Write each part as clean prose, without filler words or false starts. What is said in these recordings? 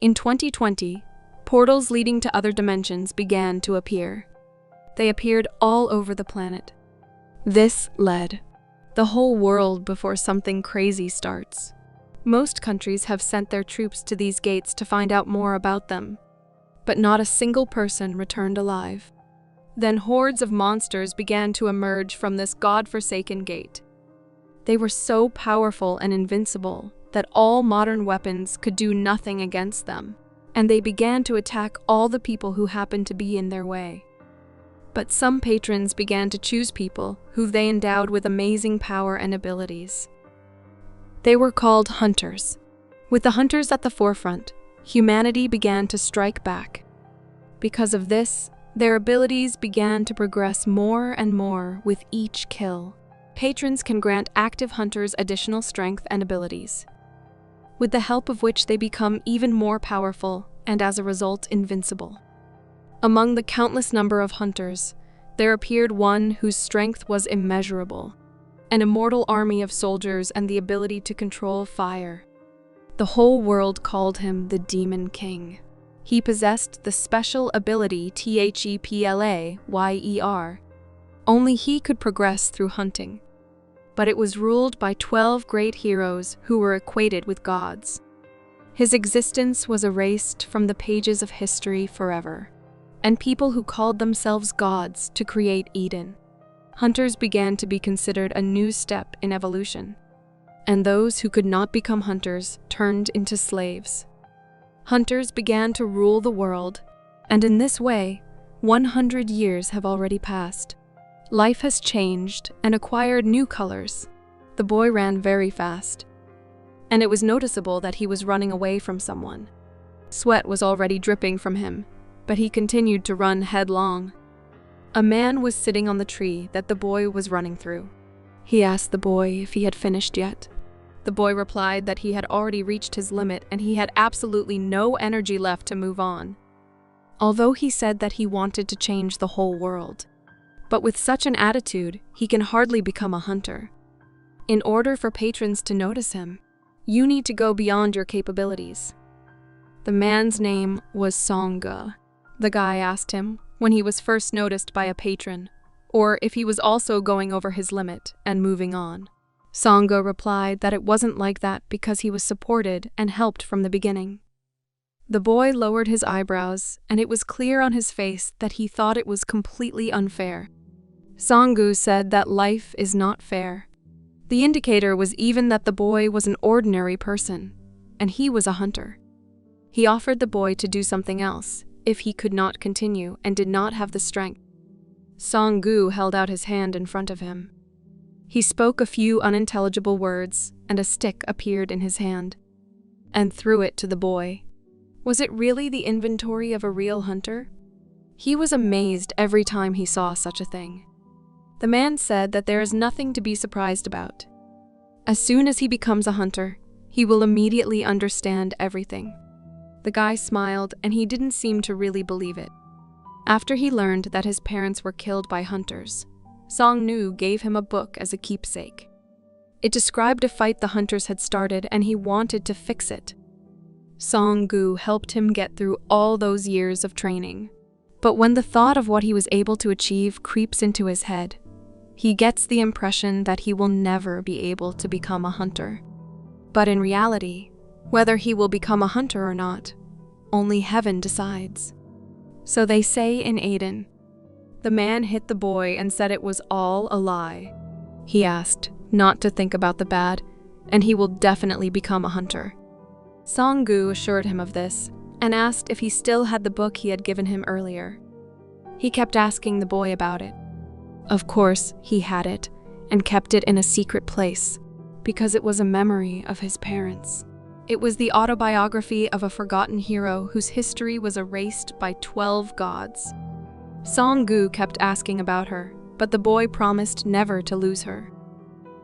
In 2020, portals leading to other dimensions began to appear. They appeared all over the planet. This led the whole world before something crazy starts. Most countries have sent their troops to these gates to find out more about them, but not a single person returned alive. Then hordes of monsters began to emerge from this god-forsaken gate. They were so powerful and invincible that all modern weapons could do nothing against them, and they began to attack all the people who happened to be in their way. But some patrons began to choose people who they endowed with amazing power and abilities. They were called hunters. With the hunters at the forefront, humanity began to strike back. Because of this, their abilities began to progress more and more with each kill. Patrons can grant active hunters additional strength and abilities, with the help of which they become even more powerful and as a result invincible. Among the countless number of hunters, there appeared one whose strength was immeasurable, an immortal army of soldiers and the ability to control fire. The whole world called him the Demon King. He possessed the special ability Theplayr. Only he could progress through hunting. But it was ruled by 12 great heroes who were equated with gods. His existence was erased from the pages of history forever, and people who called themselves gods to create Eden. Hunters began to be considered a new step in evolution, and those who could not become hunters turned into slaves. Hunters began to rule the world, and in this way, 100 years have already passed. Life has changed and acquired new colors. The boy ran very fast, and it was noticeable that he was running away from someone. Sweat was already dripping from him, but he continued to run headlong. A man was sitting on the tree that the boy was running through. He asked the boy if he had finished yet. The boy replied that he had already reached his limit and he had absolutely no energy left to move on. Although he said that he wanted to change the whole world. But with such an attitude, he can hardly become a hunter. In order for patrons to notice him, you need to go beyond your capabilities. The man's name was Songa. The guy asked him, when he was first noticed by a patron, or if he was also going over his limit and moving on. Songa replied that it wasn't like that because he was supported and helped from the beginning. The boy lowered his eyebrows, and it was clear on his face that he thought it was completely unfair. Songu said that life is not fair. The indicator was even that the boy was an ordinary person, and he was a hunter. He offered the boy to do something else if he could not continue and did not have the strength. Songu held out his hand in front of him. He spoke a few unintelligible words, and a stick appeared in his hand, and threw it to the boy. Was it really the inventory of a real hunter? He was amazed every time he saw such a thing. The man said that there is nothing to be surprised about. As soon as he becomes a hunter, he will immediately understand everything. The guy smiled, and he didn't seem to really believe it. After he learned that his parents were killed by hunters, Songnu gave him a book as a keepsake. It described a fight the hunters had started, and he wanted to fix it. Songgu helped him get through all those years of training. But when the thought of what he was able to achieve creeps into his head, he gets the impression that he will never be able to become a hunter. But in reality, whether he will become a hunter or not, only heaven decides. So they say in Aden. The man hit the boy and said it was all a lie. He asked not to think about the bad, and he will definitely become a hunter. Songgu assured him of this, and asked if he still had the book he had given him earlier. He kept asking the boy about it. Of course, he had it, and kept it in a secret place, because it was a memory of his parents. It was the autobiography of a forgotten hero whose history was erased by 12 gods. Songgu kept asking about her, but the boy promised never to lose her.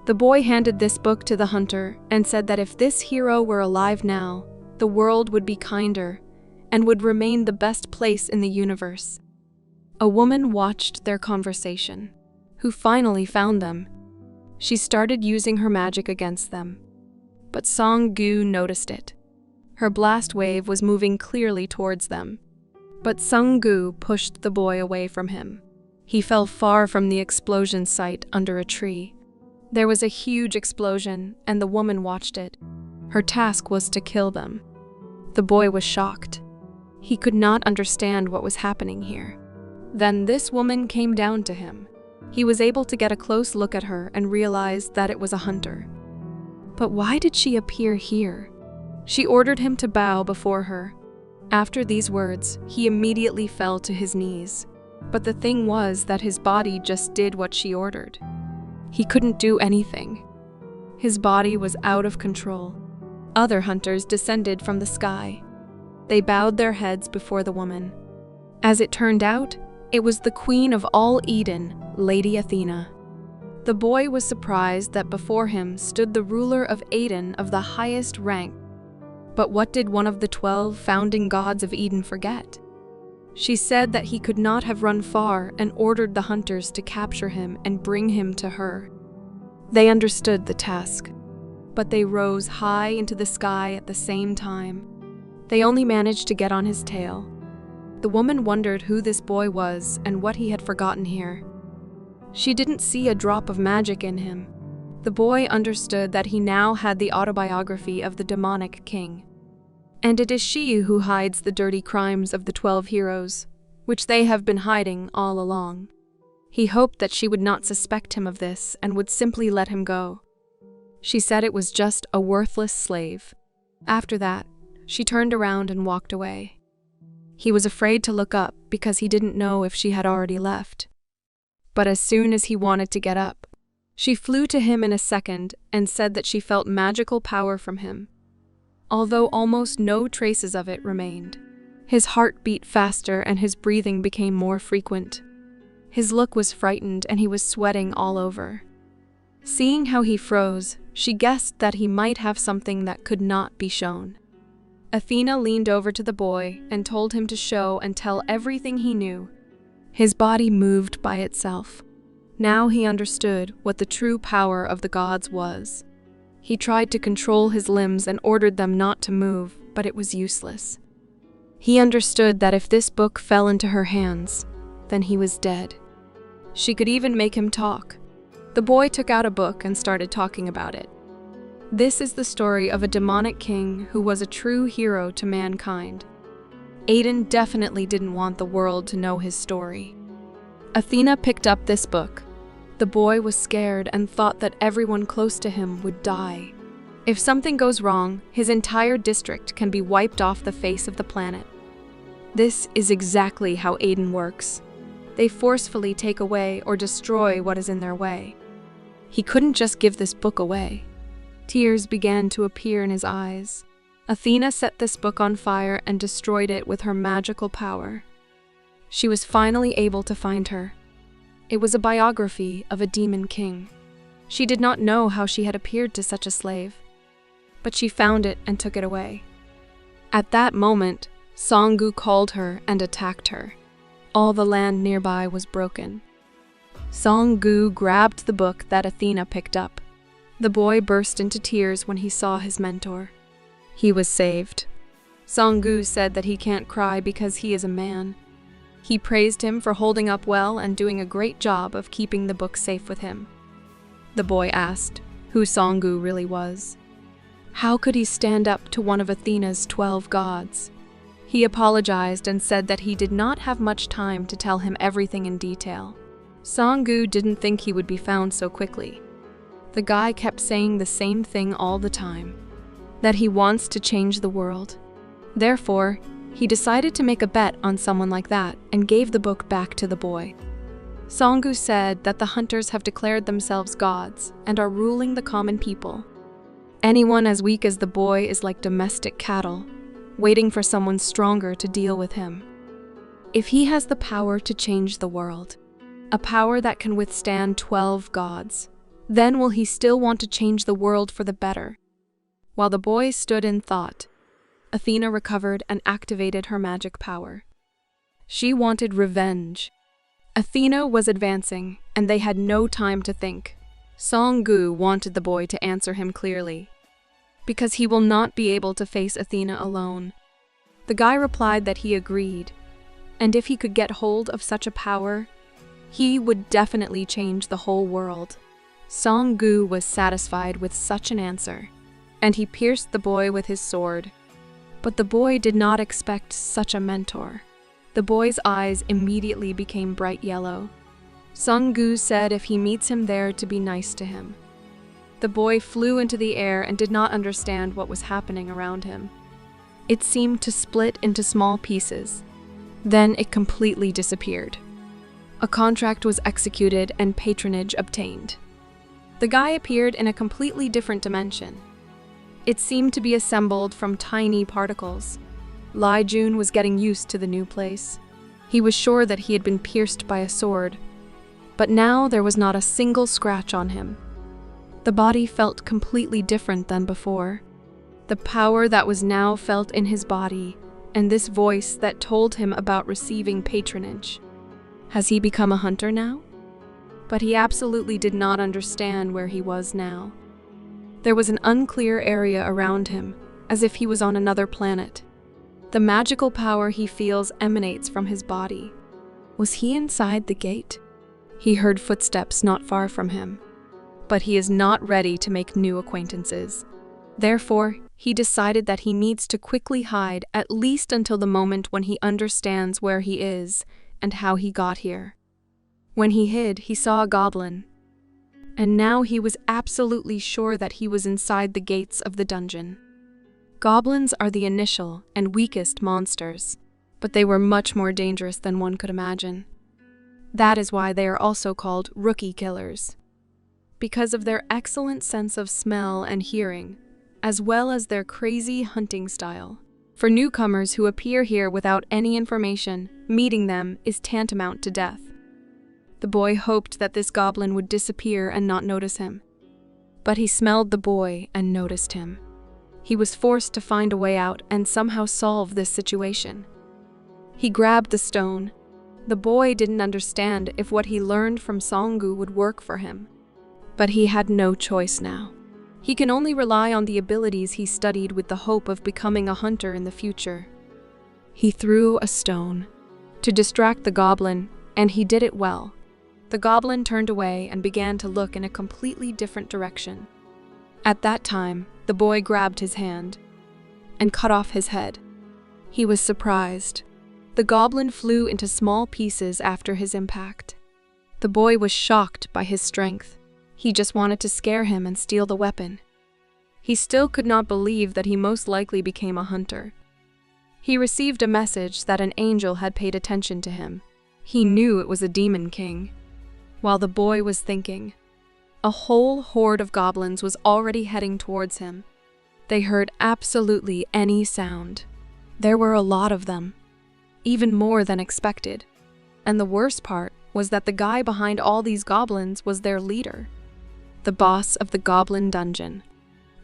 The boy handed this book to the hunter and said that if this hero were alive now, the world would be kinder and would remain the best place in the universe. A woman watched their conversation, who finally found them. She started using her magic against them, but Songgu noticed it. Her blast wave was moving clearly towards them. But Sung-gu pushed the boy away from him. He fell far from the explosion site under a tree. There was a huge explosion, and the woman watched it. Her task was to kill them. The boy was shocked. He could not understand what was happening here. Then this woman came down to him. He was able to get a close look at her and realized that it was a hunter. But why did she appear here? She ordered him to bow before her. After these words, he immediately fell to his knees. But the thing was that his body just did what she ordered. He couldn't do anything. His body was out of control. Other hunters descended from the sky. They bowed their heads before the woman. As it turned out, it was the queen of all Eden, Lady Athena. The boy was surprised that before him stood the ruler of Eden of the highest rank. But what did one of the 12 founding gods of Eden forget? She said that he could not have run far and ordered the hunters to capture him and bring him to her. They understood the task, but they rose high into the sky at the same time. They only managed to get on his tail. The woman wondered who this boy was and what he had forgotten here. She didn't see a drop of magic in him. The boy understood that he now had the autobiography of the demonic king. And it is she who hides the dirty crimes of the 12 heroes, which they have been hiding all along. He hoped that she would not suspect him of this and would simply let him go. She said it was just a worthless slave. After that, she turned around and walked away. He was afraid to look up because he didn't know if she had already left. But as soon as he wanted to get up, she flew to him in a second and said that she felt magical power from him, although almost no traces of it remained. His heart beat faster and his breathing became more frequent. His look was frightened and he was sweating all over. Seeing how he froze, she guessed that he might have something that could not be shown. Athena leaned over to the boy and told him to show and tell everything he knew. His body moved by itself. Now he understood what the true power of the gods was. He tried to control his limbs and ordered them not to move, but it was useless. He understood that if this book fell into her hands, then he was dead. She could even make him talk. The boy took out a book and started talking about it. This is the story of a demonic king who was a true hero to mankind. Aiden definitely didn't want the world to know his story. Athena picked up this book. The boy was scared and thought that everyone close to him would die. If something goes wrong, his entire district can be wiped off the face of the planet. This is exactly how Aiden works. They forcefully take away or destroy what is in their way. He couldn't just give this book away. Tears began to appear in his eyes. Athena set this book on fire and destroyed it with her magical power. She was finally able to find her. It was a biography of a demon king. She did not know how she had appeared to such a slave, but she found it and took it away. At that moment, Song-gu called her and attacked her. All the land nearby was broken. Song-gu grabbed the book that Athena picked up. The boy burst into tears when he saw his mentor. He was saved. Song-gu said that he can't cry because he is a man. He praised him for holding up well and doing a great job of keeping the book safe with him. The boy asked who Song-gu really was. How could he stand up to one of Athena's 12 gods? He apologized and said that he did not have much time to tell him everything in detail. Song-gu didn't think he would be found so quickly. The guy kept saying the same thing all the time, that he wants to change the world. Therefore, he decided to make a bet on someone like that and gave the book back to the boy. Song-gu said that the hunters have declared themselves gods and are ruling the common people. Anyone as weak as the boy is like domestic cattle, waiting for someone stronger to deal with him. If he has the power to change the world, a power that can withstand 12 gods, then will he still want to change the world for the better? While the boy stood in thought, Athena recovered and activated her magic power. She wanted revenge. Athena was advancing, and they had no time to think. Song-gu wanted the boy to answer him clearly. because he will not be able to face Athena alone. The guy replied that he agreed, and if he could get hold of such a power, he would definitely change the whole world. Song-gu was satisfied with such an answer, and he pierced the boy with his sword. But the boy did not expect such a mentor. The boy's eyes immediately became bright yellow. Song-gu said if he meets him there to be nice to him. The boy flew into the air and did not understand what was happening around him. It seemed to split into small pieces. Then it completely disappeared. A contract was executed and patronage obtained. The guy appeared in a completely different dimension. It seemed to be assembled from tiny particles. Lai Jun was getting used to the new place. He was sure that he had been pierced by a sword, but now there was not a single scratch on him. The body felt completely different than before. The power that was now felt in his body, and this voice that told him about receiving patronage. Has he become a hunter now? But he absolutely did not understand where he was now. There was an unclear area around him, as if he was on another planet. The magical power he feels emanates from his body. Was he inside the gate? He heard footsteps not far from him. But he is not ready to make new acquaintances. Therefore, he decided that he needs to quickly hide at least until the moment when he understands where he is and how he got here. When he hid, he saw a goblin. And now he was absolutely sure that he was inside the gates of the dungeon. Goblins are the initial and weakest monsters, but they were much more dangerous than one could imagine. That is why they are also called rookie killers. Because of their excellent sense of smell and hearing, as well as their crazy hunting style. For newcomers who appear here without any information, meeting them is tantamount to death. The boy hoped that this goblin would disappear and not notice him. But he smelled the boy and noticed him. He was forced to find a way out and somehow solve this situation. He grabbed the stone. The boy didn't understand if what he learned from Song-gu would work for him. But he had no choice now. He can only rely on the abilities he studied with the hope of becoming a hunter in the future. He threw a stone to distract the goblin, and he did it well. The goblin turned away and began to look in a completely different direction. At that time, the boy grabbed his hand and cut off his head. He was surprised. The goblin flew into small pieces after his impact. The boy was shocked by his strength. He just wanted to scare him and steal the weapon. He still could not believe that he most likely became a hunter. He received a message that an angel had paid attention to him. He knew it was a demon king. While the boy was thinking, a whole horde of goblins was already heading towards him. They heard absolutely any sound. There were a lot of them, even more than expected. And the worst part was that the guy behind all these goblins was their leader, the boss of the goblin dungeon.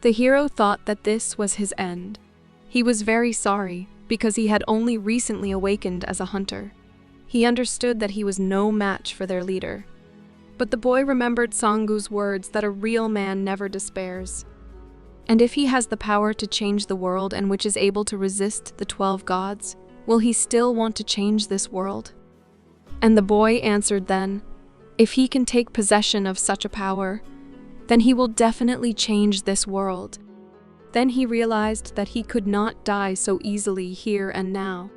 The hero thought that this was his end. He was very sorry because he had only recently awakened as a hunter. He understood that he was no match for their leader. But the boy remembered Song-gu's words that a real man never despairs. And if he has the power to change the world and which is able to resist the 12 gods, will he still want to change this world? And the boy answered then, if he can take possession of such a power, then he will definitely change this world. Then he realized that he could not die so easily here and now.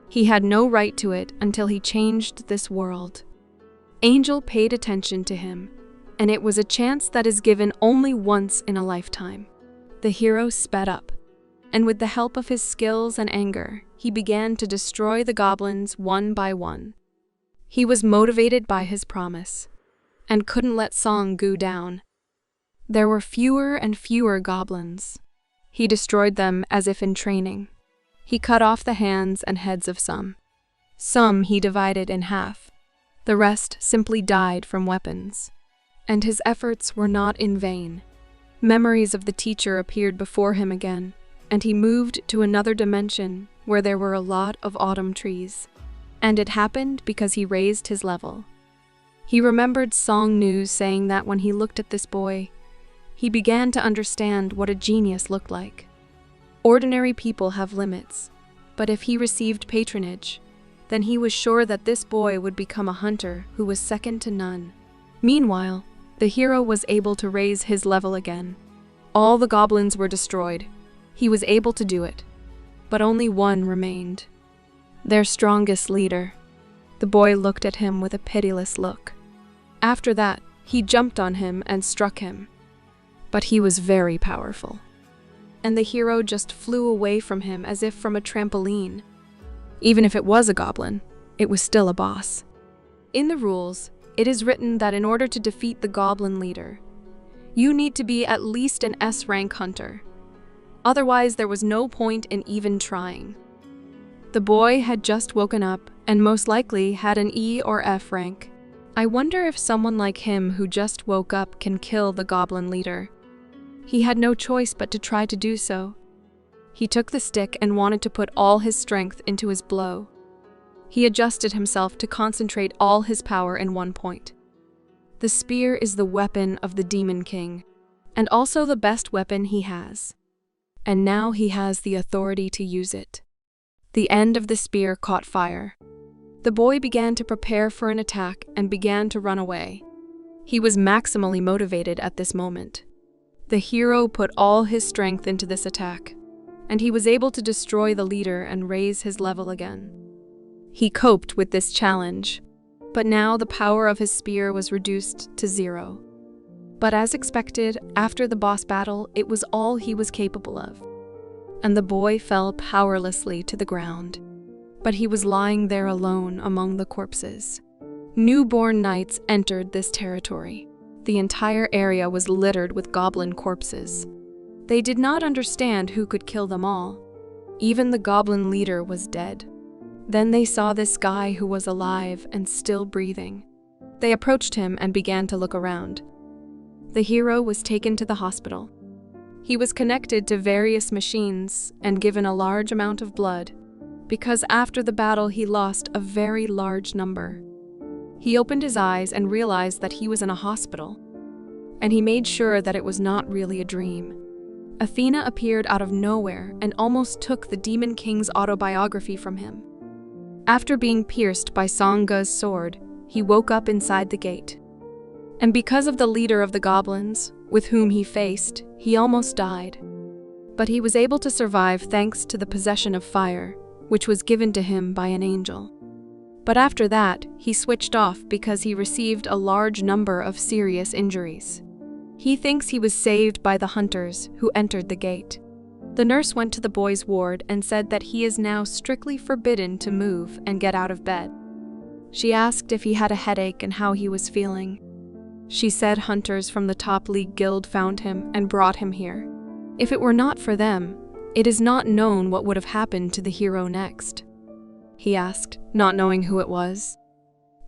He had no right to it until he changed this world. Angel paid attention to him, and it was a chance that is given only once in a lifetime. The hero sped up, and with the help of his skills and anger, he began to destroy the goblins one by one. He was motivated by his promise, and couldn't let Song-gu down. There were fewer and fewer goblins. He destroyed them as if in training. He cut off the hands and heads of some. Some he divided in half. The rest simply died from weapons. And his efforts were not in vain. Memories of the teacher appeared before him again, and he moved to another dimension where there were a lot of autumn trees. And it happened because he raised his level. He remembered Song-nu saying that when he looked at this boy, He began to understand what a genius looked like. Ordinary people have limits, but if he received patronage, then he was sure that this boy would become a hunter who was second to none. Meanwhile, the hero was able to raise his level again. All the goblins were destroyed. He was able to do it, but only one remained. Their strongest leader. The boy looked at him with a pitiless look. After that, he jumped on him and struck him. But he was very powerful. And the hero just flew away from him as if from a trampoline. Even if it was a goblin, it was still a boss. In the rules, it is written that in order to defeat the goblin leader, you need to be at least an S-rank hunter. Otherwise, there was no point in even trying. The boy had just woken up and most likely had an E or F rank. I wonder if someone like him who just woke up can kill the goblin leader. He had no choice but to try to do so. He took the stick and wanted to put all his strength into his blow. He adjusted himself to concentrate all his power in one point. The spear is the weapon of the Demon King, and also the best weapon he has. And now he has the authority to use it. The end of the spear caught fire. The boy began to prepare for an attack and began to run away. He was maximally motivated at this moment. The hero put all his strength into this attack, and he was able to destroy the leader and raise his level again. He coped with this challenge, but now the power of his spear was reduced to 0. But as expected, after the boss battle, it was all he was capable of. And the boy fell powerlessly to the ground. But he was lying there alone among the corpses. Newborn knights entered this territory. The entire area was littered with goblin corpses. They did not understand who could kill them all. Even the goblin leader was dead. Then they saw this guy who was alive and still breathing. They approached him and began to look around. The hero was taken to the hospital. He was connected to various machines and given a large amount of blood, because after the battle he lost a very large number. He opened his eyes and realized that he was in a hospital, and he made sure that it was not really a dream. Athena appeared out of nowhere and almost took the Demon King's autobiography from him. After being pierced by Sanga's sword, he woke up inside the gate. And because of the leader of the goblins, with whom he faced, he almost died. But he was able to survive thanks to the possession of fire, which was given to him by an angel. But after that, he switched off because he received a large number of serious injuries. He thinks he was saved by the hunters who entered the gate. The nurse went to the boy's ward and said that he is now strictly forbidden to move and get out of bed. She asked if he had a headache and how he was feeling. She said hunters from the top league guild found him and brought him here. If it were not for them, it is not known what would have happened to the hero next. He asked, not knowing who it was.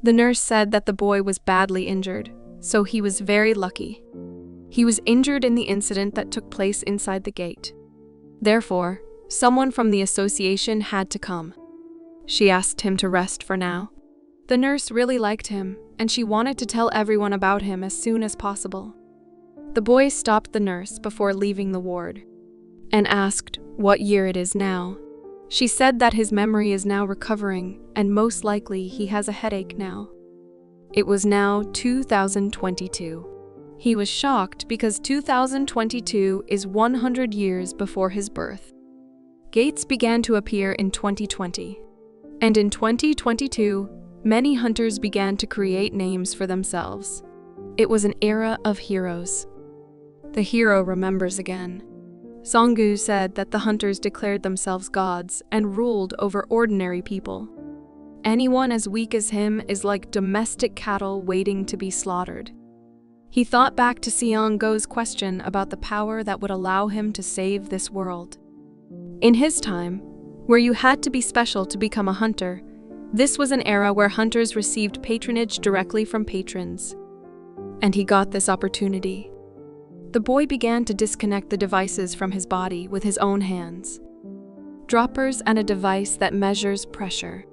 The nurse said that the boy was badly injured, so he was very lucky. He was injured in the incident that took place inside the gate. Therefore, someone from the association had to come. She asked him to rest for now. The nurse really liked him, and she wanted to tell everyone about him as soon as possible. The boy stopped the nurse before leaving the ward, and asked what year it is now. She said that his memory is now recovering, and most likely he has a headache now. It was now 2022. He was shocked because 2022 is 100 years before his birth. Gates began to appear in 2020. And in 2022, many hunters began to create names for themselves. It was an era of heroes. The hero remembers again. Songu said that the hunters declared themselves gods and ruled over ordinary people. Anyone as weak as him is like domestic cattle waiting to be slaughtered. He thought back to Seong-go's question about the power that would allow him to save this world. In his time, where you had to be special to become a hunter, this was an era where hunters received patronage directly from patrons. And he got this opportunity. The boy began to disconnect the devices from his body with his own hands. Droppers and a device that measures pressure.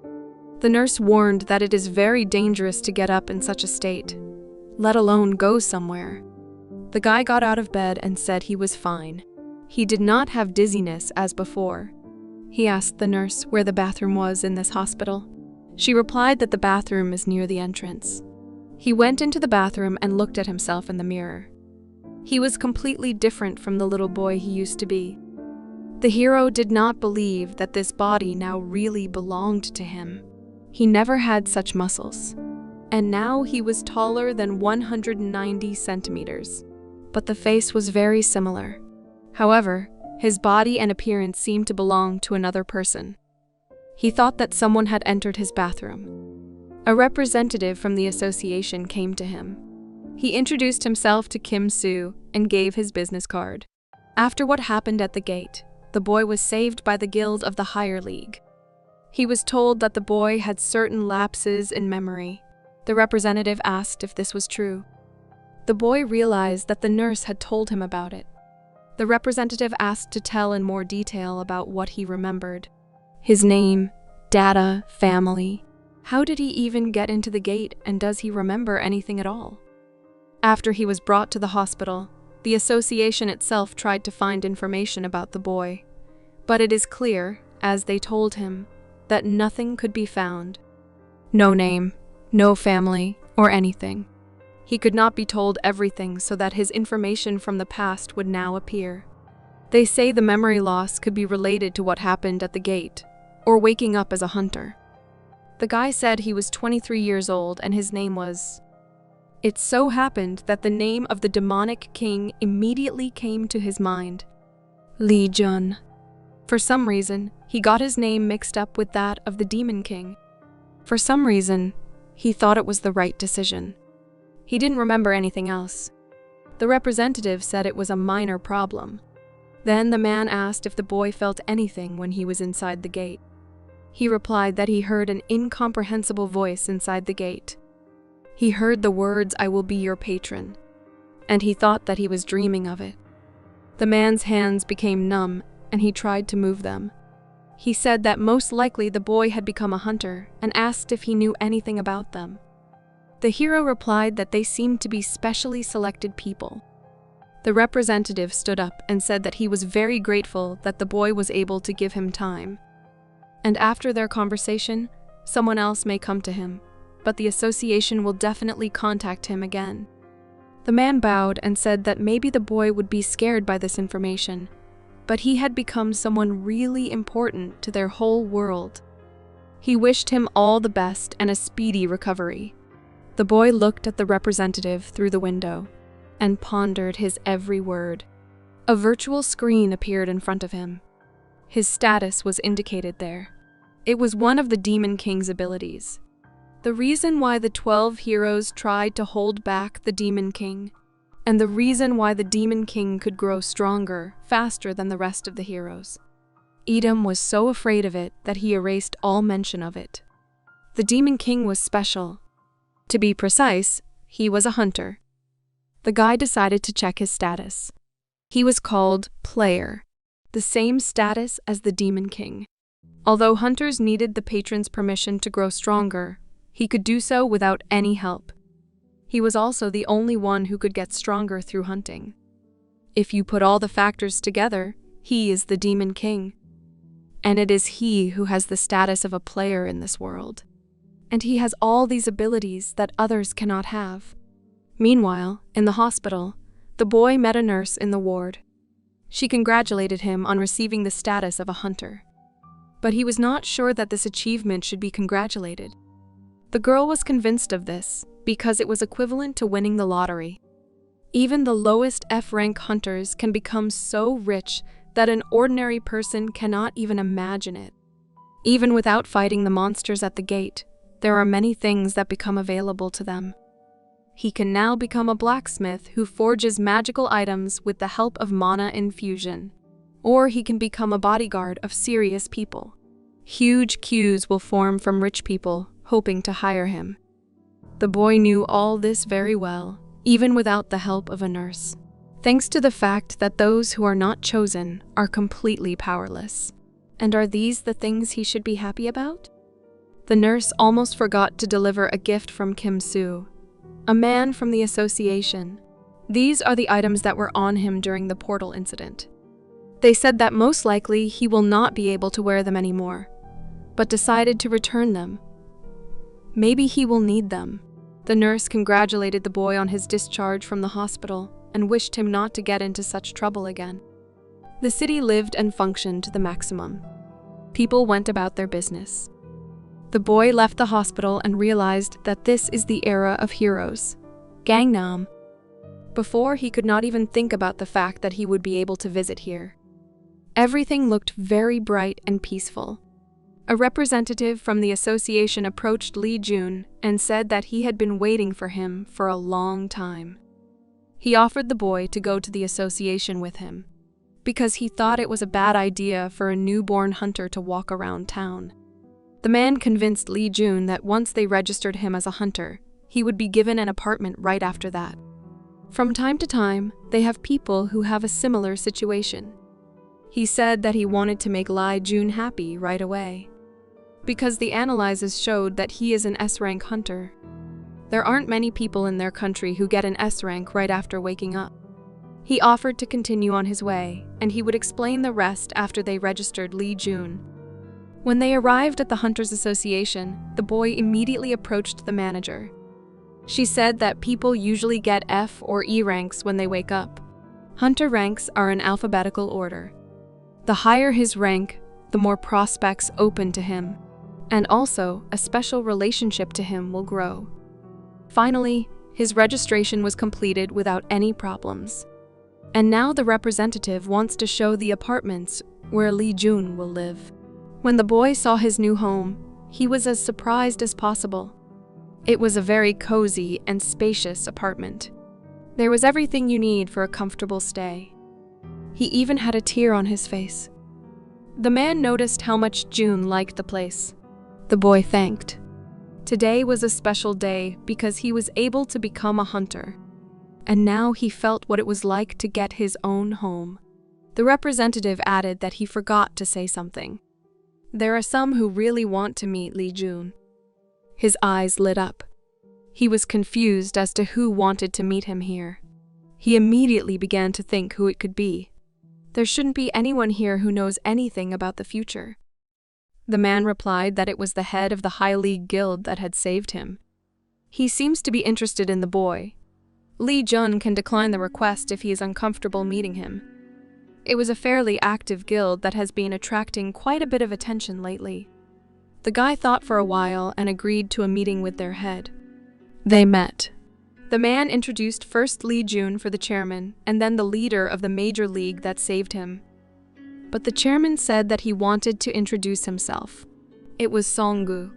The nurse warned that it is very dangerous to get up in such a state, let alone go somewhere. The guy got out of bed and said he was fine. He did not have dizziness as before. He asked the nurse where the bathroom was in this hospital. She replied that the bathroom is near the entrance. He went into the bathroom and looked at himself in the mirror. He was completely different from the little boy he used to be. The hero did not believe that this body now really belonged to him. He never had such muscles. And now he was taller than 190 centimeters. But the face was very similar. However, his body and appearance seemed to belong to another person. He thought that someone had entered his bathroom. A representative from the association came to him. He introduced himself to Kim Soo and gave his business card. After what happened at the gate, the boy was saved by the Guild of the Higher League. He was told that the boy had certain lapses in memory. The representative asked if this was true. The boy realized that the nurse had told him about it. The representative asked to tell in more detail about what he remembered. His name, data, family. How did he even get into the gate, and does he remember anything at all? After he was brought to the hospital, the association itself tried to find information about the boy. But it is clear, as they told him, that nothing could be found. No name, no family, or anything. He could not be told everything so that his information from the past would now appear. They say the memory loss could be related to what happened at the gate, or waking up as a hunter. The guy said he was 23 years old and his name was... It so happened that the name of the demonic king immediately came to his mind. Lee Jun. For some reason, he got his name mixed up with that of the demon king. For some reason, he thought it was the right decision. He didn't remember anything else. The representative said it was a minor problem. Then the man asked if the boy felt anything when he was inside the gate. He replied that he heard an incomprehensible voice inside the gate. He heard the words, "I will be your patron," and he thought that he was dreaming of it. The man's hands became numb, and he tried to move them. He said that most likely the boy had become a hunter and asked if he knew anything about them. The hero replied that they seemed to be specially selected people. The representative stood up and said that he was very grateful that the boy was able to give him time. And after their conversation, someone else may come to him, but the association will definitely contact him again. The man bowed and said that maybe the boy would be scared by this information, but he had become someone really important to their whole world. He wished him all the best and a speedy recovery. The boy looked at the representative through the window and pondered his every word. A virtual screen appeared in front of him. His status was indicated there. It was one of the Demon King's abilities. The reason why the 12 heroes tried to hold back the Demon King, and the reason why the Demon King could grow stronger, faster than the rest of the heroes. Edom was so afraid of it that he erased all mention of it. The Demon King was special. To be precise, he was a hunter. The guy decided to check his status. He was called Player, the same status as the Demon King. Although hunters needed the patron's permission to grow stronger, he could do so without any help. He was also the only one who could get stronger through hunting. If you put all the factors together, he is the Demon King. And it is he who has the status of a player in this world. And he has all these abilities that others cannot have. Meanwhile, in the hospital, the boy met a nurse in the ward. She congratulated him on receiving the status of a hunter. But he was not sure that this achievement should be congratulated. The girl was convinced of this because it was equivalent to winning the lottery. Even the lowest F-rank hunters can become so rich that an ordinary person cannot even imagine it. Even without fighting the monsters at the gate, there are many things that become available to them. He can now become a blacksmith who forges magical items with the help of mana infusion. Or he can become a bodyguard of serious people. Huge queues will form from rich people hoping to hire him. The boy knew all this very well, even without the help of a nurse. Thanks to the fact that those who are not chosen are completely powerless. And are these the things he should be happy about? The nurse almost forgot to deliver a gift from Kim Soo, a man from the association. These are the items that were on him during the portal incident. They said that most likely he will not be able to wear them anymore, but decided to return them. Maybe he will need them. The nurse congratulated the boy on his discharge from the hospital and wished him not to get into such trouble again. The city lived and functioned to the maximum. People went about their business. The boy left the hospital and realized that this is the era of heroes, Gangnam. Before, he could not even think about the fact that he would be able to visit here. Everything looked very bright and peaceful. A representative from the association approached Lee Jun and said that he had been waiting for him for a long time. He offered the boy to go to the association with him, because he thought it was a bad idea for a newborn hunter to walk around town. The man convinced Lee Jun that once they registered him as a hunter, he would be given an apartment right after that. From time to time, they have people who have a similar situation. He said that he wanted to make Lee Jun happy right away, because the analyses showed that he is an S-rank hunter. There aren't many people in their country who get an S-rank right after waking up. He offered to continue on his way, and he would explain the rest after they registered Lee Jun. When they arrived at the Hunters Association, the boy immediately approached the manager. She said that people usually get F or E ranks when they wake up. Hunter ranks are in alphabetical order. The higher his rank, the more prospects open to him, and also a special relationship to him will grow. Finally, his registration was completed without any problems. And now the representative wants to show the apartments where Lee Jun will live. When the boy saw his new home, he was as surprised as possible. It was a very cozy and spacious apartment. There was everything you need for a comfortable stay. He even had a tear on his face. The man noticed how much Jun liked the place. The boy thanked. Today was a special day because he was able to become a hunter. And now he felt what it was like to get his own home. The representative added that he forgot to say something. There are some who really want to meet Lee Jun. His eyes lit up. He was confused as to who wanted to meet him here. He immediately began to think who it could be. There shouldn't be anyone here who knows anything about the future. The man replied that it was the head of the High League Guild that had saved him. He seems to be interested in the boy. Lee Jun can decline the request if he is uncomfortable meeting him. It was a fairly active guild that has been attracting quite a bit of attention lately. The guy thought for a while and agreed to a meeting with their head. They met. The man introduced first Lee Jun for the chairman and then the leader of the major league that saved him. But the chairman said that he wanted to introduce himself. It was Song-gu.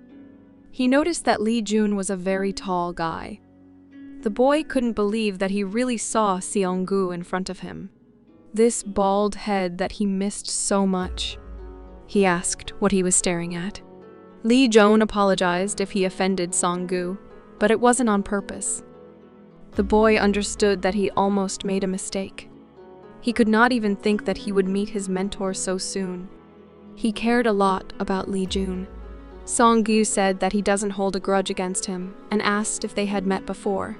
He noticed that Lee Jun was a very tall guy. The boy couldn't believe that he really saw Seong-gu in front of him. This bald head that he missed so much. He asked what he was staring at. Lee Jun apologized if he offended Song-gu, but it wasn't on purpose. The boy understood that he almost made a mistake. He could not even think that he would meet his mentor so soon. He cared a lot about Lee Jun. Song-gu said that he doesn't hold a grudge against him and asked if they had met before,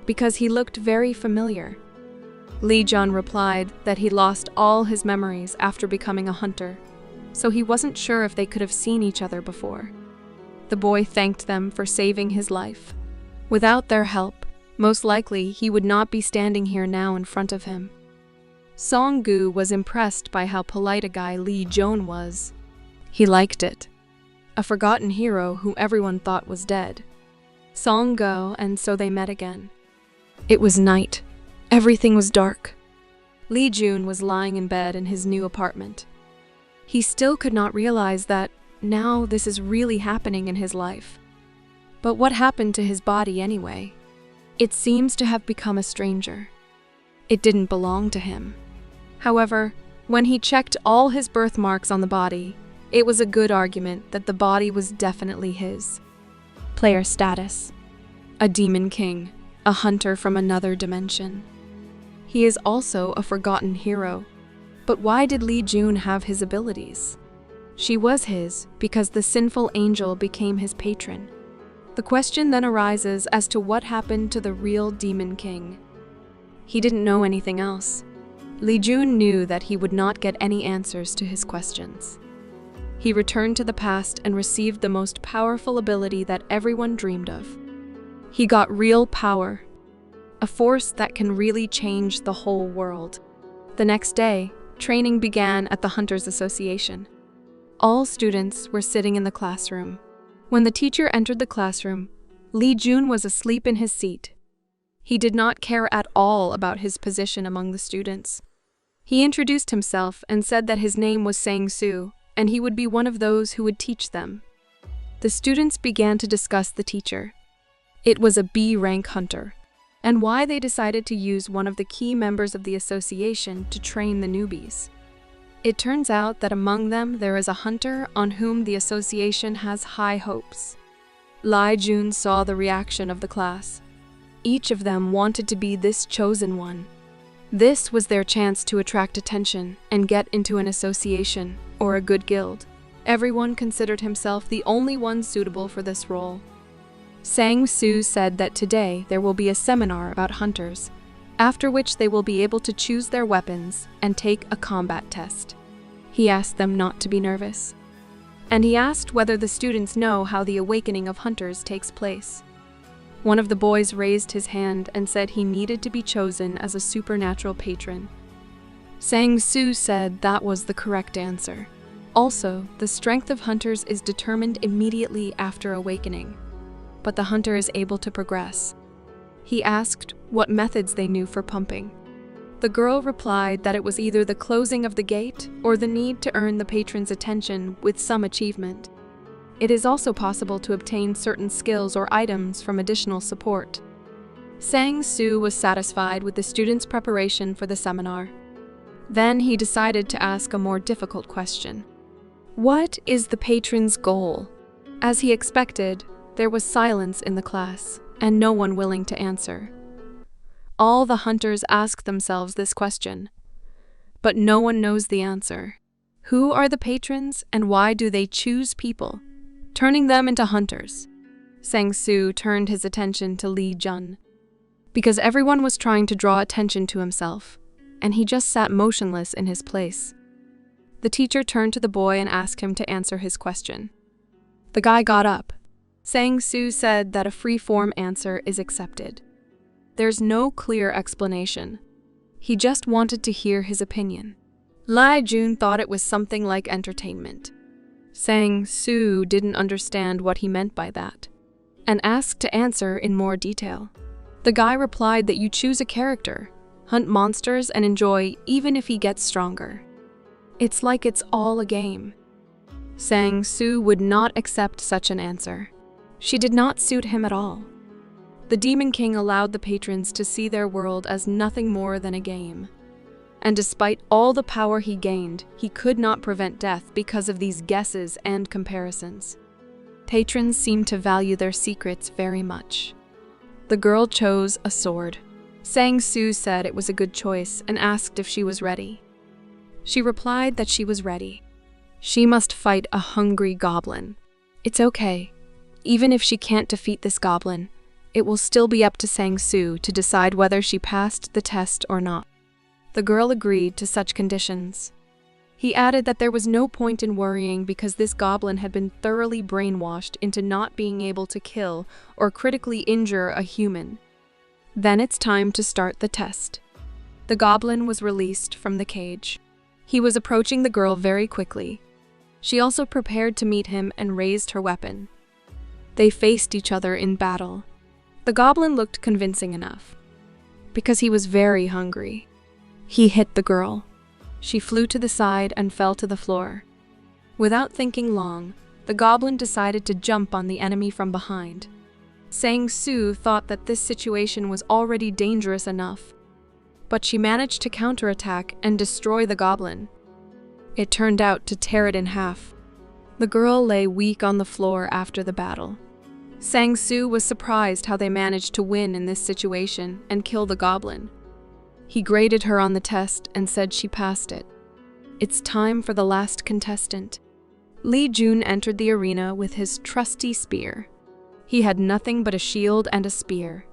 because he looked very familiar. Lee Jun replied that he lost all his memories after becoming a hunter, so he wasn't sure if they could have seen each other before. The boy thanked them for saving his life. Without their help, most likely he would not be standing here now in front of him. Song-gu was impressed by how polite a guy Lee Jun was. He liked it. A forgotten hero who everyone thought was dead. Song-gu, and so they met again. It was night. Everything was dark. Lee Jun was lying in bed in his new apartment. He still could not realize that now this is really happening in his life. But what happened to his body anyway? It seems to have become a stranger. It didn't belong to him. However, when he checked all his birthmarks on the body, it was a good argument that the body was definitely his. Player status. A demon king, a hunter from another dimension. He is also a forgotten hero. But why did Lee Jun have his abilities? She was his because the sinful angel became his patron. The question then arises as to what happened to the real demon king. He didn't know anything else. Li Jun knew that he would not get any answers to his questions. He returned to the past and received the most powerful ability that everyone dreamed of. He got real power, a force that can really change the whole world. The next day, training began at the Hunters Association. All students were sitting in the classroom. When the teacher entered the classroom, Li Jun was asleep in his seat. He did not care at all about his position among the students. He introduced himself and said that his name was Sang-soo, and he would be one of those who would teach them. The students began to discuss the teacher. It was a B-rank hunter, and why they decided to use one of the key members of the association to train the newbies. It turns out that among them there is a hunter on whom the association has high hopes. Li Jun saw the reaction of the class. Each of them wanted to be this chosen one. This was their chance to attract attention and get into an association or a good guild. Everyone considered himself the only one suitable for this role. Sang-soo said that today there will be a seminar about hunters, after which they will be able to choose their weapons and take a combat test. He asked them not to be nervous. And he asked whether the students know how the awakening of hunters takes place. One of the boys raised his hand and said he needed to be chosen as a supernatural patron. Sang-soo said that was the correct answer. Also, the strength of hunters is determined immediately after awakening, but the hunter is able to progress. He asked what methods they knew for pumping. The girl replied that it was either the closing of the gate or the need to earn the patron's attention with some achievement. It is also possible to obtain certain skills or items from additional support. Sang-soo was satisfied with the students' preparation for the seminar. Then he decided to ask a more difficult question. What is the patron's goal? As he expected, there was silence in the class, and no one willing to answer. All the hunters ask themselves this question, but no one knows the answer. Who are the patrons, and why do they choose people, turning them into hunters? Sang-soo turned his attention to Li Jun, because everyone was trying to draw attention to himself, and he just sat motionless in his place. The teacher turned to the boy and asked him to answer his question. The guy got up. Sang-soo said that a free-form answer is accepted. There's no clear explanation. He just wanted to hear his opinion. Li Jun thought it was something like entertainment. Sang-soo didn't understand what he meant by that, and asked to answer in more detail. The guy replied that you choose a character, hunt monsters, and enjoy even if he gets stronger. It's like it's all a game. Sang-soo would not accept such an answer. She did not suit him at all. The Demon King allowed the patrons to see their world as nothing more than a game. And despite all the power he gained, he could not prevent death because of these guesses and comparisons. Patrons seemed to value their secrets very much. The girl chose a sword. Sang-soo said it was a good choice and asked if she was ready. She replied that she was ready. She must fight a hungry goblin. It's okay. Even if she can't defeat this goblin, it will still be up to Sang-soo to decide whether she passed the test or not. The girl agreed to such conditions. He added that there was no point in worrying because this goblin had been thoroughly brainwashed into not being able to kill or critically injure a human. Then it's time to start the test. The goblin was released from the cage. He was approaching the girl very quickly. She also prepared to meet him and raised her weapon. They faced each other in battle. The goblin looked convincing enough, because he was very hungry. He hit the girl. She flew to the side and fell to the floor. Without thinking long, the goblin decided to jump on the enemy from behind. Sang-soo thought that this situation was already dangerous enough, but she managed to counterattack and destroy the goblin. It turned out to tear it in half. The girl lay weak on the floor after the battle. Sang-soo was surprised how they managed to win in this situation and kill the goblin. He graded her on the test and said she passed it. It's time for the last contestant. Li Jun entered the arena with his trusty spear. He had nothing but a shield and a spear.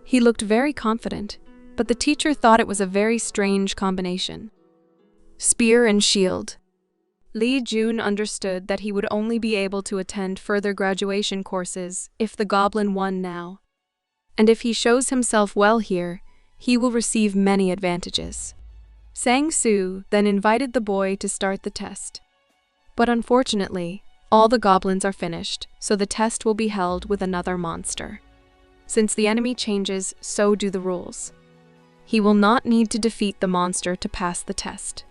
He looked very confident, but the teacher thought it was a very strange combination. Spear and shield. Lee Jun understood that he would only be able to attend further graduation courses if the goblin won now. And if he shows himself well here, he will receive many advantages. Sang-soo then invited the boy to start the test. But unfortunately, all the goblins are finished, so the test will be held with another monster. Since the enemy changes, so do the rules. He will not need to defeat the monster to pass the test.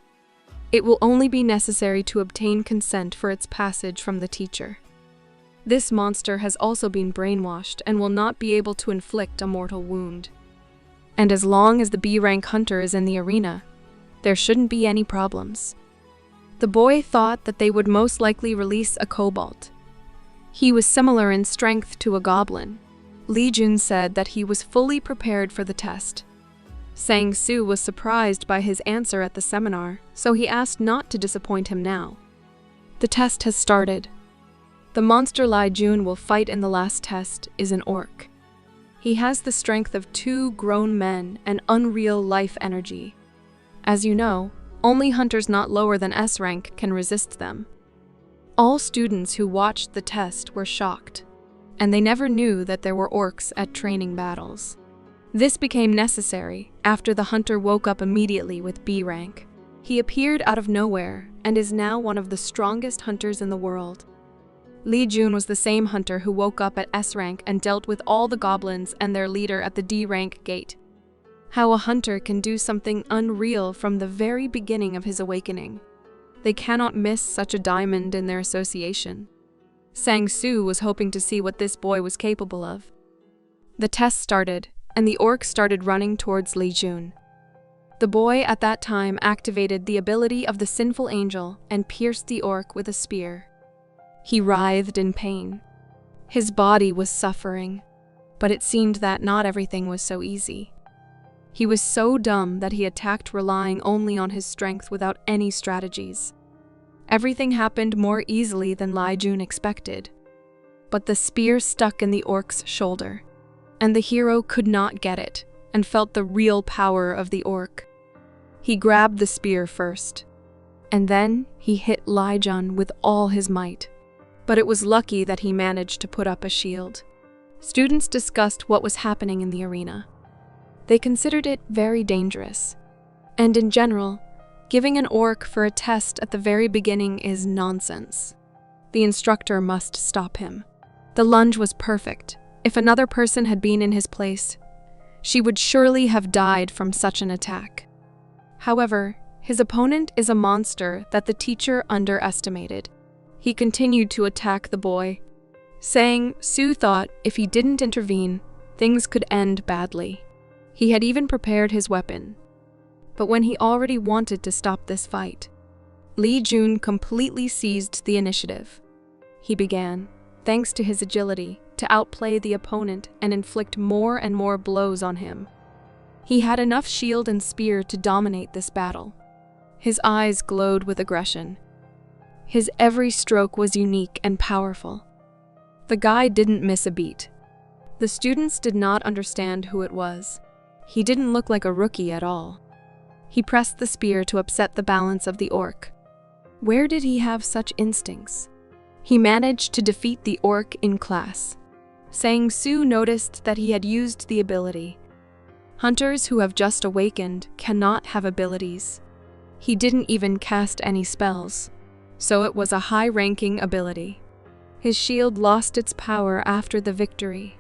It will only be necessary to obtain consent for its passage from the teacher. This monster has also been brainwashed and will not be able to inflict a mortal wound. And as long as the B-rank hunter is in the arena, there shouldn't be any problems. The boy thought that they would most likely release a kobold. He was similar in strength to a goblin. Lee Jun said that he was fully prepared for the test. Sang-soo was surprised by his answer at the seminar, so he asked not to disappoint him now. The test has started. The monster Lee Jun will fight in the last test is an orc. He has the strength of 2 grown men and unreal life energy. As you know, only hunters not lower than S rank can resist them. All students who watched the test were shocked, and they never knew that there were orcs at training battles. This became necessary after the hunter woke up immediately with B rank. He appeared out of nowhere and is now one of the strongest hunters in the world. Lee Jun was the same hunter who woke up at S rank and dealt with all the goblins and their leader at the D rank gate. How a hunter can do something unreal from the very beginning of his awakening. They cannot miss such a diamond in their association. Sang-soo was hoping to see what this boy was capable of. The test started, and the orc started running towards Lee Jun. The boy at that time activated the ability of the sinful angel and pierced the orc with a spear. He writhed in pain. His body was suffering, but it seemed that not everything was so easy. He was so dumb that he attacked relying only on his strength without any strategies. Everything happened more easily than Lee Jun expected. But the spear stuck in the orc's shoulder, and the hero could not get it and felt the real power of the orc. He grabbed the spear first, and then he hit Lee Jun with all his might. But it was lucky that he managed to put up a shield. Students discussed what was happening in the arena. They considered it very dangerous. And in general, giving an orc for a test at the very beginning is nonsense. The instructor must stop him. The lunge was perfect. If another person had been in his place, she would surely have died from such an attack. However, his opponent is a monster that the teacher underestimated. He continued to attack the boy. Sang-soo thought if he didn't intervene, things could end badly. He had even prepared his weapon. But when he already wanted to stop this fight, Lee Jun completely seized the initiative. He began, thanks to his agility, to outplay the opponent and inflict more and more blows on him. He had enough shield and spear to dominate this battle. His eyes glowed with aggression. His every stroke was unique and powerful. The guy didn't miss a beat. The students did not understand who it was. He didn't look like a rookie at all. He pressed the spear to upset the balance of the orc. Where did he have such instincts? He managed to defeat the orc in class. Sang-soo noticed that he had used the ability. Hunters who have just awakened cannot have abilities. He didn't even cast any spells, so it was a high-ranking ability. His shield lost its power after the victory.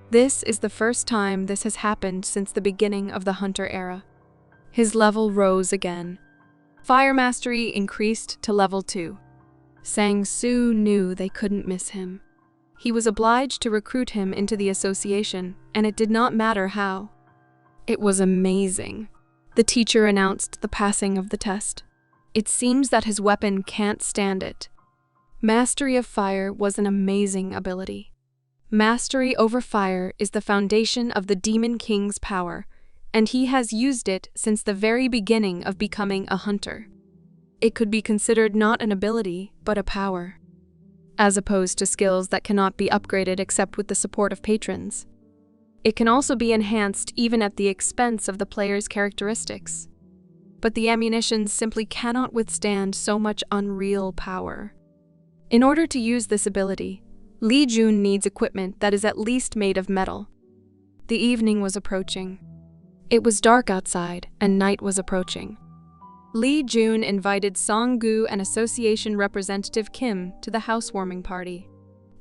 This is the first time this has happened since the beginning of the Hunter era. His level rose again. Fire mastery increased to level 2. Sang-soo knew they couldn't miss him. He was obliged to recruit him into the association, and it did not matter how. It was amazing. The teacher announced the passing of the test. It seems that his weapon can't stand it. Mastery of fire was an amazing ability. Mastery over fire is the foundation of the Demon King's power, and he has used it since the very beginning of becoming a hunter. It could be considered not an ability, but a power, as opposed to skills that cannot be upgraded except with the support of patrons. It can also be enhanced even at the expense of the player's characteristics. But the ammunition simply cannot withstand so much unreal power. In order to use this ability, Lee Jun needs equipment that is at least made of metal. The evening was approaching. It was dark outside, and night was approaching. Lee Jun invited Song-gu and association representative Kim to the housewarming party.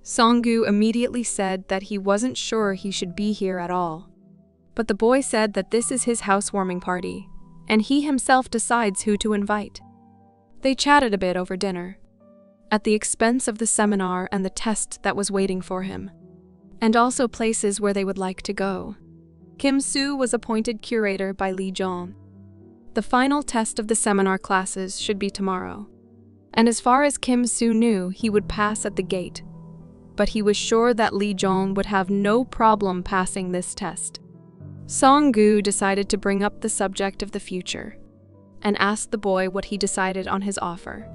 Song-gu immediately said that he wasn't sure he should be here at all. But the boy said that this is his housewarming party, and he himself decides who to invite. They chatted a bit over dinner, at the expense of the seminar and the test that was waiting for him, and also places where they would like to go. Kim Soo was appointed curator by Lee Jun. The final test of the seminar classes should be tomorrow, and as far as Kim Soo knew, he would pass at the gate. But he was sure that Lee Jun would have no problem passing this test. Song-gu decided to bring up the subject of the future, and asked the boy what he decided on his offer.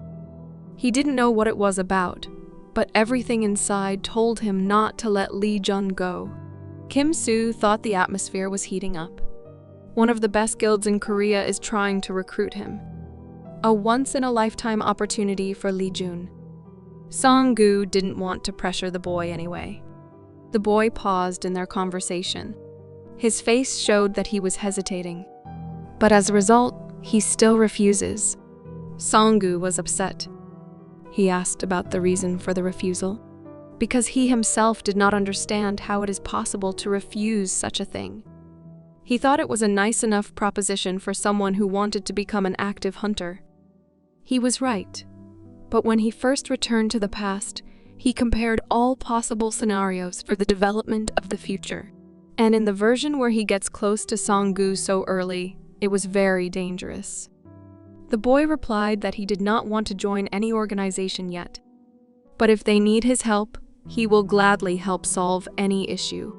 He didn't know what it was about, but everything inside told him not to let Lee Jun go. Kim Soo thought the atmosphere was heating up. One of the best guilds in Korea is trying to recruit him. A once-in-a-lifetime opportunity for Lee Jun. Song-gu didn't want to pressure the boy anyway. The boy paused in their conversation. His face showed that he was hesitating. But as a result, he still refuses. Song-gu was upset. He asked about the reason for the refusal, because he himself did not understand how it is possible to refuse such a thing. He thought it was a nice enough proposition for someone who wanted to become an active hunter. He was right. But when he first returned to the past, he compared all possible scenarios for the development of the future. And in the version where he gets close to Song-gu so early, it was very dangerous. The boy replied that he did not want to join any organization yet. But if they need his help, he will gladly help solve any issue.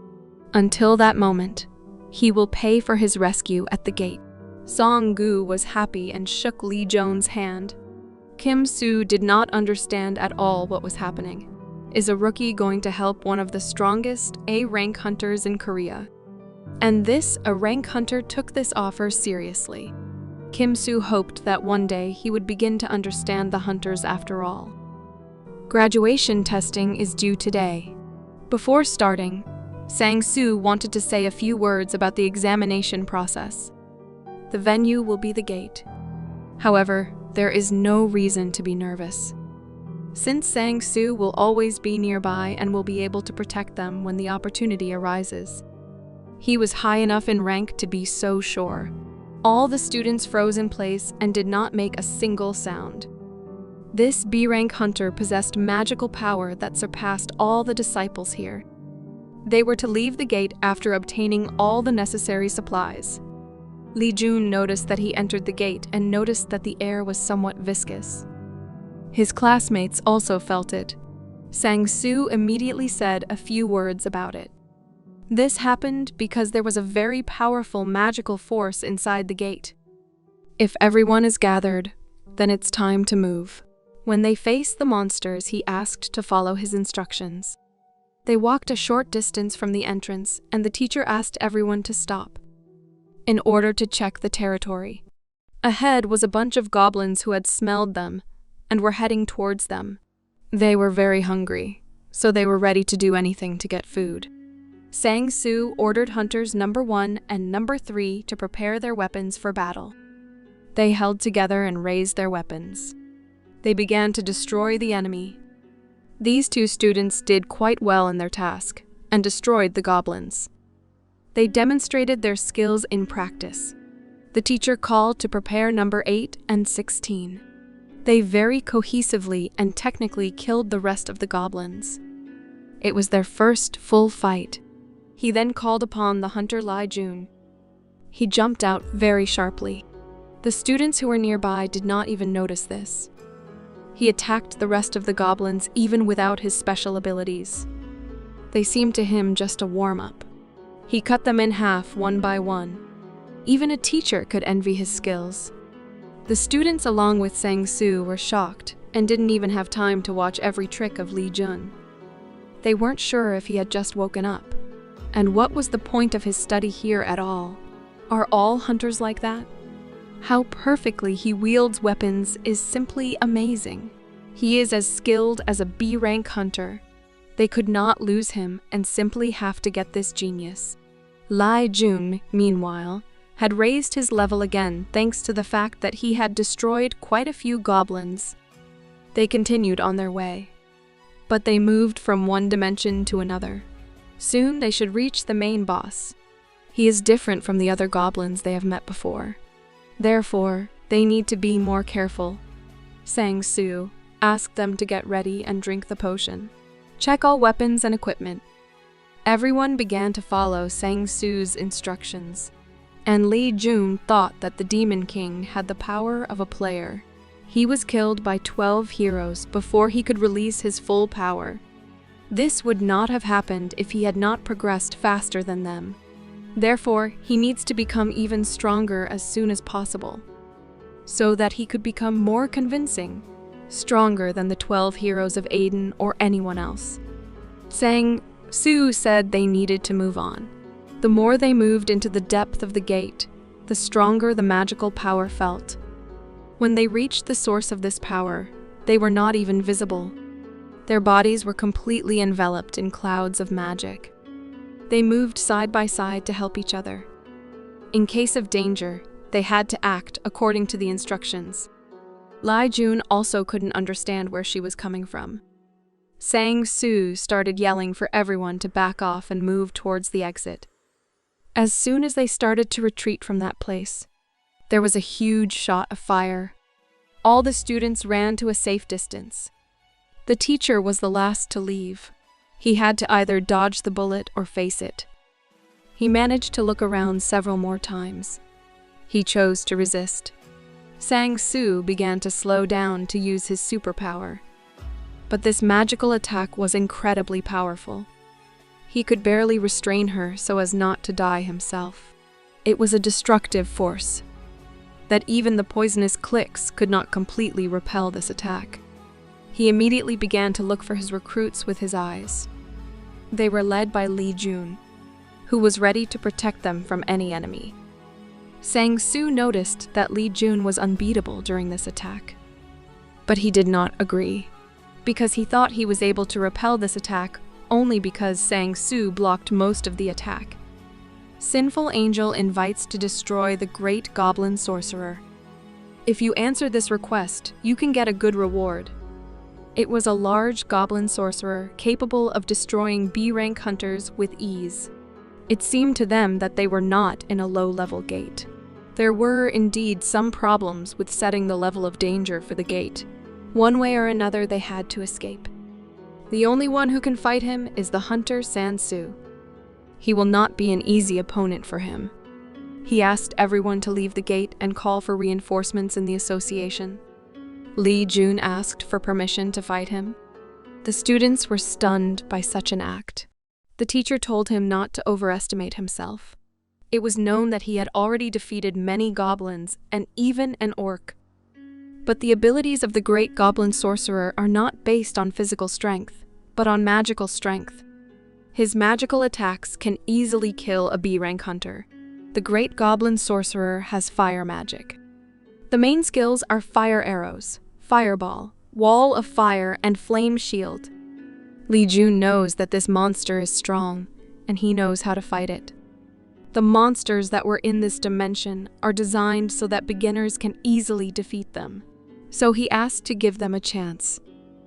Until that moment, he will pay for his rescue at the gate. Song-gu was happy and shook Lee Jun's hand. Kim Soo did not understand at all what was happening. Is a rookie going to help one of the strongest A-rank hunters in Korea? And this A-rank hunter took this offer seriously. Kim Soo hoped that one day he would begin to understand the hunters after all. Graduation testing is due today. Before starting, Sang-soo wanted to say a few words about the examination process. The venue will be the gate. However, there is no reason to be nervous, since Sang-soo will always be nearby and will be able to protect them when the opportunity arises. He was high enough in rank to be so sure. All the students froze in place and did not make a single sound. This B-rank hunter possessed magical power that surpassed all the disciples here. They were to leave the gate after obtaining all the necessary supplies. Lee Jun noticed that he entered the gate and noticed that the air was somewhat viscous. His classmates also felt it. Sang-soo immediately said a few words about it. This happened because there was a very powerful magical force inside the gate. If everyone is gathered, then it's time to move. When they faced the monsters, he asked to follow his instructions. They walked a short distance from the entrance, and the teacher asked everyone to stop, in order to check the territory. Ahead was a bunch of goblins who had smelled them and were heading towards them. They were very hungry, so they were ready to do anything to get food. Sang-soo ordered hunters number 1 and number 3 to prepare their weapons for battle. They held together and raised their weapons. They began to destroy the enemy. These 2 students did quite well in their task and destroyed the goblins. They demonstrated their skills in practice. The teacher called to prepare number 8 and 16. They very cohesively and technically killed the rest of the goblins. It was their first full fight. He then called upon the hunter Lee Jun. He jumped out very sharply. The students who were nearby did not even notice this. He attacked the rest of the goblins even without his special abilities. They seemed to him just a warm-up. He cut them in half one by one. Even a teacher could envy his skills. The students along with Sang-soo were shocked and didn't even have time to watch every trick of Lee Jun. They weren't sure if he had just woken up. And what was the point of his study here at all? Are all hunters like that? How perfectly he wields weapons is simply amazing. He is as skilled as a B-rank hunter. They could not lose him and simply have to get this genius. Li Jun, meanwhile, had raised his level again thanks to the fact that he had destroyed quite a few goblins. They continued on their way, but they moved from one dimension to another. Soon they should reach the main boss. He is different from the other goblins they have met before. Therefore, they need to be more careful. Sang Su asked them to get ready and drink the potion. Check all weapons and equipment. Everyone began to follow Sang Su's instructions, and Li Jun thought that the Demon King had the power of a player. He was killed by 12 heroes before he could release his full power. This would not have happened if he had not progressed faster than them. Therefore, he needs to become even stronger as soon as possible, so that he could become more convincing, stronger than the 12 heroes of Aiden or anyone else. Sang Su said they needed to move on. The more they moved into the depth of the gate, the stronger the magical power felt. When they reached the source of this power, they were not even visible. Their bodies were completely enveloped in clouds of magic. They moved side by side to help each other. In case of danger, they had to act according to the instructions. Li Jun also couldn't understand where she was coming from. Sang Su started yelling for everyone to back off and move towards the exit. As soon as they started to retreat from that place, there was a huge shot of fire. All the students ran to a safe distance. The teacher was the last to leave. He had to either dodge the bullet or face it. He managed to look around several more times. He chose to resist. Sang Su began to slow down to use his superpower. But this magical attack was incredibly powerful. He could barely restrain her so as not to die himself. It was a destructive force, that even the poisonous clicks could not completely repel this attack. He immediately began to look for his recruits with his eyes. They were led by Li Jun, who was ready to protect them from any enemy. Sang Su noticed that Li Jun was unbeatable during this attack. But he did not agree, because he thought he was able to repel this attack only because Sang Su blocked most of the attack. Sinful Angel invites to destroy the great goblin sorcerer. If you answer this request, you can get a good reward. It was a large goblin sorcerer capable of destroying B-rank hunters with ease. It seemed to them that they were not in a low-level gate. There were indeed some problems with setting the level of danger for the gate. One way or another they had to escape. The only one who can fight him is the hunter Sang Su. He will not be an easy opponent for him. He asked everyone to leave the gate and call for reinforcements in the association. Li Jun asked for permission to fight him. The students were stunned by such an act. The teacher told him not to overestimate himself. It was known that he had already defeated many goblins and even an orc. But the abilities of the great goblin sorcerer are not based on physical strength, but on magical strength. His magical attacks can easily kill a B-rank hunter. The great goblin sorcerer has fire magic. The main skills are fire arrows, fireball, wall of fire, and flame shield. Li Jun knows that this monster is strong, and he knows how to fight it. The monsters that were in this dimension are designed so that beginners can easily defeat them. So he asked to give them a chance.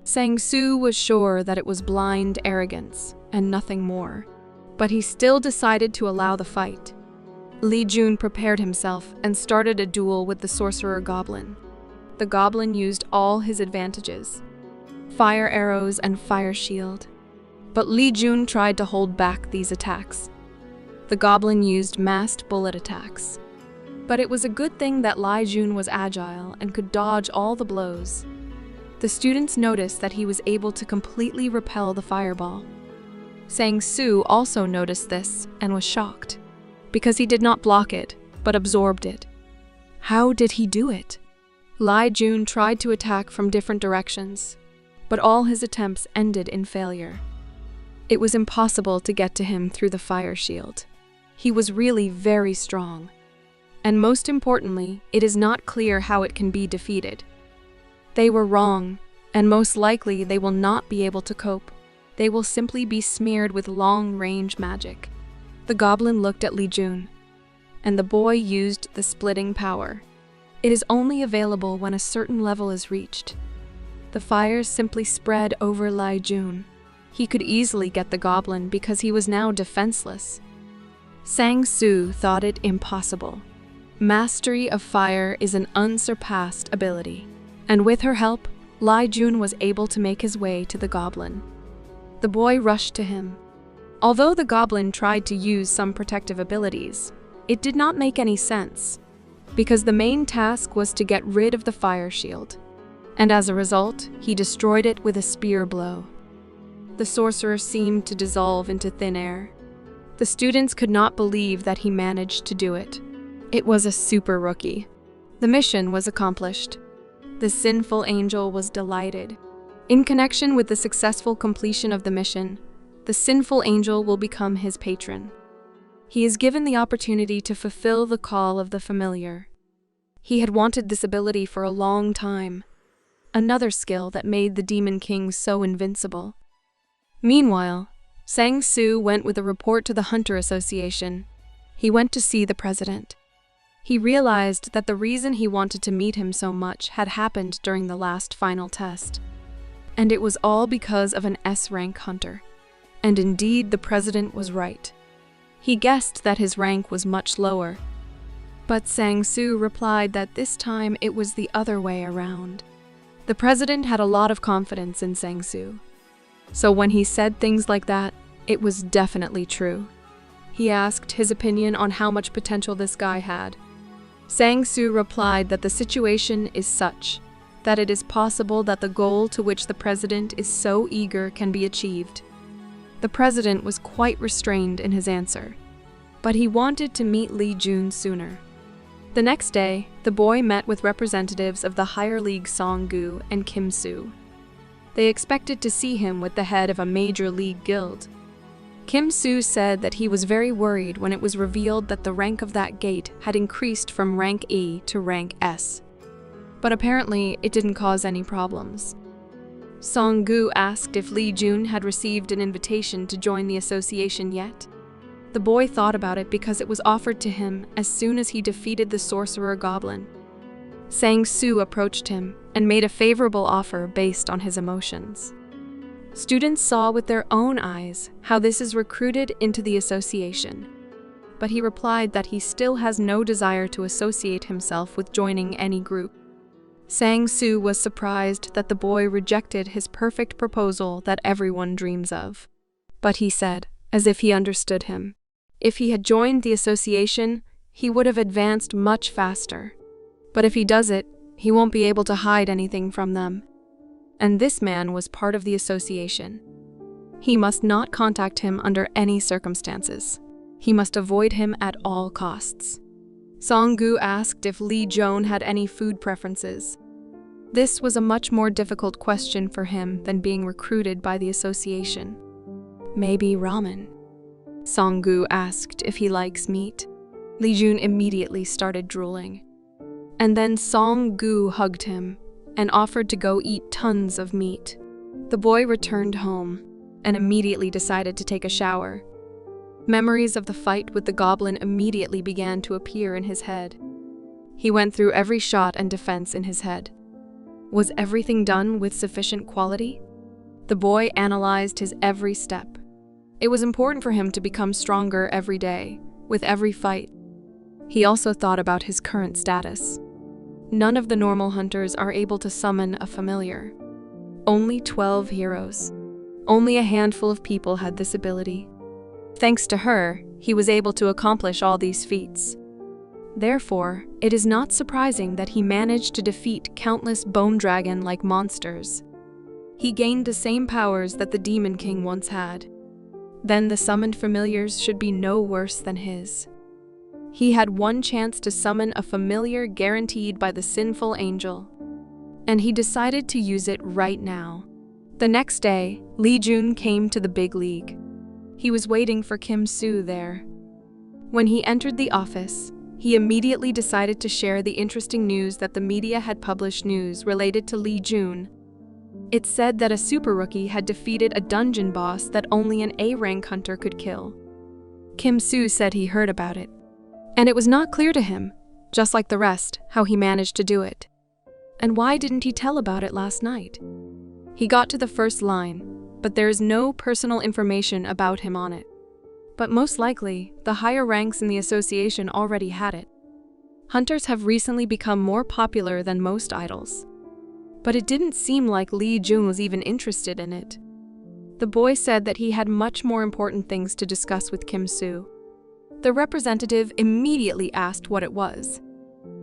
Sang Su was sure that it was blind arrogance and nothing more, but he still decided to allow the fight. Li Jun prepared himself and started a duel with the sorcerer goblin. The goblin used all his advantages, fire arrows and fire shield, but Li Jun tried to hold back these attacks. The goblin used massed bullet attacks, but it was a good thing that Li Jun was agile and could dodge all the blows. The students noticed that he was able to completely repel the fireball. Sang Su also noticed this and was shocked, because he did not block it, but absorbed it. How did he do it? Li Jun tried to attack from different directions, but all his attempts ended in failure. It was impossible to get to him through the fire shield. He was really very strong. And most importantly, it is not clear how it can be defeated. They were wrong, and most likely they will not be able to cope. They will simply be smeared with long-range magic. The goblin looked at Li Jun, and the boy used the splitting power. It is only available when a certain level is reached. The fires simply spread over Li Jun. He could easily get the goblin because he was now defenseless. Sang Su thought it impossible. Mastery of fire is an unsurpassed ability, and with her help, Li Jun was able to make his way to the goblin. The boy rushed to him. Although the goblin tried to use some protective abilities, it did not make any sense, because the main task was to get rid of the fire shield, and as a result, he destroyed it with a spear blow. The sorcerer seemed to dissolve into thin air. The students could not believe that he managed to do it. It was a super rookie. The mission was accomplished. The sinful angel was delighted. In connection with the successful completion of the mission, the sinful angel will become his patron. He is given the opportunity to fulfill the call of the familiar. He had wanted this ability for a long time, another skill that made the Demon King so invincible. Meanwhile, Sang Su went with a report to the Hunter Association. He went to see the president. He realized that the reason he wanted to meet him so much had happened during the last final test. And it was all because of an S-rank hunter. And indeed, the president was right. He guessed that his rank was much lower. But Sang Su replied that this time it was the other way around. The president had a lot of confidence in Sang Su. So when he said things like that, it was definitely true. He asked his opinion on how much potential this guy had. Sang Su replied that the situation is such that it is possible that the goal to which the president is so eager can be achieved. The president was quite restrained in his answer, but he wanted to meet Li Jun sooner. The next day, the boy met with representatives of the higher league Song Gu and Kim Su. They expected to see him with the head of a major league guild. Kim Su said that he was very worried when it was revealed that the rank of that gate had increased from rank E to rank S. But apparently, it didn't cause any problems. Song Gu asked if Li Jun had received an invitation to join the association yet. The boy thought about it because it was offered to him as soon as he defeated the sorcerer goblin. Sang Su approached him and made a favorable offer based on his emotions. Students saw with their own eyes how this is recruited into the association, but he replied that he still has no desire to associate himself with joining any group. Sang Su was surprised that the boy rejected his perfect proposal that everyone dreams of. But he said, as if he understood him, if he had joined the association, he would have advanced much faster. But if he does it, he won't be able to hide anything from them. And this man was part of the association. He must not contact him under any circumstances. He must avoid him at all costs. Song Gu asked if Li Jun had any food preferences. This was a much more difficult question for him than being recruited by the association. Maybe ramen. Song Gu asked if he likes meat. Li Jun immediately started drooling. And then Song Gu hugged him and offered to go eat tons of meat. The boy returned home and immediately decided to take a shower. Memories of the fight with the goblin immediately began to appear in his head. He went through every shot and defense in his head. Was everything done with sufficient quality? The boy analyzed his every step. It was important for him to become stronger every day, with every fight. He also thought about his current status. None of the normal hunters are able to summon a familiar. Only 12 heroes. Only a handful of people had this ability. Thanks to her, he was able to accomplish all these feats. Therefore, it is not surprising that he managed to defeat countless bone dragon-like monsters. He gained the same powers that the Demon King once had. Then the summoned familiars should be no worse than his. He had one chance to summon a familiar guaranteed by the sinful angel, and he decided to use it right now. The next day, Li Jun came to the big league. He was waiting for Kim Soo there. When he entered the office, he immediately decided to share the interesting news that the media had published news related to Lee Jun. It said that a super rookie had defeated a dungeon boss that only an A-rank hunter could kill. Kim Soo said he heard about it, and it was not clear to him, just like the rest, how he managed to do it. And why didn't he tell about it last night? He got to the first line, but there is no personal information about him on it. But most likely, the higher ranks in the association already had it. Hunters have recently become more popular than most idols. But it didn't seem like Lee Jun was even interested in it. The boy said that he had much more important things to discuss with Kim Soo. The representative immediately asked what it was.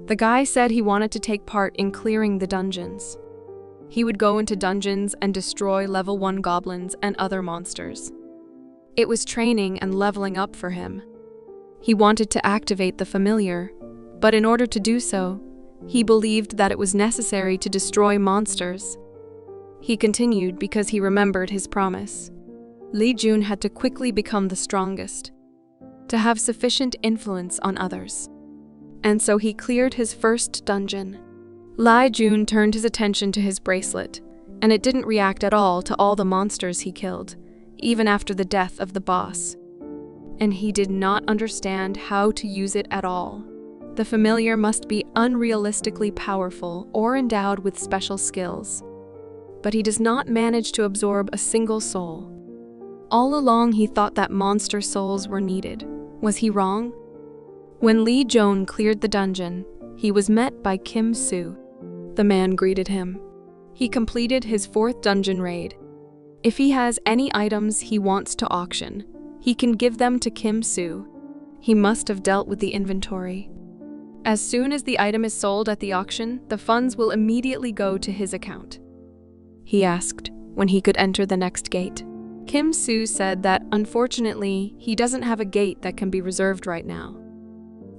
The guy said he wanted to take part in clearing the dungeons. He would go into dungeons and destroy level 1 goblins and other monsters. It was training and leveling up for him. He wanted to activate the familiar, but in order to do so, he believed that it was necessary to destroy monsters. He continued because he remembered his promise. Lee Jun had to quickly become the strongest, to have sufficient influence on others. And so he cleared his first dungeon. Lee Jun turned his attention to his bracelet, and it didn't react at all to all the monsters he killed, even after the death of the boss. And he did not understand how to use it at all. The familiar must be unrealistically powerful or endowed with special skills. But he does not manage to absorb a single soul. All along he thought that monster souls were needed. Was he wrong? When Lee Jun cleared the dungeon, he was met by Kim Soo. The man greeted him. He completed his 4th dungeon raid. If he has any items he wants to auction, he can give them to Kim Soo. He must have dealt with the inventory. As soon as the item is sold at the auction, the funds will immediately go to his account. He asked when he could enter the next gate. Kim Soo said that, unfortunately, he doesn't have a gate that can be reserved right now.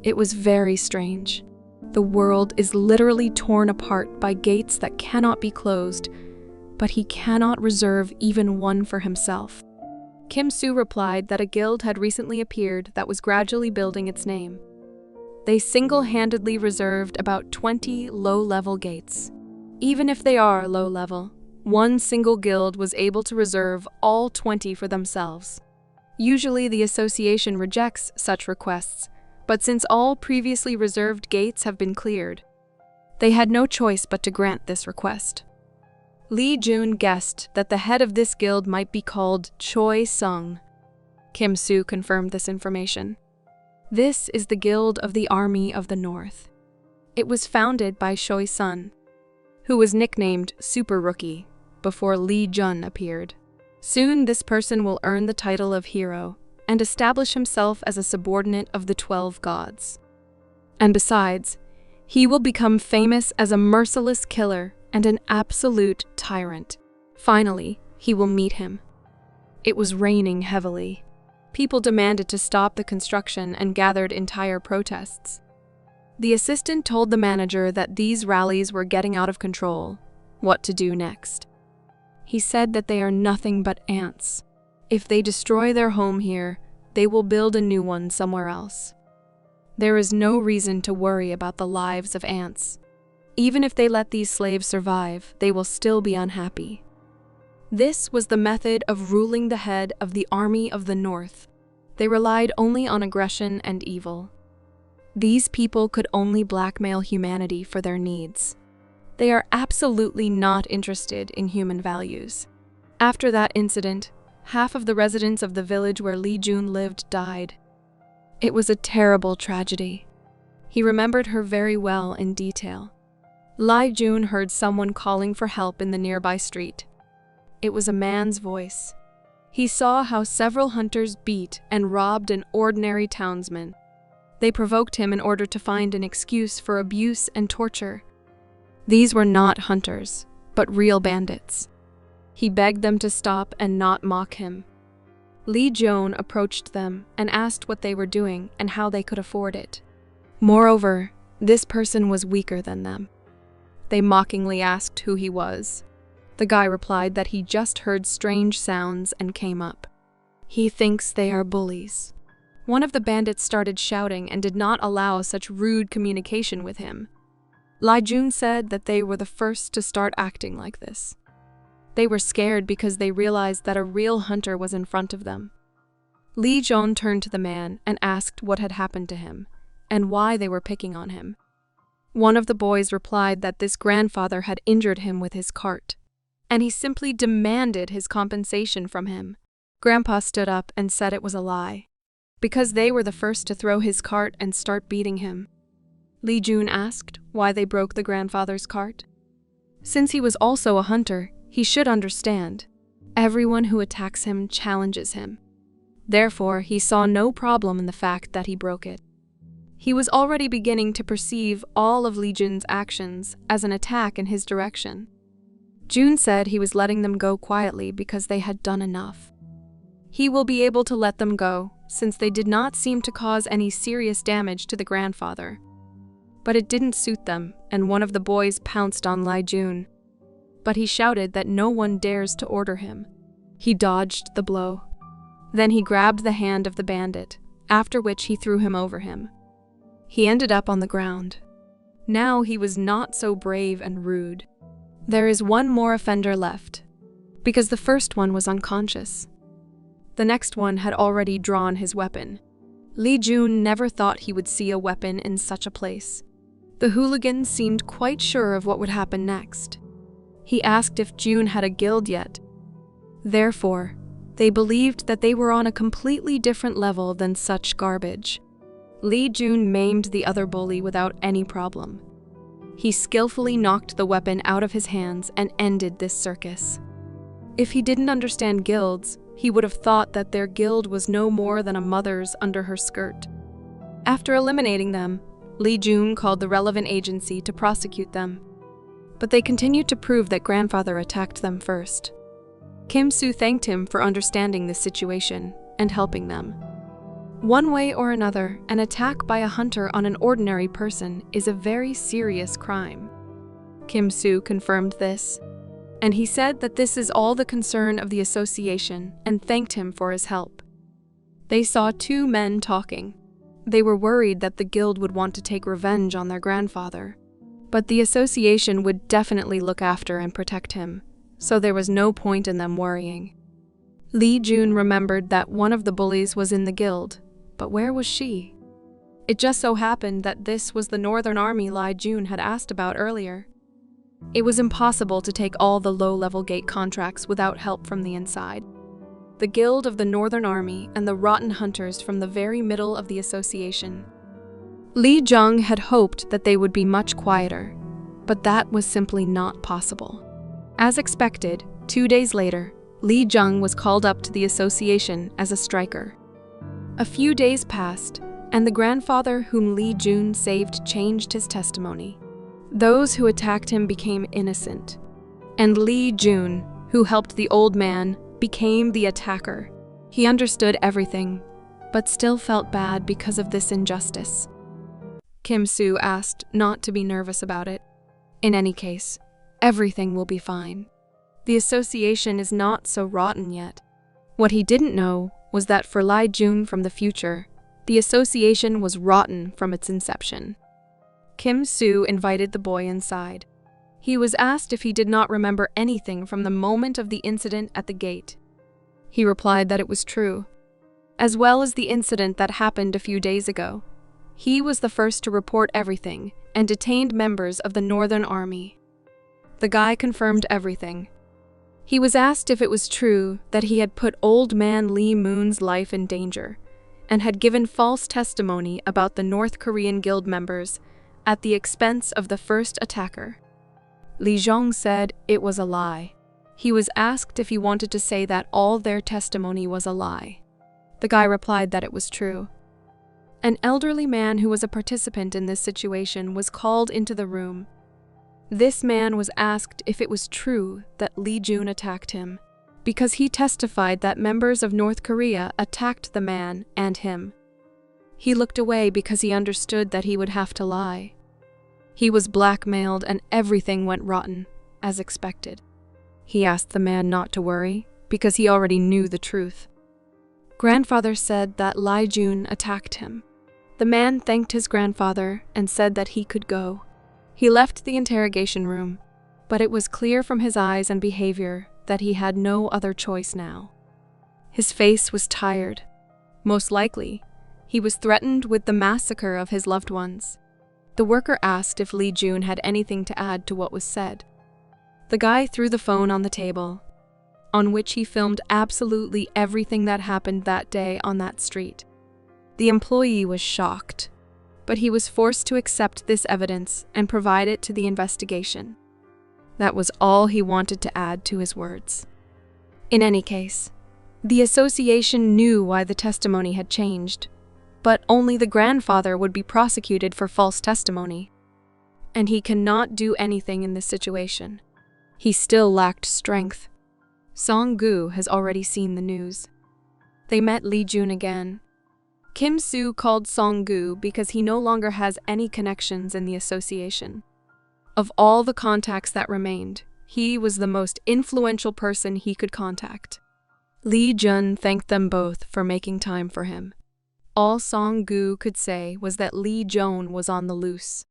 It was very strange. The world is literally torn apart by gates that cannot be closed, but he cannot reserve even one for himself. Kim Soo replied that a guild had recently appeared that was gradually building its name. They single-handedly reserved about 20 low-level gates. Even if they are low-level, one single guild was able to reserve all 20 for themselves. Usually the association rejects such requests, but since all previously reserved gates have been cleared, they had no choice but to grant this request. Lee Jun guessed that the head of this guild might be called Choi Sung. Kim Soo confirmed this information. This is the Guild of the Army of the North. It was founded by Choi Sun, who was nicknamed Super Rookie before Lee Jun appeared. Soon this person will earn the title of hero and establish himself as a subordinate of the 12 gods. And besides, he will become famous as a merciless killer and an absolute tyrant. Finally, he will meet him. It was raining heavily. People demanded to stop the construction and gathered entire protests. The assistant told the manager that these rallies were getting out of control. What to do next? He said that they are nothing but ants. If they destroy their home here, they will build a new one somewhere else. There is no reason to worry about the lives of ants. Even if they let these slaves survive, they will still be unhappy. This was the method of ruling the head of the Army of the North. They relied only on aggression and evil. These people could only blackmail humanity for their needs. They are absolutely not interested in human values. After that incident, half of the residents of the village where Lee Jun lived died. It was a terrible tragedy. He remembered her very well in detail. Lee Jun heard someone calling for help in the nearby street. It was a man's voice. He saw how several hunters beat and robbed an ordinary townsman. They provoked him in order to find an excuse for abuse and torture. These were not hunters, but real bandits. He begged them to stop and not mock him. Lee Jun approached them and asked what they were doing and how they could afford it. Moreover, this person was weaker than them. They mockingly asked who he was. The guy replied that he just heard strange sounds and came up. He thinks they are bullies. One of the bandits started shouting and did not allow such rude communication with him. Li Jun said that they were the first to start acting like this. They were scared because they realized that a real hunter was in front of them. Li Jun turned to the man and asked what had happened to him, and why they were picking on him. One of the boys replied that this grandfather had injured him with his cart, and he simply demanded his compensation from him. Grandpa stood up and said it was a lie, because they were the first to throw his cart and start beating him. Li Jun asked why they broke the grandfather's cart. Since he was also a hunter, he should understand. Everyone who attacks him challenges him. Therefore, he saw no problem in the fact that he broke it. He was already beginning to perceive all of Li Jun's actions as an attack in his direction. Jun said he was letting them go quietly because they had done enough. He will be able to let them go, since they did not seem to cause any serious damage to the grandfather. But it didn't suit them, and one of the boys pounced on Li Jun. But he shouted that no one dares to order him. He dodged the blow. Then he grabbed the hand of the bandit, after which he threw him over him. He ended up on the ground. Now he was not so brave and rude. There is one more offender left, because the first one was unconscious. The next one had already drawn his weapon. Li Jun never thought he would see a weapon in such a place. The hooligan seemed quite sure of what would happen next. He asked if Jun had a guild yet. Therefore, they believed that they were on a completely different level than such garbage. Li Jun maimed the other bully without any problem. He skillfully knocked the weapon out of his hands and ended this circus. If he didn't understand guilds, he would have thought that their guild was no more than a mother's under her skirt. After eliminating them, Li Jun called the relevant agency to prosecute them. But they continued to prove that grandfather attacked them first. Kim Soo thanked him for understanding this situation and helping them. One way or another, an attack by a hunter on an ordinary person is a very serious crime. Kim Soo confirmed this, and he said that this is all the concern of the association and thanked him for his help. They saw two men talking. They were worried that the guild would want to take revenge on their grandfather, but the association would definitely look after and protect him, so there was no point in them worrying. Li Jun remembered that one of the bullies was in the guild, but where was she? It just so happened that this was the Northern Army Li Jun had asked about earlier. It was impossible to take all the low-level gate contracts without help from the inside. The Guild of the Northern Army and the Rotten Hunters from the very middle of the association. Li Jun had hoped that they would be much quieter, but that was simply not possible. As expected, 2 days later, Li Jun was called up to the association as a striker. A few days passed, and the grandfather whom Li Jun saved changed his testimony. Those who attacked him became innocent, and Li Jun, who helped the old man, became the attacker. He understood everything, but still felt bad because of this injustice. Kim Soo asked not to be nervous about it. In any case, everything will be fine. The association is not so rotten yet. What he didn't know was that for Li Jun from the future, the association was rotten from its inception. Kim Soo invited the boy inside. He was asked if he did not remember anything from the moment of the incident at the gate. He replied that it was true, as well as the incident that happened a few days ago. He was the first to report everything and detained members of the Northern Army. The guy confirmed everything. He was asked if it was true that he had put old man Lee Moon's life in danger and had given false testimony about the North Korean guild members at the expense of the first attacker. Li Jun said it was a lie. He was asked if he wanted to say that all their testimony was a lie. The guy replied that it was true. An elderly man who was a participant in this situation was called into the room. This man was asked if it was true that Li Jun attacked him, because he testified that members of North Korea attacked the man and him. He looked away because he understood that he would have to lie. He was blackmailed and everything went rotten, as expected. He asked the man not to worry, because he already knew the truth. Grandfather said that Li Jun attacked him. The man thanked his grandfather and said that he could go. He left the interrogation room, but it was clear from his eyes and behavior that he had no other choice now. His face was tired. Most likely, he was threatened with the massacre of his loved ones. The worker asked if Li Jun had anything to add to what was said. The guy threw the phone on the table, on which he filmed absolutely everything that happened that day on that street. The employee was shocked, but he was forced to accept this evidence and provide it to the investigation. That was all he wanted to add to his words. In any case, the association knew why the testimony had changed, but only the grandfather would be prosecuted for false testimony. And he cannot do anything in this situation. He still lacked strength. Song-gu has already seen the news. They met Li Jun again. Kim-soo called Song-gu because he no longer has any connections in the association. Of all the contacts that remained, he was the most influential person he could contact. Li Jun thanked them both for making time for him. All Song-gu could say was that Li Jun was on the loose.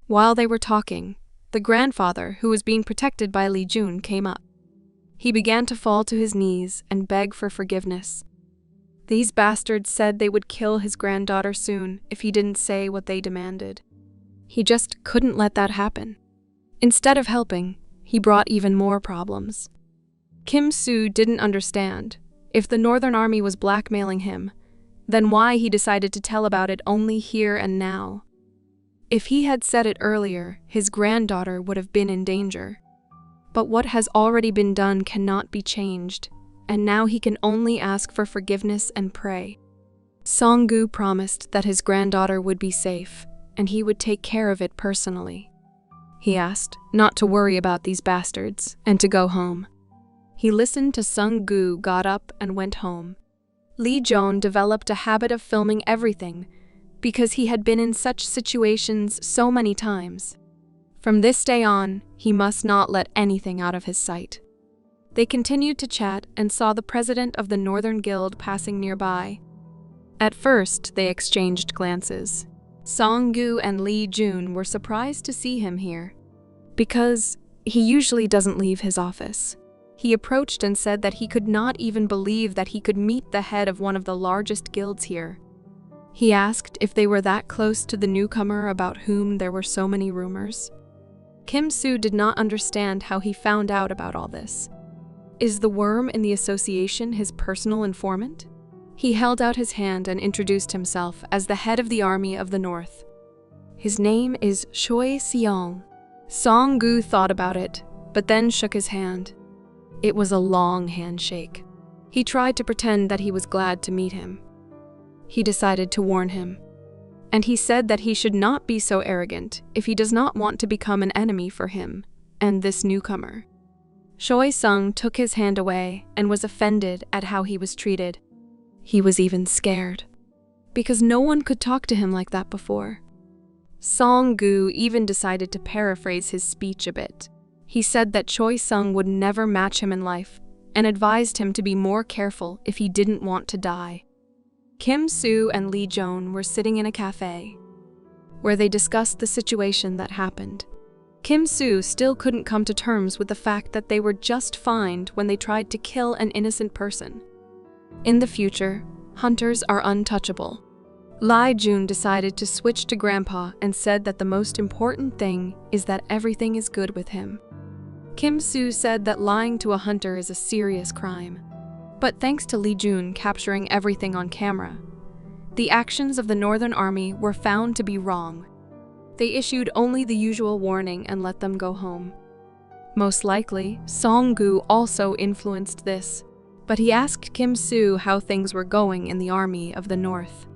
While they were talking, the grandfather, who was being protected by Li Jun, came up. He began to fall to his knees and beg for forgiveness. These bastards said they would kill his granddaughter soon if he didn't say what they demanded. He just couldn't let that happen. Instead of helping, he brought even more problems. Kim-soo didn't understand. If the Northern Army was blackmailing him, then why he decided to tell about it only here and now. If he had said it earlier, his granddaughter would have been in danger. But what has already been done cannot be changed, and now he can only ask for forgiveness and pray. Song-gu promised that his granddaughter would be safe, and he would take care of it personally. He asked not to worry about these bastards and to go home. He listened to Song-gu, got up and went home. Li Jun developed a habit of filming everything because he had been in such situations so many times. From this day on, he must not let anything out of his sight. They continued to chat and saw the president of the Northern Guild passing nearby. At first, they exchanged glances. Song-gu and Li Jun were surprised to see him here, because he usually doesn't leave his office. He approached and said that he could not even believe that he could meet the head of one of the largest guilds here. He asked if they were that close to the newcomer about whom there were so many rumors. Kim-soo did not understand how he found out about all this. Is the worm in the association his personal informant? He held out his hand and introduced himself as the head of the army of the north. His name is Choi Seong. Song-gu thought about it, but then shook his hand. It was a long handshake. He tried to pretend that he was glad to meet him. He decided to warn him. And he said that he should not be so arrogant if he does not want to become an enemy for him and this newcomer. Choi Sung took his hand away and was offended at how he was treated. He was even scared, because no one could talk to him like that before. Song-gu even decided to paraphrase his speech a bit. He said that Choi Sung would never match him in life and advised him to be more careful if he didn't want to die. Kim-soo and Li Jun were sitting in a cafe, where they discussed the situation that happened. Kim-soo still couldn't come to terms with the fact that they were just fined when they tried to kill an innocent person. In the future, hunters are untouchable. Li Jun decided to switch to Grandpa and said that the most important thing is that everything is good with him. Kim-soo said that lying to a hunter is a serious crime. But thanks to Li Jun capturing everything on camera, the actions of the Northern Army were found to be wrong. They issued only the usual warning and let them go home. Most likely, Song-gu also influenced this, but he asked Kim-soo how things were going in the army of the North.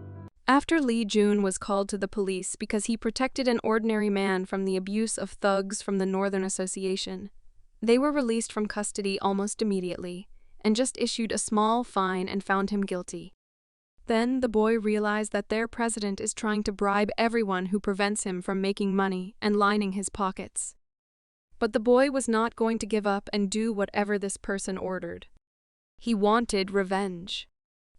After Li Jun was called to the police because he protected an ordinary man from the abuse of thugs from the Northern Association, they were released from custody almost immediately and just issued a small fine and found him guilty. Then the boy realized that their president is trying to bribe everyone who prevents him from making money and lining his pockets. But the boy was not going to give up and do whatever this person ordered. He wanted revenge.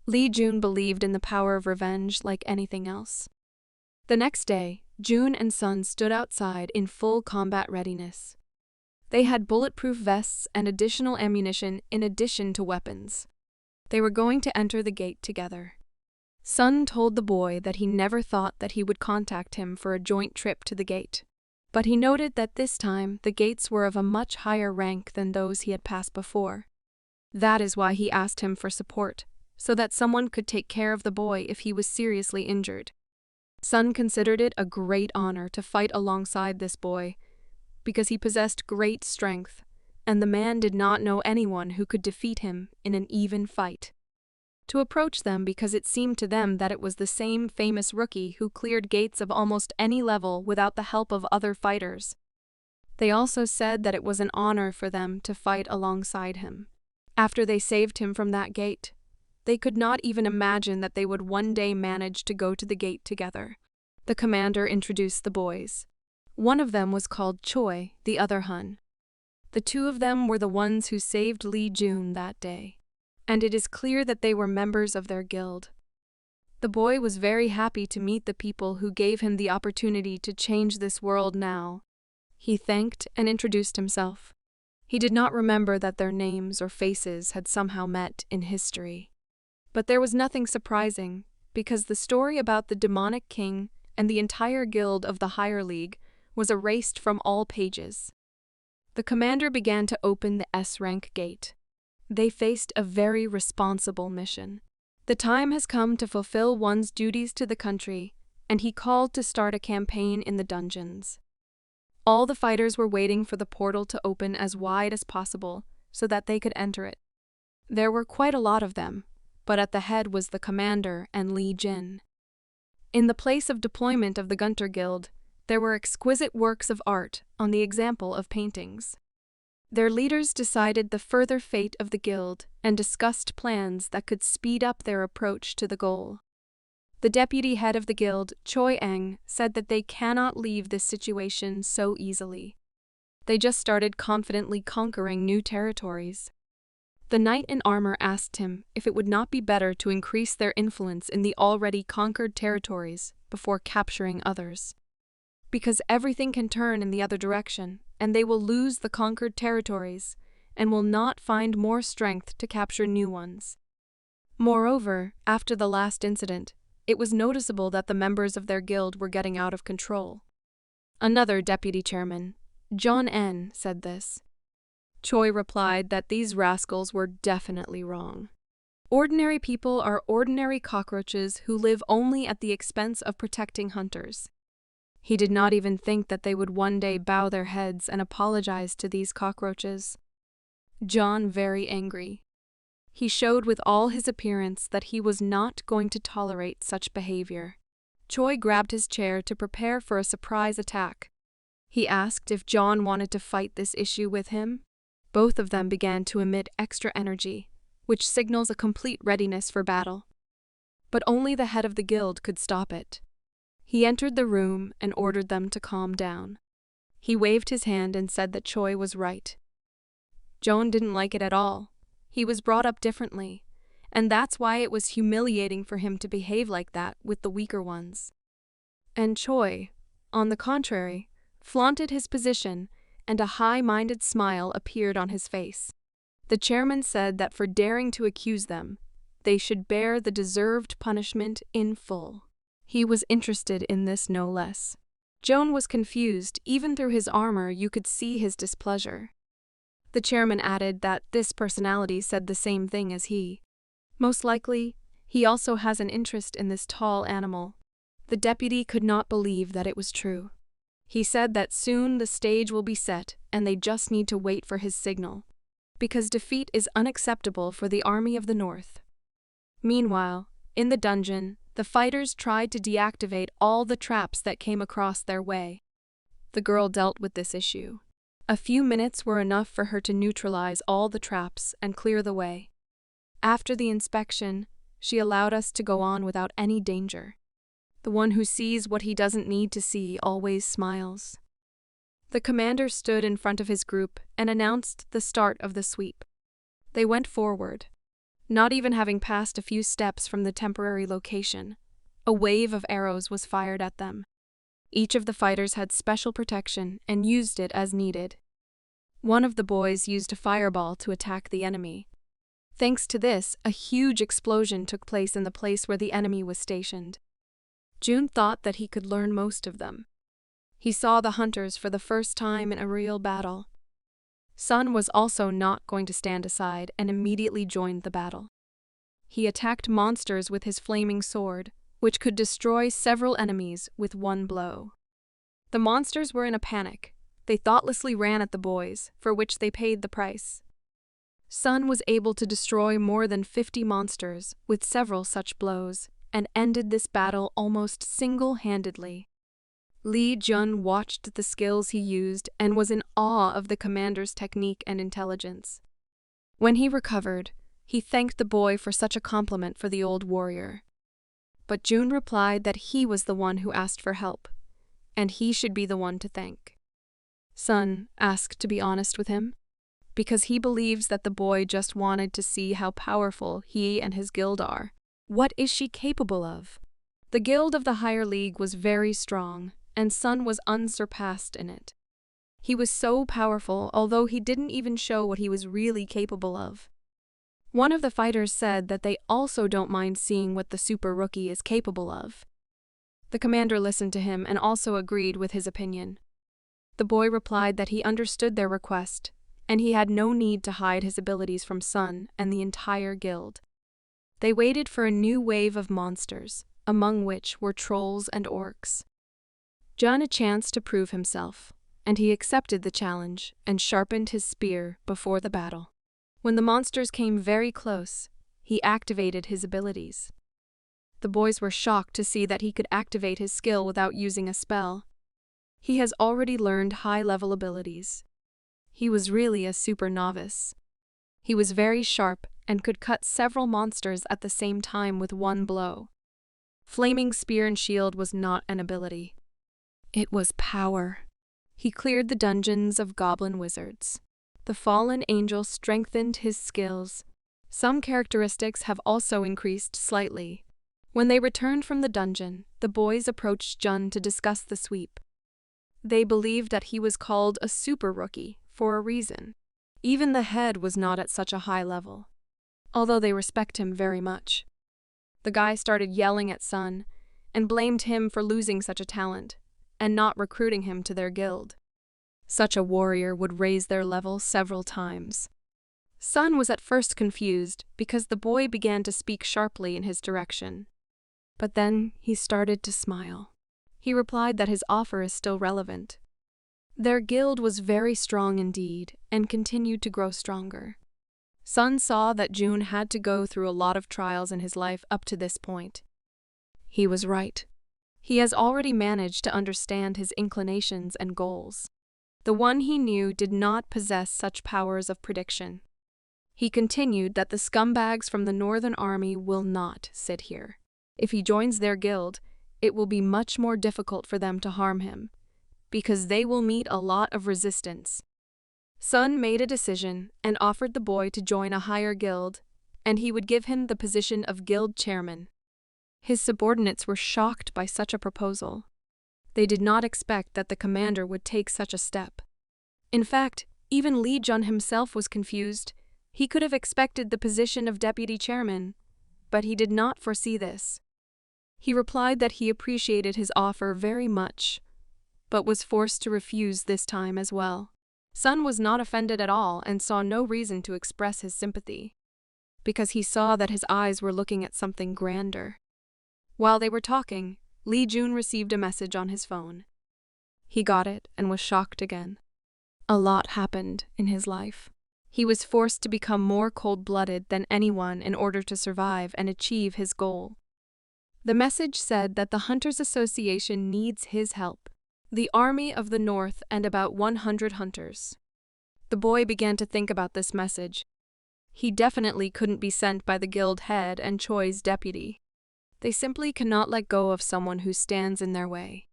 Lee Jun believed in the power of revenge like anything else. The next day, Jun and Sun stood outside in full combat readiness. They had bulletproof vests and additional ammunition in addition to weapons. They were going to enter the gate together. Sun told the boy that he never thought that he would contact him for a joint trip to the gate. But he noted that this time the gates were of a much higher rank than those he had passed before. That is why he asked him for support, so that someone could take care of the boy if he was seriously injured. Sun considered it a great honor to fight alongside this boy, because he possessed great strength, and the man did not know anyone who could defeat him in an even fight. To approach them because it seemed to them that it was the same famous rookie who cleared gates of almost any level without the help of other fighters. They also said that it was an honor for them to fight alongside him. After they saved him from that gate, they could not even imagine that they would one day manage to go to the gate together. The commander introduced the boys. One of them was called Choi, the other Hun. The two of them were the ones who saved Lee Jun that day, and it is clear that they were members of their guild. The boy was very happy to meet the people who gave him the opportunity to change this world now. He thanked and introduced himself. He did not remember that their names or faces had somehow met in history. But there was nothing surprising, because the story about the demonic king and the entire guild of the higher league was erased from all pages. The commander began to open the S-rank gate. They faced a very responsible mission. The time has come to fulfill one's duties to the country, and he called to start a campaign in the dungeons. All the fighters were waiting for the portal to open as wide as possible so that they could enter it. There were quite a lot of them, but at the head was the commander and Lee Jin. In the place of deployment of the Gunter Guild, there were exquisite works of art on the example of paintings. Their leaders decided the further fate of the guild and discussed plans that could speed up their approach to the goal. The deputy head of the guild, Choi Eng, said that they cannot leave this situation so easily. They just started confidently conquering new territories. The knight in armor asked him if it would not be better to increase their influence in the already conquered territories before capturing others. Because everything can turn in the other direction, and they will lose the conquered territories and will not find more strength to capture new ones. Moreover, after the last incident, it was noticeable that the members of their guild were getting out of control. Another deputy chairman, John N., said this. Choi replied that these rascals were definitely wrong. Ordinary people are ordinary cockroaches who live only at the expense of protecting hunters. He did not even think that they would one day bow their heads and apologize to these cockroaches. John very angry. He showed with all his appearance that he was not going to tolerate such behavior. Choi grabbed his chair to prepare for a surprise attack. He asked if John wanted to fight this issue with him. Both of them began to emit extra energy, which signals a complete readiness for battle. But only the head of the guild could stop it. He entered the room and ordered them to calm down. He waved his hand and said that Choi was right. John didn't like it at all. He was brought up differently, and that's why it was humiliating for him to behave like that with the weaker ones. And Choi, on the contrary, flaunted his position, and a high-minded smile appeared on his face. The chairman said that for daring to accuse them, they should bear the deserved punishment in full. He was interested in this no less. Joan was confused. Even through his armor you could see his displeasure. The chairman added that this personality said the same thing as he. Most likely, he also has an interest in this tall animal. The deputy could not believe that it was true. He said that soon the stage will be set and they just need to wait for his signal, because defeat is unacceptable for the army of the North. Meanwhile, in the dungeon, the fighters tried to deactivate all the traps that came across their way. The girl dealt with this issue. A few minutes were enough for her to neutralize all the traps and clear the way. After the inspection, she allowed us to go on without any danger. The one who sees what he doesn't need to see always smiles. The commander stood in front of his group and announced the start of the sweep. They went forward. Not even having passed a few steps from the temporary location, a wave of arrows was fired at them. Each of the fighters had special protection and used it as needed. One of the boys used a fireball to attack the enemy. Thanks to this, a huge explosion took place in the place where the enemy was stationed. Jun thought that he could learn most of them. He saw the hunters for the first time in a real battle. Sun was also not going to stand aside and immediately joined the battle. He attacked monsters with his flaming sword, which could destroy several enemies with one blow. The monsters were in a panic. They thoughtlessly ran at the boys, for which they paid the price. Sun was able to destroy more than 50 monsters with several such blows, and ended this battle almost single-handedly. Li Jun watched the skills he used and was in awe of the commander's technique and intelligence. When he recovered, he thanked the boy for such a compliment for the old warrior. But Jun replied that he was the one who asked for help, and he should be the one to thank. Sun asked to be honest with him, because he believes that the boy just wanted to see how powerful he and his guild are. What is she capable of? The guild of the higher league was very strong, and Sun was unsurpassed in it. He was so powerful, although he didn't even show what he was really capable of. One of the fighters said that they also don't mind seeing what the super rookie is capable of. The commander listened to him and also agreed with his opinion. The boy replied that he understood their request, and he had no need to hide his abilities from Sun and the entire guild. They waited for a new wave of monsters, among which were trolls and orcs. Jun a chance to prove himself, and he accepted the challenge and sharpened his spear before the battle. When the monsters came very close, he activated his abilities. The boys were shocked to see that he could activate his skill without using a spell. He has already learned high-level abilities. He was really a super novice. He was very sharp and could cut several monsters at the same time with one blow. Flaming spear and shield was not an ability. It was power. He cleared the dungeons of goblin wizards. The fallen angel strengthened his skills. Some characteristics have also increased slightly. When they returned from the dungeon, the boys approached Jun to discuss the sweep. They believed that he was called a super rookie for a reason. Even the head was not at such a high level, although they respect him very much. The guy started yelling at Sun and blamed him for losing such a talent and not recruiting him to their guild. Such a warrior would raise their level several times. Sun was at first confused because the boy began to speak sharply in his direction. But then he started to smile. He replied that his offer is still relevant. Their guild was very strong indeed and continued to grow stronger. Sun saw that Jun had to go through a lot of trials in his life up to this point. He was right. He has already managed to understand his inclinations and goals. The one he knew did not possess such powers of prediction. He continued that the scumbags from the Northern Army will not sit here. If he joins their guild, it will be much more difficult for them to harm him, because they will meet a lot of resistance. Sun made a decision and offered the boy to join a higher guild, and he would give him the position of guild chairman. His subordinates were shocked by such a proposal. They did not expect that the commander would take such a step. In fact, even Li Jun himself was confused. He could have expected the position of deputy chairman, but he did not foresee this. He replied that he appreciated his offer very much, but was forced to refuse this time as well. Sun was not offended at all and saw no reason to express his sympathy, because he saw that his eyes were looking at something grander. While they were talking, Li Jun received a message on his phone. He got it and was shocked again. A lot happened in his life. He was forced to become more cold-blooded than anyone in order to survive and achieve his goal. The message said that the Hunters Association needs his help. The Army of the North and about 100 hunters. The boy began to think about this message. He definitely couldn't be sent by the guild head and Choi's deputy. They simply cannot let go of someone who stands in their way.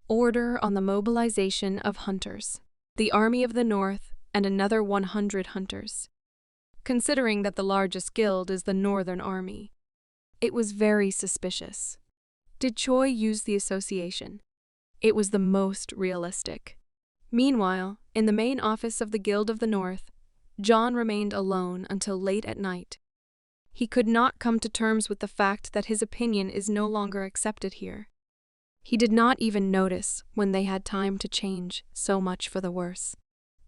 Order on the mobilization of hunters. The Army of the North and another 100 hunters. considering that the largest guild is the Northern Army. It was very suspicious. Did Choi use the association? It was the most realistic. Meanwhile, in the main office of the Guild of the North, John remained alone until late at night. He could not come to terms with the fact that his opinion is no longer accepted here. He did not even notice when they had time to change so much for the worse.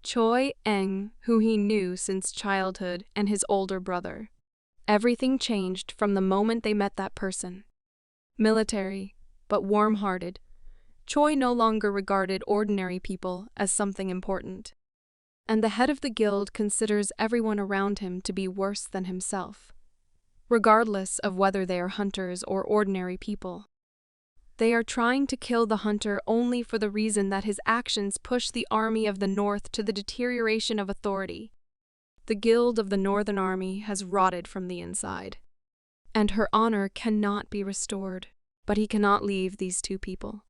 Choi Eng, who he knew since childhood, and his older brother. Everything changed from the moment they met that person. Military, but warm-hearted, Choi no longer regarded ordinary people as something important. And the head of the guild considers everyone around him to be worse than himself, regardless of whether they are hunters or ordinary people. They are trying to kill the hunter only for the reason that his actions push the army of the North to the deterioration of authority. The Guild of the Northern Army has rotted from the inside, and her honor cannot be restored, but he cannot leave these two people.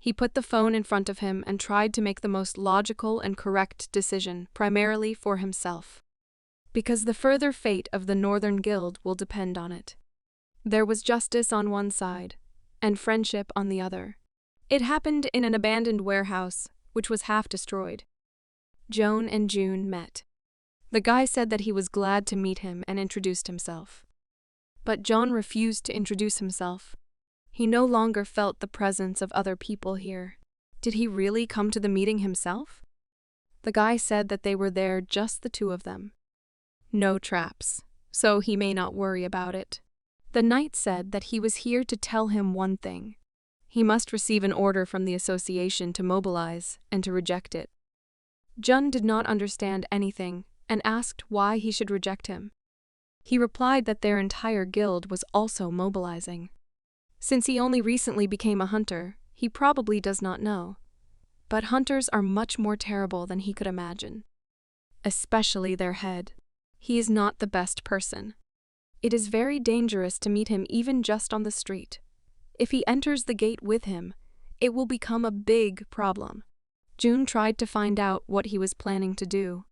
He put the phone in front of him and tried to make the most logical and correct decision, primarily for himself, because the further fate of the Northern Guild will depend on it. There was justice on one side, and friendship on the other. It happened in an abandoned warehouse, which was half destroyed. Joan and June met. The guy said that he was glad to meet him and introduced himself. But John refused to introduce himself. He no longer felt the presence of other people here. Did he really come to the meeting himself? The guy said that they were there, just the two of them. No traps, so he may not worry about it. The knight said that he was here to tell him one thing. He must receive an order from the association to mobilize and to reject it. Jun did not understand anything and asked why he should reject him. He replied that their entire guild was also mobilizing. Since he only recently became a hunter, he probably does not know. But hunters are much more terrible than he could imagine. Especially their head. He is not the best person. It is very dangerous to meet him even just on the street. If he enters the gate with him, it will become a big problem. June tried to find out what he was planning to do.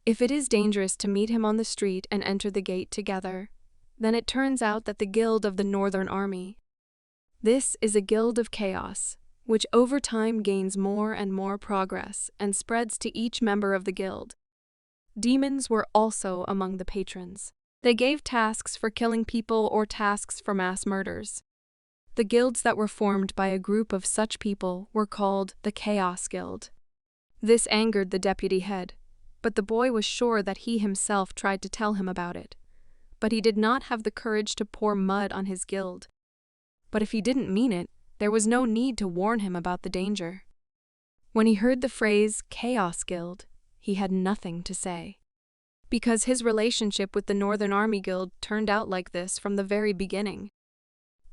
If it is dangerous to meet him on the street and enter the gate together, then it turns out that the Guild of the Northern Army. This is a guild of chaos, which over time gains more and more progress and spreads to each member of the guild. Demons were also among the patrons. They gave tasks for killing people or tasks for mass murders. The guilds that were formed by a group of such people were called the Chaos Guild. This angered the deputy head, but the boy was sure that he himself tried to tell him about it. But he did not have the courage to pour mud on his guild. But if he didn't mean it, there was no need to warn him about the danger. When he heard the phrase Chaos Guild, he had nothing to say. Because his relationship with the Northern Army Guild turned out like this from the very beginning.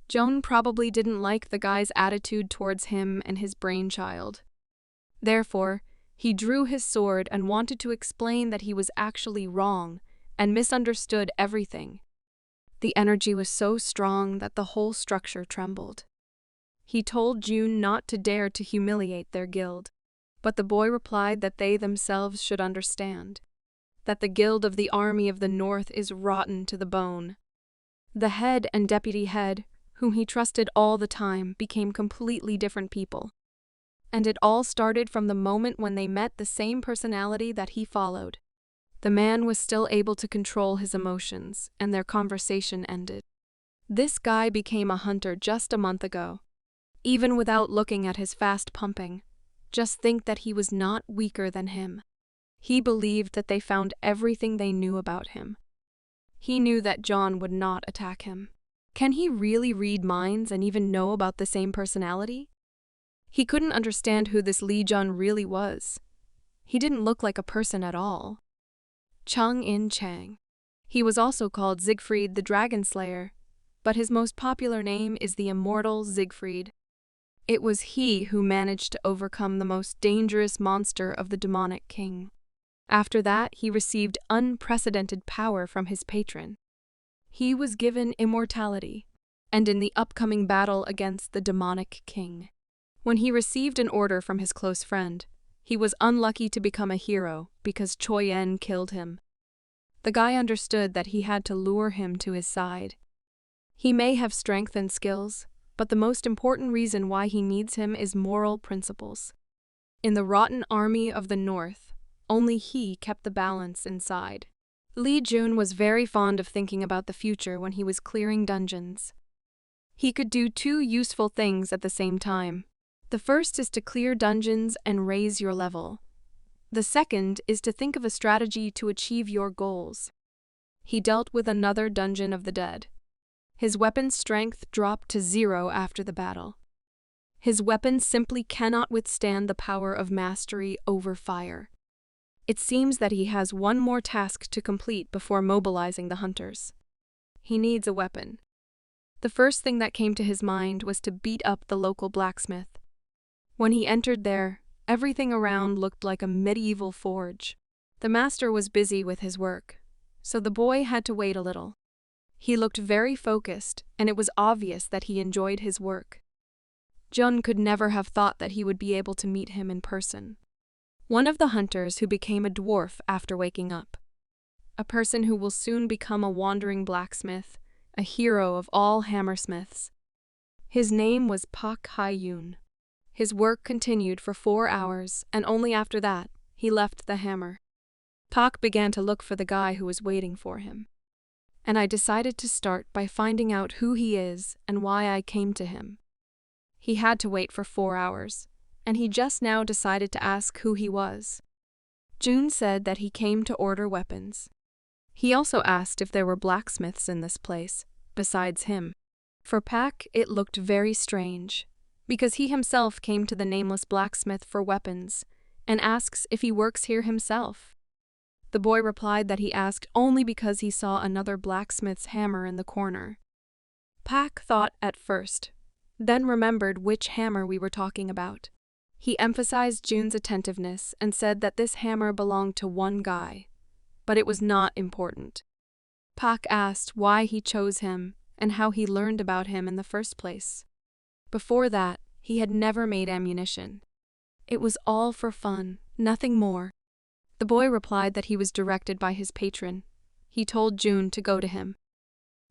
Joan probably didn't like the guy's attitude towards him and his brainchild. Therefore, he drew his sword and wanted to explain that he was actually wrong and misunderstood everything. The energy was so strong that the whole structure trembled. He told June not to dare to humiliate their guild, but the boy replied that they themselves should understand, that the Guild of the Army of the North is rotten to the bone. The head and deputy head, whom he trusted all the time, became completely different people. And it all started from the moment when they met the same personality that he followed. The man was still able to control his emotions, and their conversation ended. This guy became a hunter just a month ago. Even without looking at his fast pumping, just think that he was not weaker than him. He believed that they found everything they knew about him. He knew that John would not attack him. Can he really read minds and even know about the same personality? He couldn't understand who this Li Jun really was. He didn't look like a person at all. Chung In Chang. He was also called Siegfried the Dragon Slayer, but his most popular name is the immortal Siegfried. It was he who managed to overcome the most dangerous monster of the demonic king. After that, he received unprecedented power from his patron. He was given immortality, and in the upcoming battle against the demonic king, when he received an order from his close friend, he was unlucky to become a hero because Choi En killed him. The guy understood that he had to lure him to his side. He may have strength and skills, but the most important reason why he needs him is moral principles. In the rotten army of the North, only he kept the balance inside. Lee Jun was very fond of thinking about the future when he was clearing dungeons. He could do two useful things at the same time. The first is to clear dungeons and raise your level. The second is to think of a strategy to achieve your goals. He dealt with another dungeon of the dead. His weapon's strength dropped to 0 after the battle. His weapon simply cannot withstand the power of mastery over fire. It seems that he has one more task to complete before mobilizing the hunters. He needs a weapon. The first thing that came to his mind was to beat up the local blacksmith. When he entered there, everything around looked like a medieval forge. The master was busy with his work, so the boy had to wait a little. He looked very focused, and it was obvious that he enjoyed his work. Jun could never have thought that he would be able to meet him in person. One of the hunters who became a dwarf after waking up. A person who will soon become a wandering blacksmith, a hero of all hammersmiths. His name was Pak Hyun. His work continued for 4 hours, and only after that, he left the hammer. Pak began to look for the guy who was waiting for him. And I decided to start by finding out who he is and why I came to him. He had to wait for 4 hours, and he just now decided to ask who he was. Jun said that he came to order weapons. He also asked if there were blacksmiths in this place, besides him. For Pak, it looked very strange, because he himself came to the nameless blacksmith for weapons, and asks if he works here himself. The boy replied that he asked only because he saw another blacksmith's hammer in the corner. Pak thought at first, then remembered which hammer we were talking about. He emphasized Jun's attentiveness and said that this hammer belonged to one guy, but it was not important. Pak asked why he chose him and how he learned about him in the first place. Before that, he had never made ammunition. It was all for fun, nothing more. The boy replied that he was directed by his patron. He told Jun to go to him.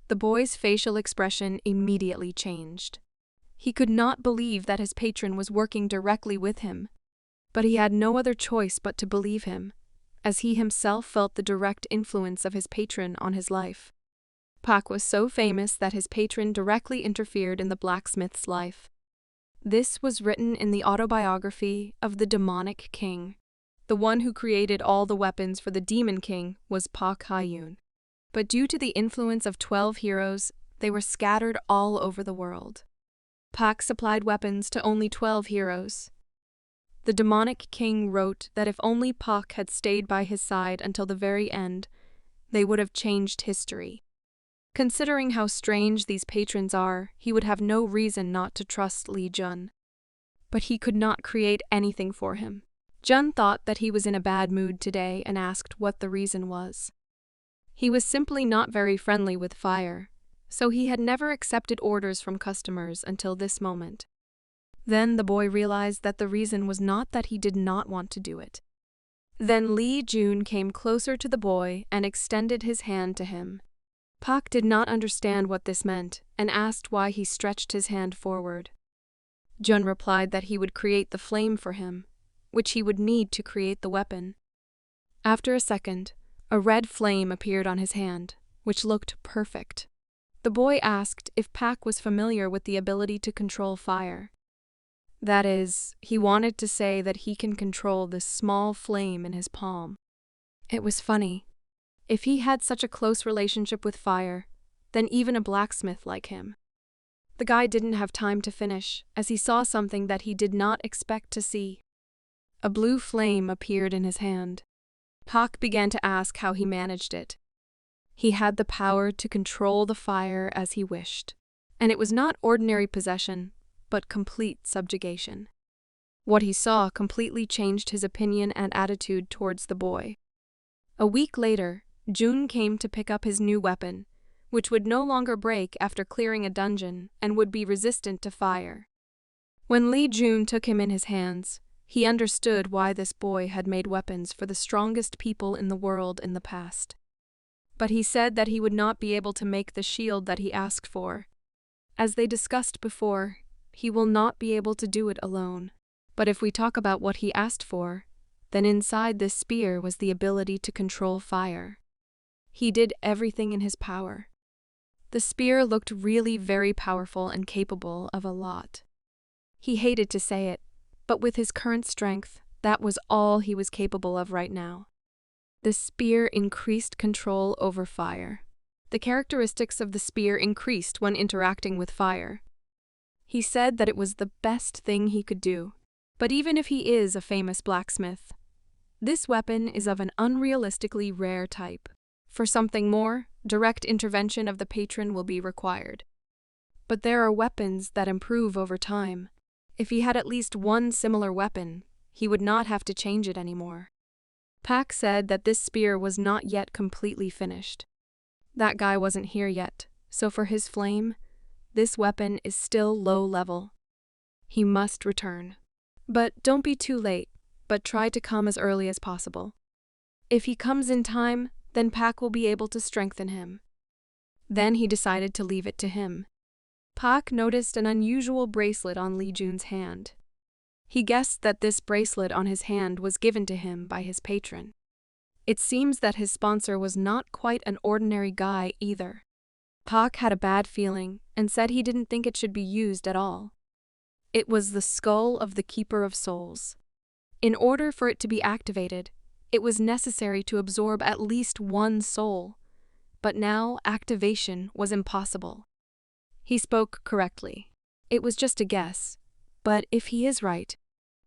The boy's facial expression immediately changed. He could not believe that his patron was working directly with him. But he had no other choice but to believe him, as he himself felt the direct influence of his patron on his life. Pak was so famous that his patron directly interfered in the blacksmith's life. This was written in the autobiography of the demonic king. The one who created all the weapons for the demon king was Pak Hyun. But due to the influence of 12 heroes, they were scattered all over the world. Pak supplied weapons to only 12 heroes. The demonic king wrote that if only Pak had stayed by his side until the very end, they would have changed history. Considering how strange these patrons are, he would have no reason not to trust Lee Jun. But he could not create anything for him. Jun thought that he was in a bad mood today and asked what the reason was. He was simply not very friendly with fire, so he had never accepted orders from customers until this moment. Then the boy realized that the reason was not that he did not want to do it. Then Lee Jun came closer to the boy and extended his hand to him. Pak did not understand what this meant and asked why he stretched his hand forward. Jun replied that he would create the flame for him, which he would need to create the weapon. After a second, a red flame appeared on his hand, which looked perfect. The boy asked if Pak was familiar with the ability to control fire. That is, he wanted to say that he can control this small flame in his palm. It was funny. If he had such a close relationship with fire, then even a blacksmith like him. The guy didn't have time to finish, as he saw something that he did not expect to see. A blue flame appeared in his hand. Pak began to ask how he managed it. He had the power to control the fire as he wished, and it was not ordinary possession, but complete subjugation. What he saw completely changed his opinion and attitude towards the boy. A week later, Jun came to pick up his new weapon, which would no longer break after clearing a dungeon and would be resistant to fire. When Lee Jun took him in his hands, he understood why this boy had made weapons for the strongest people in the world in the past. but he said that he would not be able to make the shield that he asked for. As they discussed before, he will not be able to do it alone. But if we talk about what he asked for, then inside this spear was the ability to control fire. He did everything in his power. The spear looked really very powerful and capable of a lot. He hated to say it, but with his current strength, that was all he was capable of right now. The spear increased control over fire. The characteristics of the spear increased when interacting with fire. He said that it was the best thing he could do. But even if he is a famous blacksmith, this weapon is of an unrealistically rare type. For something more, direct intervention of the patron will be required. But there are weapons that improve over time. If he had at least one similar weapon, he would not have to change it anymore. Pak said that this spear was not yet completely finished. That guy wasn't here yet, so for his flame, this weapon is still low level. He must return. But don't be too late, but try to come as early as possible. If he comes in time, then Pak will be able to strengthen him. Then he decided to leave it to him. Pak noticed an unusual bracelet on Li Jun's hand. He guessed that this bracelet on his hand was given to him by his patron. It seems that his sponsor was not quite an ordinary guy either. Pak had a bad feeling and said he didn't think it should be used at all. It was the skull of the Keeper of Souls. In order for it to be activated, it was necessary to absorb at least one soul, but now activation was impossible. He spoke correctly. It was just a guess, but if he is right,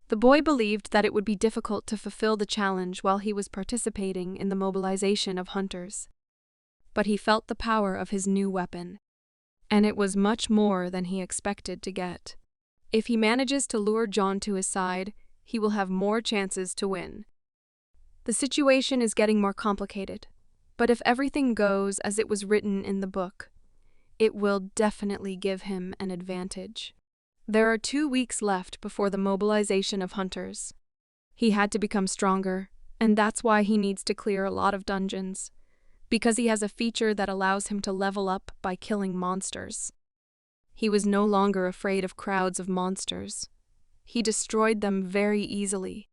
the boy believed that it would be difficult to fulfill the challenge while he was participating in the mobilization of hunters. But he felt the power of his new weapon, and it was much more than he expected to get. If he manages to lure John to his side, he will have more chances to win. The situation is getting more complicated, but if everything goes as it was written in the book, it will definitely give him an advantage. There are 2 weeks left before the mobilization of hunters. He had to become stronger, and that's why he needs to clear a lot of dungeons, because he has a feature that allows him to level up by killing monsters. He was no longer afraid of crowds of monsters. He destroyed them very easily,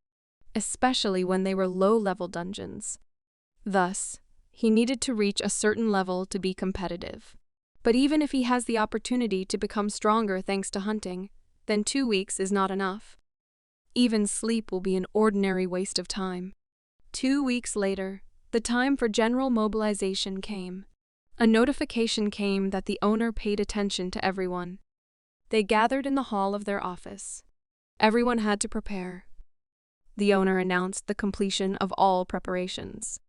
especially when they were low-level dungeons. Thus, he needed to reach a certain level to be competitive. But even if he has the opportunity to become stronger thanks to hunting, then 2 weeks is not enough. Even sleep will be an ordinary waste of time. 2 weeks later, the time for general mobilization came. A notification came that the owner paid attention to everyone. They gathered in the hall of their office. Everyone had to prepare. The owner announced the completion of all preparations.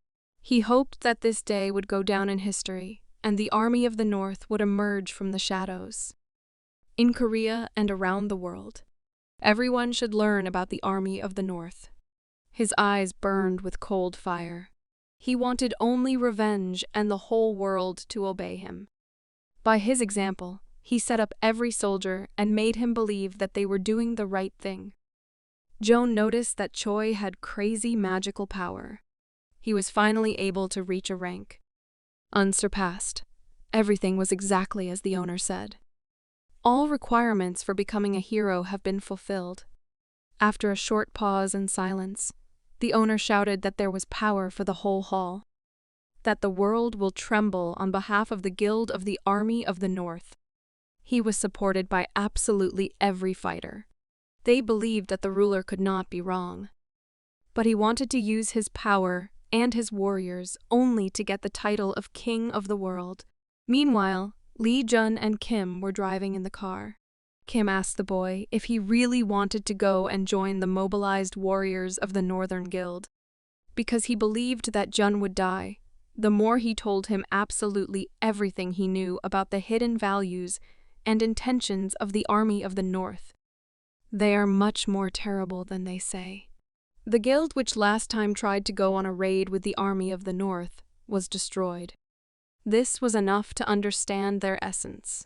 He hoped that this day would go down in history, and the army of the North would emerge from the shadows. In Korea and around the world, everyone should learn about the army of the North. His eyes burned with cold fire. He wanted only revenge and the whole world to obey him. By his example, he set up every soldier and made him believe that they were doing the right thing. Joan noticed that Choi had crazy magical power. He was finally able to reach a rank unsurpassed. Everything was exactly as the owner said. All requirements for becoming a hero have been fulfilled. After a short pause and silence, the owner shouted that there was power for the whole hall, that the world will tremble on behalf of the Guild of the Army of the North. He was supported by absolutely every fighter. They believed that the ruler could not be wrong. But he wanted to use his power and his warriors only to get the title of King of the World. Meanwhile, Lee Jun and Kim were driving in the car. Kim asked the boy if he really wanted to go and join the mobilized warriors of the Northern Guild. Because he believed that Jun would die, the more he told him absolutely everything he knew about the hidden values and intentions of the Army of the North. They are much more terrible than they say. The guild which last time tried to go on a raid with the Army of the North was destroyed. This was enough to understand their essence.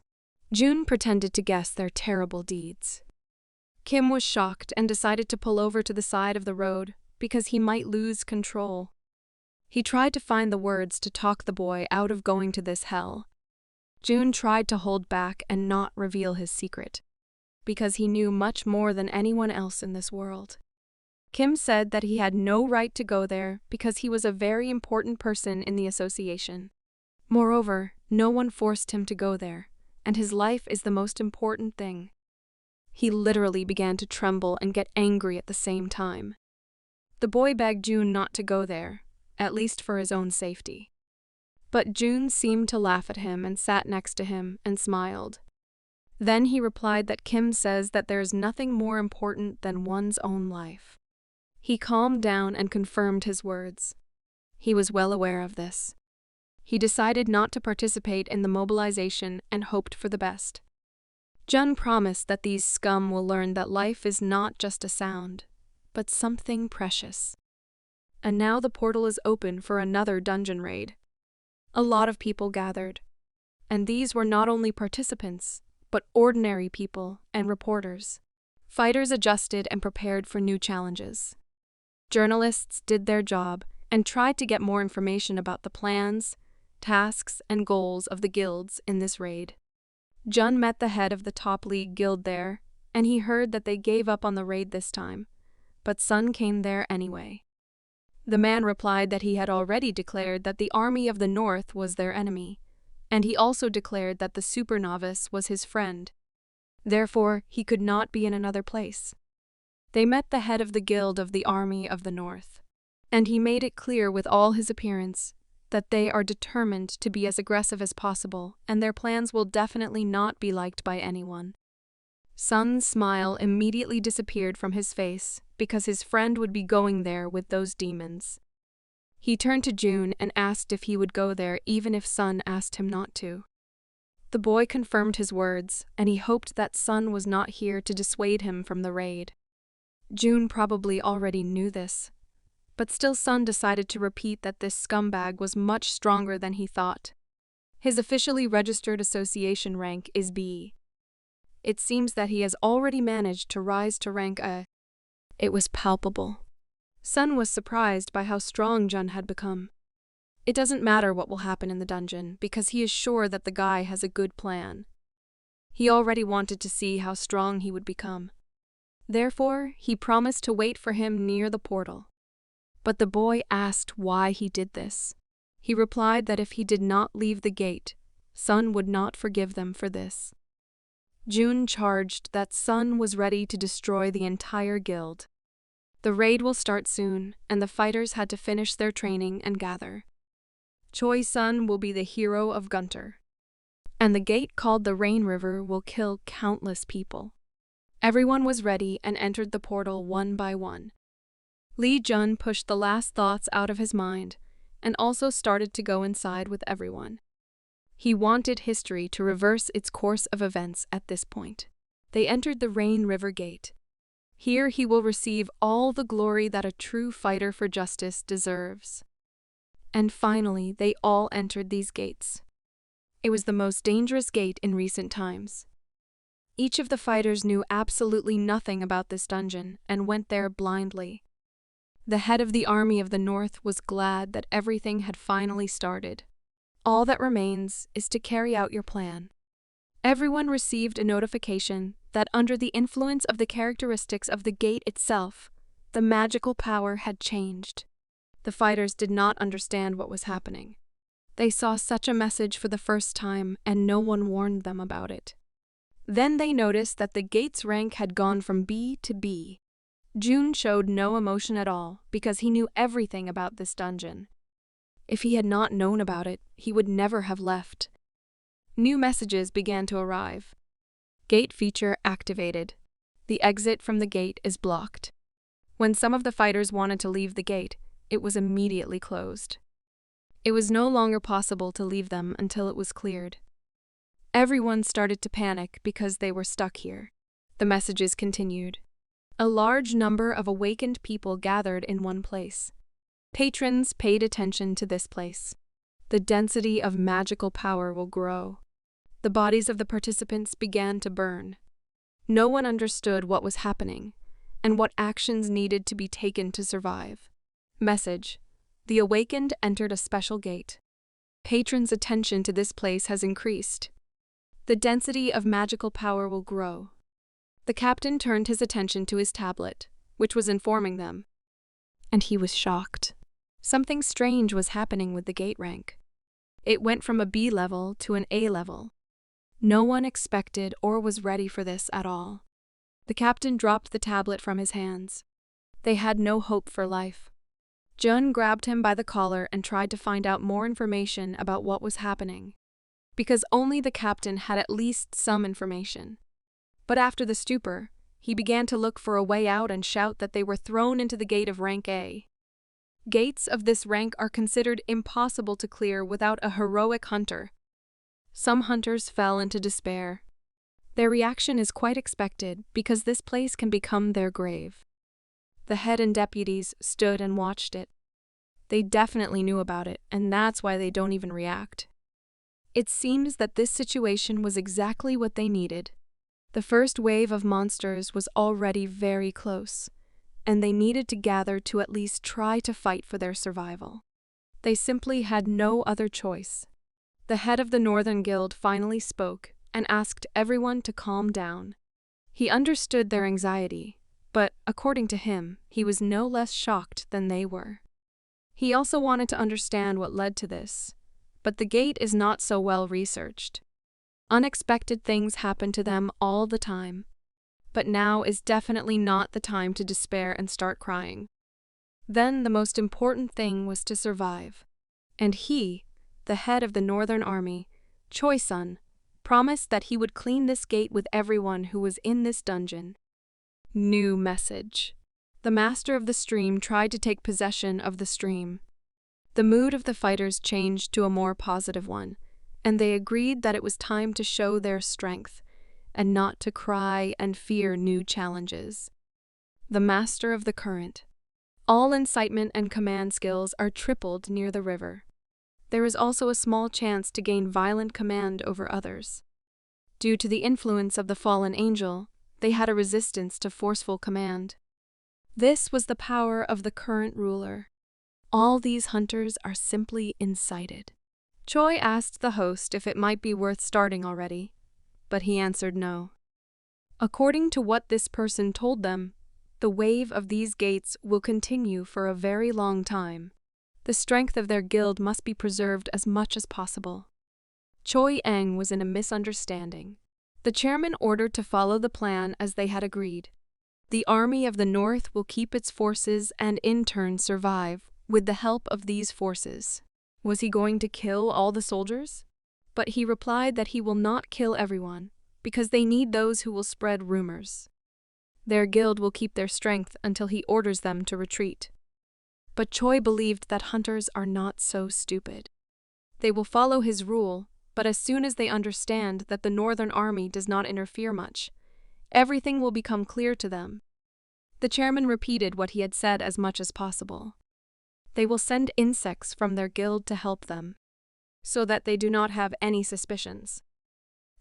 June pretended to guess their terrible deeds. Kim was shocked and decided to pull over to the side of the road because he might lose control. He tried to find the words to talk the boy out of going to this hell. June tried to hold back and not reveal his secret, because he knew much more than anyone else in this world. Kim said that he had no right to go there because he was a very important person in the association. Moreover, no one forced him to go there, and his life is the most important thing. He literally began to tremble and get angry at the same time. The boy begged June not to go there, at least for his own safety. But June seemed to laugh at him and sat next to him and smiled. Then he replied that Kim says that there is nothing more important than one's own life. He calmed down and confirmed his words. He was well aware of this. He decided not to participate in the mobilization and hoped for the best. Jun promised that these scum will learn that life is not just a sound, but something precious. And now the portal is open for another dungeon raid. A lot of people gathered, and these were not only participants, but ordinary people and reporters. Fighters adjusted and prepared for new challenges. Journalists did their job and tried to get more information about the plans, tasks, and goals of the guilds in this raid. Jun met the head of the top league guild there, and he heard that they gave up on the raid this time, but Sun came there anyway. The man replied that he had already declared that the army of the north was their enemy, and he also declared that the super novice was his friend. Therefore, he could not be in another place. They met the head of the guild of the army of the north, and he made it clear with all his appearance that they are determined to be as aggressive as possible, and their plans will definitely not be liked by anyone. Sun's smile immediately disappeared from his face because his friend would be going there with those demons. He turned to June and asked if he would go there even if Sun asked him not to. The boy confirmed his words, and he hoped that Sun was not here to dissuade him from the raid. June probably already knew this, but still Sun decided to repeat that this scumbag was much stronger than he thought. His officially registered association rank is B. It seems that he has already managed to rise to rank A. It was palpable. Sun was surprised by how strong Jun had become. It doesn't matter what will happen in the dungeon, because he is sure that the guy has a good plan. He already wanted to see how strong he would become. Therefore, he promised to wait for him near the portal. But the boy asked why he did this. He replied that if he did not leave the gate, Sun would not forgive them for this. June charged that Sun was ready to destroy the entire guild. The raid will start soon, and the fighters had to finish their training and gather. Choi Sun will be the hero of Gunter. And the gate called the Rain River will kill countless people. Everyone was ready and entered the portal one by one. Lee Jun pushed the last thoughts out of his mind and also started to go inside with everyone. He wanted history to reverse its course of events at this point. They entered the Rain River Gate. Here he will receive all the glory that a true fighter for justice deserves. And finally, they all entered these gates. It was the most dangerous gate in recent times. Each of the fighters knew absolutely nothing about this dungeon and went there blindly. The head of the army of the north was glad that everything had finally started. All that remains is to carry out your plan. Everyone received a notification that under the influence of the characteristics of the gate itself, the magical power had changed. The fighters did not understand what was happening. They saw such a message for the first time and no one warned them about it. Then they noticed that the gate's rank had gone from B to B. June showed no emotion at all because he knew everything about this dungeon. If he had not known about it, he would never have left. New messages began to arrive. Gate feature activated. The exit from the gate is blocked. When some of the fighters wanted to leave the gate, it was immediately closed. It was no longer possible to leave them until it was cleared. Everyone started to panic because they were stuck here. The messages continued. A large number of awakened people gathered in one place. Patrons paid attention to this place. The density of magical power will grow. The bodies of the participants began to burn. No one understood what was happening and what actions needed to be taken to survive. Message: The awakened entered a special gate. Patrons' attention to this place has increased. The density of magical power will grow. The captain turned his attention to his tablet, which was informing them. And he was shocked. Something strange was happening with the gate rank. It went from a B level to an A level. No one expected or was ready for this at all. The captain dropped the tablet from his hands. They had no hope for life. Jun grabbed him by the collar and tried to find out more information about what was happening, because only the captain had at least some information. But after the stupor, he began to look for a way out and shout that they were thrown into the gate of rank A. Gates of this rank are considered impossible to clear without a heroic hunter. Some hunters fell into despair. Their reaction is quite expected because this place can become their grave. The head and deputies stood and watched it. They definitely knew about it, and that's why they don't even react. It seems that this situation was exactly what they needed. The first wave of monsters was already very close, and they needed to gather to at least try to fight for their survival. They simply had no other choice. The head of the Northern Guild finally spoke and asked everyone to calm down. He understood their anxiety, but according to him, he was no less shocked than they were. He also wanted to understand what led to this, but the gate is not so well researched. Unexpected things happen to them all the time, but now is definitely not the time to despair and start crying. Then the most important thing was to survive, and he, the head of the Northern Army, Choi-sun, promised that he would clean this gate with everyone who was in this dungeon. New message. The master of the stream tried to take possession of the stream. The mood of the fighters changed to a more positive one, and they agreed that it was time to show their strength, and not to cry and fear new challenges. The master of the current. All incitement and command skills are tripled near the river. There is also a small chance to gain violent command over others. Due to the influence of the fallen angel, they had a resistance to forceful command. This was the power of the current ruler. All these hunters are simply incited. Choi asked the host if it might be worth starting already, but he answered no. According to what this person told them, the wave of these gates will continue for a very long time. The strength of their guild must be preserved as much as possible. Choi Eng was in a misunderstanding. The chairman ordered to follow the plan as they had agreed. The army of the north will keep its forces and in turn survive with the help of these forces. Was he going to kill all the soldiers? But he replied that he will not kill everyone, because they need those who will spread rumors. Their guild will keep their strength until he orders them to retreat. But Choi believed that hunters are not so stupid. They will follow his rule, but as soon as they understand that the Northern Army does not interfere much, everything will become clear to them. The chairman repeated what he had said as much as possible. They will send insects from their guild to help them, so that they do not have any suspicions.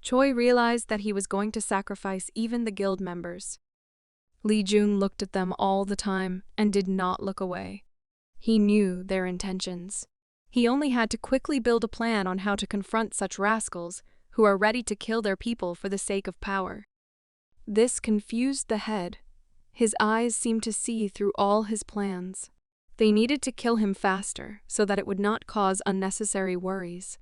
Choi realized that he was going to sacrifice even the guild members. Lee Jun looked at them all the time and did not look away. He knew their intentions. He only had to quickly build a plan on how to confront such rascals who are ready to kill their people for the sake of power. This confused the head. His eyes seemed to see through all his plans. They needed to kill him faster so that it would not cause unnecessary worries.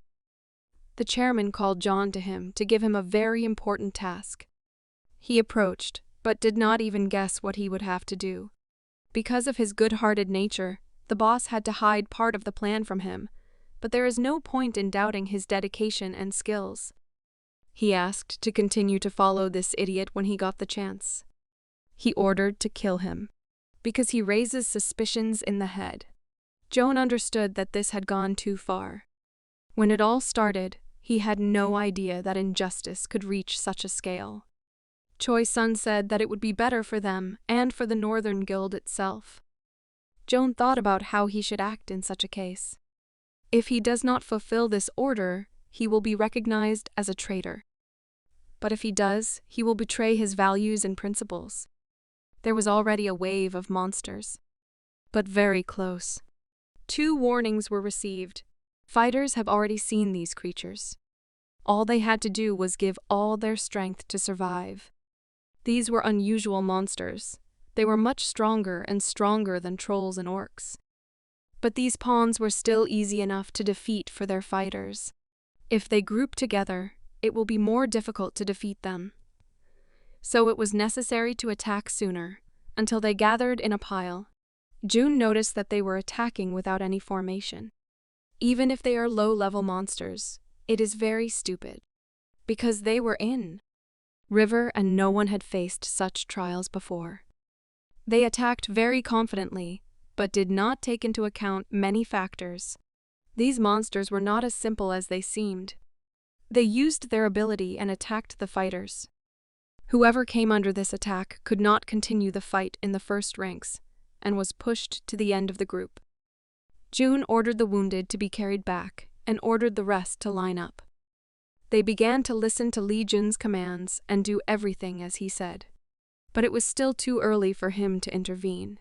The chairman called John to him to give him a very important task. He approached, but did not even guess what he would have to do. Because of his good-hearted nature, the boss had to hide part of the plan from him, but there is no point in doubting his dedication and skills. He asked to continue to follow this idiot when he got the chance. He ordered to kill him, because he raises suspicions in the head. Joan understood that this had gone too far. When it all started, he had no idea that injustice could reach such a scale. Choi-sun said that it would be better for them and for the Northern Guild itself. Joan thought about how he should act in such a case. If he does not fulfill this order, he will be recognized as a traitor. But if he does, he will betray his values and principles. There was already a wave of monsters, but very close. 2 warnings were received. Fighters have already seen these creatures. All they had to do was give all their strength to survive. These were unusual monsters. They were much stronger than trolls and orcs. But these pawns were still easy enough to defeat for their fighters. If they group together, it will be more difficult to defeat them. So it was necessary to attack sooner, until they gathered in a pile. June noticed that they were attacking without any formation. Even if they are low-level monsters, it is very stupid. Because they were in river and no one had faced such trials before. They attacked very confidently, but did not take into account many factors. These monsters were not as simple as they seemed. They used their ability and attacked the fighters. Whoever came under this attack could not continue the fight in the first ranks, and was pushed to the end of the group. June ordered the wounded to be carried back, and ordered the rest to line up. They began to listen to Li Jun's commands and do everything as he said. But it was still too early for him to intervene.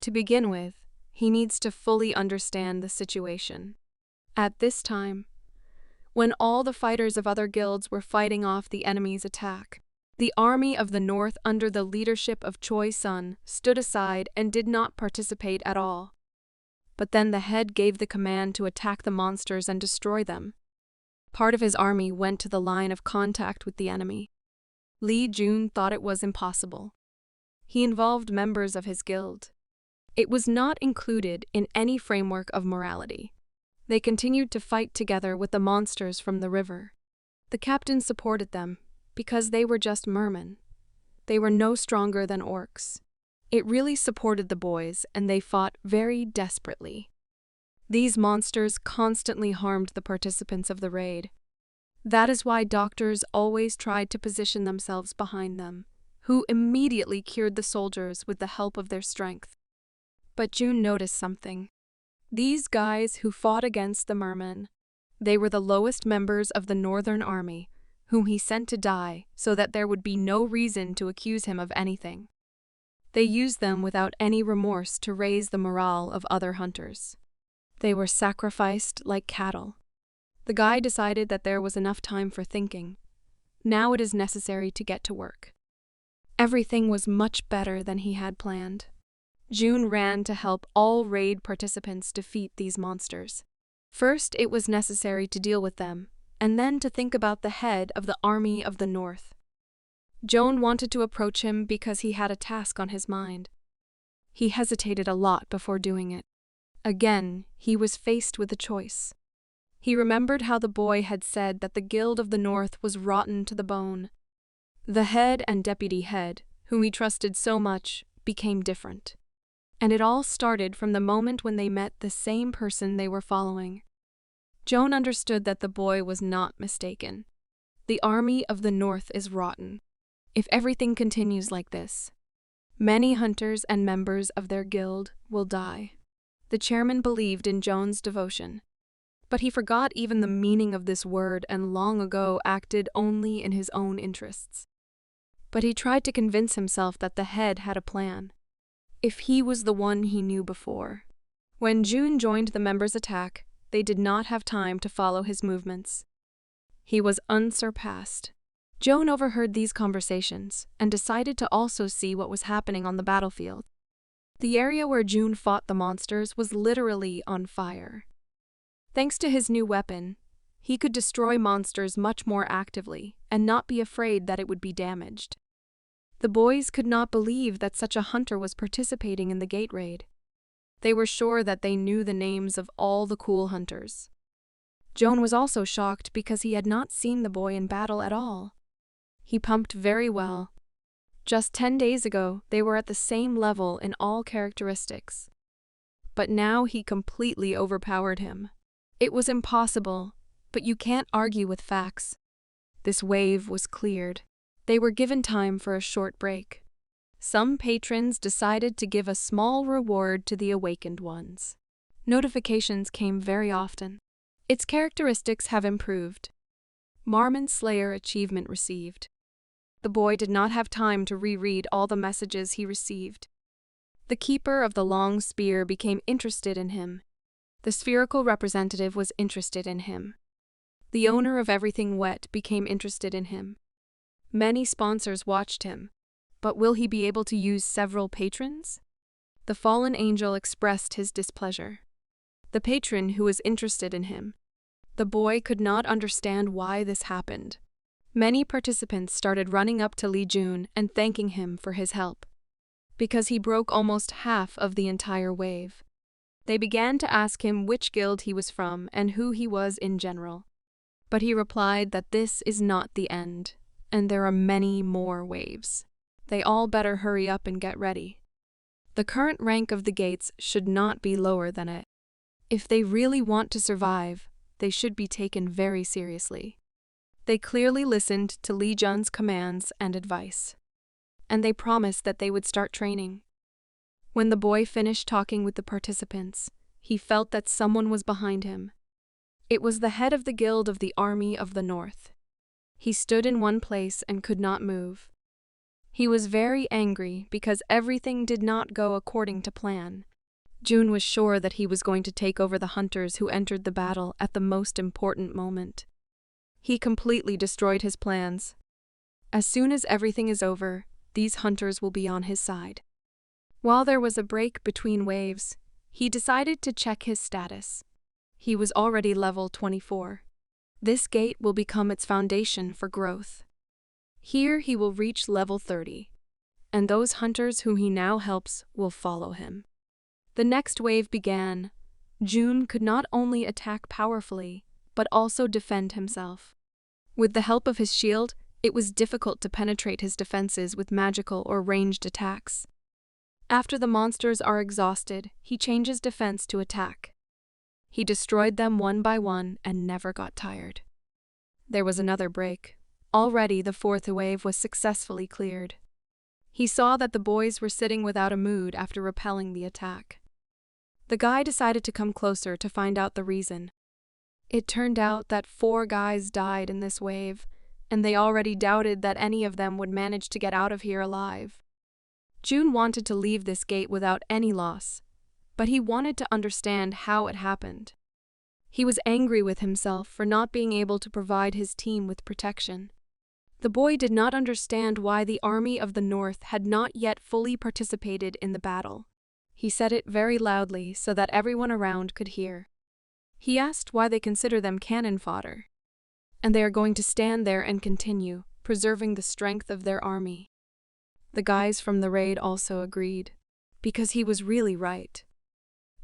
To begin with, he needs to fully understand the situation. At this time, when all the fighters of other guilds were fighting off the enemy's attack, the army of the North under the leadership of Choi Sun stood aside and did not participate at all. But then the head gave the command to attack the monsters and destroy them. Part of his army went to the line of contact with the enemy. Li Jun thought it was impossible. He involved members of his guild. It was not included in any framework of morality. They continued to fight together with the monsters from the river. The captain supported them, because they were just mermen. They were no stronger than orcs. It really supported the boys, and they fought very desperately. These monsters constantly harmed the participants of the raid. That is why doctors always tried to position themselves behind them, who immediately cured the soldiers with the help of their strength. But June noticed something. These guys who fought against the mermen, they were the lowest members of the Northern Army, whom he sent to die so that there would be no reason to accuse him of anything. They used them without any remorse to raise the morale of other hunters. They were sacrificed like cattle. The guy decided that there was enough time for thinking. Now it is necessary to get to work. Everything was much better than he had planned. June ran to help all raid participants defeat these monsters. First, it was necessary to deal with them, and then to think about the head of the Army of the North. Joan wanted to approach him because he had a task on his mind. He hesitated a lot before doing it. Again, he was faced with a choice. He remembered how the boy had said that the Guild of the North was rotten to the bone. The head and deputy head, whom he trusted so much, became different. And it all started from the moment when they met the same person they were following. Joan understood that the boy was not mistaken. The Army of the North is rotten. If everything continues like this, many hunters and members of their guild will die. The chairman believed in Joan's devotion, but he forgot even the meaning of this word and long ago acted only in his own interests. But he tried to convince himself that the head had a plan, if he was the one he knew before. When June joined the members' attack, they did not have time to follow his movements. He was unsurpassed. Joan overheard these conversations and decided to also see what was happening on the battlefield. The area where June fought the monsters was literally on fire. Thanks to his new weapon, he could destroy monsters much more actively and not be afraid that it would be damaged. The boys could not believe that such a hunter was participating in the gate raid. They were sure that they knew the names of all the cool hunters. Joan was also shocked because he had not seen the boy in battle at all. He pumped very well. Just 10 days ago, they were at the same level in all characteristics. But now he completely overpowered him. It was impossible, but you can't argue with facts. This wave was cleared. They were given time for a short break. Some patrons decided to give a small reward to the awakened ones. Notifications came very often. Its characteristics have improved. Marmon Slayer achievement received. The boy did not have time to reread all the messages he received. The keeper of the long spear became interested in him. The spherical representative was interested in him. The owner of everything wet became interested in him. Many sponsors watched him, but will he be able to use several patrons? The fallen angel expressed his displeasure. The patron who was interested in him. The boy could not understand why this happened. Many participants started running up to Lee Jun and thanking him for his help, because he broke almost half of the entire wave. They began to ask him which guild he was from and who he was in general. But he replied that this is not the end, and there are many more waves. They all better hurry up and get ready. The current rank of the gates should not be lower than it. If they really want to survive, they should be taken very seriously. They clearly listened to Lee Jun's commands and advice, and they promised that they would start training. When the boy finished talking with the participants, he felt that someone was behind him. It was the head of the guild of the Army of the North. He stood in one place and could not move. He was very angry because everything did not go according to plan. Jun was sure that he was going to take over the hunters who entered the battle at the most important moment. He completely destroyed his plans. As soon as everything is over, these hunters will be on his side. While there was a break between waves, he decided to check his status. He was already level 24. This gate will become its foundation for growth. Here he will reach level 30, and those hunters whom he now helps will follow him. The next wave began. Jun could not only attack powerfully, but also defend himself. With the help of his shield, it was difficult to penetrate his defenses with magical or ranged attacks. After the monsters are exhausted, he changes defense to attack. He destroyed them one by one and never got tired. There was another break. Already the fourth wave was successfully cleared. He saw that the boys were sitting without a mood after repelling the attack. The guy decided to come closer to find out the reason. It turned out that 4 guys died in this wave, and they already doubted that any of them would manage to get out of here alive. Jun wanted to leave this gate without any loss, but he wanted to understand how it happened. He was angry with himself for not being able to provide his team with protection. The boy did not understand why the Army of the North had not yet fully participated in the battle. He said it very loudly so that everyone around could hear. He asked why they consider them cannon fodder, and they are going to stand there and continue, preserving the strength of their army. The guys from the raid also agreed, because he was really right.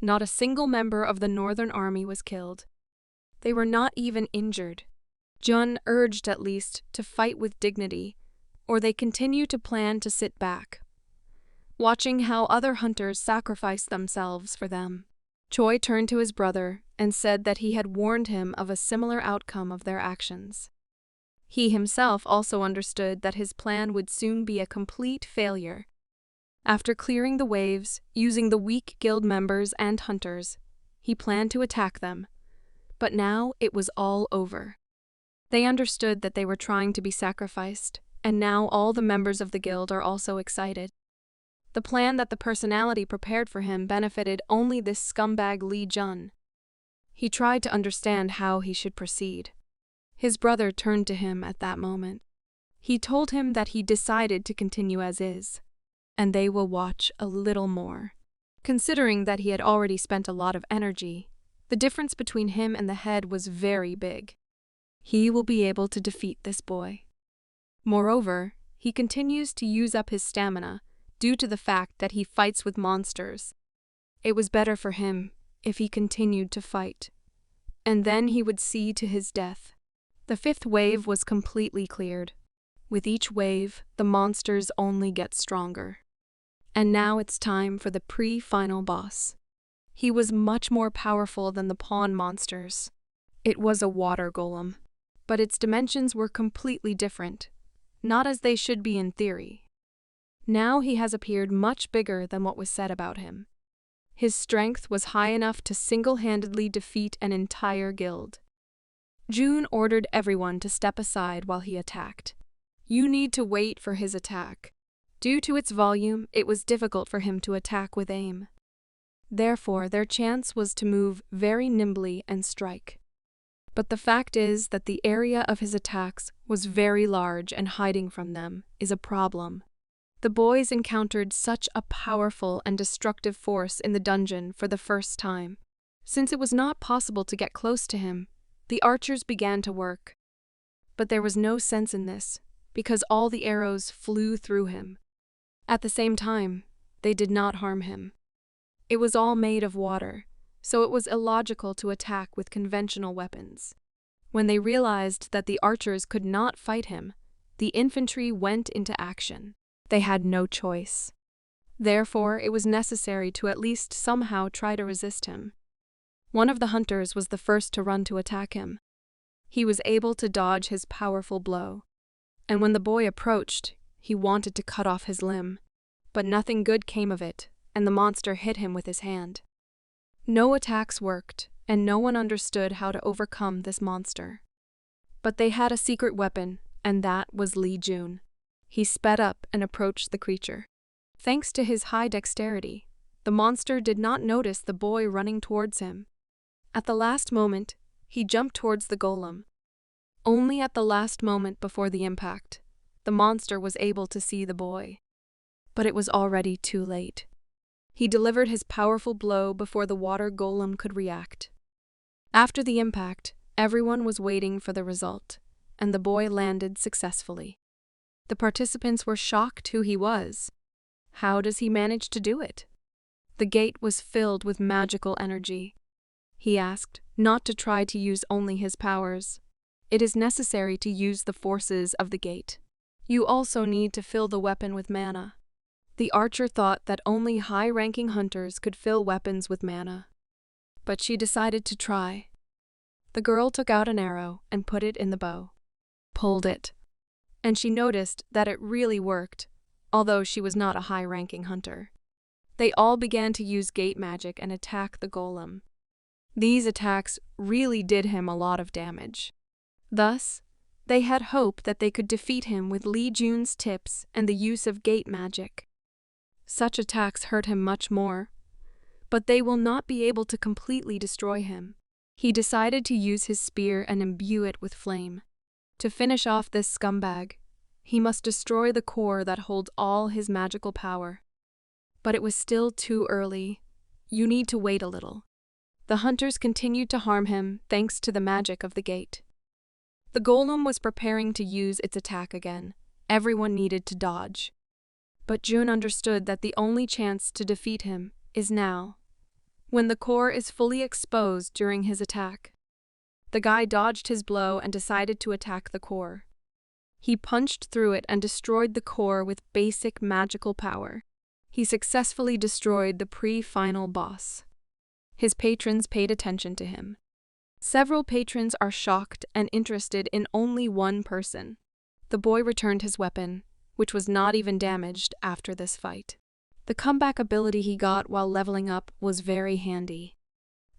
Not a single member of the Northern Army was killed. They were not even injured. Jun urged at least to fight with dignity, or they continue to plan to sit back, watching how other hunters sacrifice themselves for them. Choi turned to his brother and said that he had warned him of a similar outcome of their actions. He himself also understood that his plan would soon be a complete failure. After clearing the waves, using the weak guild members and hunters, he planned to attack them. But now it was all over. They understood that they were trying to be sacrificed, and now all the members of the guild are also excited. The plan that the personality prepared for him benefited only this scumbag Lee Jun. He tried to understand how he should proceed. His brother turned to him at that moment. He told him that he decided to continue as is, and they will watch a little more. Considering that he had already spent a lot of energy, the difference between him and the head was very big. He will be able to defeat this boy. Moreover, he continues to use up his stamina due to the fact that he fights with monsters. It was better for him if he continued to fight, and then he would see to his death. The 5th wave was completely cleared. With each wave, the monsters only get stronger. And now it's time for the pre-final boss. He was much more powerful than the pawn monsters. It was a water golem, but its dimensions were completely different, not as they should be in theory. Now he has appeared much bigger than what was said about him. His strength was high enough to single-handedly defeat an entire guild. Jun ordered everyone to step aside while he attacked. You need to wait for his attack. Due to its volume, it was difficult for him to attack with aim. Therefore, their chance was to move very nimbly and strike. But the fact is that the area of his attacks was very large, and hiding from them is a problem. The boys encountered such a powerful and destructive force in the dungeon for the first time. Since it was not possible to get close to him, the archers began to work. But there was no sense in this, because all the arrows flew through him. At the same time, they did not harm him. It was all made of water, so it was illogical to attack with conventional weapons. When they realized that the archers could not fight him, the infantry went into action. They had no choice. Therefore, it was necessary to at least somehow try to resist him. One of the hunters was the first to run to attack him. He was able to dodge his powerful blow, and when the boy approached, he wanted to cut off his limb. But nothing good came of it, and the monster hit him with his hand. No attacks worked, and no one understood how to overcome this monster. But they had a secret weapon, and that was Li Jun. He sped up and approached the creature. Thanks to his high dexterity, the monster did not notice the boy running towards him. At the last moment, he jumped towards the golem. Only at the last moment before the impact, the monster was able to see the boy. But it was already too late. He delivered his powerful blow before the water golem could react. After the impact, everyone was waiting for the result, and the boy landed successfully. The participants were shocked who he was. How does he manage to do it? The gate was filled with magical energy. He asked not to try to use only his powers. It is necessary to use the forces of the gate. You also need to fill the weapon with mana. The archer thought that only high-ranking hunters could fill weapons with mana. But she decided to try. The girl took out an arrow and put it in the bow. Pulled it. And she noticed that it really worked, although she was not a high-ranking hunter. They all began to use gate magic and attack the golem. These attacks really did him a lot of damage. Thus, they had hope that they could defeat him with Li Jun's tips and the use of gate magic. Such attacks hurt him much more, but they will not be able to completely destroy him. He decided to use his spear and imbue it with flame. To finish off this scumbag, he must destroy the core that holds all his magical power. But it was still too early. You need to wait a little. The hunters continued to harm him thanks to the magic of the gate. The golem was preparing to use its attack again. Everyone needed to dodge. But Jun understood that the only chance to defeat him is now, when the core is fully exposed during his attack. The guy dodged his blow and decided to attack the core. He punched through it and destroyed the core with basic magical power. He successfully destroyed the pre-final boss. His patrons paid attention to him. Several patrons are shocked and interested in only one person. The boy returned his weapon, which was not even damaged after this fight. The comeback ability he got while leveling up was very handy.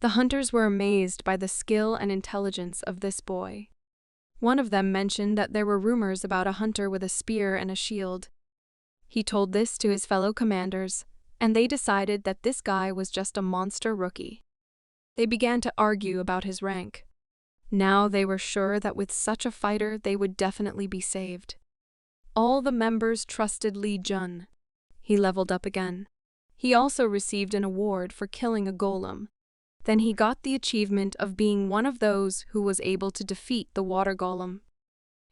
The hunters were amazed by the skill and intelligence of this boy. One of them mentioned that there were rumors about a hunter with a spear and a shield. He told this to his fellow commanders, and they decided that this guy was just a monster rookie. They began to argue about his rank. Now they were sure that with such a fighter they would definitely be saved. All the members trusted Li Jun. He leveled up again. He also received an award for killing a golem. Then he got the achievement of being one of those who was able to defeat the water golem.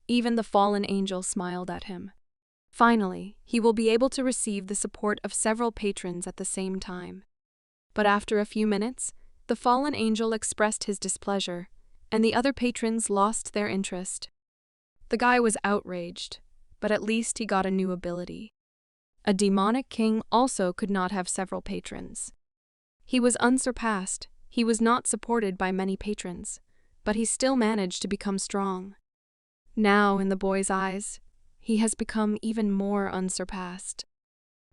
Even the fallen angel smiled at him. Finally, he will be able to receive the support of several patrons at the same time. But after a few minutes, the fallen angel expressed his displeasure, and the other patrons lost their interest. The guy was outraged, but at least he got a new ability. A demonic king also could not have several patrons. He was unsurpassed. He was not supported by many patrons, but he still managed to become strong. Now, in the boy's eyes, he has become even more unsurpassed.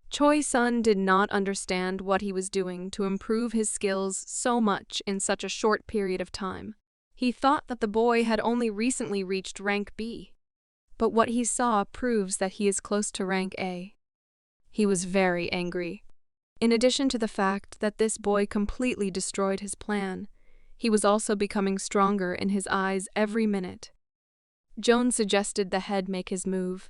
Choi Sun did not understand what he was doing to improve his skills so much in such a short period of time. He thought that the boy had only recently reached rank B. But what he saw proves that he is close to rank A. He was very angry. In addition to the fact that this boy completely destroyed his plan, he was also becoming stronger in his eyes every minute. Joan suggested the head make his move,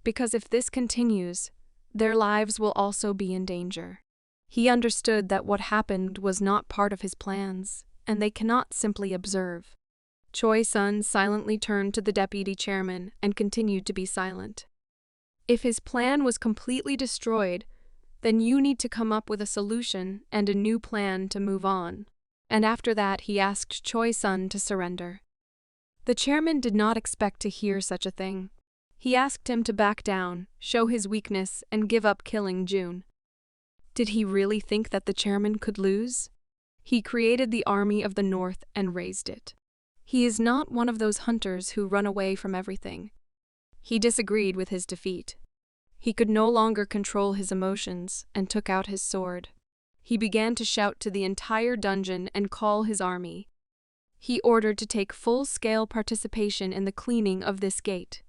because if this continues, their lives will also be in danger. He understood that what happened was not part of his plans, and they cannot simply observe. Choi Sun silently turned to the deputy chairman and continued to be silent. If his plan was completely destroyed, then you need to come up with a solution and a new plan to move on. And after that, he asked Choi Sun to surrender. The chairman did not expect to hear such a thing. He asked him to back down, show his weakness, and give up killing June. Did he really think that the chairman could lose? He created the army of the North and raised it. He is not one of those hunters who run away from everything. He disagreed with his defeat. He could no longer control his emotions and took out his sword. He began to shout to the entire dungeon and call his army. He ordered to take full-scale participation in the cleaning of this gate,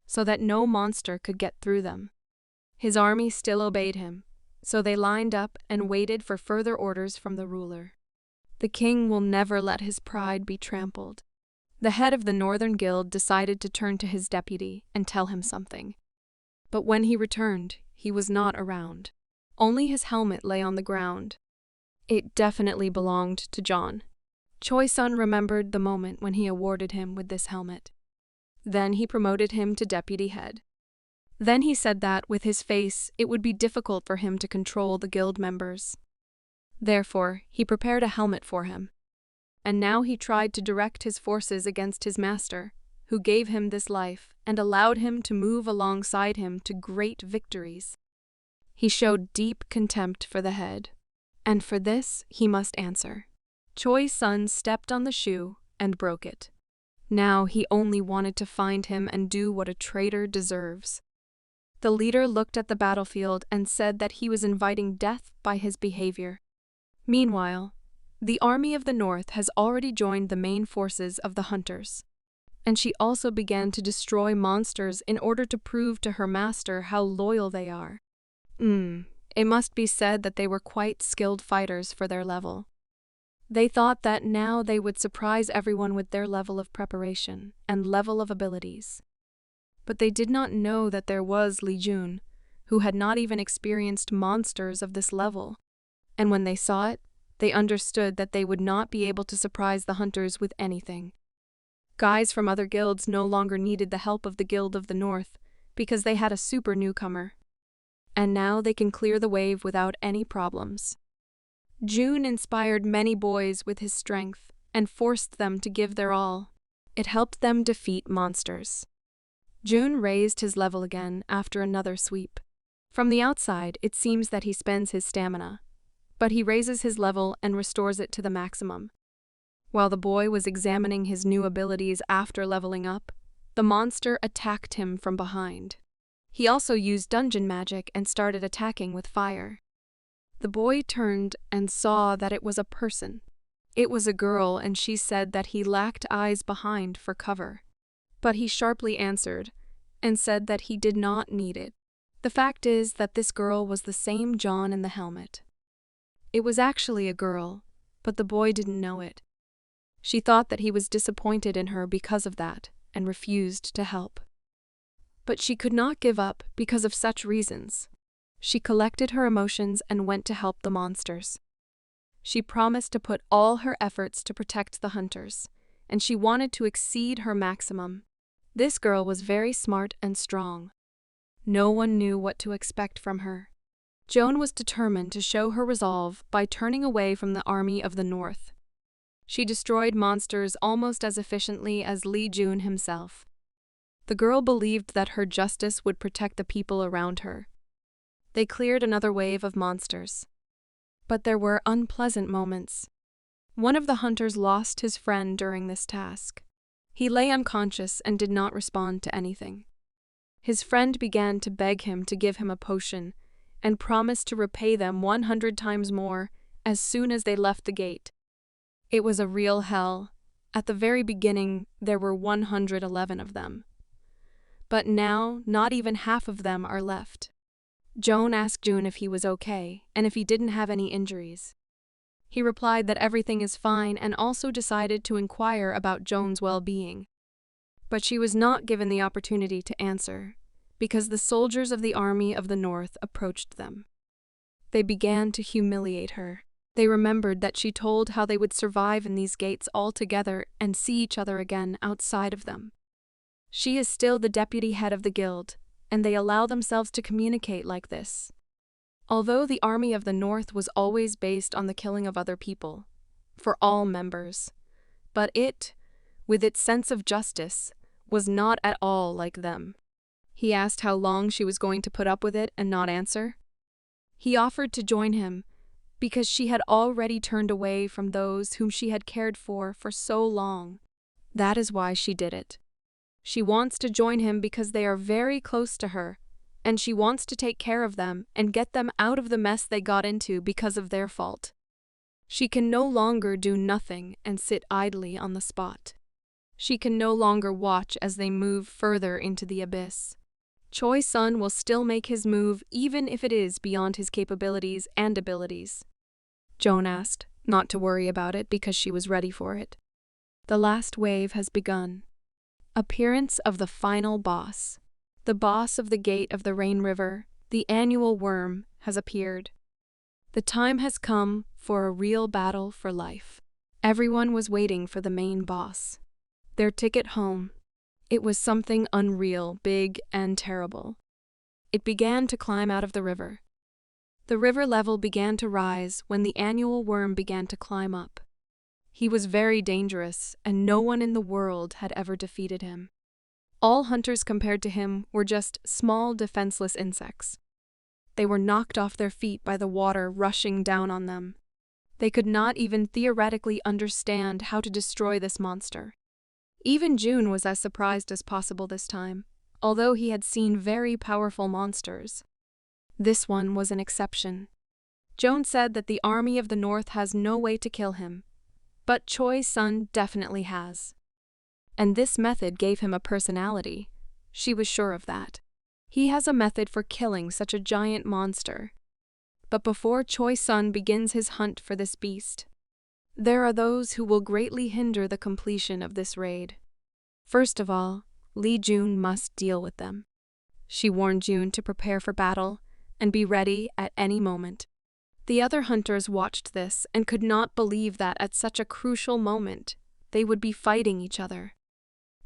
so that no monster could get through them. His army still obeyed him, so they lined up and waited for further orders from the ruler. The king will never let his pride be trampled. The head of the Northern Guild decided to turn to his deputy and tell him something. But when he returned, he was not around. Only his helmet lay on the ground. It definitely belonged to John. Choi Sun remembered the moment when he awarded him with this helmet. Then he promoted him to deputy head. Then he said that, with his face, it would be difficult for him to control the guild members. Therefore, he prepared a helmet for him. And now he tried to direct his forces against his master, who gave him this life and allowed him to move alongside him to great victories. He showed deep contempt for the head, and for this he must answer. Choi Sun stepped on the shoe and broke it. Now he only wanted to find him and do what a traitor deserves. The leader looked at the battlefield and said that he was inviting death by his behavior. Meanwhile, the army of the North has already joined the main forces of the hunters, and she also began to destroy monsters in order to prove to her master how loyal they are. It must be said that they were quite skilled fighters for their level. They thought that now they would surprise everyone with their level of preparation and level of abilities. But they did not know that there was Li Jun, who had not even experienced monsters of this level. And when they saw it, they understood that they would not be able to surprise the hunters with anything. Guys from other guilds no longer needed the help of the Guild of the North because they had a super newcomer. And now they can clear the wave without any problems. June inspired many boys with his strength and forced them to give their all. It helped them defeat monsters. June raised his level again after another sweep. From the outside, it seems that he spends his stamina, but he raises his level and restores it to the maximum. While the boy was examining his new abilities after leveling up, the monster attacked him from behind. He also used dungeon magic and started attacking with fire. The boy turned and saw that it was a person. It was a girl, and she said that he lacked eyes behind for cover. But he sharply answered and said that he did not need it. The fact is that this girl was the same John in the helmet. It was actually a girl, but the boy didn't know it. She thought that he was disappointed in her because of that and refused to help. But she could not give up because of such reasons. She collected her emotions and went to help the monsters. She promised to put all her efforts to protect the hunters, and she wanted to exceed her maximum. This girl was very smart and strong. No one knew what to expect from her. Joan was determined to show her resolve by turning away from the army of the North. She destroyed monsters almost as efficiently as Li Jun himself. The girl believed that her justice would protect the people around her. They cleared another wave of monsters. But there were unpleasant moments. One of the hunters lost his friend during this task. He lay unconscious and did not respond to anything. His friend began to beg him to give him a potion and promised to repay them 100 times more as soon as they left the gate. It was a real hell. At the very beginning, there were 111 of them. But now, not even half of them are left. Joan asked June if he was okay and if he didn't have any injuries. He replied that everything is fine and also decided to inquire about Joan's well-being. But she was not given the opportunity to answer, because the soldiers of the army of the North approached them. They began to humiliate her. They remembered that she told how they would survive in these gates all together and see each other again outside of them. She is still the deputy head of the guild, and they allow themselves to communicate like this. Although the army of the North was always based on the killing of other people, for all members, but it, with its sense of justice, was not at all like them. He asked how long she was going to put up with it and not answer. He offered to join him, because she had already turned away from those whom she had cared for so long. That is why she did it. She wants to join him because they are very close to her, and she wants to take care of them and get them out of the mess they got into because of their fault. She can no longer do nothing and sit idly on the spot. She can no longer watch as they move further into the abyss. Choi-sun will still make his move even if it is beyond his capabilities and abilities. Joan asked, not to worry about it because she was ready for it. The last wave has begun. Appearance of the final boss. The boss of the Gate of the Rain River, the annual worm, has appeared. The time has come for a real battle for life. Everyone was waiting for the main boss. Their ticket home. It was something unreal, big, and terrible. It began to climb out of the river. The river level began to rise when the annual worm began to climb up. He was very dangerous, and no one in the world had ever defeated him. All hunters compared to him were just small, defenseless insects. They were knocked off their feet by the water rushing down on them. They could not even theoretically understand how to destroy this monster. Even June was as surprised as possible this time, although he had seen very powerful monsters. This one was an exception. Joan said that the army of the North has no way to kill him, but Choi-sun definitely has. And this method gave him a personality. She was sure of that. He has a method for killing such a giant monster. But before Choi-sun begins his hunt for this beast, there are those who will greatly hinder the completion of this raid. First of all, Lee Jun must deal with them. She warned June to prepare for battle and be ready at any moment. The other hunters watched this and could not believe that at such a crucial moment, they would be fighting each other.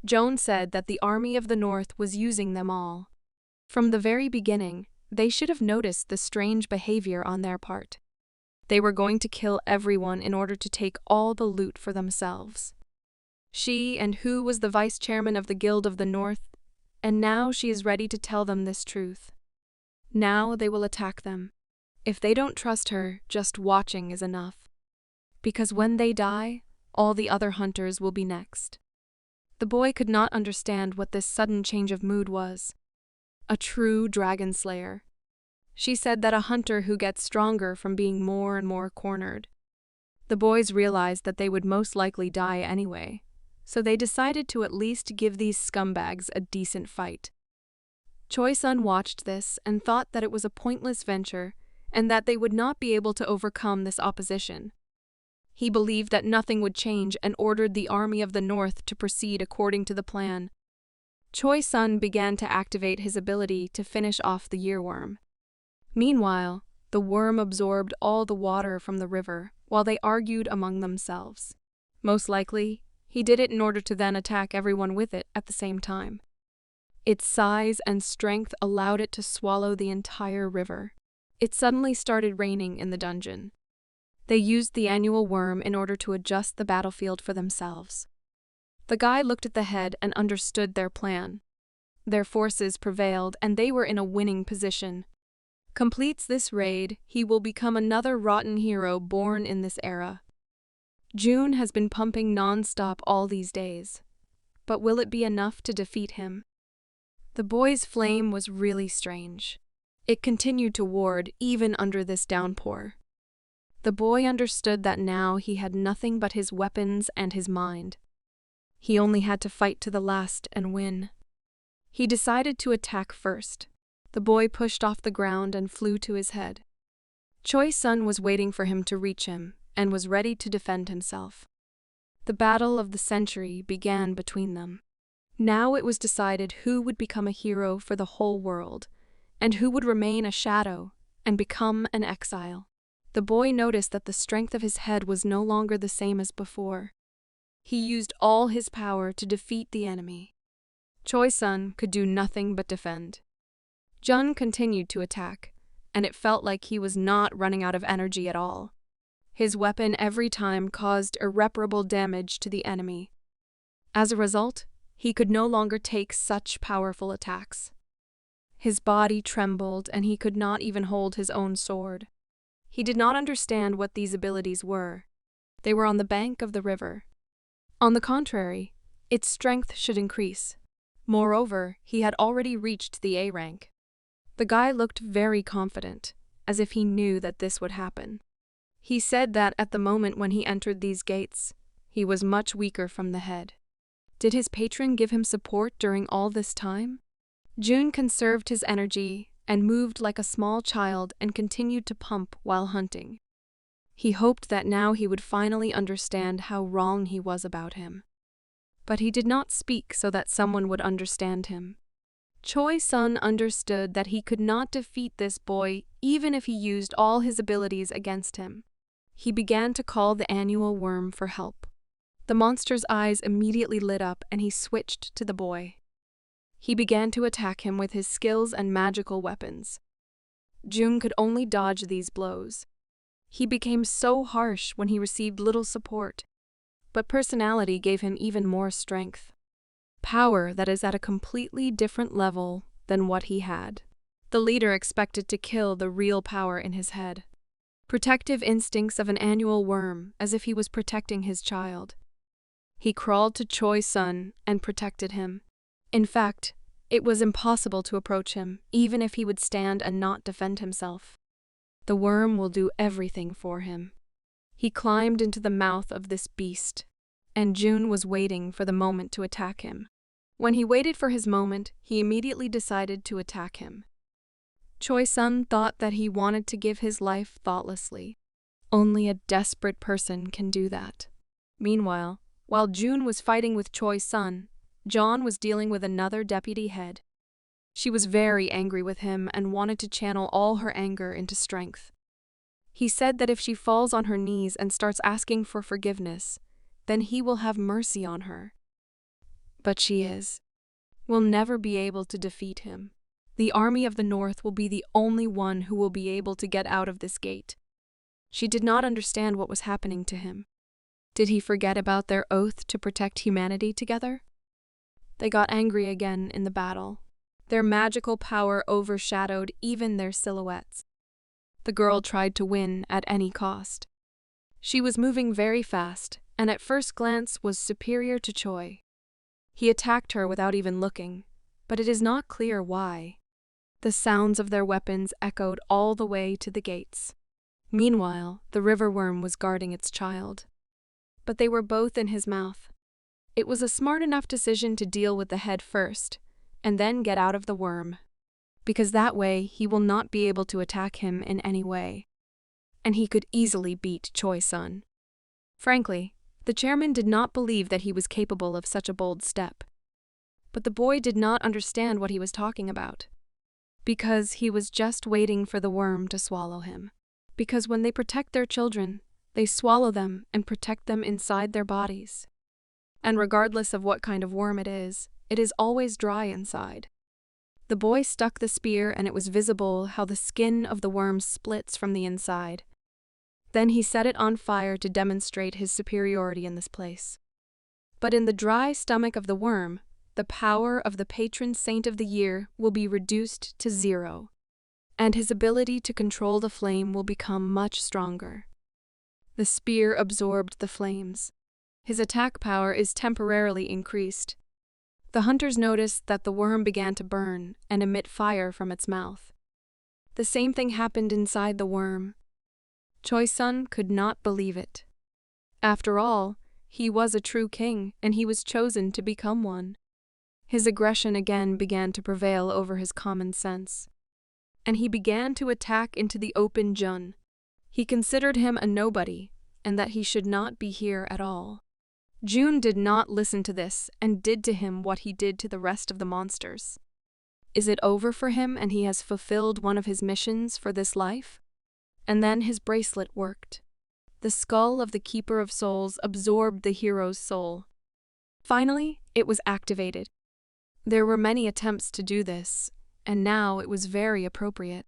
Joan said that the army of the North was using them all. From the very beginning, they should have noticed the strange behavior on their part. They were going to kill everyone in order to take all the loot for themselves. She and who was the vice chairman of the Guild of the North, and now she is ready to tell them this truth. Now they will attack them. If they don't trust her, just watching is enough. Because when they die, all the other hunters will be next. The boy could not understand what this sudden change of mood was. A true dragon slayer. She said that a hunter who gets stronger from being more and more cornered. The boys realized that they would most likely die anyway, so they decided to at least give these scumbags a decent fight. Choi-sun watched this and thought that it was a pointless venture and that they would not be able to overcome this opposition. He believed that nothing would change and ordered the army of the North to proceed according to the plan. Choi-sun began to activate his ability to finish off the earworm. Meanwhile, the worm absorbed all the water from the river while they argued among themselves. Most likely, he did it in order to then attack everyone with it at the same time. Its size and strength allowed it to swallow the entire river. It suddenly started raining in the dungeon. They used the annual worm in order to adjust the battlefield for themselves. The guy looked at the head and understood their plan. Their forces prevailed and they were in a winning position. Completes this raid, he will become another rotten hero born in this era. June has been pumping non-stop all these days. But will it be enough to defeat him? The boy's flame was really strange. It continued to ward even under this downpour. The boy understood that now he had nothing but his weapons and his mind. He only had to fight to the last and win. He decided to attack first. The boy pushed off the ground and flew to his head. Choi's son was waiting for him to reach him and was ready to defend himself. The battle of the century began between them. Now it was decided who would become a hero for the whole world, and who would remain a shadow and become an exile. The boy noticed that the strength of his head was no longer the same as before. He used all his power to defeat the enemy. Choi's son could do nothing but defend. Jun continued to attack, and it felt like he was not running out of energy at all. His weapon every time caused irreparable damage to the enemy. As a result, he could no longer take such powerful attacks. His body trembled and he could not even hold his own sword. He did not understand what these abilities were. They were on the bank of the river. On the contrary, its strength should increase. Moreover, he had already reached the A rank. The guy looked very confident, as if he knew that this would happen. He said that at the moment when he entered these gates, he was much weaker from the head. Did his patron give him support during all this time? Jun conserved his energy and moved like a small child and continued to pump while hunting. He hoped that now he would finally understand how wrong he was about him. But he did not speak so that someone would understand him. Choi's son understood that he could not defeat this boy even if he used all his abilities against him. He began to call the annual worm for help. The monster's eyes immediately lit up and he switched to the boy. He began to attack him with his skills and magical weapons. Jun could only dodge these blows. He became so harsh when he received little support, but personality gave him even more strength. Power that is at a completely different level than what he had. The leader expected to kill the real power in his head. Protective instincts of an annual worm, as if he was protecting his child. He crawled to Choi's son and protected him. In fact, it was impossible to approach him, even if he would stand and not defend himself. The worm will do everything for him. He climbed into the mouth of this beast, and Jun was waiting for the moment to attack him. When he waited for his moment, he immediately decided to attack him. Choi's son thought that he wanted to give his life thoughtlessly. Only a desperate person can do that. Meanwhile, while Jun was fighting with Choi's son, John was dealing with another deputy head. She was very angry with him and wanted to channel all her anger into strength. He said that if she falls on her knees and starts asking for forgiveness, then he will have mercy on her. But she will never be able to defeat him. The army of the North will be the only one who will be able to get out of this gate. She did not understand what was happening to him. Did he forget about their oath to protect humanity together? They got angry again in the battle. Their magical power overshadowed even their silhouettes. The girl tried to win at any cost. She was moving very fast, and at first glance was superior to Choi. He attacked her without even looking, but it is not clear why. The sounds of their weapons echoed all the way to the gates. Meanwhile, the river worm was guarding its child. But they were both in his mouth. It was a smart enough decision to deal with the head first, and then get out of the worm, because that way he will not be able to attack him in any way. And he could easily beat Choi's son. Frankly, the chairman did not believe that he was capable of such a bold step. But the boy did not understand what he was talking about. Because he was just waiting for the worm to swallow him. Because when they protect their children, they swallow them and protect them inside their bodies. And regardless of what kind of worm it is always dry inside. The boy stuck the spear and it was visible how the skin of the worm splits from the inside. Then he set it on fire to demonstrate his superiority in this place. But in the dry stomach of the worm, the power of the patron saint of the year will be reduced to 0, and his ability to control the flame will become much stronger. The spear absorbed the flames. His attack power is temporarily increased. The hunters noticed that the worm began to burn and emit fire from its mouth. The same thing happened inside the worm. Choi's son could not believe it. After all, he was a true king, and he was chosen to become one. His aggression again began to prevail over his common sense. and he began to attack into the open Jun. He considered him a nobody, and that he should not be here at all. Jun did not listen to this and did to him what he did to the rest of the monsters. Is it over for him and he has fulfilled one of his missions for this life? And then his bracelet worked. The skull of the Keeper of Souls absorbed the hero's soul. Finally, it was activated. There were many attempts to do this, and now it was very appropriate,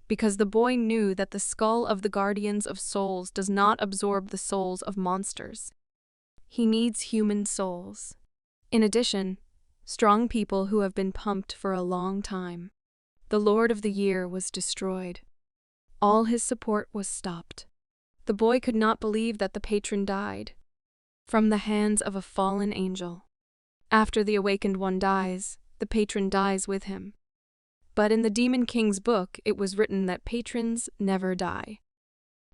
because the boy knew that the skull of the Guardians of Souls does not absorb the souls of monsters. He needs human souls. In addition, strong people who have been pumped for a long time. The Lord of the Year was destroyed. All his support was stopped. The boy could not believe that the patron died from the hands of a fallen angel. After the awakened one dies, the patron dies with him. But in the Demon King's book, it was written that patrons never die.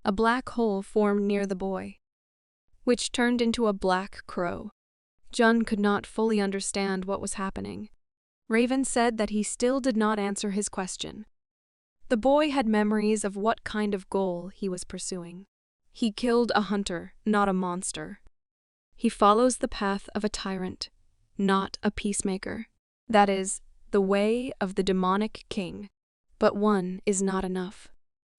A black hole formed near the boy, which turned into a black crow. Jun could not fully understand what was happening. Raven said that he still did not answer his question. The boy had memories of what kind of goal he was pursuing. He killed a hunter, not a monster. He follows the path of a tyrant, not a peacemaker. That is, the way of the demonic king. But one is not enough.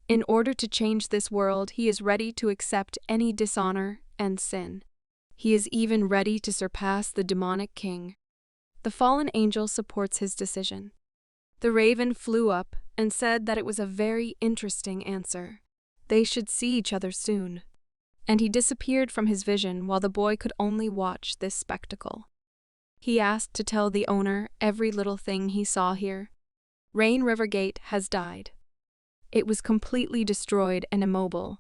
In order to change this world, he is ready to accept any dishonor and sin. He is even ready to surpass the demonic king. The fallen angel supports his decision. The raven flew up and said that it was a very interesting answer. They should see each other soon. And he disappeared from his vision while the boy could only watch this spectacle. He asked to tell the owner every little thing he saw here. Rain River Gate has died. It was completely destroyed and immobile.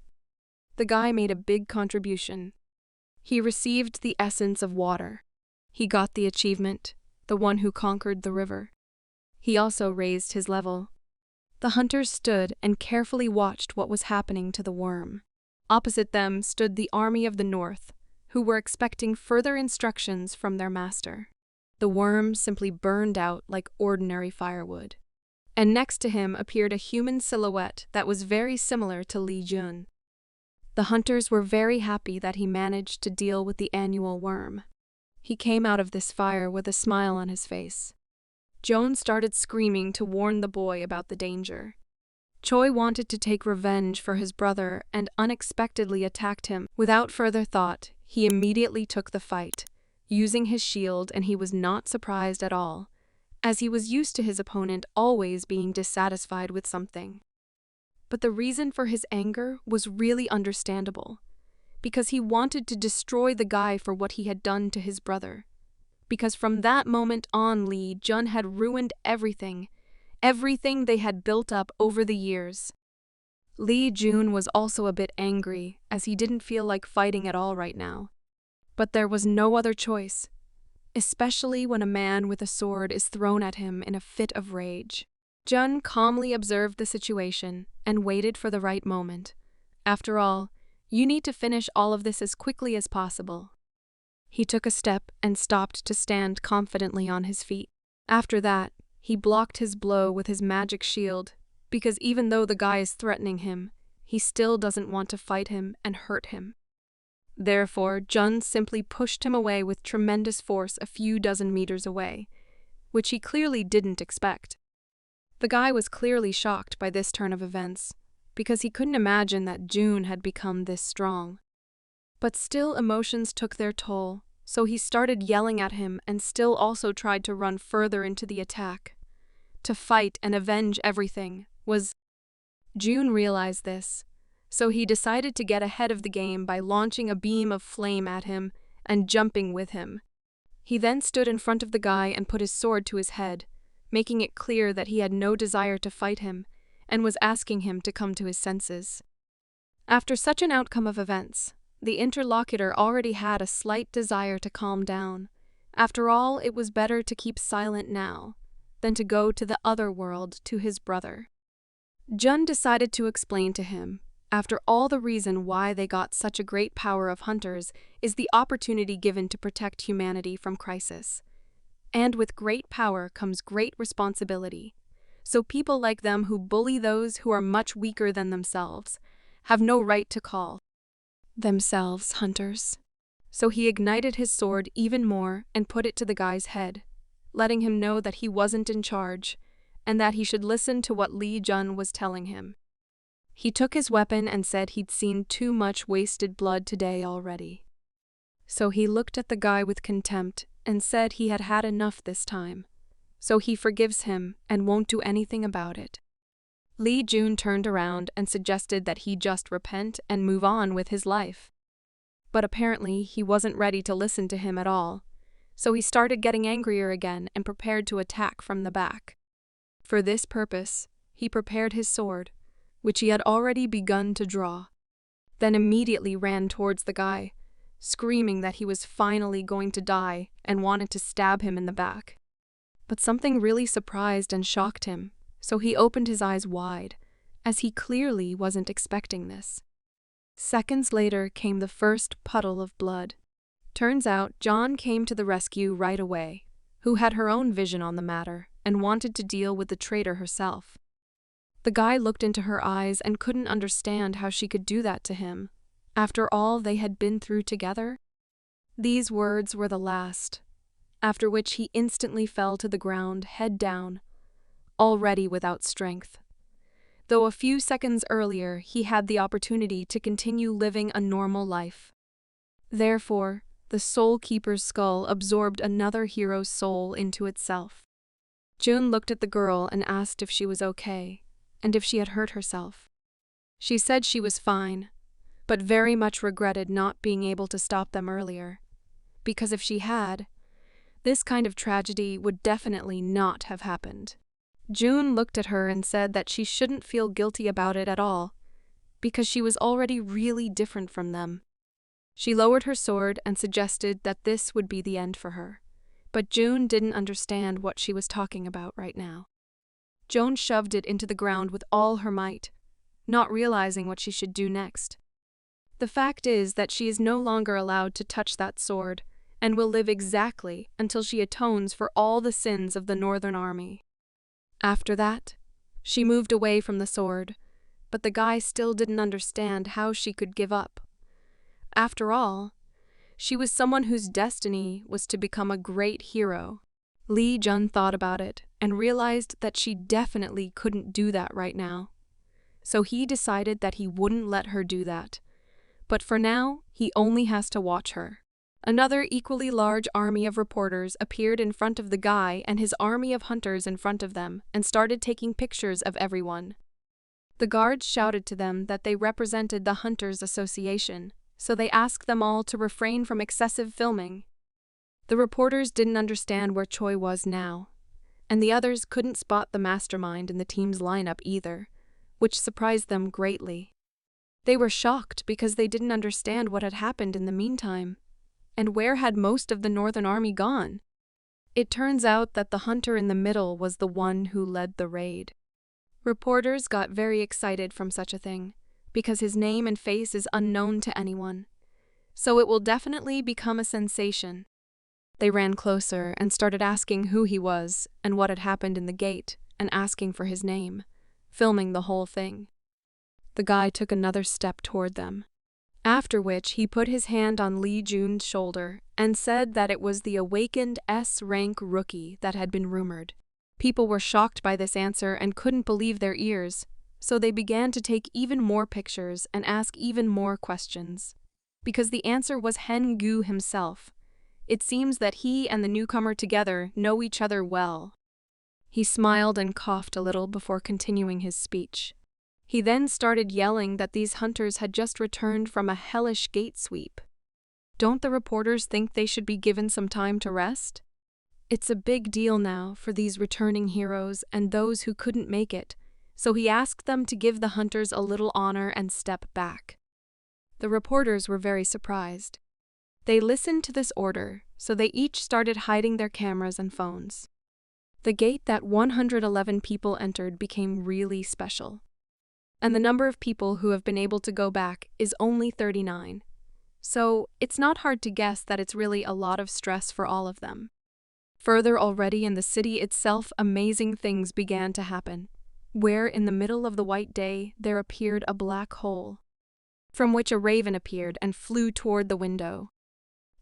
The guy made a big contribution. He received the essence of water. He got the achievement, the one who conquered the river. He also raised his level. The hunters stood and carefully watched what was happening to the worm. Opposite them stood the army of the north, who were expecting further instructions from their master. The worm simply burned out like ordinary firewood. And next to him appeared a human silhouette that was very similar to Li Jun. The hunters were very happy that he managed to deal with the annual worm. He came out of this fire with a smile on his face. Joan started screaming to warn the boy about the danger. Choi wanted to take revenge for his brother and unexpectedly attacked him. Without further thought, he immediately took the fight, using his shield, and he was not surprised at all, as he was used to his opponent always being dissatisfied with something. But the reason for his anger was really understandable, because he wanted to destroy the guy for what he had done to his brother. Because from that moment on, Li Jun had ruined everything they had built up over the years. Li Jun was also a bit angry, as he didn't feel like fighting at all right now. But there was no other choice, especially when a man with a sword is thrown at him in a fit of rage. Jun calmly observed the situation and waited for the right moment. After all, you need to finish all of this as quickly as possible. He took a step and stopped to stand confidently on his feet. After that, he blocked his blow with his magic shield, because even though the guy is threatening him, he still doesn't want to fight him and hurt him. Therefore, Jun simply pushed him away with tremendous force a few dozen meters away, which he clearly didn't expect. The guy was clearly shocked by this turn of events, because he couldn't imagine that Jun had become this strong. But still emotions took their toll, so he started yelling at him and still also tried to run further into the attack. To fight and avenge everything was... Jun realized this, so he decided to get ahead of the game by launching a beam of flame at him and jumping with him. He then stood in front of the guy and put his sword to his head, making it clear that he had no desire to fight him and was asking him to come to his senses. After such an outcome of events, the interlocutor already had a slight desire to calm down. After all, it was better to keep silent now than to go to the other world to his brother. Jun decided to explain to him, after all, the reason why they got such a great power of hunters is the opportunity given to protect humanity from crisis. And with great power comes great responsibility. So people like them who bully those who are much weaker than themselves have no right to call themselves hunters. So he ignited his sword even more and put it to the guy's head, letting him know that he wasn't in charge and that he should listen to what Li Jun was telling him. He took his weapon and said he'd seen too much wasted blood today already. So he looked at the guy with contempt and said he had had enough this time. So he forgives him and won't do anything about it. Li Jun turned around and suggested that he just repent and move on with his life. But apparently he wasn't ready to listen to him at all, so he started getting angrier again and prepared to attack from the back. For this purpose, he prepared his sword, which he had already begun to draw, then immediately ran towards the guy, screaming that he was finally going to die and wanted to stab him in the back. But something really surprised and shocked him, so he opened his eyes wide, as he clearly wasn't expecting this. Seconds later came the first puddle of blood. Turns out John came to the rescue right away, who had her own vision on the matter and wanted to deal with the traitor herself. The guy looked into her eyes and couldn't understand how she could do that to him, after all they had been through together. These words were the last, after which he instantly fell to the ground, head down, already without strength. Though a few seconds earlier he had the opportunity to continue living a normal life. Therefore, the Soul Keeper's skull absorbed another hero's soul into itself. June looked at the girl and asked if she was okay, and if she had hurt herself. She said she was fine, but very much regretted not being able to stop them earlier, because if she had, this kind of tragedy would definitely not have happened. June looked at her and said that she shouldn't feel guilty about it at all, because she was already really different from them. She lowered her sword and suggested that this would be the end for her, but June didn't understand what she was talking about right now. June shoved it into the ground with all her might, not realizing what she should do next. The fact is that she is no longer allowed to touch that sword, and will live exactly until she atones for all the sins of the Northern Army. After that, she moved away from the sword, but the guy still didn't understand how she could give up. After all, she was someone whose destiny was to become a great hero. Li Jun thought about it and realized that she definitely couldn't do that right now. So he decided that he wouldn't let her do that. But for now, he only has to watch her. Another equally large army of reporters appeared in front of the guy and his army of hunters in front of them and started taking pictures of everyone. The guards shouted to them that they represented the Hunters Association, so they asked them all to refrain from excessive filming. The reporters didn't understand where Choi was now, and the others couldn't spot the mastermind in the team's lineup either, which surprised them greatly. They were shocked because they didn't understand what had happened in the meantime. And where had most of the Northern Army gone? It turns out that the hunter in the middle was the one who led the raid. Reporters got very excited from such a thing, because his name and face is unknown to anyone, so it will definitely become a sensation. They ran closer and started asking who he was and what had happened in the gate and asking for his name, filming the whole thing. The guy took another step toward them, after which he put his hand on Li Jun's shoulder and said that it was the awakened S-rank rookie that had been rumored. People were shocked by this answer and couldn't believe their ears, so they began to take even more pictures and ask even more questions. Because the answer was Hen Gu himself. It seems that he and the newcomer together know each other well. He smiled and coughed a little before continuing his speech. He then started yelling that these hunters had just returned from a hellish gate sweep. Don't the reporters think they should be given some time to rest? It's a big deal now for these returning heroes and those who couldn't make it, so he asked them to give the hunters a little honor and step back. The reporters were very surprised. They listened to this order, so they each started hiding their cameras and phones. The gate that 111 people entered became really special. And the number of people who have been able to go back is only 39. So it's not hard to guess that it's really a lot of stress for all of them. Further already in the city itself, amazing things began to happen, where in the middle of the white day there appeared a black hole, from which a raven appeared and flew toward the window.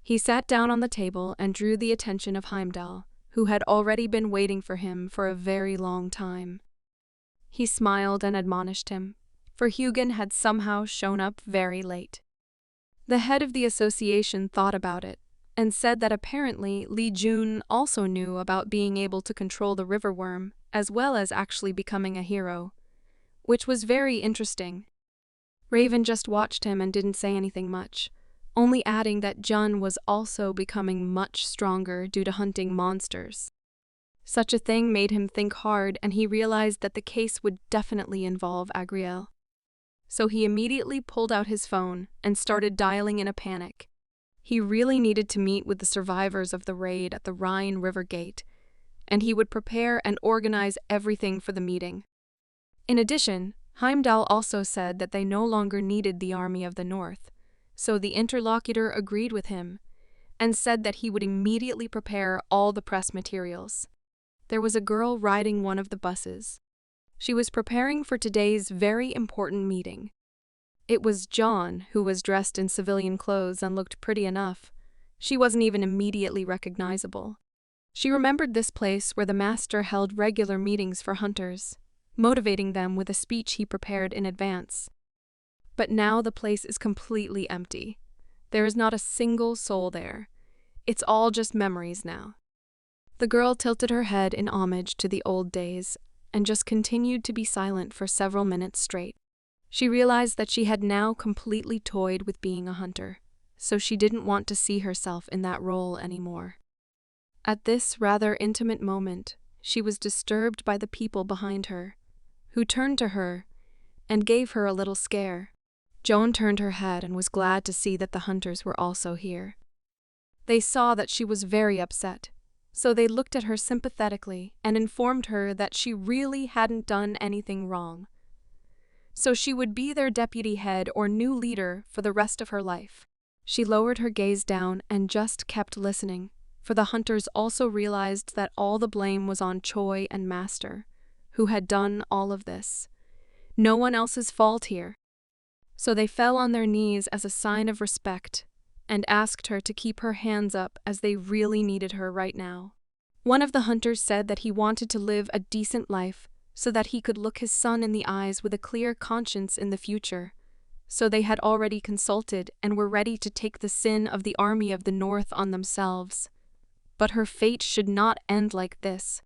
He sat down on the table and drew the attention of Heimdall, who had already been waiting for him for a very long time. He smiled and admonished him, for Hugin had somehow shown up very late. The head of the association thought about it, and said that apparently Li Jun also knew about being able to control the river worm, as well as actually becoming a hero, which was very interesting. Raven just watched him and didn't say anything much, only adding that Jun was also becoming much stronger due to hunting monsters. Such a thing made him think hard, and he realized that the case would definitely involve Agriel. So he immediately pulled out his phone and started dialing in a panic. He really needed to meet with the survivors of the raid at the Rhine River Gate, and he would prepare and organize everything for the meeting. In addition, Heimdall also said that they no longer needed the army of the North, so the interlocutor agreed with him and said that he would immediately prepare all the press materials. There was a girl riding one of the buses. She was preparing for today's very important meeting. It was John, who was dressed in civilian clothes and looked pretty enough. She wasn't even immediately recognizable. She remembered this place where the master held regular meetings for hunters, motivating them with a speech he prepared in advance. But now the place is completely empty. There is not a single soul there. It's all just memories now. The girl tilted her head in homage to the old days and just continued to be silent for several minutes straight. She realized that she had now completely toyed with being a hunter, so she didn't want to see herself in that role anymore. At this rather intimate moment, she was disturbed by the people behind her, who turned to her and gave her a little scare. Joan turned her head and was glad to see that the hunters were also here. They saw that she was very upset, so they looked at her sympathetically and informed her that she really hadn't done anything wrong. So she would be their deputy head or new leader for the rest of her life. She lowered her gaze down and just kept listening, for the hunters also realized that all the blame was on Choi and Master, who had done all of this. No one else's fault here. So they fell on their knees as a sign of respect and asked her to keep her hands up as they really needed her right now. One of the hunters said that he wanted to live a decent life so that he could look his son in the eyes with a clear conscience in the future. So they had already consulted and were ready to take the sin of the army of the North on themselves. But her fate should not end like this.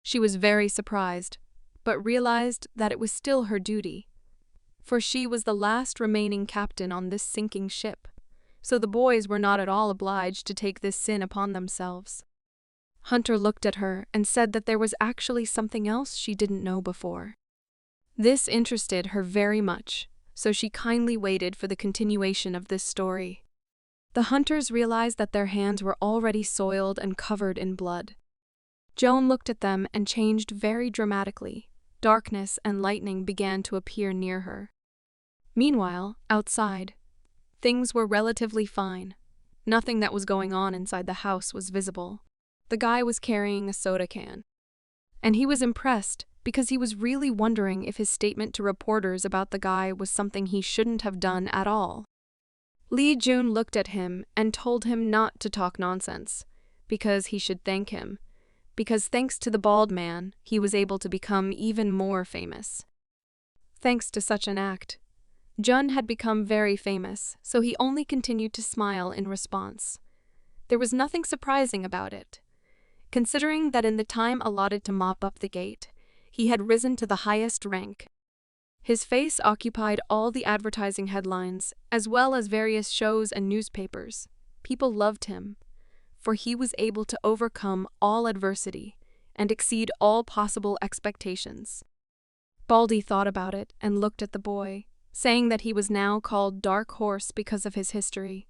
She was very surprised, but realized that it was still her duty. For she was the last remaining captain on this sinking ship, so the boys were not at all obliged to take this sin upon themselves. Hunter looked at her and said that there was actually something else she didn't know before. This interested her very much, so she kindly waited for the continuation of this story. The hunters realized that their hands were already soiled and covered in blood. Joan looked at them and changed very dramatically. Darkness and lightning began to appear near her. Meanwhile, outside, things were relatively fine. Nothing that was going on inside the house was visible. The guy was carrying a soda can. And he was impressed because he was really wondering if his statement to reporters about the guy was something he shouldn't have done at all. Li Jun looked at him and told him not to talk nonsense, because he should thank him, because thanks to the bald man, he was able to become even more famous. Thanks to such an act, Jun had become very famous, so he only continued to smile in response. There was nothing surprising about it, considering that in the time allotted to mop up the gate, he had risen to the highest rank. His face occupied all the advertising headlines, as well as various shows and newspapers. People loved him, for he was able to overcome all adversity and exceed all possible expectations. Baldy thought about it and looked at the boy, saying that he was now called Dark Horse because of his history.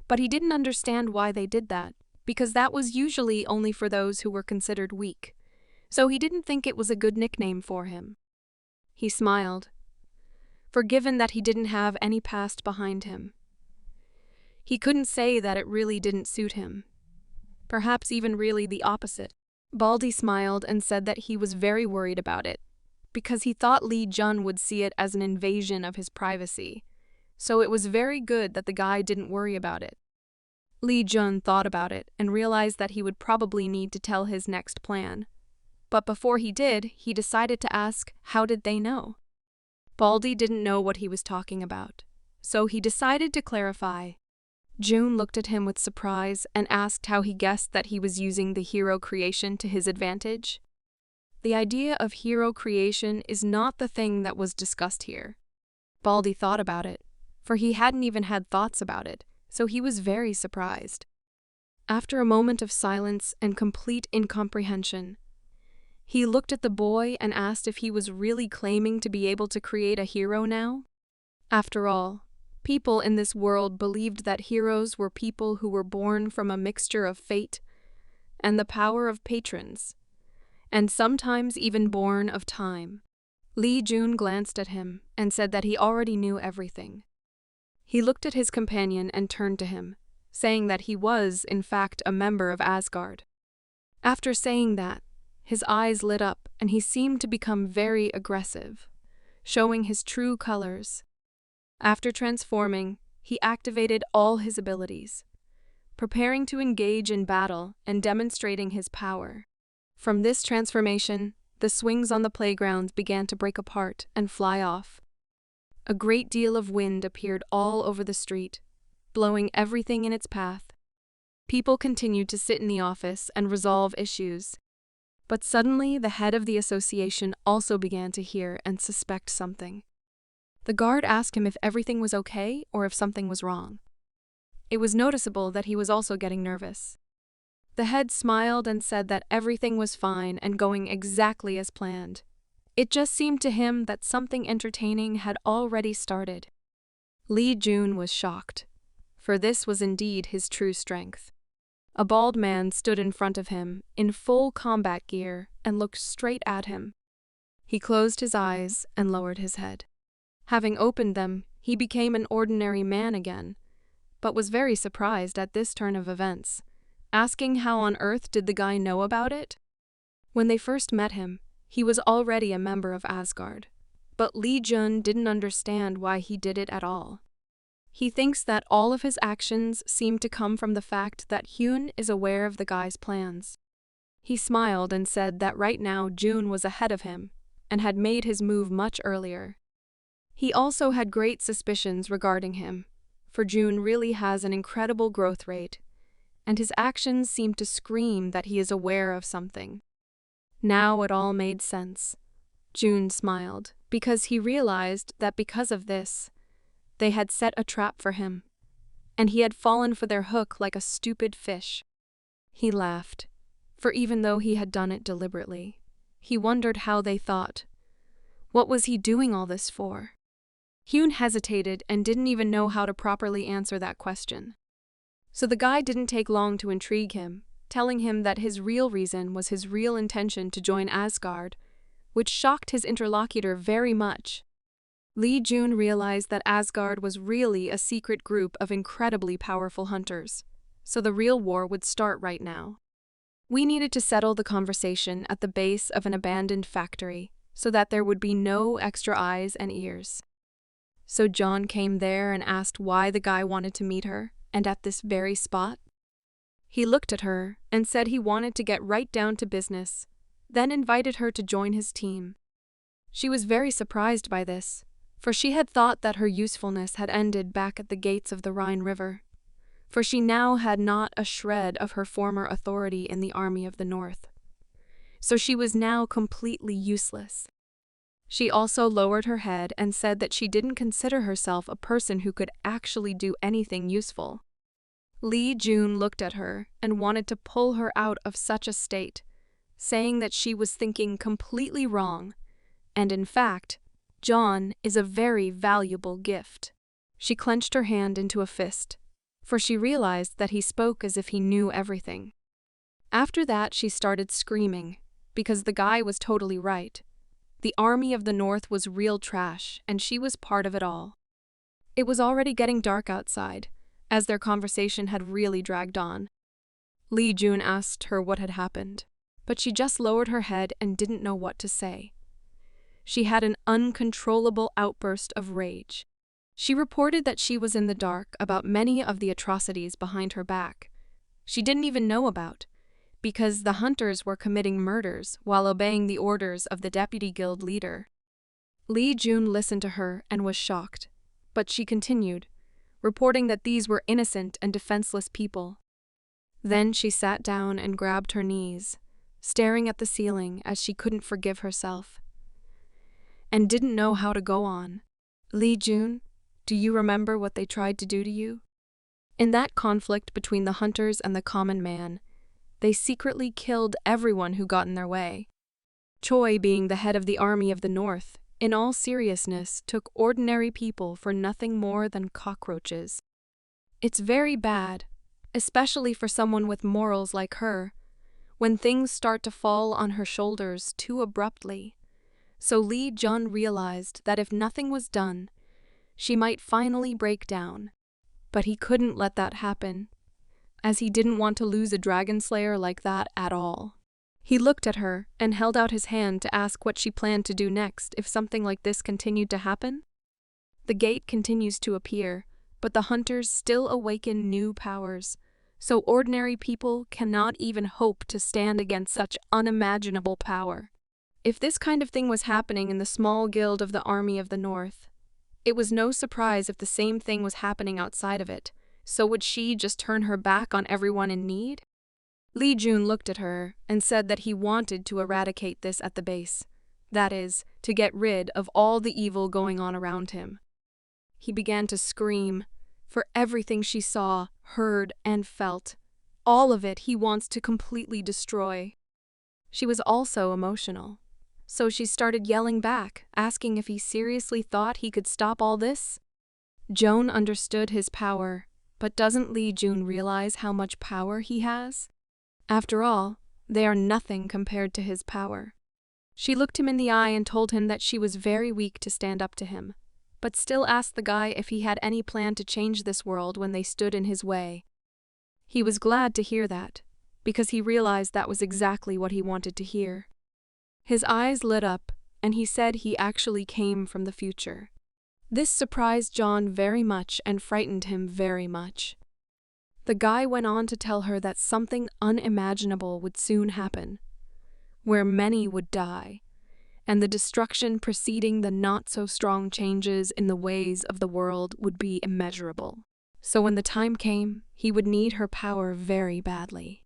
But he didn't understand why they did that, because that was usually only for those who were considered weak, so he didn't think it was a good nickname for him. He smiled, for given that he didn't have any past behind him, he couldn't say that it really didn't suit him. perhaps even really the opposite. Baldy smiled and said that he was very worried about it, because he thought Lee Jun would see it as an invasion of his privacy, so it was very good that the guy didn't worry about it. Lee Jun thought about it and realized that he would probably need to tell his next plan. But before he did, he decided to ask, how did they know? Baldy didn't know what he was talking about, so he decided to clarify. June looked at him with surprise and asked how he guessed that he was using the hero creation to his advantage. The idea of hero creation is not the thing that was discussed here. Baldy thought about it, for he hadn't even had thoughts about it, so he was very surprised. After a moment of silence and complete incomprehension, he looked at the boy and asked if he was really claiming to be able to create a hero now. After all, people in this world believed that heroes were people who were born from a mixture of fate and the power of patrons, and sometimes even born of time. Lee Jun glanced at him and said that he already knew everything. He looked at his companion and turned to him, saying that he was, in fact, a member of Asgard. After saying that, his eyes lit up and he seemed to become very aggressive, showing his true colors. After transforming, he activated all his abilities, preparing to engage in battle and demonstrating his power. From this transformation, the swings on the playgrounds began to break apart and fly off. A great deal of wind appeared all over the street, blowing everything in its path. People continued to sit in the office and resolve issues. But suddenly, the head of the association also began to hear and suspect something. The guard asked him if everything was okay or if something was wrong. It was noticeable that he was also getting nervous. The head smiled and said that everything was fine and going exactly as planned. It just seemed to him that something entertaining had already started. Lee Jun was shocked, for this was indeed his true strength. A bald man stood in front of him, in full combat gear, and looked straight at him. He closed his eyes and lowered his head. Having opened them, he became an ordinary man again, but was very surprised at this turn of events, asking how on earth did the guy know about it? When they first met him, he was already a member of Asgard, but Lee Jun didn't understand why he did it at all. He thinks that all of his actions seem to come from the fact that Hyun is aware of the guy's plans. He smiled and said that right now June was ahead of him and had made his move much earlier. He also had great suspicions regarding him, for June really has an incredible growth rate, and his actions seem to scream that he is aware of something. Now it all made sense. June smiled, because he realized that because of this, they had set a trap for him, and he had fallen for their hook like a stupid fish. He laughed, for even though he had done it deliberately, he wondered how they thought. What was he doing all this for? Hyun hesitated and didn't even know how to properly answer that question. So the guy didn't take long to intrigue him, telling him that his real reason was his real intention to join Asgard, which shocked his interlocutor very much. Lee Jun realized that Asgard was really a secret group of incredibly powerful hunters, so the real war would start right now. We needed to settle the conversation at the base of an abandoned factory so that there would be no extra eyes and ears. So John came there and asked why the guy wanted to meet her, and at this very spot. He looked at her and said he wanted to get right down to business, then invited her to join his team. She was very surprised by this, for she had thought that her usefulness had ended back at the gates of the Rhine River, for she now had not a shred of her former authority in the army of the North. So she was now completely useless. She also lowered her head and said that she didn't consider herself a person who could actually do anything useful. Lee Jun looked at her and wanted to pull her out of such a state, saying that she was thinking completely wrong, and in fact, John is a very valuable gift. She clenched her hand into a fist, for she realized that he spoke as if he knew everything. After that, she started screaming, because the guy was totally right. The army of the North was real trash, and she was part of it all. It was already getting dark outside, as their conversation had really dragged on. Lee Jun asked her what had happened, but she just lowered her head and didn't know what to say. She had an uncontrollable outburst of rage. She reported that she was in the dark about many of the atrocities behind her back. She didn't even know about, because the hunters were committing murders while obeying the orders of the deputy guild leader. Lee Jun listened to her and was shocked, but she continued, reporting that these were innocent and defenseless people. Then she sat down and grabbed her knees, staring at the ceiling as she couldn't forgive herself and didn't know how to go on. Lee Jun, do you remember what they tried to do to you? In that conflict between the hunters and the common man, they secretly killed everyone who got in their way. Choi, being the head of the army of the North, in all seriousness took ordinary people for nothing more than cockroaches. It's very bad, especially for someone with morals like her, when things start to fall on her shoulders too abruptly. So Lee Jun realized that if nothing was done, she might finally break down. But he couldn't let that happen, as he didn't want to lose a dragon slayer like that at all. He looked at her and held out his hand to ask what she planned to do next if something like this continued to happen. The gate continues to appear, but the hunters still awaken new powers, so ordinary people cannot even hope to stand against such unimaginable power. If this kind of thing was happening in the small guild of the Army of the North, it was no surprise if the same thing was happening outside of it. So would she just turn her back on everyone in need? Lee Jun looked at her and said that he wanted to eradicate this at the base. That is, to get rid of all the evil going on around him. He began to scream, for everything she saw, heard, and felt. All of it he wants to completely destroy. She was also emotional, so she started yelling back, asking if he seriously thought he could stop all this. Joan understood his power, but doesn't Lee Jun realize how much power he has? After all, they are nothing compared to his power. She looked him in the eye and told him that she was very weak to stand up to him, but still asked the guy if he had any plan to change this world when they stood in his way. He was glad to hear that, because he realized that was exactly what he wanted to hear. His eyes lit up, and he said he actually came from the future. This surprised John very much and frightened him very much. The guy went on to tell her that something unimaginable would soon happen, where many would die, and the destruction preceding the not-so-strong changes in the ways of the world would be immeasurable. So when the time came, he would need her power very badly.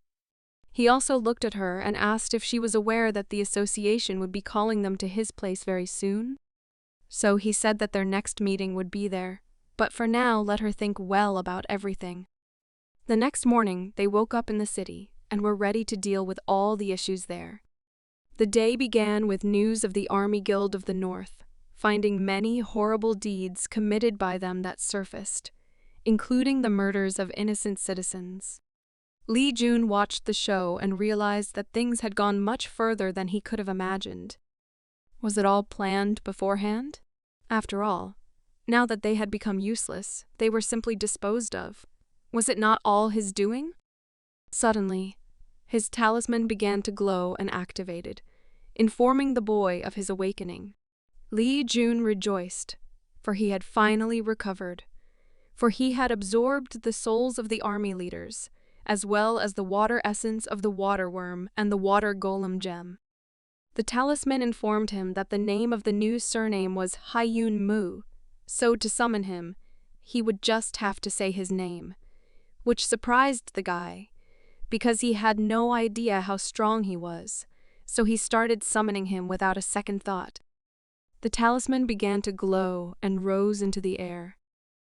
He also looked at her and asked if she was aware that the association would be calling them to his place very soon. So he said that their next meeting would be there, but for now let her think well about everything. The next morning, they woke up in the city and were ready to deal with all the issues there. The day began with news of the Army Guild of the North, finding many horrible deeds committed by them that surfaced, including the murders of innocent citizens. Lee Jun watched the show and realized that things had gone much further than he could have imagined. Was it all planned beforehand? After all, now that they had become useless, they were simply disposed of. Was it not all his doing? Suddenly, his talisman began to glow and activated, informing the boy of his awakening. Lee Jun rejoiced, for he had finally recovered, for he had absorbed the souls of the army leaders, as well as the water essence of the water worm and the water golem gem. The talisman informed him that the name of the new surname was Hyun Mu, so to summon him, he would just have to say his name, which surprised the guy, because he had no idea how strong he was, so he started summoning him without a second thought. The talisman began to glow and rose into the air.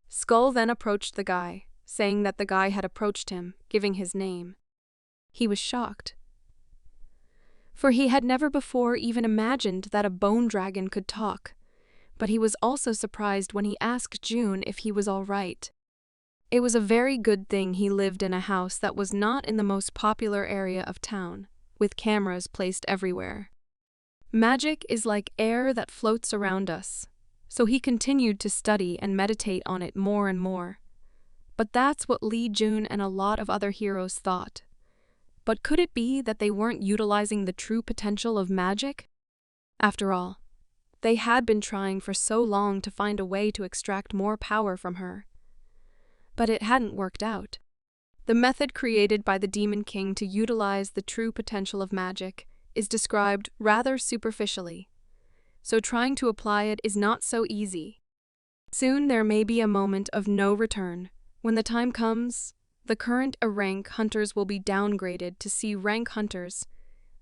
Skull then approached the guy, saying that the guy had approached him, giving his name. He was shocked, for he had never before even imagined that a bone dragon could talk, but he was also surprised when he asked June if he was all right. It was a very good thing he lived in a house that was not in the most popular area of town, with cameras placed everywhere. Magic is like air that floats around us, so he continued to study and meditate on it more and more. But that's what Lee Jun and a lot of other heroes thought. But could it be that they weren't utilizing the true potential of magic? After all, they had been trying for so long to find a way to extract more power from her. But it hadn't worked out. The method created by the Demon King to utilize the true potential of magic is described rather superficially, so trying to apply it is not so easy. Soon there may be a moment of no return. When the time comes, the current A-rank hunters will be downgraded to C-rank hunters,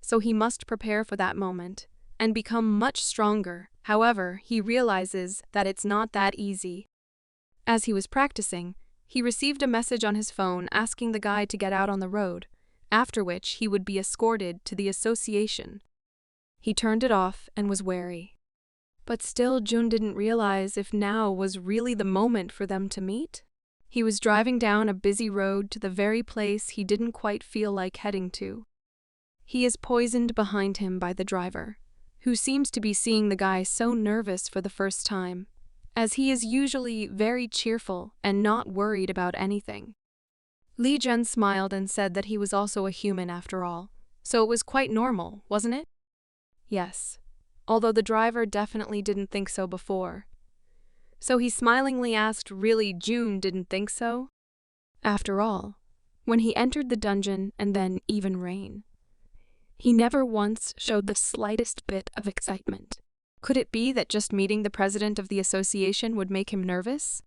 so he must prepare for that moment and become much stronger. However, he realizes that it's not that easy. As he was practicing, he received a message on his phone asking the guy to get out on the road, after which he would be escorted to the association. He turned it off and was wary. But still, Jun didn't realize if now was really the moment for them to meet. He was driving down a busy road to the very place he didn't quite feel like heading to. He is poisoned behind him by the driver, who seems to be seeing the guy so nervous for the first time, as he is usually very cheerful and not worried about anything. Li Jun smiled and said that he was also a human after all, so it was quite normal, wasn't it? Yes, although the driver definitely didn't think so before. So he smilingly asked, really, Jun didn't think so? After all, when he entered the dungeon and then even Rain, he never once showed the slightest bit of excitement. Could it be that just meeting the president of the association would make him nervous?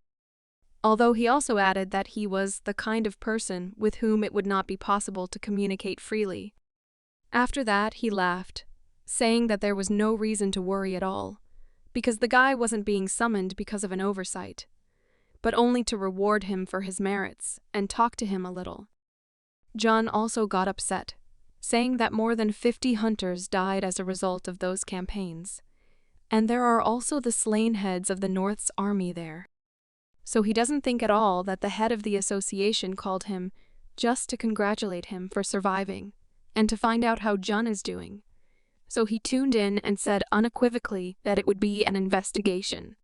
Although he also added that he was the kind of person with whom it would not be possible to communicate freely. After that, he laughed, saying that there was no reason to worry at all, because the guy wasn't being summoned because of an oversight, but only to reward him for his merits and talk to him a little. Jun also got upset, saying that more than 50 hunters died as a result of those campaigns, and there are also the slain heads of the North's army there. So he doesn't think at all that the head of the association called him just to congratulate him for surviving and to find out how Jun is doing. So he tuned in and said unequivocally that it would be an investigation.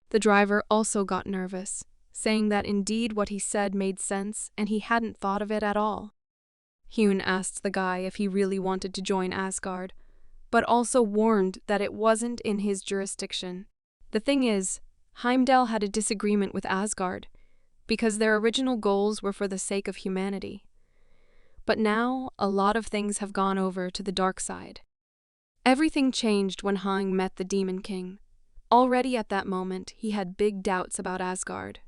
The driver also got nervous, saying that indeed what he said made sense and he hadn't thought of it at all. Hyun asked the guy if he really wanted to join Asgard, but also warned that it wasn't in his jurisdiction. The thing is, Heimdall had a disagreement with Asgard, because their original goals were for the sake of humanity. But now, a lot of things have gone over to the dark side. Everything changed when Hang met the Demon King. Already at that moment, he had big doubts about Asgard.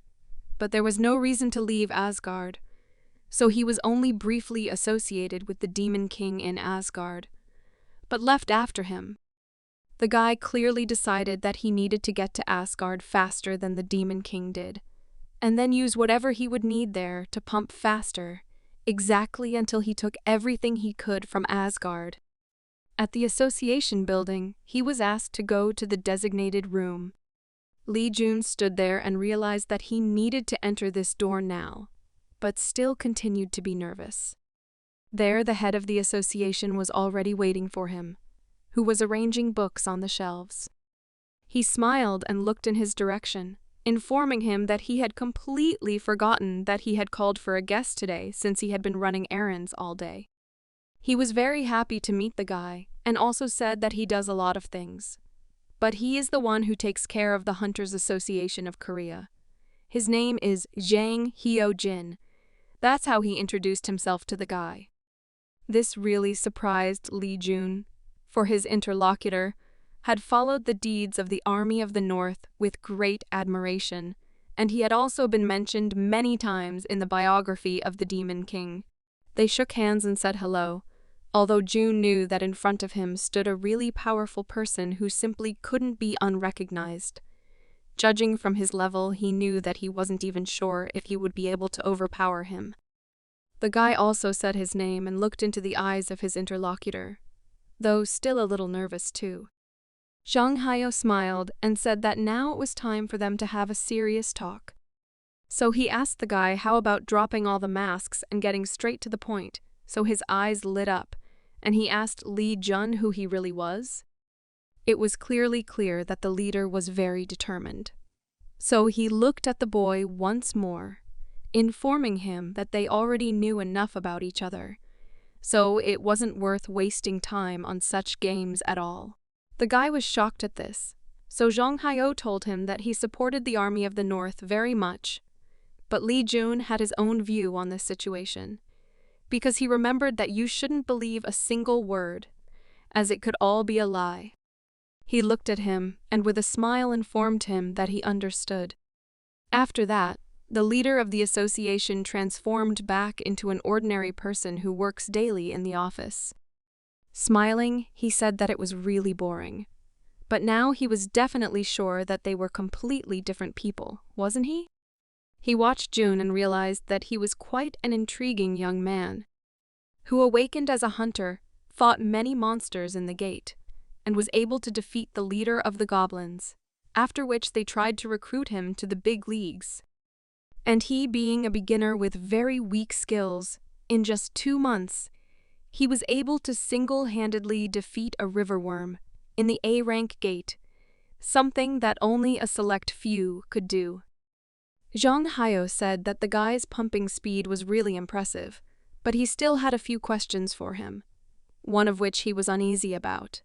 But there was no reason to leave Asgard, so he was only briefly associated with the Demon King in Asgard, but left after him. The guy clearly decided that he needed to get to Asgard faster than the Demon King did, and then use whatever he would need there to pump faster, exactly until he took everything he could from Asgard. At the association building, he was asked to go to the designated room. Li Jun stood there and realized that he needed to enter this door now, but still continued to be nervous. There, the head of the association was already waiting for him, who was arranging books on the shelves. He smiled and looked in his direction, informing him that he had completely forgotten that he had called for a guest today since he had been running errands all day. He was very happy to meet the guy and also said that he does a lot of things, but he is the one who takes care of the Hunters Association of Korea. His name is Jang Hyo-jin. That's how he introduced himself to the guy. This really surprised Li Jun, for his interlocutor had followed the deeds of the Army of the North with great admiration, and he had also been mentioned many times in the biography of the Demon King. They shook hands and said hello, although Jun knew that in front of him stood a really powerful person who simply couldn't be unrecognized. Judging from his level, he knew that he wasn't even sure if he would be able to overpower him. The guy also said his name and looked into the eyes of his interlocutor, though still a little nervous too. Zhang Hayo smiled and said that now it was time for them to have a serious talk. So he asked the guy how about dropping all the masks and getting straight to the point, so his eyes lit up, and he asked Li Jun who he really was. It was clearly clear that the leader was very determined. So he looked at the boy once more, informing him that they already knew enough about each other, so it wasn't worth wasting time on such games at all. The guy was shocked at this, so Zhang Haiyou told him that he supported the army of the North very much, but Li Jun had his own view on this situation, because he remembered that you shouldn't believe a single word, as it could all be a lie. He looked at him and with a smile informed him that he understood. After that, the leader of the association transformed back into an ordinary person who works daily in the office. Smiling, he said that it was really boring. But now he was definitely sure that they were completely different people, wasn't he? He watched June and realized that he was quite an intriguing young man, who awakened as a hunter, fought many monsters in the gate, and was able to defeat the leader of the goblins, after which they tried to recruit him to the big leagues. And he, being a beginner with very weak skills, in just 2 months, he was able to single-handedly defeat a riverworm in the A-rank gate, something that only a select few could do. Zhang Haiyou said that the guy's pumping speed was really impressive, but he still had a few questions for him, one of which he was uneasy about.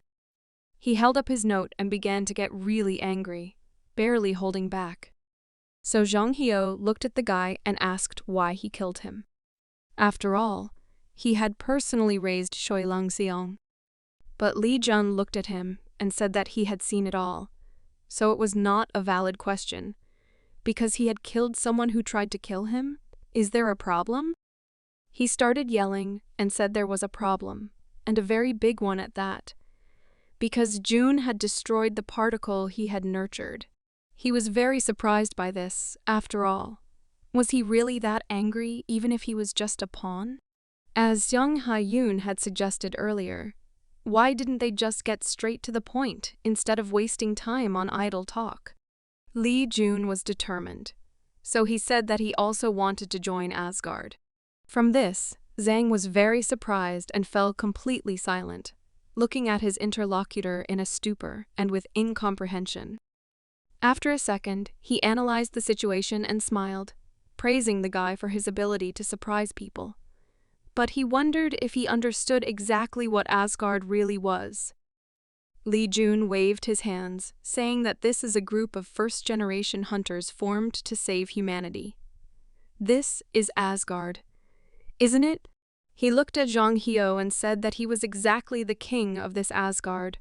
He held up his note and began to get really angry, barely holding back. So Zhang Haiyou looked at the guy and asked why he killed him. After all, he had personally raised Shui Longxiang. But Li Jun looked at him and said that he had seen it all, so it was not a valid question. Because he had killed someone who tried to kill him? Is there a problem? He started yelling and said there was a problem, and a very big one at that, because June had destroyed the particle he had nurtured. He was very surprised by this, after all. Was he really that angry even if he was just a pawn? As Zhang Haiyun had suggested earlier, why didn't they just get straight to the point instead of wasting time on idle talk? Li Jun was determined, so he said that he also wanted to join Asgard. From this, Zhang was very surprised and fell completely silent, looking at his interlocutor in a stupor and with incomprehension. After a second, he analyzed the situation and smiled, praising the guy for his ability to surprise people. But he wondered if he understood exactly what Asgard really was. Li Jun waved his hands, saying that this is a group of first-generation hunters formed to save humanity. This is Asgard, isn't it? He looked at Zhang Haiyou and said that he was exactly the king of this Asgard,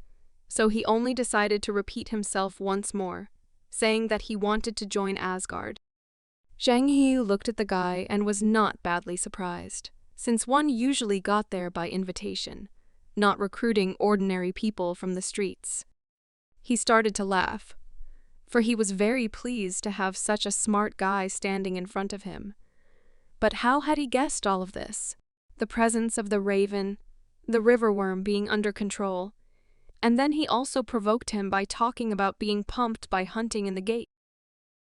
so he only decided to repeat himself once more, saying that he wanted to join Asgard. Zhang He looked at the guy and was not badly surprised, since one usually got there by invitation, not recruiting ordinary people from the streets. He started to laugh, for he was very pleased to have such a smart guy standing in front of him. But how had he guessed all of this? The presence of the raven, the riverworm being under control, and then he also provoked him by talking about being pumped by hunting in the gate.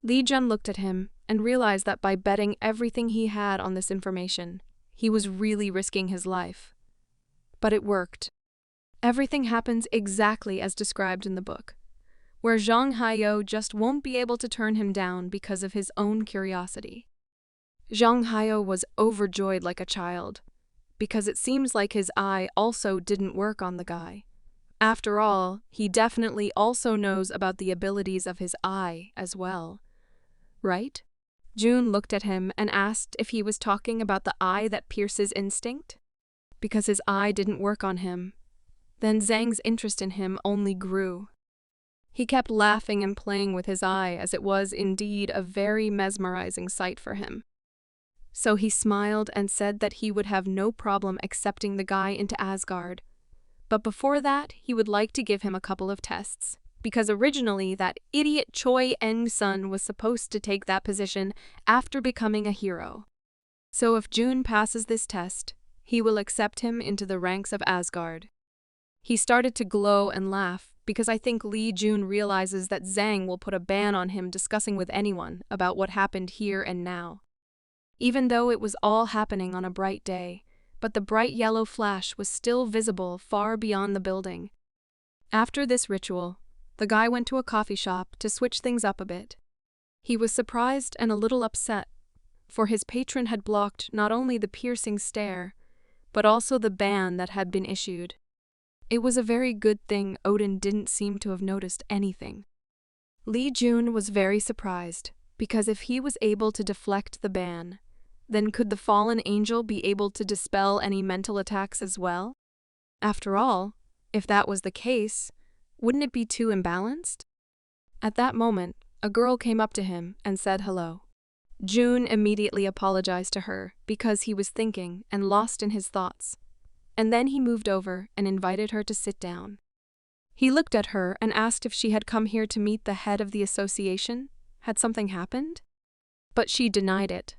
Li Jun looked at him and realized that by betting everything he had on this information, he was really risking his life. But it worked. Everything happens exactly as described in the book, where Zhang Haiyou just won't be able to turn him down because of his own curiosity. Zhang Haiyou was overjoyed like a child, because it seems like his eye also didn't work on the guy. After all, he definitely also knows about the abilities of his eye as well, right? June looked at him and asked if he was talking about the eye that pierces instinct, because his eye didn't work on him. Then Zhang's interest in him only grew. He kept laughing and playing with his eye, as it was indeed a very mesmerizing sight for him. So he smiled and said that he would have no problem accepting the guy into Asgard. But before that, he would like to give him a couple of tests, because originally that idiot Choi Eng-sun was supposed to take that position after becoming a hero. So if June passes this test, he will accept him into the ranks of Asgard. He started to glow and laugh, because I think Li Jun realizes that Zhang will put a ban on him discussing with anyone about what happened here and now. Even though it was all happening on a bright day, but the bright yellow flash was still visible far beyond the building. After this ritual, the guy went to a coffee shop to switch things up a bit. He was surprised and a little upset, for his patron had blocked not only the piercing stare, but also the ban that had been issued. It was a very good thing Odin didn't seem to have noticed anything. Lee Jun was very surprised, because if he was able to deflect the ban, then could the fallen angel be able to dispel any mental attacks as well? After all, if that was the case, wouldn't it be too imbalanced? At that moment, a girl came up to him and said hello. Jun immediately apologized to her because he was thinking and lost in his thoughts, and then he moved over and invited her to sit down. He looked at her and asked if she had come here to meet the head of the association. Had something happened? But she denied it,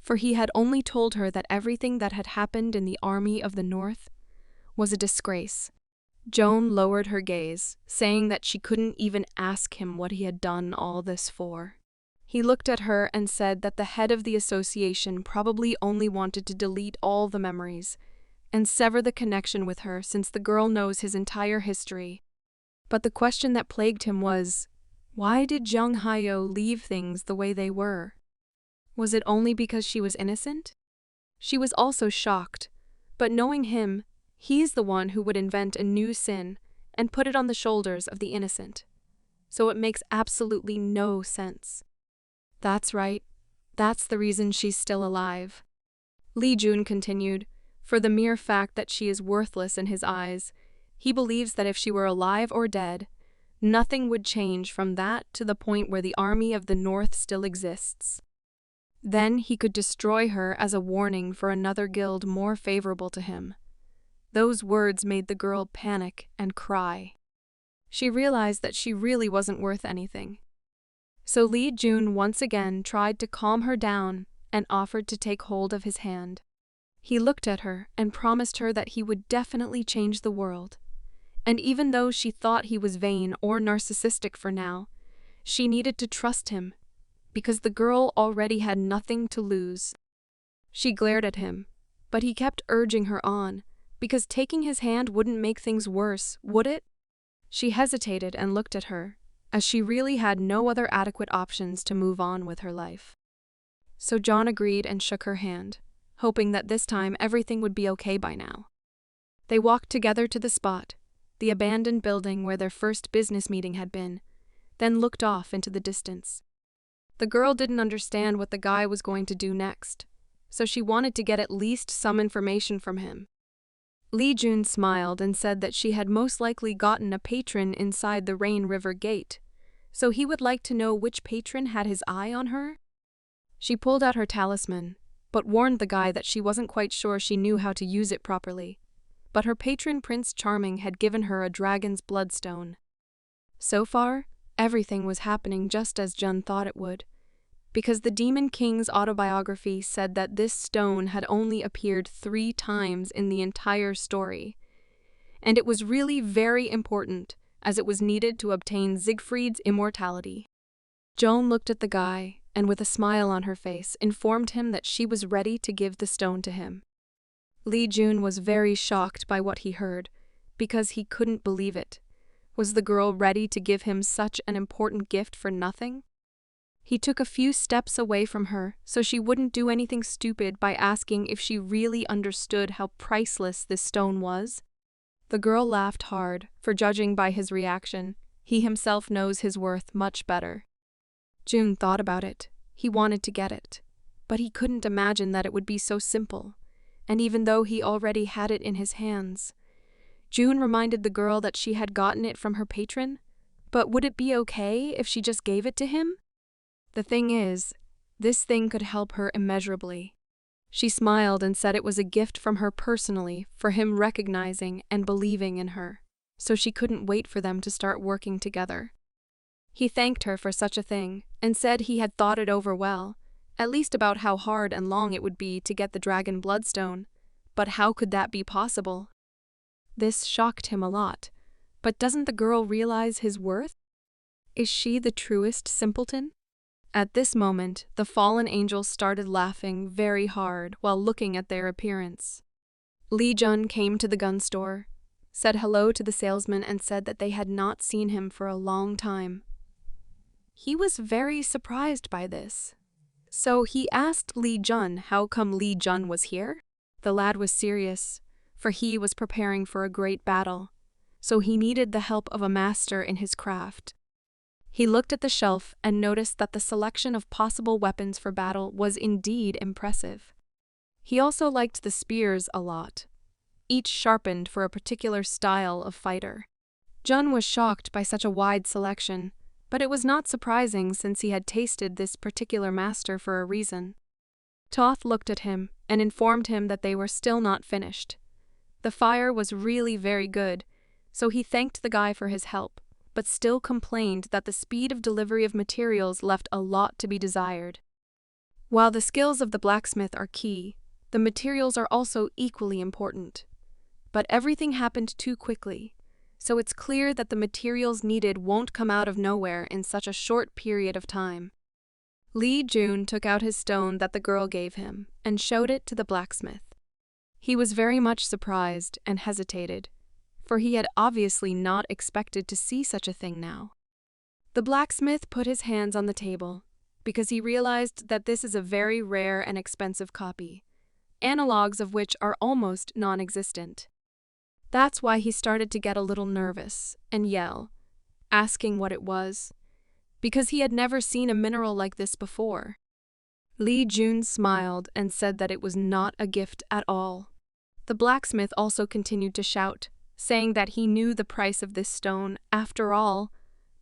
for he had only told her that everything that had happened in the army of the North was a disgrace. Joan lowered her gaze, saying that she couldn't even ask him what he had done all this for. He looked at her and said that the head of the association probably only wanted to delete all the memories and sever the connection with her since the girl knows his entire history. But the question that plagued him was, why did Jung Hyo leave things the way they were? Was it only because she was innocent? She was also shocked, but knowing him, he's the one who would invent a new sin and put it on the shoulders of the innocent. So it makes absolutely no sense. That's right. That's the reason she's still alive. Lee Jun continued, for the mere fact that she is worthless in his eyes, he believes that if she were alive or dead, nothing would change from that to the point where the army of the North still exists. Then he could destroy her as a warning for another guild more favorable to him. Those words made the girl panic and cry. She realized that she really wasn't worth anything. So Lee Jun once again tried to calm her down and offered to take hold of his hand. He looked at her and promised her that he would definitely change the world. And even though she thought he was vain or narcissistic for now, she needed to trust him, because the girl already had nothing to lose. She glared at him, but he kept urging her on, because taking his hand wouldn't make things worse, would it? She hesitated and looked at her, as she really had no other adequate options to move on with her life. So John agreed and shook her hand, hoping that this time everything would be okay by now. They walked together to the spot, the abandoned building where their first business meeting had been, then looked off into the distance. The girl didn't understand what the guy was going to do next, so she wanted to get at least some information from him. Lee Jun smiled and said that she had most likely gotten a patron inside the Rain River Gate, so he would like to know which patron had his eye on her. She pulled out her talisman, but warned the guy that she wasn't quite sure she knew how to use it properly. But her patron Prince Charming had given her a dragon's bloodstone. So far, everything was happening just as Jun thought it would, because the Demon King's autobiography said that this stone had only appeared 3 times in the entire story, and it was really very important as it was needed to obtain Siegfried's immortality. Joan looked at the guy and with a smile on her face informed him that she was ready to give the stone to him. Lee Jun was very shocked by what he heard, because he couldn't believe it. Was the girl ready to give him such an important gift for nothing? He took a few steps away from her so she wouldn't do anything stupid by asking if she really understood how priceless this stone was. The girl laughed hard, for judging by his reaction, he himself knows his worth much better. Jun thought about it. He wanted to get it, but he couldn't imagine that it would be so simple. And even though he already had it in his hands, Jun reminded the girl that she had gotten it from her patron. But would it be okay if she just gave it to him? The thing is, this thing could help her immeasurably. She smiled and said it was a gift from her personally for him recognizing and believing in her, so she couldn't wait for them to start working together. He thanked her for such a thing and said he had thought it over well, at least about how hard and long it would be to get the dragon bloodstone, but how could that be possible? This shocked him a lot, but doesn't the girl realize his worth? Is she the truest simpleton? At this moment, the fallen angels started laughing very hard while looking at their appearance. Lee Jun came to the gun store, said hello to the salesman and said that they had not seen him for a long time. He was very surprised by this. So he asked Lee Jun how come Lee Jun was here. The lad was serious, for he was preparing for a great battle, so he needed the help of a master in his craft. He looked at the shelf and noticed that the selection of possible weapons for battle was indeed impressive. He also liked the spears a lot, each sharpened for a particular style of fighter. Jun was shocked by such a wide selection, but it was not surprising since he had tasted this particular master for a reason. Toth looked at him and informed him that they were still not finished. The fire was really very good, so he thanked the guy for his help, but still complained that the speed of delivery of materials left a lot to be desired. While the skills of the blacksmith are key, the materials are also equally important. But everything happened too quickly, so it's clear that the materials needed won't come out of nowhere in such a short period of time. Lee Jun took out his stone that the girl gave him and showed it to the blacksmith. He was very much surprised and hesitated, for he had obviously not expected to see such a thing now. The blacksmith put his hands on the table, because he realized that this is a very rare and expensive copy, analogues of which are almost non-existent. That's why he started to get a little nervous and yell, asking what it was, because he had never seen a mineral like this before. Lee Jun smiled and said that it was not a gift at all. The blacksmith also continued to shout, saying that he knew the price of this stone. After all,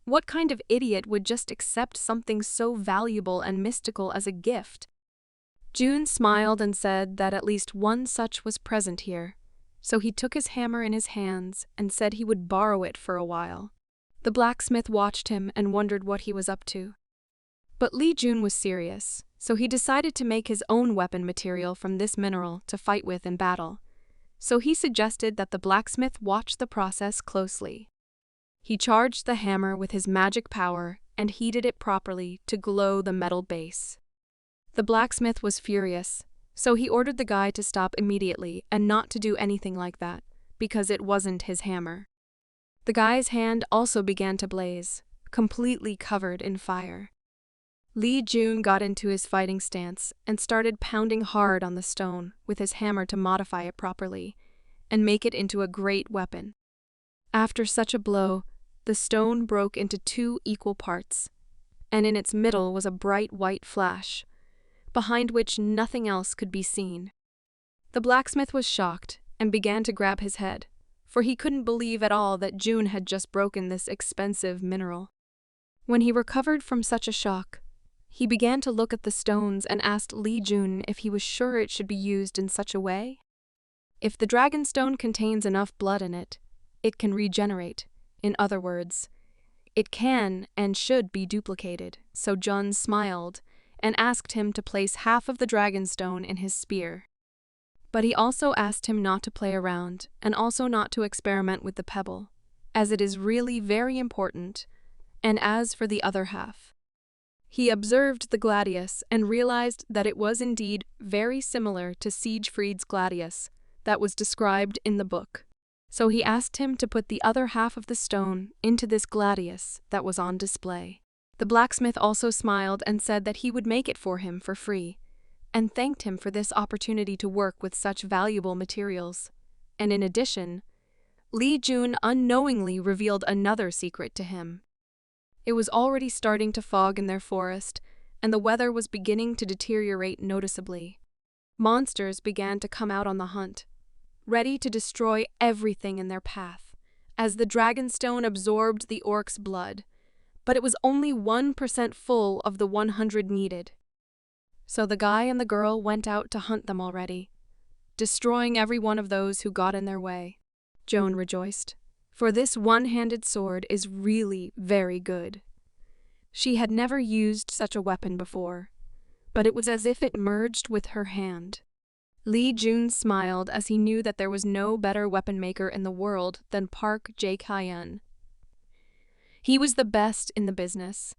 what kind of idiot would just accept something so valuable and mystical as a gift? Jun smiled and said that at least one such was present here, so he took his hammer in his hands and said he would borrow it for a while. The blacksmith watched him and wondered what he was up to. But Lee Jun was serious, so he decided to make his own weapon material from this mineral to fight with in battle. So he suggested that the blacksmith watch the process closely. He charged the hammer with his magic power and heated it properly to glow the metal base. The blacksmith was furious, so he ordered the guy to stop immediately and not to do anything like that, because it wasn't his hammer. The guy's hand also began to blaze, completely covered in fire. Lee Jun got into his fighting stance and started pounding hard on the stone with his hammer to modify it properly and make it into a great weapon. After such a blow, the stone broke into 2 equal parts, and in its middle was a bright white flash, behind which nothing else could be seen. The blacksmith was shocked and began to grab his head, for he couldn't believe at all that Jun had just broken this expensive mineral. When he recovered from such a shock, he began to look at the stones and asked Lee Jun if he was sure it should be used in such a way. If the dragon stone contains enough blood in it, it can regenerate. In other words, it can and should be duplicated. So Jun smiled and asked him to place half of the dragon stone in his spear. But he also asked him not to play around and also not to experiment with the pebble, as it is really very important. And as for the other half, he observed the gladius and realized that it was indeed very similar to Siegfried's gladius that was described in the book. So he asked him to put the other half of the stone into this gladius that was on display. The blacksmith also smiled and said that he would make it for him for free, and thanked him for this opportunity to work with such valuable materials. And in addition, Lee Jun unknowingly revealed another secret to him. It was already starting to fog in their forest, and the weather was beginning to deteriorate noticeably. Monsters began to come out on the hunt, ready to destroy everything in their path, as the dragonstone absorbed the orc's blood, but it was only 1% full of the 100 needed. So the guy and the girl went out to hunt them already, destroying every one of those who got in their way. Joan rejoiced, for this one-handed sword is really very good. She had never used such a weapon before, but it was as if it merged with her hand. Lee Jun smiled as he knew that there was no better weapon maker in the world than Park Jae-kyun. He was the best in the business.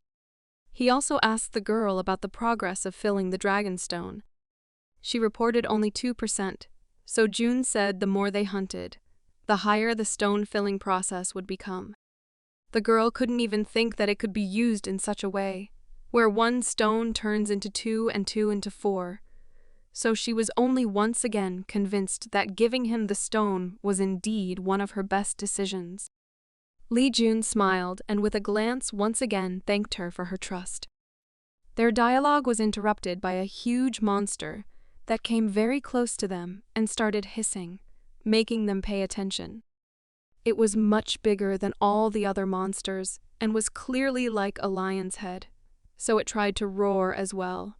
He also asked the girl about the progress of filling the dragonstone. She reported only 2%, so Jun said the more they hunted, the higher the stone filling process would become. The girl couldn't even think that it could be used in such a way, where 1 stone turns into 2 and 2 into 4. so she was only once again convinced that giving him the stone was indeed one of her best decisions. Li Jun smiled and with a glance once again thanked her for her trust. Their dialogue was interrupted by a huge monster that came very close to them and started hissing, making them pay attention. It was much bigger than all the other monsters and was clearly like a lion's head, so it tried to roar as well,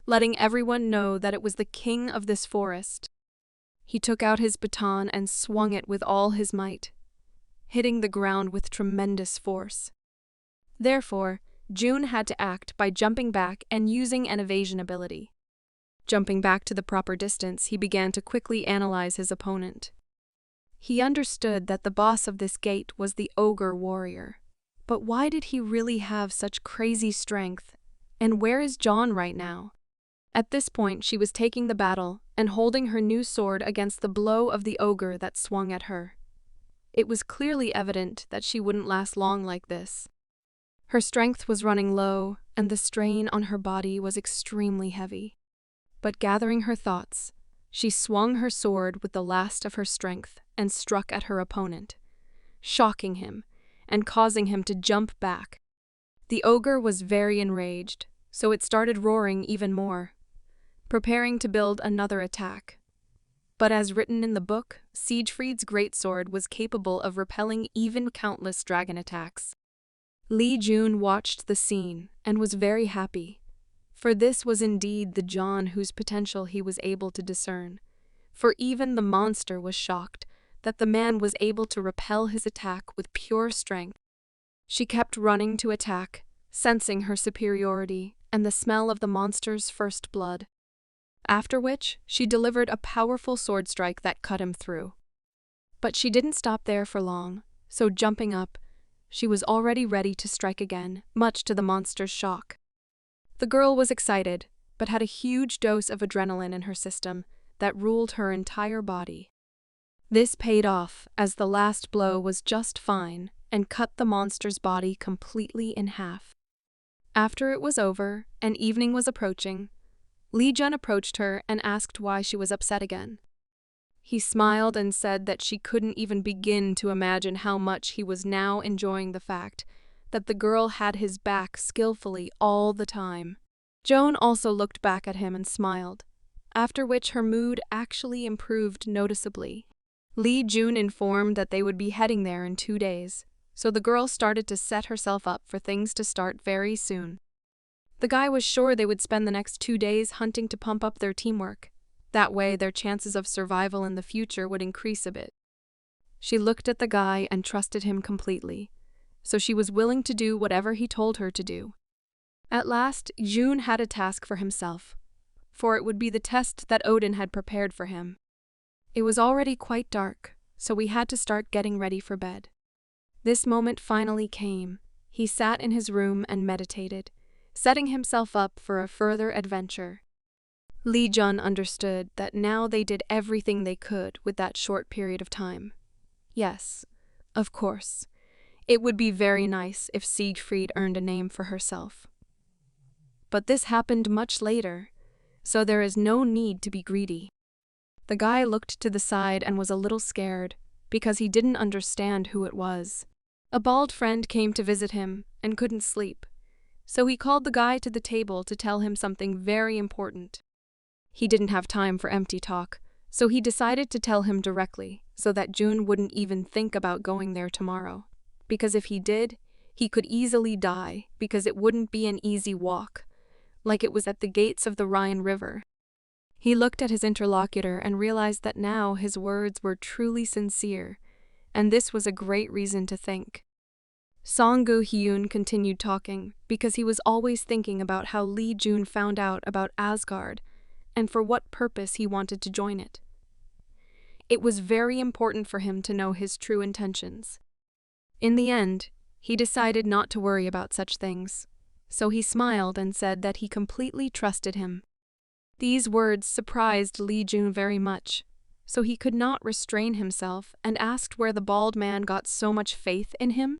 letting everyone know that it was the king of this forest. He took out his baton and swung it with all his might, hitting the ground with tremendous force. Therefore, June had to act by jumping back and using an evasion ability. Jumping back to the proper distance, he began to quickly analyze his opponent. He understood that the boss of this gate was the ogre warrior. But why did he really have such crazy strength? And where is John right now? At this point, she was taking the battle and holding her new sword against the blow of the ogre that swung at her. It was clearly evident that she wouldn't last long like this. Her strength was running low, and the strain on her body was extremely heavy. But gathering her thoughts, she swung her sword with the last of her strength and struck at her opponent, shocking him and causing him to jump back. The ogre was very enraged, so it started roaring even more, preparing to build another attack. But as written in the book, Siegfried's greatsword was capable of repelling even countless dragon attacks. Li Jun watched the scene and was very happy, for this was indeed the John whose potential he was able to discern. For even the monster was shocked that the man was able to repel his attack with pure strength. She kept running to attack, sensing her superiority and the smell of the monster's first blood. After which, she delivered a powerful sword strike that cut him through. But she didn't stop there for long, so jumping up, she was already ready to strike again, much to the monster's shock. The girl was excited, but had a huge dose of adrenaline in her system that ruled her entire body. This paid off, as the last blow was just fine and cut the monster's body completely in half. After it was over and evening was approaching, Li Jun approached her and asked why she was upset again. He smiled and said that she couldn't even begin to imagine how much he was now enjoying the fact that the girl had his back skillfully all the time. Joan also looked back at him and smiled, after which her mood actually improved noticeably. Li Jun informed that they would be heading there in 2 days, so the girl started to set herself up for things to start very soon. The guy was sure they would spend the next 2 days hunting to pump up their teamwork. That way, their chances of survival in the future would increase a bit. She looked at the guy and trusted him completely, so she was willing to do whatever he told her to do. At last, June had a task for himself, for it would be the test that Odin had prepared for him. It was already quite dark, so we had to start getting ready for bed. This moment finally came. He sat in his room and meditated, setting himself up for a further adventure. Li Jun understood that now they did everything they could with that short period of time. Yes, of course, it would be very nice if Siegfried earned a name for herself. But this happened much later, so there is no need to be greedy. The guy looked to the side and was a little scared, because he didn't understand who it was. A bald friend came to visit him and couldn't sleep, so he called the guy to the table to tell him something very important. He didn't have time for empty talk, so he decided to tell him directly so that June wouldn't even think about going there tomorrow. Because if he did, he could easily die because it wouldn't be an easy walk, like it was at the gates of the Rhine River. He looked at his interlocutor and realized that now his words were truly sincere, and this was a great reason to think. Song-gu Hyun continued talking because he was always thinking about how Li Jun found out about Asgard and for what purpose he wanted to join it. It was very important for him to know his true intentions. In the end, he decided not to worry about such things, so he smiled and said that he completely trusted him. These words surprised Li Jun very much, so he could not restrain himself and asked where the bald man got so much faith in him.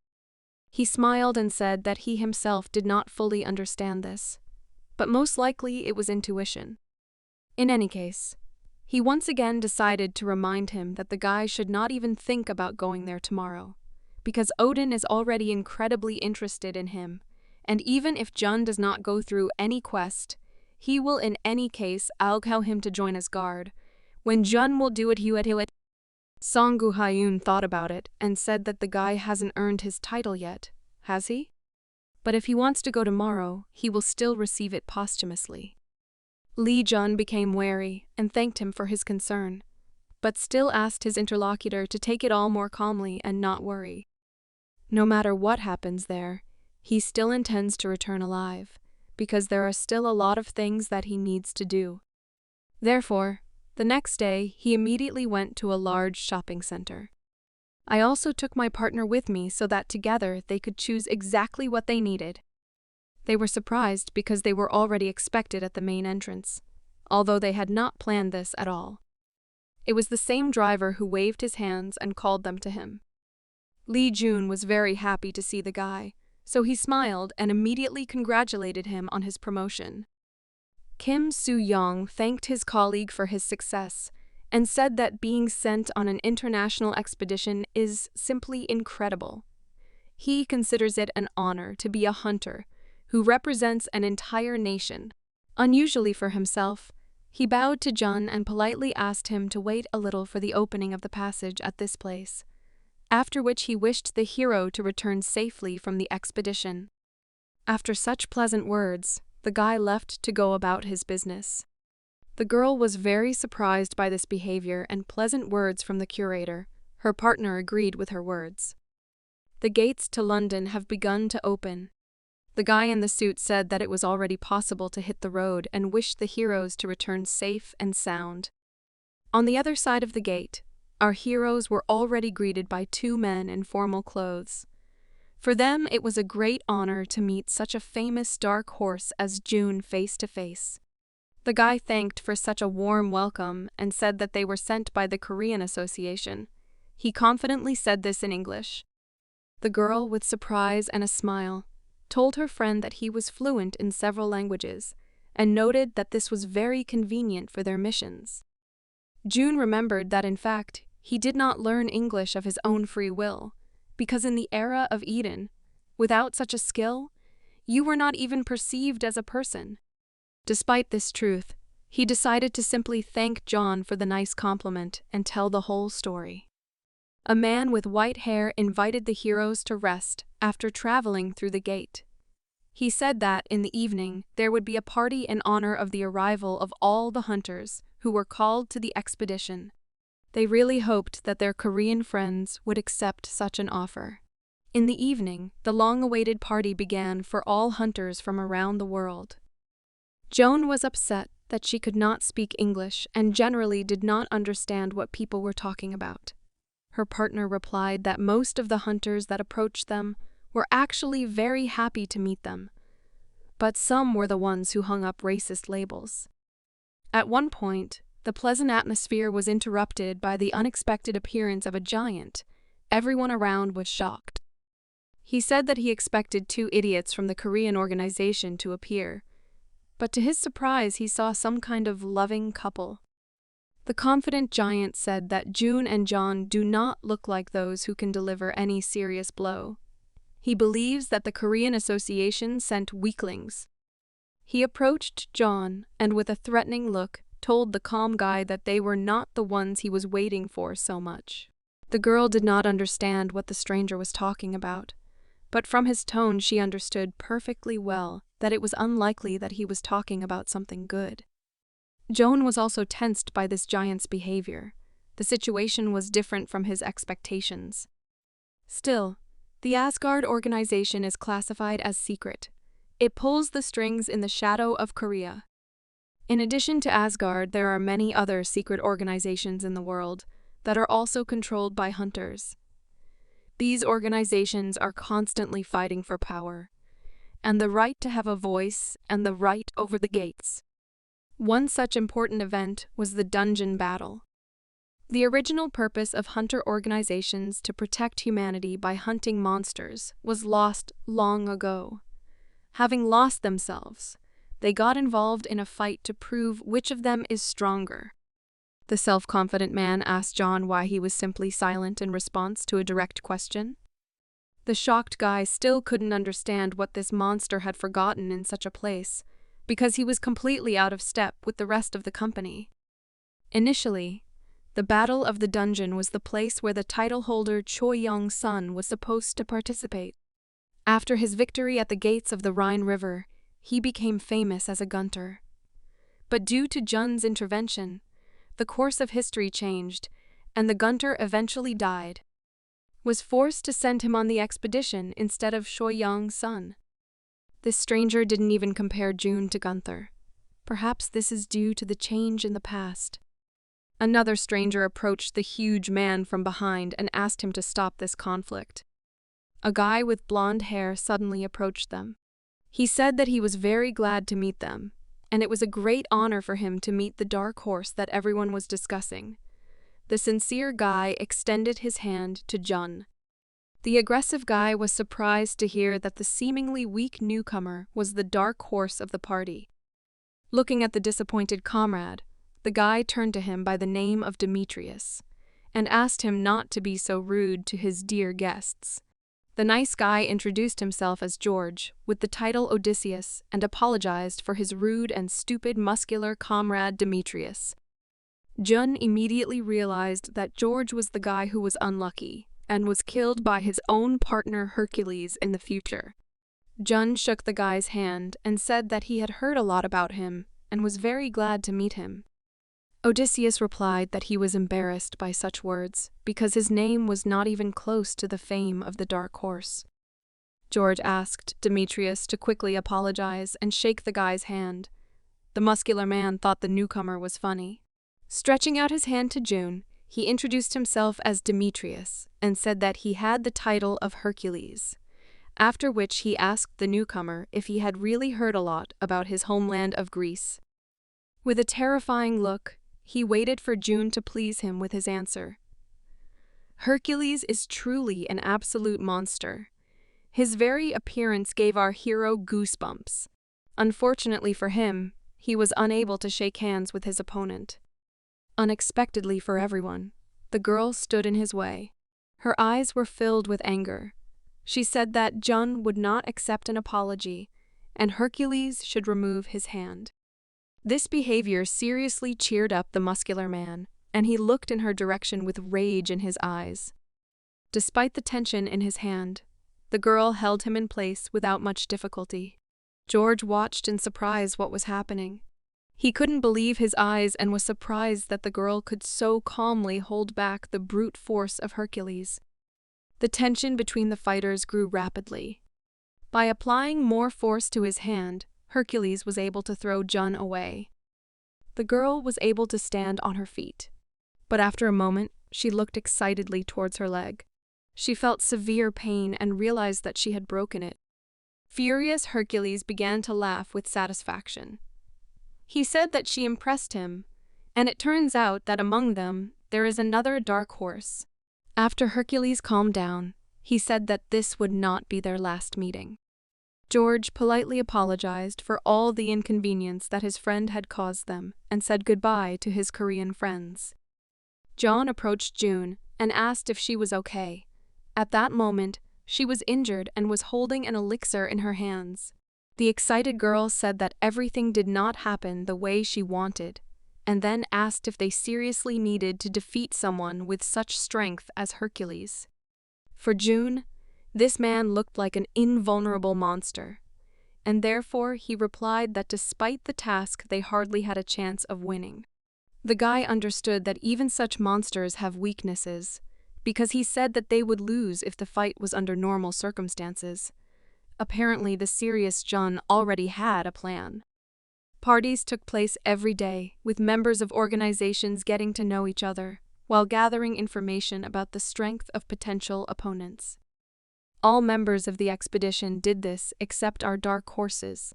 He smiled and said that he himself did not fully understand this, but most likely it was intuition. In any case, he once again decided to remind him that the guy should not even think about going there tomorrow, because Odin is already incredibly interested in him, and even if Jun does not go through any quest, he will in any case allow him to join Asgard. When Jun will do it, he will. Song Gu-hyun thought about it and said that the guy hasn't earned his title yet, has he? But if he wants to go tomorrow, he will still receive it posthumously. Lee Jun became wary and thanked him for his concern, but still asked his interlocutor to take it all more calmly and not worry. No matter what happens there, he still intends to return alive, because there are still a lot of things that he needs to do. Therefore, the next day, he immediately went to a large shopping center. I also took my partner with me so that together they could choose exactly what they needed. They were surprised because they were already expected at the main entrance, although they had not planned this at all. It was the same driver who waved his hands and called them to him. Lee Jun was very happy to see the guy, so he smiled and immediately congratulated him on his promotion. Kim Soo-young thanked his colleague for his success and said that being sent on an international expedition is simply incredible. He considers it an honor to be a hunter who represents an entire nation. Unusually for himself, he bowed to Jun and politely asked him to wait a little for the opening of the passage at this place, after which he wished the hero to return safely from the expedition. After such pleasant words, the guy left to go about his business. The girl was very surprised by this behavior and pleasant words from the curator. Her partner agreed with her words. The gates to London have begun to open. The guy in the suit said that it was already possible to hit the road and wished the heroes to return safe and sound. On the other side of the gate, our heroes were already greeted by two men in formal clothes. For them, it was a great honor to meet such a famous dark horse as Jun face to face. The guy thanked for such a warm welcome and said that they were sent by the Korean Association. He confidently said this in English. The girl, with surprise and a smile, told her friend that he was fluent in several languages and noted that this was very convenient for their missions. Jun remembered that in fact, he did not learn English of his own free will, because in the era of Eden, without such a skill, you were not even perceived as a person. Despite this truth, he decided to simply thank John for the nice compliment and tell the whole story. A man with white hair invited the heroes to rest after traveling through the gate. He said that in the evening there would be a party in honor of the arrival of all the hunters who were called to the expedition. They really hoped that their Korean friends would accept such an offer. In the evening, the long-awaited party began for all hunters from around the world. Joan was upset that she could not speak English and generally did not understand what people were talking about. Her partner replied that most of the hunters that approached them were actually very happy to meet them, but some were the ones who hung up racist labels. At one point, the pleasant atmosphere was interrupted by the unexpected appearance of a giant. Everyone around was shocked. He said that he expected two idiots from the Korean organization to appear, but to his surprise he saw some kind of loving couple. The confident giant said that Jun and John do not look like those who can deliver any serious blow. He believes that the Korean Association sent weaklings. He approached John and with a threatening look told the calm guy that they were not the ones he was waiting for so much. The girl did not understand what the stranger was talking about, but from his tone she understood perfectly well that it was unlikely that he was talking about something good. Joan was also tensed by this giant's behavior. The situation was different from his expectations. Still, the Asgard organization is classified as secret. It pulls the strings in the shadow of Korea. In addition to Asgard, there are many other secret organizations in the world that are also controlled by hunters. These organizations are constantly fighting for power, and the right to have a voice and the right over the gates. One such important event was the dungeon battle. The original purpose of hunter organizations to protect humanity by hunting monsters was lost long ago. Having lost themselves, they got involved in a fight to prove which of them is stronger. The self-confident man asked John why he was simply silent in response to a direct question. The shocked guy still couldn't understand what this monster had forgotten in such a place, because he was completely out of step with the rest of the company. Initially, the Battle of the Dungeon was the place where the title holder Choi Young-sun was supposed to participate. After his victory at the gates of the Rhine River, he became famous as a gunter. But due to Jun's intervention, the course of history changed, and the gunter eventually died. Was forced to send him on the expedition instead of Choi Young-sun. This stranger didn't even compare Jun to Gunther. Perhaps this is due to the change in the past. Another stranger approached the huge man from behind and asked him to stop this conflict. A guy with blonde hair suddenly approached them. He said that he was very glad to meet them, and it was a great honor for him to meet the dark horse that everyone was discussing. The sincere guy extended his hand to Jun. The aggressive guy was surprised to hear that the seemingly weak newcomer was the dark horse of the party. Looking at the disappointed comrade, the guy turned to him by the name of Demetrius, and asked him not to be so rude to his dear guests. The nice guy introduced himself as George, with the title Odysseus, and apologized for his rude and stupid muscular comrade Demetrius. Jun immediately realized that George was the guy who was unlucky, and was killed by his own partner Hercules in the future. Jun shook the guy's hand and said that he had heard a lot about him, and was very glad to meet him. Odysseus replied that he was embarrassed by such words, because his name was not even close to the fame of the Dark Horse. George asked Demetrius to quickly apologize and shake the guy's hand. The muscular man thought the newcomer was funny. Stretching out his hand to Jun, he introduced himself as Demetrius and said that he had the title of Hercules, after which he asked the newcomer if he had really heard a lot about his homeland of Greece. With a terrifying look, he waited for Jun to please him with his answer. Hercules is truly an absolute monster. His very appearance gave our hero goosebumps. Unfortunately for him, he was unable to shake hands with his opponent. Unexpectedly for everyone, the girl stood in his way. Her eyes were filled with anger. She said that Jun would not accept an apology, and Hercules should remove his hand. This behavior seriously cheered up the muscular man, and he looked in her direction with rage in his eyes. Despite the tension in his hand, the girl held him in place without much difficulty. George watched in surprise what was happening. He couldn't believe his eyes and was surprised that the girl could so calmly hold back the brute force of Hercules. The tension between the fighters grew rapidly. By applying more force to his hand, Hercules was able to throw Jun away. The girl was able to stand on her feet, but after a moment, she looked excitedly towards her leg. She felt severe pain and realized that she had broken it. Furious Hercules began to laugh with satisfaction. He said that she impressed him, and it turns out that among them, there is another dark horse. After Hercules calmed down, he said that this would not be their last meeting. George politely apologized for all the inconvenience that his friend had caused them and said goodbye to his Korean friends. John approached Jun and asked if she was okay. At that moment, she was injured and was holding an elixir in her hands. The excited girl said that everything did not happen the way she wanted, and then asked if they seriously needed to defeat someone with such strength as Hercules. For Jun, this man looked like an invulnerable monster, and therefore he replied that despite the task they hardly had a chance of winning. The guy understood that even such monsters have weaknesses, because he said that they would lose if the fight was under normal circumstances. Apparently the serious Jun already had a plan. Parties took place every day, with members of organizations getting to know each other, while gathering information about the strength of potential opponents. All members of the expedition did this except our dark horses.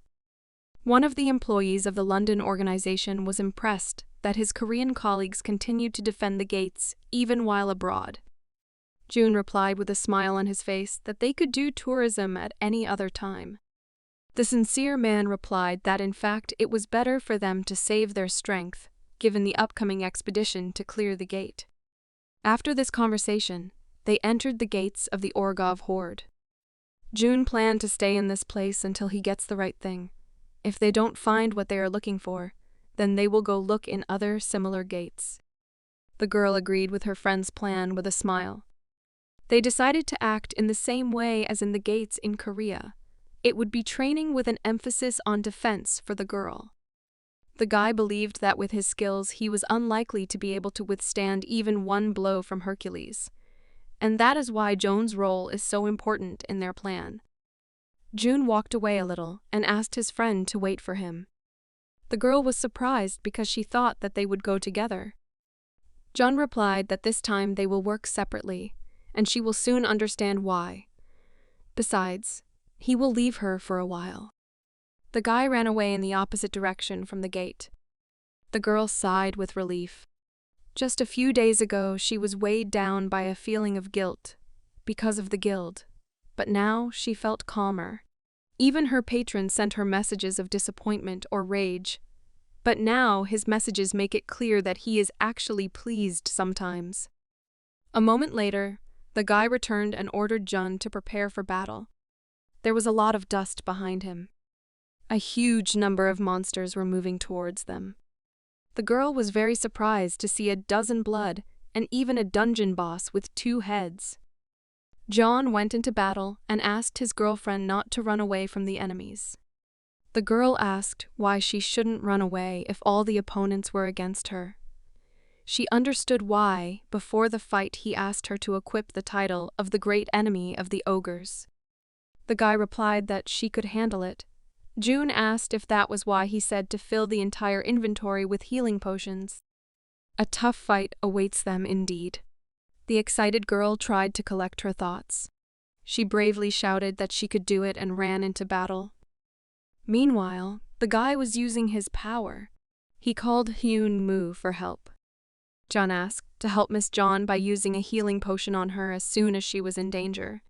One of the employees of the London organization was impressed that his Korean colleagues continued to defend the gates, even while abroad. Jun replied with a smile on his face that they could do tourism at any other time. The sincere man replied that in fact it was better for them to save their strength, given the upcoming expedition to clear the gate. After this conversation, they entered the gates of the Orgov horde. June planned to stay in this place until he gets the right thing. If they don't find what they are looking for, then they will go look in other similar gates. The girl agreed with her friend's plan with a smile. They decided to act in the same way as in the gates in Korea. It would be training with an emphasis on defense for the girl. The guy believed that with his skills he was unlikely to be able to withstand even one blow from Hercules. And that is why Joan's role is so important in their plan. June walked away a little and asked his friend to wait for him. The girl was surprised because she thought that they would go together. John replied that this time they will work separately, and she will soon understand why. Besides, he will leave her for a while. The guy ran away in the opposite direction from the gate. The girl sighed with relief. Just a few days ago, she was weighed down by a feeling of guilt because of the guild, but now she felt calmer. Even her patron sent her messages of disappointment or rage, but now his messages make it clear that he is actually pleased sometimes. A moment later, the guy returned and ordered Jun to prepare for battle. There was a lot of dust behind him. A huge number of monsters were moving towards them. The girl was very surprised to see a dozen blood and even a dungeon boss with 2 heads. John went into battle and asked his girlfriend not to run away from the enemies. The girl asked why she shouldn't run away if all the opponents were against her. She understood why, before the fight, he asked her to equip the title of the great enemy of the ogres. The guy replied that she could handle it. June asked if that was why he said to fill the entire inventory with healing potions. A tough fight awaits them indeed. The excited girl tried to collect her thoughts. She bravely shouted that she could do it and ran into battle. Meanwhile, the guy was using his power. He called Hyun Moo for help. John asked to help Miss John by using a healing potion on her as soon as she was in danger.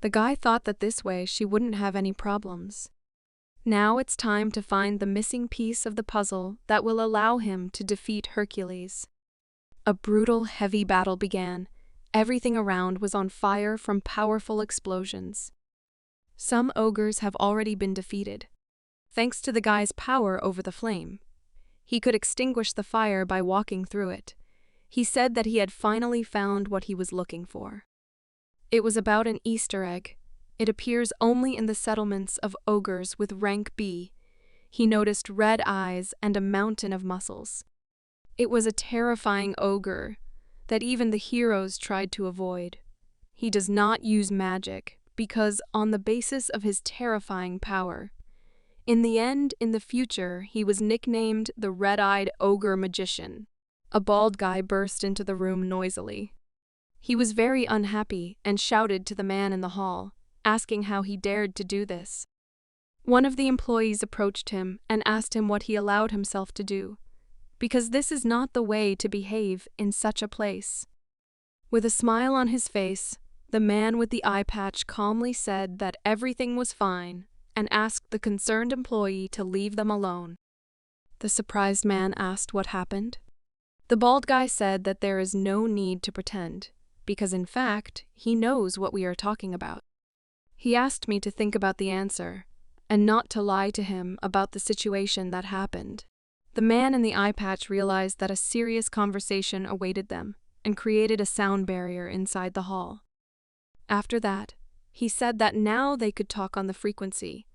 The guy thought that this way she wouldn't have any problems. Now it's time to find the missing piece of the puzzle that will allow him to defeat Hercules. A brutal, heavy battle began. Everything around was on fire from powerful explosions. Some ogres have already been defeated, thanks to the guy's power over the flame. He could extinguish the fire by walking through it. He said that he had finally found what he was looking for. It was about an Easter egg. It appears only in the settlements of ogres with rank B. He noticed red eyes and a mountain of muscles. It was a terrifying ogre that even the heroes tried to avoid. He does not use magic because on the basis of his terrifying power. In the end, in the future, he was nicknamed the Red-Eyed Ogre Magician. A bald guy burst into the room noisily. He was very unhappy and shouted to the man in the hall, asking how he dared to do this. One of the employees approached him and asked him what he allowed himself to do, because this is not the way to behave in such a place. With a smile on his face, the man with the eye patch calmly said that everything was fine and asked the concerned employee to leave them alone. The surprised man asked what happened. The bald guy said that there is no need to pretend, because in fact, he knows what we are talking about. He asked me to think about the answer, and not to lie to him about the situation that happened. The man in the eye patch realized that a serious conversation awaited them, and created a sound barrier inside the hall. After that, he said that now they could talk on the frequency.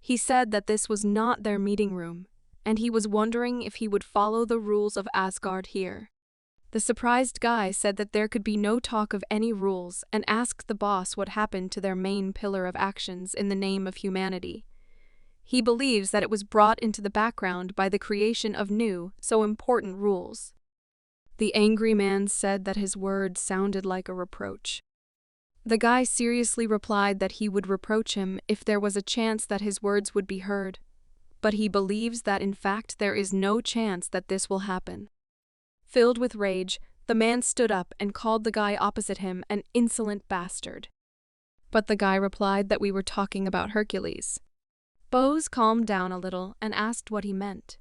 He said that this was not their meeting room, and he was wondering if he would follow the rules of Asgard here. The surprised guy said that there could be no talk of any rules and asked the boss what happened to their main pillar of actions in the name of humanity. He believes that it was brought into the background by the creation of new, so important rules. The angry man said that his words sounded like a reproach. The guy seriously replied that he would reproach him if there was a chance that his words would be heard, but he believes that in fact there is no chance that this will happen. Filled with rage, the man stood up and called the guy opposite him an insolent bastard. But the guy replied that we were talking about Hercules. Bose calmed down a little and asked what he meant.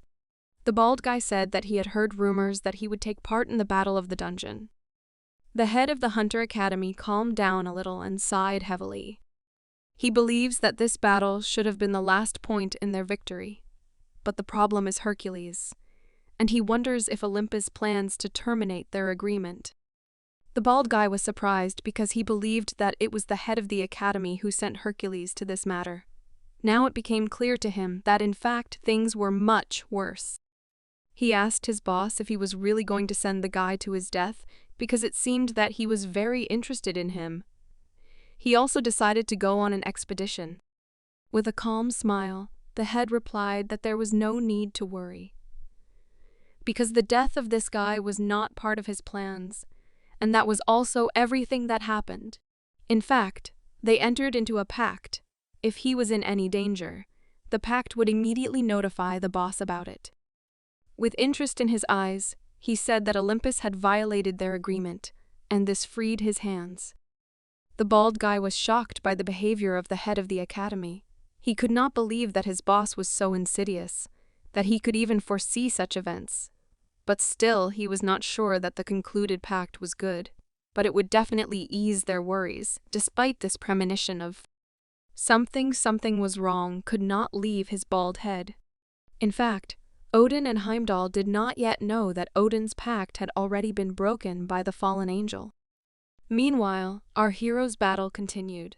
The bald guy said that he had heard rumors that he would take part in the Battle of the Dungeon. The head of the Hunter Academy calmed down a little and sighed heavily. He believes that this battle should have been the last point in their victory. But the problem is Hercules, and he wonders if Olympus plans to terminate their agreement. The bald guy was surprised because he believed that it was the head of the academy who sent Hercules to this matter. Now it became clear to him that in fact things were much worse. He asked his boss if he was really going to send the guy to his death because it seemed that he was very interested in him. He also decided to go on an expedition. With a calm smile, the head replied that there was no need to worry, because the death of this guy was not part of his plans, and that was also everything that happened. In fact, they entered into a pact. If he was in any danger, the pact would immediately notify the boss about it. With interest in his eyes, he said that Olympus had violated their agreement, and this freed his hands. The bald guy was shocked by the behavior of the head of the academy. He could not believe that his boss was so insidious, that he could even foresee such events. But still, he was not sure that the concluded pact was good. But it would definitely ease their worries, despite this premonition of something was wrong could not leave his bald head. In fact, Odin and Heimdall did not yet know that Odin's pact had already been broken by the fallen angel. Meanwhile, our hero's battle continued.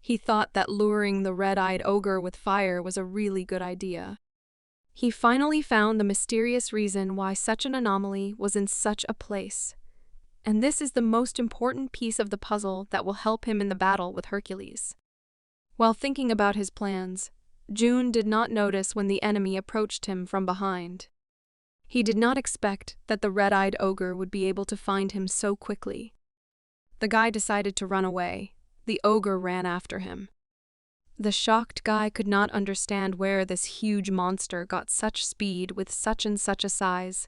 He thought that luring the red-eyed ogre with fire was a really good idea. He finally found the mysterious reason why such an anomaly was in such a place. And this is the most important piece of the puzzle that will help him in the battle with Hercules. While thinking about his plans, June did not notice when the enemy approached him from behind. He did not expect that the red-eyed ogre would be able to find him so quickly. The guy decided to run away. The ogre ran after him. The shocked guy could not understand where this huge monster got such speed with such and such a size.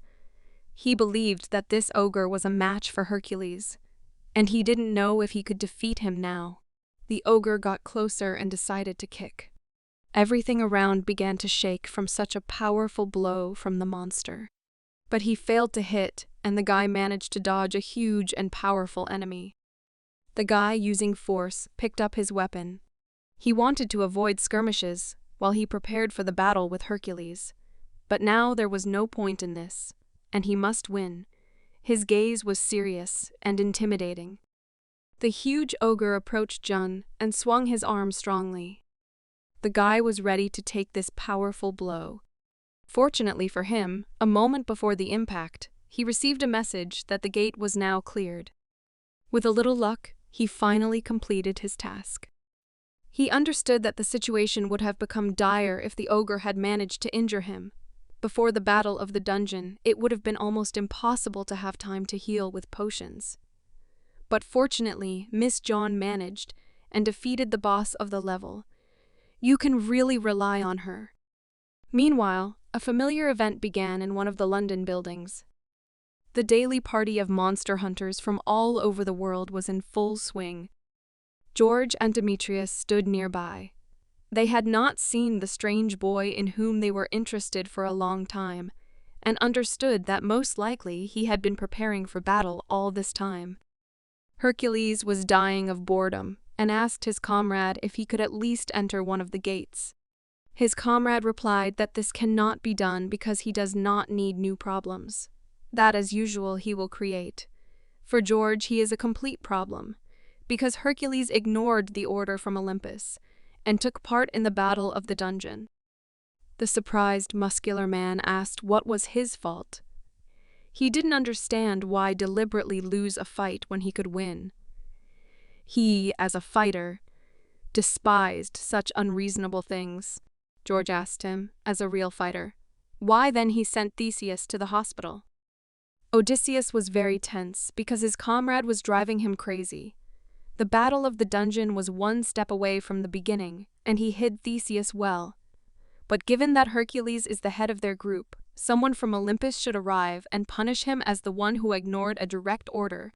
He believed that this ogre was a match for Hercules, and he didn't know if he could defeat him now. The ogre got closer and decided to kick. Everything around began to shake from such a powerful blow from the monster. But he failed to hit, and the guy managed to dodge a huge and powerful enemy. The guy, using force, picked up his weapon. He wanted to avoid skirmishes while he prepared for the battle with Hercules. But now there was no point in this, and he must win. His gaze was serious and intimidating. The huge ogre approached Jun and swung his arm strongly. The guy was ready to take this powerful blow. Fortunately for him, a moment before the impact, he received a message that the gate was now cleared. With a little luck, he finally completed his task. He understood that the situation would have become dire if the ogre had managed to injure him. Before the Battle of the Dungeon, it would have been almost impossible to have time to heal with potions. But fortunately, Miss John managed and defeated the boss of the level. You can really rely on her. Meanwhile, a familiar event began in one of the London buildings. The daily party of monster hunters from all over the world was in full swing. George and Demetrius stood nearby. They had not seen the strange boy in whom they were interested for a long time, and understood that most likely he had been preparing for battle all this time. Hercules was dying of boredom and asked his comrade if he could at least enter one of the gates. His comrade replied that this cannot be done because he does not need new problems. That, as usual, he will create. For George, he is a complete problem, because Hercules ignored the order from Olympus and took part in the Battle of the Dungeon. The surprised, muscular man asked what was his fault. He didn't understand why deliberately lose a fight when he could win. He, as a fighter, despised such unreasonable things. George asked him, as a real fighter, why then he sent Theseus to the hospital. Odysseus was very tense because his comrade was driving him crazy. The Battle of the Dungeon was one step away from the beginning, and he hid Theseus well. But given that Hercules is the head of their group, someone from Olympus should arrive and punish him as the one who ignored a direct order.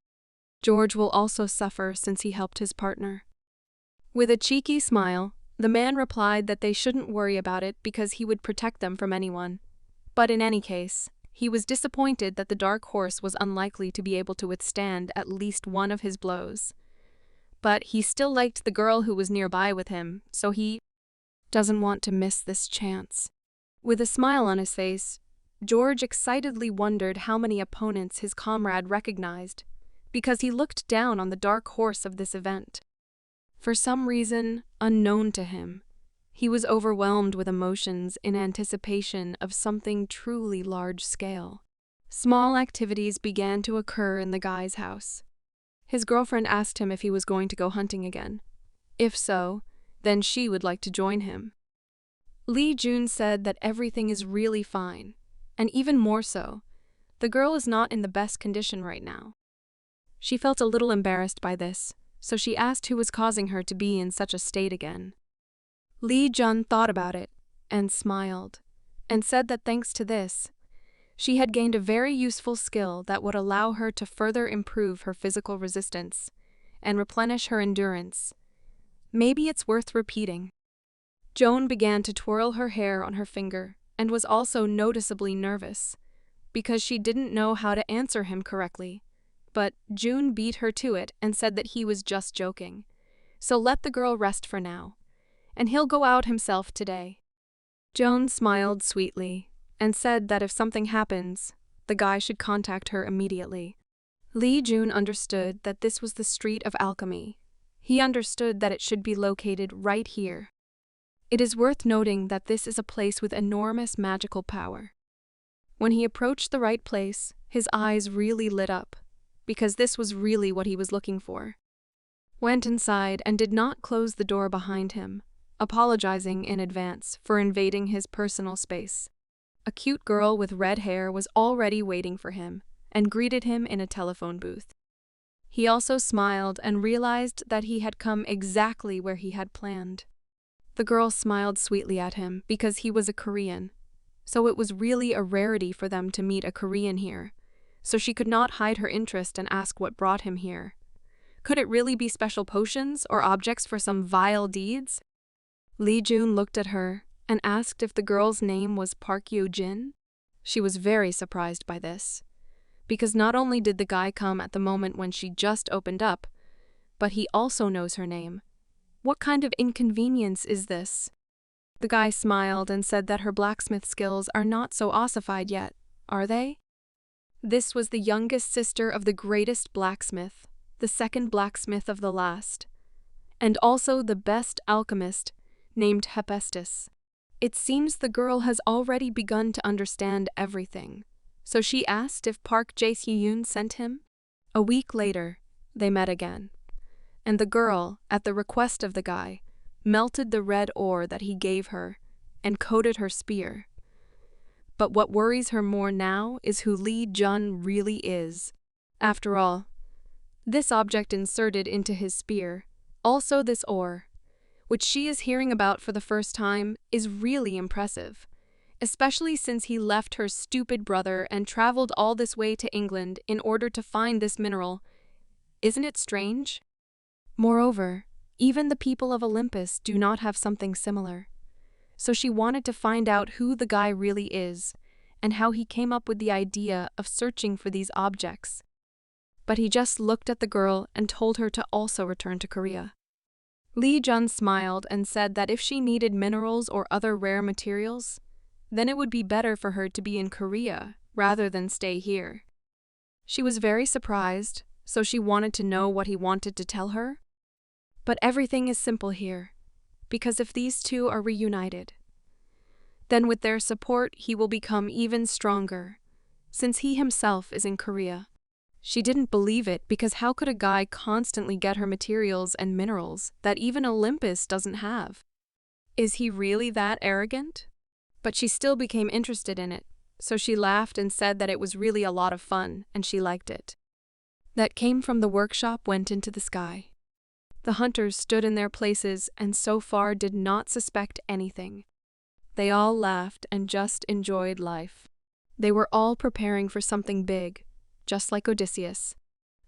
George will also suffer since he helped his partner. With a cheeky smile, The man replied that they shouldn't worry about it because he would protect them from anyone. But in any case, he was disappointed that the dark horse was unlikely to be able to withstand at least one of his blows. But he still liked the girl who was nearby with him, so he doesn't want to miss this chance. With a smile on his face, George excitedly wondered how many opponents his comrade recognized, because he looked down on the dark horse of this event. For some reason unknown to him, he was overwhelmed with emotions in anticipation of something truly large-scale. Small activities began to occur in the guy's house. His girlfriend asked him if he was going to go hunting again. If so, then she would like to join him. Lee Jun said that everything is really fine, and even more so, the girl is not in the best condition right now. She felt a little embarrassed by this, so she asked who was causing her to be in such a state again. Lee Jun thought about it and smiled, and said that thanks to this, she had gained a very useful skill that would allow her to further improve her physical resistance and replenish her endurance. Maybe it's worth repeating. Joan began to twirl her hair on her finger and was also noticeably nervous, because she didn't know how to answer him correctly. But June beat her to it and said that he was just joking. So let the girl rest for now, and he'll go out himself today. Joan smiled sweetly and said that if something happens, the guy should contact her immediately. Lee Jun understood that this was the street of alchemy. He understood that it should be located right here. It is worth noting that this is a place with enormous magical power. When he approached the right place, his eyes really lit up, because this was really what he was looking for. Went inside and did not close the door behind him, apologizing in advance for invading his personal space. A cute girl with red hair was already waiting for him and greeted him in a telephone booth. He also smiled and realized that he had come exactly where he had planned. The girl smiled sweetly at him because he was a Korean, so it was really a rarity for them to meet a Korean here, so she could not hide her interest and ask what brought him here. Could it really be special potions or objects for some vile deeds? Lee Jun looked at her and asked if the girl's name was Park Yo-jin. She was very surprised by this, because not only did the guy come at the moment when she just opened up, but he also knows her name. What kind of inconvenience is this? The guy smiled and said that her blacksmith skills are not so ossified yet, are they? This was the youngest sister of the greatest blacksmith, the second blacksmith of the last, and also the best alchemist, named Hephaestus. It seems the girl has already begun to understand everything, so she asked if Park Jae-hyun sent him. A week later, they met again, and the girl, at the request of the guy, melted the red ore that he gave her and coated her spear. But what worries her more now is who Lee Jun really is. After all, this object inserted into his spear, also this ore, which she is hearing about for the first time, is really impressive, especially since he left her stupid brother and traveled all this way to England in order to find this mineral. Isn't it strange? Moreover, even the people of Olympus do not have something similar. So she wanted to find out who the guy really is and how he came up with the idea of searching for these objects. But he just looked at the girl and told her to also return to Korea. Lee Jun smiled and said that if she needed minerals or other rare materials, then it would be better for her to be in Korea rather than stay here. She was very surprised, so she wanted to know what he wanted to tell her. But everything is simple here, because if these two are reunited, then with their support he will become even stronger, since he himself is in Korea. She didn't believe it because how could a guy constantly get her materials and minerals that even Olympus doesn't have? Is he really that arrogant? But she still became interested in it, so she laughed and said that it was really a lot of fun and she liked it. That came from the workshop went into the sky. The hunters stood in their places and so far did not suspect anything. They all laughed and just enjoyed life. They were all preparing for something big, just like Odysseus.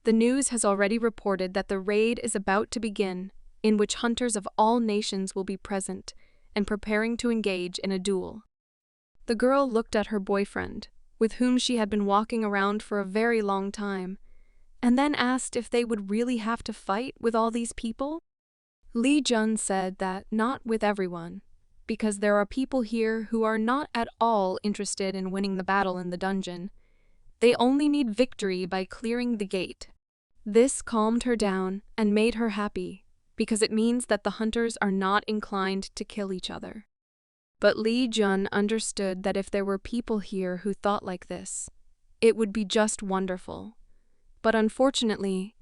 The news has already reported that the raid is about to begin, in which hunters of all nations will be present and preparing to engage in a duel. The girl looked at her boyfriend, with whom she had been walking around for a very long time, and then asked if they would really have to fight with all these people. Lee Jun said that not with everyone, because there are people here who are not at all interested in winning the battle in the dungeon. They only need victory by clearing the gate. This calmed her down and made her happy, because it means that the hunters are not inclined to kill each other. But Lee Jun understood that if there were people here who thought like this, it would be just wonderful. But unfortunately,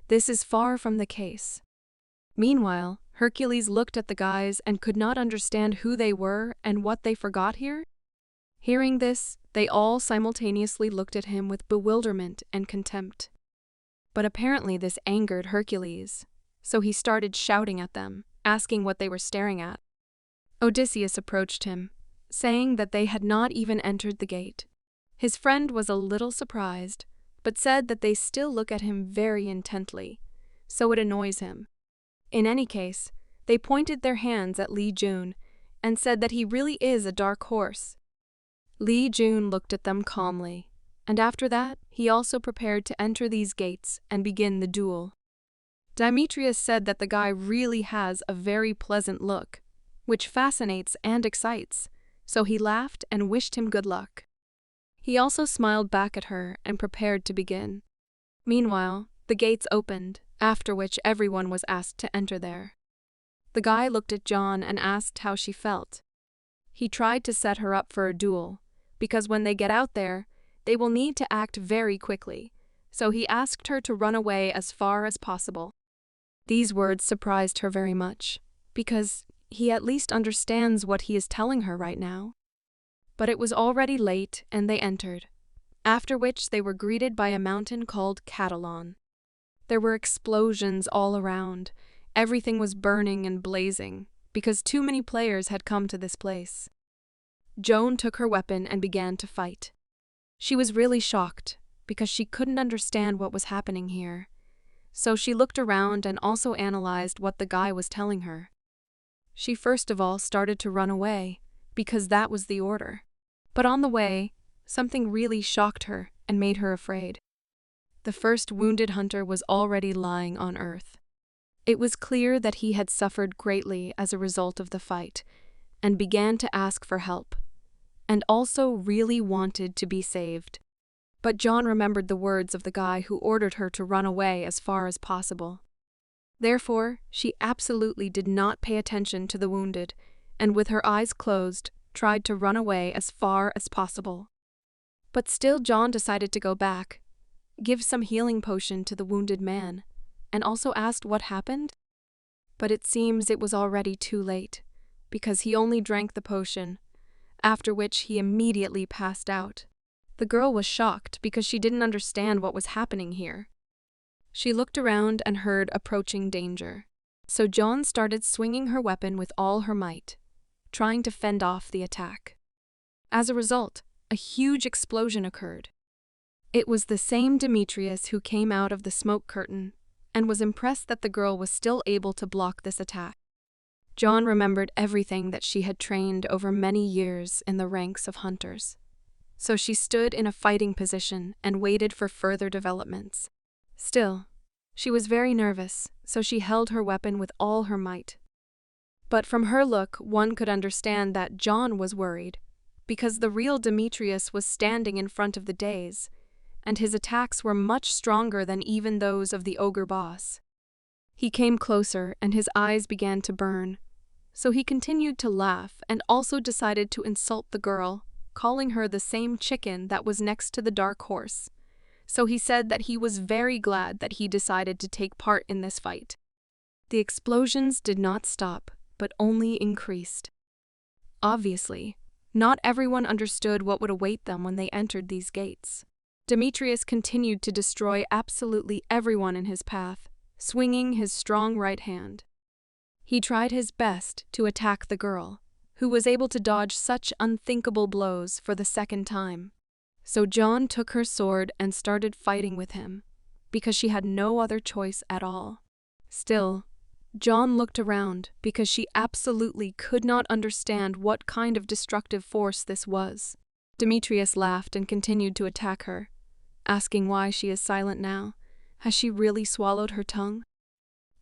this is far from the case. Meanwhile, Hercules looked at the guys and could not understand who they were and what they forgot here. Hearing this, they all simultaneously looked at him with bewilderment and contempt. But apparently this angered Hercules, so he started shouting at them, asking what they were staring at. Odysseus approached him, saying that they had not even entered the gate. His friend was a little surprised, but said that they still look at him very intently, so it annoys him. In any case, they pointed their hands at Lee Jun and said that he really is a dark horse. Lee Jun looked at them calmly, and after that, he also prepared to enter these gates and begin the duel. Demetrius said that the guy really has a very pleasant look, which fascinates and excites, so he laughed and wished him good luck. He also smiled back at her and prepared to begin. Meanwhile, the gates opened, after which everyone was asked to enter there. The guy looked at John and asked how she felt. He tried to set her up for a duel, because when they get out there, they will need to act very quickly, so he asked her to run away as far as possible. These words surprised her very much, because he at least understands what he is telling her right now. But it was already late and they entered, after which they were greeted by a mountain called Catalon. There were explosions all around. Everything was burning and blazing, because too many players had come to this place. Joan took her weapon and began to fight. She was really shocked, because she couldn't understand what was happening here. So she looked around and also analyzed what the guy was telling her. She first of all started to run away, because that was the order. But on the way, something really shocked her and made her afraid. The first wounded hunter was already lying on earth. It was clear that he had suffered greatly as a result of the fight, and began to ask for help, and also really wanted to be saved. But John remembered the words of the guy who ordered her to run away as far as possible. Therefore, she absolutely did not pay attention to the wounded, and with her eyes closed, tried to run away as far as possible. But still John decided to go back, give some healing potion to the wounded man, and also asked what happened. But it seems it was already too late, because he only drank the potion, after which he immediately passed out. The girl was shocked because she didn't understand what was happening here. She looked around and heard approaching danger. So John started swinging her weapon with all her might, trying to fend off the attack. As a result, a huge explosion occurred. It was the same Demetrius who came out of the smoke curtain and was impressed that the girl was still able to block this attack. John remembered everything that she had trained over many years in the ranks of hunters. So she stood in a fighting position and waited for further developments. Still, she was very nervous, so she held her weapon with all her might. But from her look, one could understand that John was worried, because the real Demetrius was standing in front of the dais, and his attacks were much stronger than even those of the ogre boss. He came closer and his eyes began to burn, so he continued to laugh and also decided to insult the girl, calling her the same chicken that was next to the dark horse. So he said that he was very glad that he decided to take part in this fight. The explosions did not stop, but only increased. Obviously, not everyone understood what would await them when they entered these gates. Demetrius continued to destroy absolutely everyone in his path, swinging his strong right hand. He tried his best to attack the girl, who was able to dodge such unthinkable blows for the second time. So John took her sword and started fighting with him, because she had no other choice at all. Still, John looked around because she absolutely could not understand what kind of destructive force this was. Demetrius laughed and continued to attack her, asking why she is silent now. Has she really swallowed her tongue?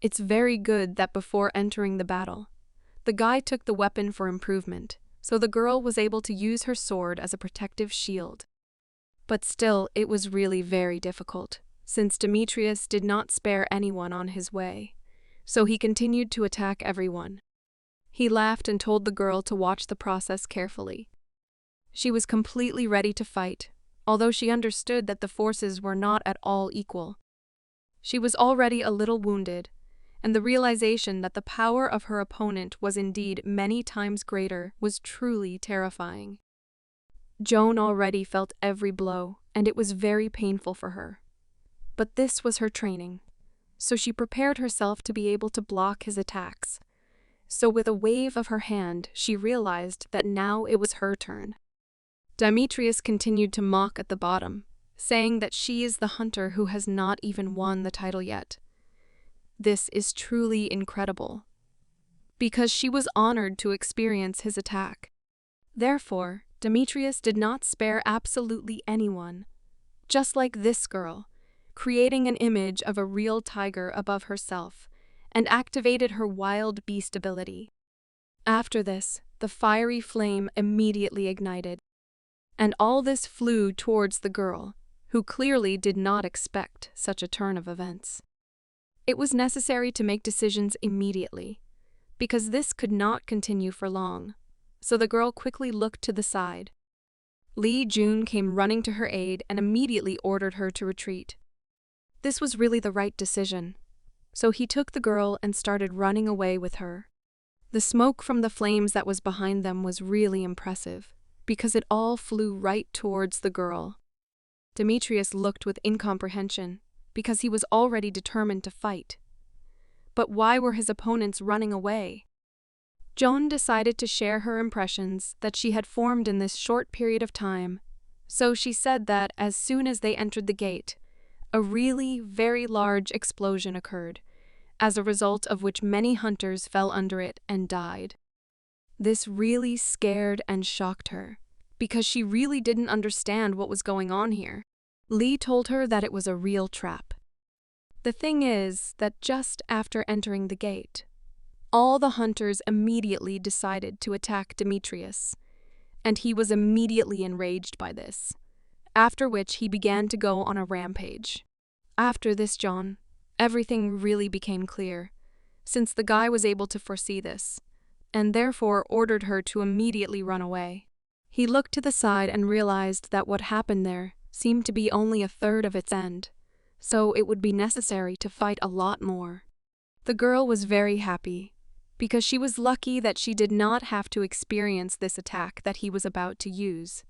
It's very good that before entering the battle, the guy took the weapon for improvement, so the girl was able to use her sword as a protective shield. But still, it was really very difficult, since Demetrius did not spare anyone on his way, so he continued to attack everyone. He laughed and told the girl to watch the process carefully. She was completely ready to fight, although she understood that the forces were not at all equal. She was already a little wounded, and the realization that the power of her opponent was indeed many times greater was truly terrifying. Joan already felt every blow, and it was very painful for her. But this was her training, so she prepared herself to be able to block his attacks. So with a wave of her hand, she realized that now it was her turn. Demetrius continued to mock at the bottom, saying that she is the hunter who has not even won the title yet. This is truly incredible, because she was honored to experience his attack. Therefore, Demetrius did not spare absolutely anyone, just like this girl, creating an image of a real tiger above herself, and activated her wild beast ability. After this, the fiery flame immediately ignited, and all this flew towards the girl, who clearly did not expect such a turn of events. It was necessary to make decisions immediately, because this could not continue for long, so the girl quickly looked to the side. Lee Jun came running to her aid and immediately ordered her to retreat. This was really the right decision, so he took the girl and started running away with her. The smoke from the flames that was behind them was really impressive, because it all flew right towards the girl. Demetrius looked with incomprehension, because he was already determined to fight. But why were his opponents running away? Joan decided to share her impressions that she had formed in this short period of time, so she said that as soon as they entered the gate, a really very large explosion occurred, as a result of which many hunters fell under it and died. This really scared and shocked her, because she really didn't understand what was going on here. Lee told her that it was a real trap. The thing is that just after entering the gate, all the hunters immediately decided to attack Demetrius, and he was immediately enraged by this, after which he began to go on a rampage. After this, John, everything really became clear, since the guy was able to foresee this, and therefore ordered her to immediately run away. He looked to the side and realized that what happened there seemed to be only a third of its end, so it would be necessary to fight a lot more. The girl was very happy, because she was lucky that she did not have to experience this attack that he was about to use.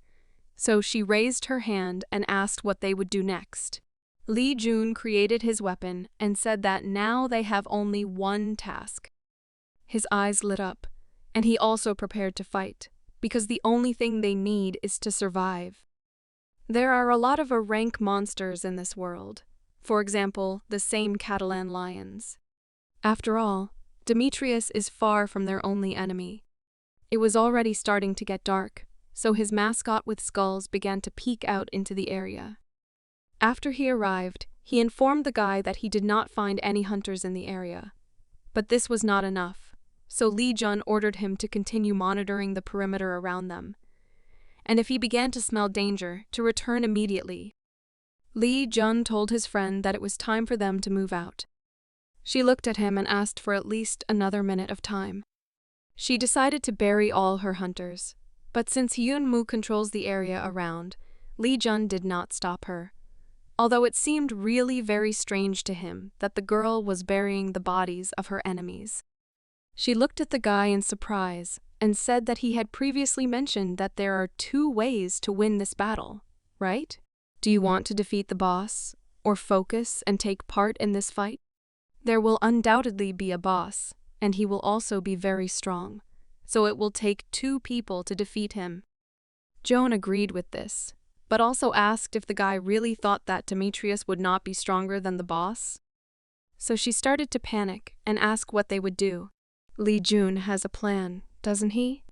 So she raised her hand and asked what they would do next. Lee Jun created his weapon and said that now they have only one task. His eyes lit up, and he also prepared to fight, because the only thing they need is to survive. There are a lot of rank monsters in this world, for example, the same Catalan lions. After all, Demetrius is far from their only enemy. It was already starting to get dark, so his mascot with skulls began to peek out into the area. After he arrived, he informed the guy that he did not find any hunters in the area. But this was not enough, so Lee Jun ordered him to continue monitoring the perimeter around them, and if he began to smell danger, to return immediately. Lee Jun told his friend that it was time for them to move out. She looked at him and asked for at least another minute of time. She decided to bury all her hunters, but since Hyun Moo controls the area around, Lee Jun did not stop her, although it seemed really very strange to him that the girl was burying the bodies of her enemies. She looked at the guy in surprise and said that he had previously mentioned that there are 2 ways to win this battle, right? Do you want to defeat the boss, or focus and take part in this fight? There will undoubtedly be a boss, and he will also be very strong, so it will take 2 people to defeat him. Joan agreed with this, but also asked if the guy really thought that Demetrius would not be stronger than the boss. so she started to panic and ask what they would do. Lee Jun has a plan, doesn't he?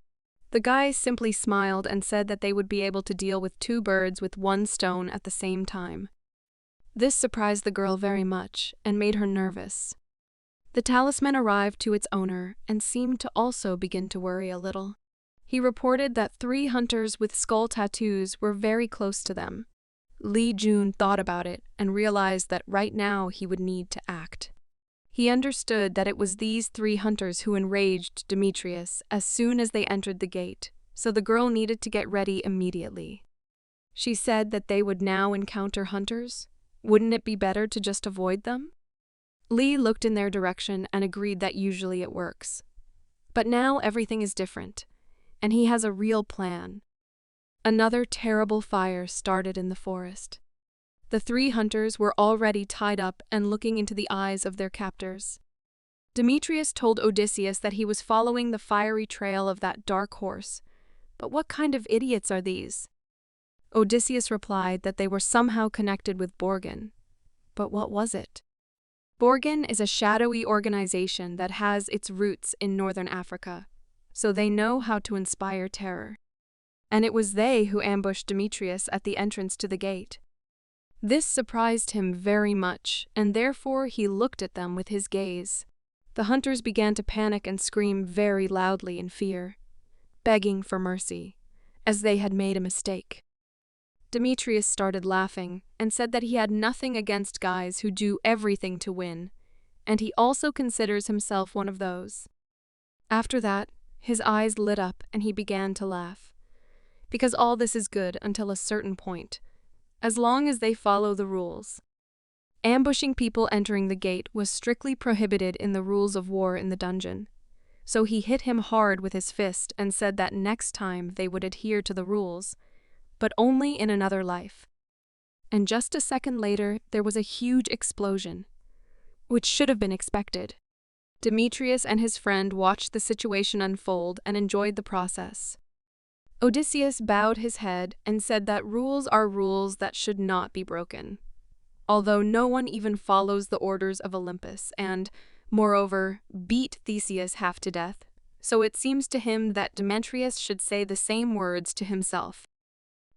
The guy simply smiled and said that they would be able to deal with 2 birds with 1 stone at the same time. This surprised the girl very much and made her nervous. The talisman arrived to its owner and seemed to also begin to worry a little. He reported that 3 hunters with skull tattoos were very close to them. Lee Jun thought about it and realized that right now he would need to act. He understood that it was these 3 hunters who enraged Demetrius as soon as they entered the gate, so the girl needed to get ready immediately. She said that they would now encounter hunters. Wouldn't it be better to just avoid them? Lee looked in their direction and agreed that usually it works. But now everything is different, and he has a real plan. Another terrible fire started in the forest. The 3 hunters were already tied up and looking into the eyes of their captors. Demetrius told Odysseus that he was following the fiery trail of that dark horse. But what kind of idiots are these? Odysseus replied that they were somehow connected with Borgin. But what was it? Borgin is a shadowy organization that has its roots in northern Africa, so they know how to inspire terror. And it was they who ambushed Demetrius at the entrance to the gate. This surprised him very much, and therefore he looked at them with his gaze. The hunters began to panic and scream very loudly in fear, begging for mercy, as they had made a mistake. Demetrius started laughing and said that he had nothing against guys who do everything to win, and he also considers himself one of those. After that, his eyes lit up and he began to laugh. Because all this is good until a certain point, as long as they follow the rules. Ambushing people entering the gate was strictly prohibited in the rules of war in the dungeon, so he hit him hard with his fist and said that next time they would adhere to the rules, but only in another life. And just a second later, there was a huge explosion, which should have been expected. Demetrius and his friend watched the situation unfold and enjoyed the process. Odysseus bowed his head and said that rules are rules that should not be broken, although no one even follows the orders of Olympus and, moreover, beat Theseus half to death, so it seems to him that Demetrius should say the same words to himself.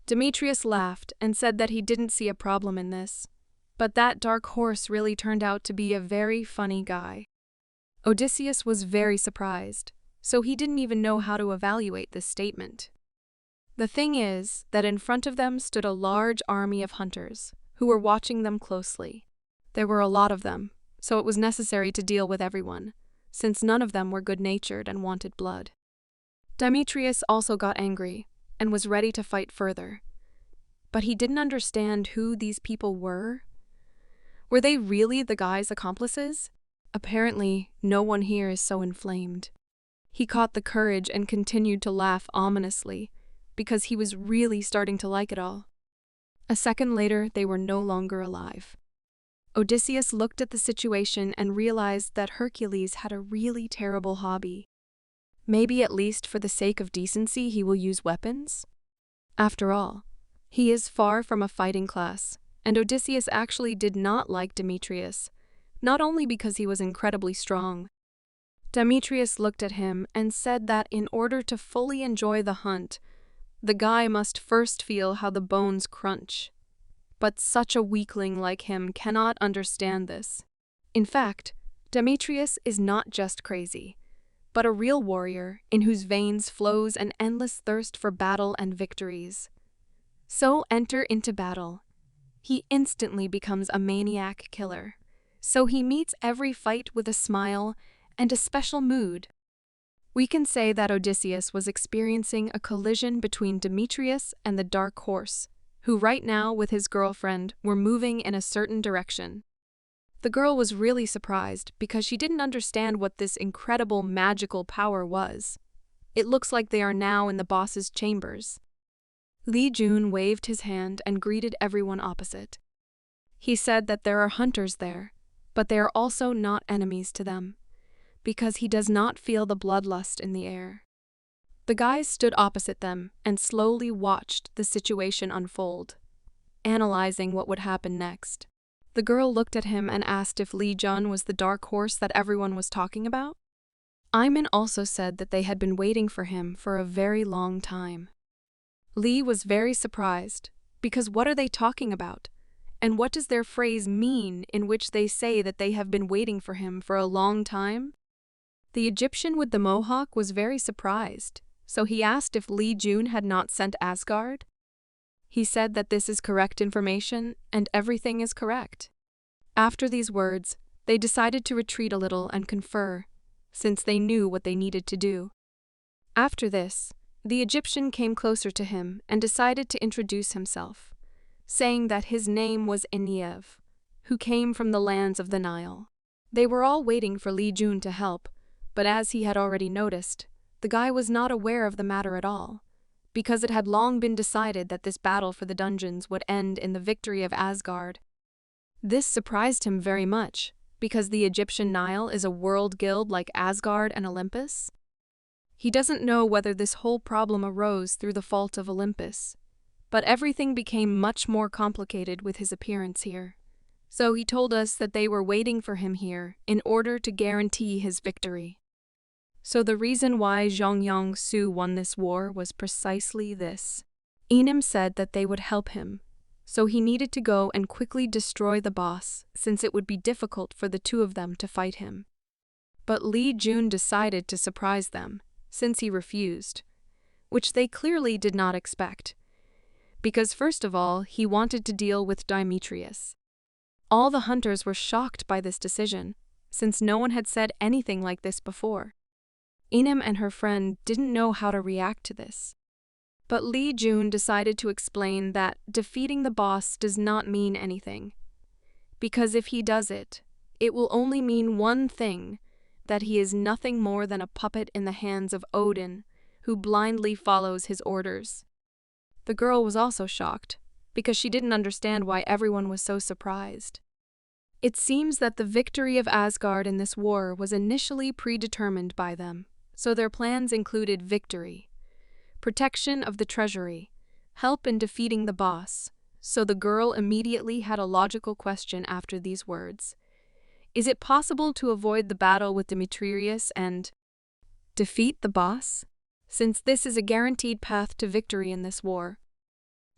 Demetrius laughed and said that he didn't see a problem in this, but that dark horse really turned out to be a very funny guy. Odysseus was very surprised, so he didn't even know how to evaluate this statement. The thing is that in front of them stood a large army of hunters, who were watching them closely. There were a lot of them, so it was necessary to deal with everyone, since none of them were good-natured and wanted blood. Demetrius also got angry, and was ready to fight further. But he didn't understand who these people were. Were they really the guy's accomplices? Apparently, no one here is so inflamed. He caught the courage and continued to laugh ominously, because he was really starting to like it all. A second later, they were no longer alive. Odysseus looked at the situation and realized that Hercules had a really terrible hobby. Maybe at least for the sake of decency he will use weapons? After all, he is far from a fighting class, and Odysseus actually did not like Demetrius, not only because he was incredibly strong. Demetrius looked at him and said that in order to fully enjoy the hunt, the guy must first feel how the bones crunch. But such a weakling like him cannot understand this. In fact, Demetrius is not just crazy, but a real warrior in whose veins flows an endless thirst for battle and victories. So enter into battle. He instantly becomes a maniac killer. So he meets every fight with a smile and a special mood. We can say that Odysseus was experiencing a collision between Demetrius and the dark horse, who right now with his girlfriend were moving in a certain direction. The girl was really surprised because she didn't understand what this incredible magical power was. It looks like they are now in the boss's chambers. Lee Jun waved his hand and greeted everyone opposite. He said that there are hunters there, but they are also not enemies to them, because he does not feel the bloodlust in the air. The guys stood opposite them and slowly watched the situation unfold, analyzing what would happen next. The girl looked at him and asked if Lee Jun was the dark horse that everyone was talking about. Iman also said that they had been waiting for him for a very long time. Lee was very surprised, because what are they talking about? And what does their phrase mean in which they say that they have been waiting for him for a long time? The Egyptian with the mohawk was very surprised, so he asked if Lee Jun had not sent Asgard. He said that this is correct information and everything is correct. After these words, they decided to retreat a little and confer, since they knew what they needed to do. After this, the Egyptian came closer to him and decided to introduce himself, saying that his name was Eniev, who came from the lands of the Nile. They were all waiting for Lee Jun to help, but as he had already noticed, the guy was not aware of the matter at all, because it had long been decided that this battle for the dungeons would end in the victory of Asgard. This surprised him very much, because the Egyptian Nile is a world guild like Asgard and Olympus. He doesn't know whether this whole problem arose through the fault of Olympus, but everything became much more complicated with his appearance here. So he told us that they were waiting for him here in order to guarantee his victory. So the reason why Zhongyang Su won this war was precisely this. Enim said that they would help him, so he needed to go and quickly destroy the boss since it would be difficult for the two of them to fight him. But Lee Jun decided to surprise them, since he refused, which they clearly did not expect, because first of all he wanted to deal with Demetrius. All the hunters were shocked by this decision, since no one had said anything like this before. Enim and her friend didn't know how to react to this. But Lee Jun decided to explain that defeating the boss does not mean anything, because if he does it, it will only mean one thing, that he is nothing more than a puppet in the hands of Odin, who blindly follows his orders. The girl was also shocked, because she didn't understand why everyone was so surprised. It seems that the victory of Asgard in this war was initially predetermined by them, so their plans included victory, protection of the treasury, help in defeating the boss. So the girl immediately had a logical question after these words. Is it possible to avoid the battle with Demetrius and defeat the boss, since this is a guaranteed path to victory in this war?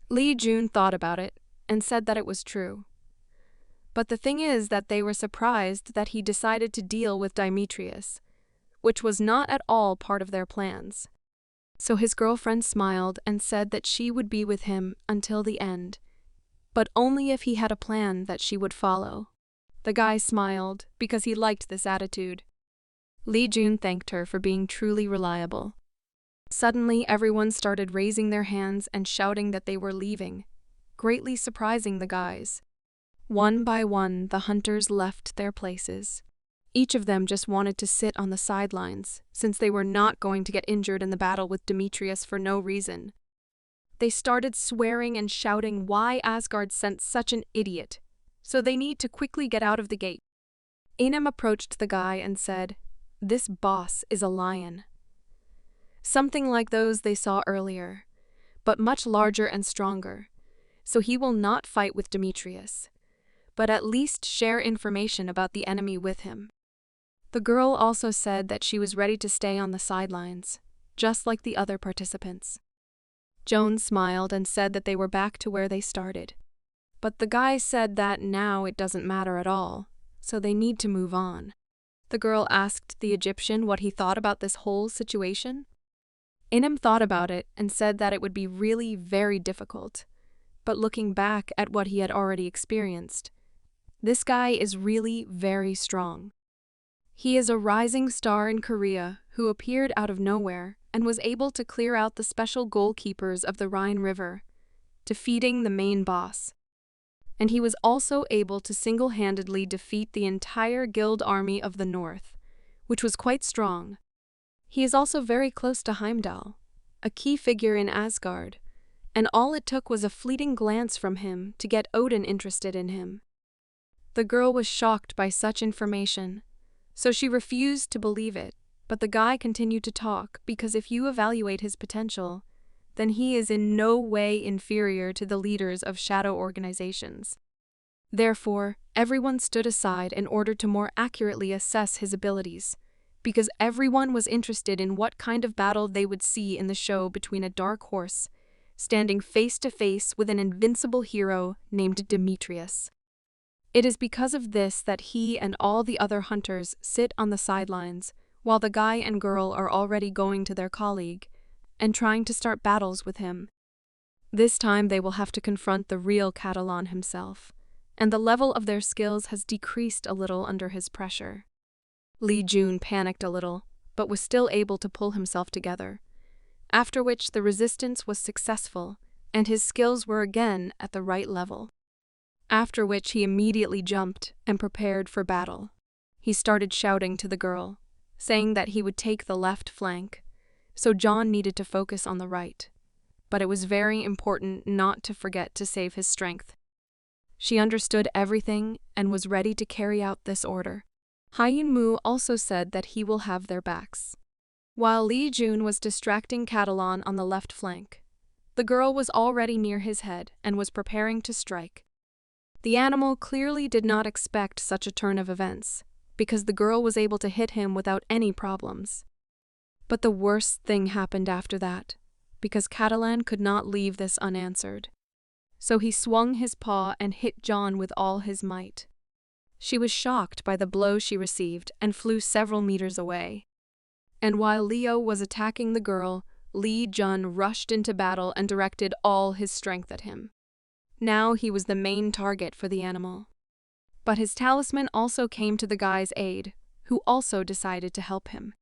Lee Jun thought about it and said that it was true. But the thing is that they were surprised that he decided to deal with Demetrius, which was not at all part of their plans. So his girlfriend smiled and said that she would be with him until the end, but only if he had a plan that she would follow. The guy smiled because he liked this attitude. Lee Jun thanked her for being truly reliable. Suddenly, everyone started raising their hands and shouting that they were leaving, greatly surprising the guys. One by one, the hunters left their places. Each of them just wanted to sit on the sidelines, since they were not going to get injured in the battle with Demetrius for no reason. They started swearing and shouting why Asgard sent such an idiot, so they need to quickly get out of the gate. Enim approached the guy and said, "This boss is a lion." Something like those they saw earlier, but much larger and stronger, so he will not fight with Demetrius, but at least share information about the enemy with him. The girl also said that she was ready to stay on the sidelines, just like the other participants. Joan smiled and said that they were back to where they started. But the guy said that now it doesn't matter at all, so they need to move on. The girl asked the Egyptian what he thought about this whole situation. Enim thought about it and said that it would be really very difficult, but looking back at what he had already experienced, this guy is really very strong. He is a rising star in Korea who appeared out of nowhere and was able to clear out the special goalkeepers of the Rhine River, defeating the main boss. And he was also able to single-handedly defeat the entire guild army of the North, which was quite strong. He is also very close to Heimdall, a key figure in Asgard, and all it took was a fleeting glance from him to get Odin interested in him. The girl was shocked by such information, so she refused to believe it, but the guy continued to talk because if you evaluate his potential, then he is in no way inferior to the leaders of shadow organizations. Therefore, everyone stood aside in order to more accurately assess his abilities, because everyone was interested in what kind of battle they would see in the show between a dark horse standing face to face with an invincible hero named Demetrius. It is because of this that he and all the other hunters sit on the sidelines, while the guy and girl are already going to their colleague and trying to start battles with him. This time they will have to confront the real Catalan himself, and the level of their skills has decreased a little under his pressure. Li Jun panicked a little, but was still able to pull himself together, after which the resistance was successful and his skills were again at the right level. After which he immediately jumped and prepared for battle. He started shouting to the girl, saying that he would take the left flank, so John needed to focus on the right. But it was very important not to forget to save his strength. She understood everything and was ready to carry out this order. Hyun Mu also said that he will have their backs. While Li Jun was distracting Catalan on the left flank, the girl was already near his head and was preparing to strike. The animal clearly did not expect such a turn of events, because the girl was able to hit him without any problems. But the worst thing happened after that, because Catalan could not leave this unanswered. So he swung his paw and hit John with all his might. She was shocked by the blow she received and flew several meters away. And while Leo was attacking the girl, Li Jun rushed into battle and directed all his strength at him. Now he was the main target for the animal. But his talisman also came to the guy's aid, who also decided to help him.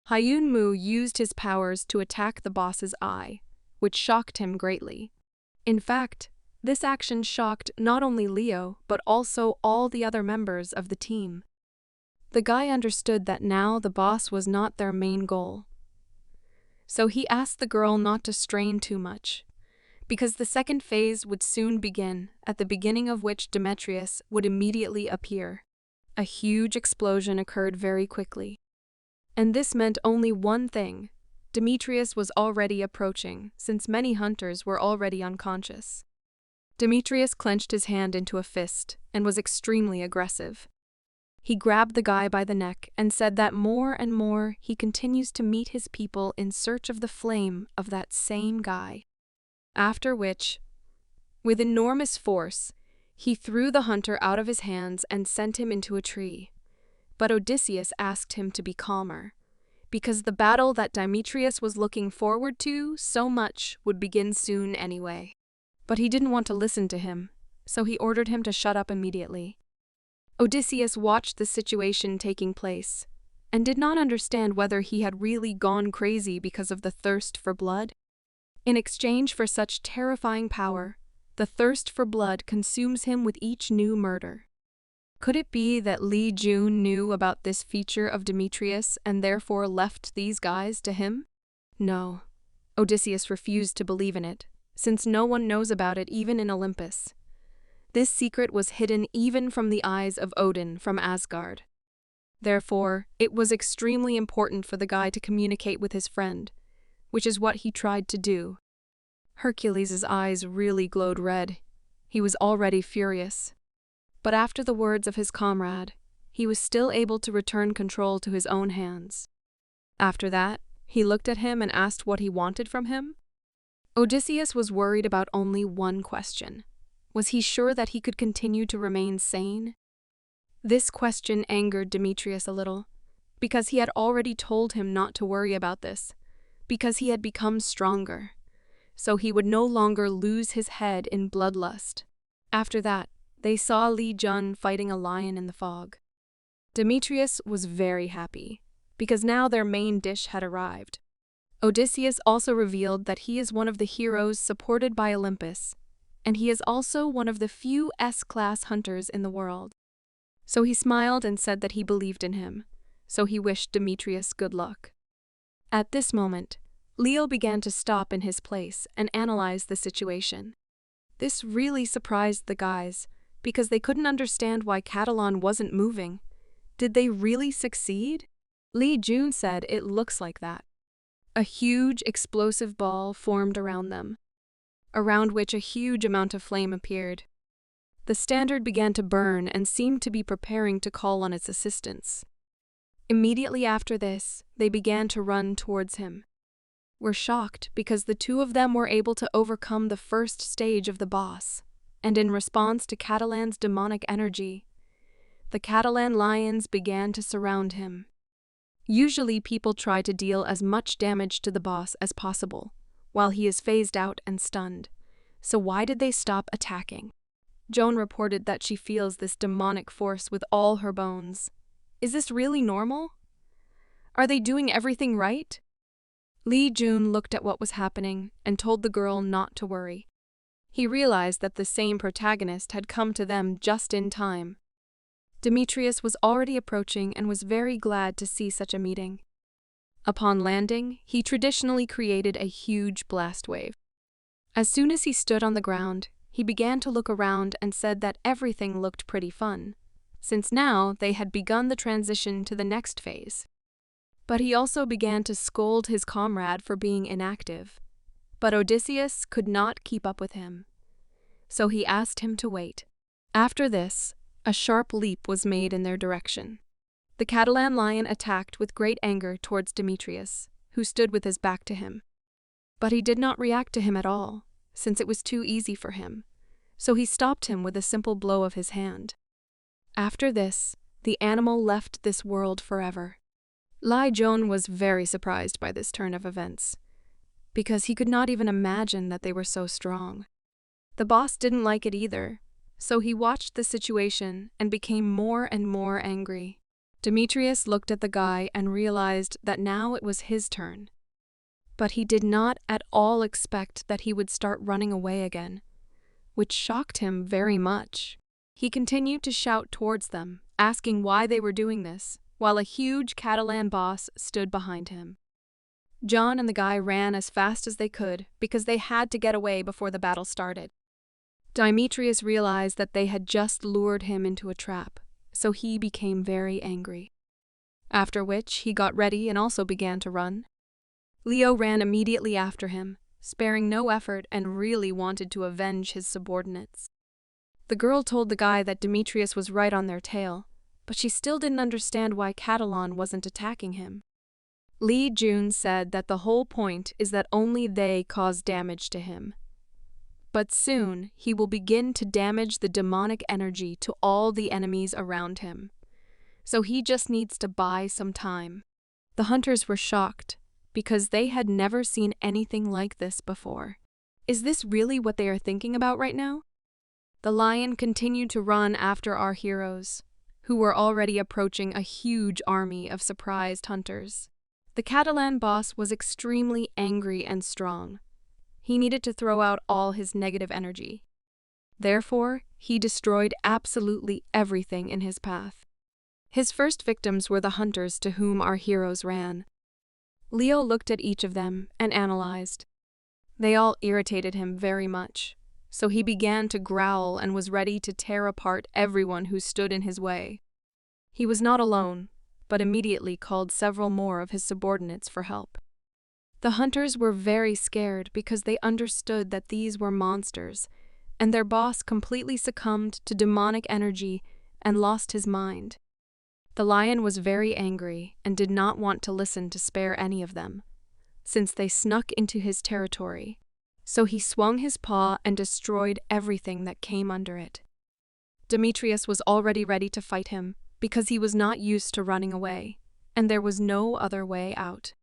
Hyun Mu used his powers to attack the boss's eye, which shocked him greatly. In fact, this action shocked not only Leo, but also all the other members of the team. The guy understood that now the boss was not their main goal. So he asked the girl not to strain too much, because the second phase would soon begin, at the beginning of which Demetrius would immediately appear. A huge explosion occurred very quickly. And this meant only one thing: Demetrius was already approaching, since many hunters were already unconscious. Demetrius clenched his hand into a fist and was extremely aggressive. He grabbed the guy by the neck and said that more and more he continues to meet his people in search of the flame of that same guy. After which, with enormous force, he threw the hunter out of his hands and sent him into a tree. But Odysseus asked him to be calmer, because the battle that Demetrius was looking forward to so much would begin soon anyway. But he didn't want to listen to him, so he ordered him to shut up immediately. Odysseus watched the situation taking place, and did not understand whether he had really gone crazy because of the thirst for blood. In exchange for such terrifying power, the thirst for blood consumes him with each new murder. Could it be that Li Jun knew about this feature of Demetrius and therefore left these guys to him? No. Odysseus refused to believe in it, since no one knows about it even in Olympus. This secret was hidden even from the eyes of Odin from Asgard. Therefore, it was extremely important for the guy to communicate with his friend, which is what he tried to do. Hercules' eyes really glowed red. He was already furious. But after the words of his comrade, he was still able to return control to his own hands. After that, he looked at him and asked what he wanted from him. Odysseus was worried about only one question. Was he sure that he could continue to remain sane? This question angered Demetrius a little, because he had already told him not to worry about this, because he had become stronger, so he would no longer lose his head in bloodlust. After that, they saw Li Jun fighting a lion in the fog. Demetrius was very happy, because now their main dish had arrived. Odysseus also revealed that he is one of the heroes supported by Olympus, and he is also one of the few S-class hunters in the world. So he smiled and said that he believed in him, so he wished Demetrius good luck. At this moment, Leo began to stop in his place and analyze the situation. This really surprised the guys, because they couldn't understand why Catalan wasn't moving. Did they really succeed? Li Jun said it looks like that. A huge explosive ball formed around them, around which a huge amount of flame appeared. The standard began to burn and seemed to be preparing to call on its assistance. Immediately after this, they began to run towards him. Were shocked because the two of them were able to overcome the first stage of the boss, and in response to Catalan's demonic energy, the Catalan lions began to surround him. Usually people try to deal as much damage to the boss as possible, while he is phased out and stunned. So why did they stop attacking? Joan reported that she feels this demonic force with all her bones. Is this really normal? Are they doing everything right? Lee Jun looked at what was happening and told the girl not to worry. He realized that the same protagonist had come to them just in time. Demetrius was already approaching and was very glad to see such a meeting. Upon landing, he traditionally created a huge blast wave. As soon as he stood on the ground, he began to look around and said that everything looked pretty fun, since now they had begun the transition to the next phase. But he also began to scold his comrade for being inactive. But Odysseus could not keep up with him, so he asked him to wait. After this, a sharp leap was made in their direction. The Catalan lion attacked with great anger towards Demetrius, who stood with his back to him. But he did not react to him at all, since it was too easy for him, so he stopped him with a simple blow of his hand. After this, the animal left this world forever. Lai Jun was very surprised by this turn of events, because he could not even imagine that they were so strong. The boss didn't like it either, so he watched the situation and became more and more angry. Demetrius looked at the guy and realized that now it was his turn. But he did not at all expect that he would start running away again, which shocked him very much. He continued to shout towards them, asking why they were doing this, while a huge Catalan boss stood behind him. John and the guy ran as fast as they could because they had to get away before the battle started. Demetrius realized that they had just lured him into a trap, so he became very angry. After which, he got ready and also began to run. Leo ran immediately after him, sparing no effort and really wanted to avenge his subordinates. The girl told the guy that Demetrius was right on their tail, but she still didn't understand why Catalan wasn't attacking him. Lee Jun said that the whole point is that only they cause damage to him. But soon, he will begin to damage the demonic energy to all the enemies around him. So he just needs to buy some time. The hunters were shocked, because they had never seen anything like this before. Is this really what they are thinking about right now? The lion continued to run after our heroes, who were already approaching a huge army of surprised hunters. The Catalan boss was extremely angry and strong. He needed to throw out all his negative energy. Therefore, he destroyed absolutely everything in his path. His first victims were the hunters to whom our heroes ran. Leo looked at each of them and analyzed. They all irritated him very much, so he began to growl and was ready to tear apart everyone who stood in his way. He was not alone, but immediately called several more of his subordinates for help. The hunters were very scared because they understood that these were monsters, and their boss completely succumbed to demonic energy and lost his mind. The lion was very angry and did not want to listen to spare any of them, since they snuck into his territory, so he swung his paw and destroyed everything that came under it. Demetrius was already ready to fight him because he was not used to running away, and there was no other way out.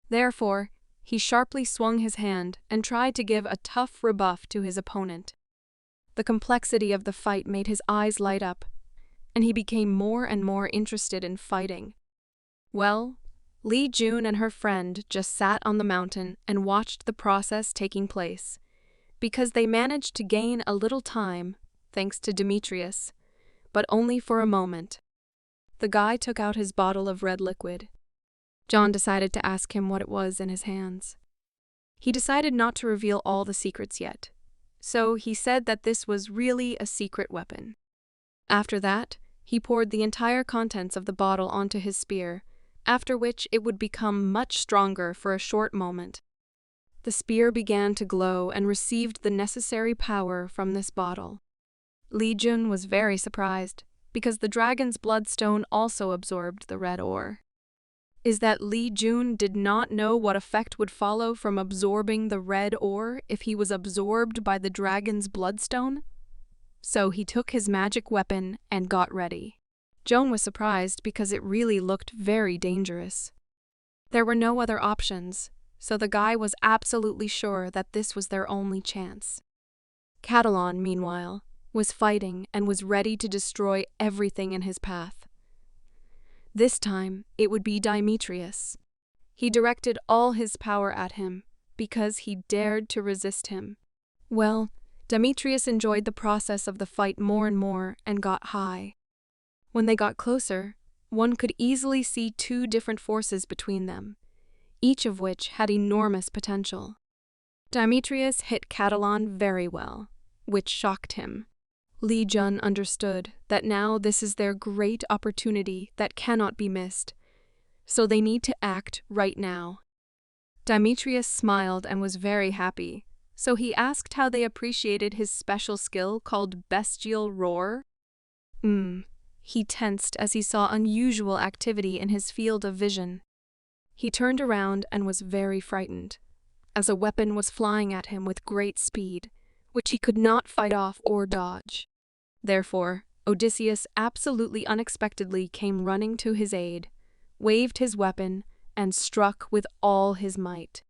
Therefore, he sharply swung his hand and tried to give a tough rebuff to his opponent. The complexity of the fight made his eyes light up, and he became more and more interested in fighting. Well, Lee Jun and her friend just sat on the mountain and watched the process taking place, because they managed to gain a little time, thanks to Demetrius, but only for a moment. The guy took out his bottle of red liquid. John decided to ask him what it was in his hands. He decided not to reveal all the secrets yet, so he said that this was really a secret weapon. After that, he poured the entire contents of the bottle onto his spear, after which it would become much stronger for a short moment. The spear began to glow and received the necessary power from this bottle. Li Jun was very surprised, because the dragon's bloodstone also absorbed the red ore. Is that Li Jun did not know what effect would follow from absorbing the red ore if he was absorbed by the dragon's bloodstone? So he took his magic weapon and got ready. Joan was surprised because it really looked very dangerous. There were no other options, so the guy was absolutely sure that this was their only chance. Catalan, meanwhile, was fighting and was ready to destroy everything in his path. This time, it would be Demetrius. He directed all his power at him because he dared to resist him. Well, Demetrius enjoyed the process of the fight more and more and got high. When they got closer, one could easily see two different forces between them, each of which had enormous potential. Demetrius hit Catalan very well, which shocked him. Li Jun understood that now this is their great opportunity that cannot be missed, so they need to act right now. Demetrius smiled and was very happy, so he asked how they appreciated his special skill called Bestial Roar. He tensed as he saw unusual activity in his field of vision. He turned around and was very frightened, as a weapon was flying at him with great speed, which he could not fight off or dodge. Therefore, Odysseus absolutely unexpectedly came running to his aid, waved his weapon, and struck with all his might.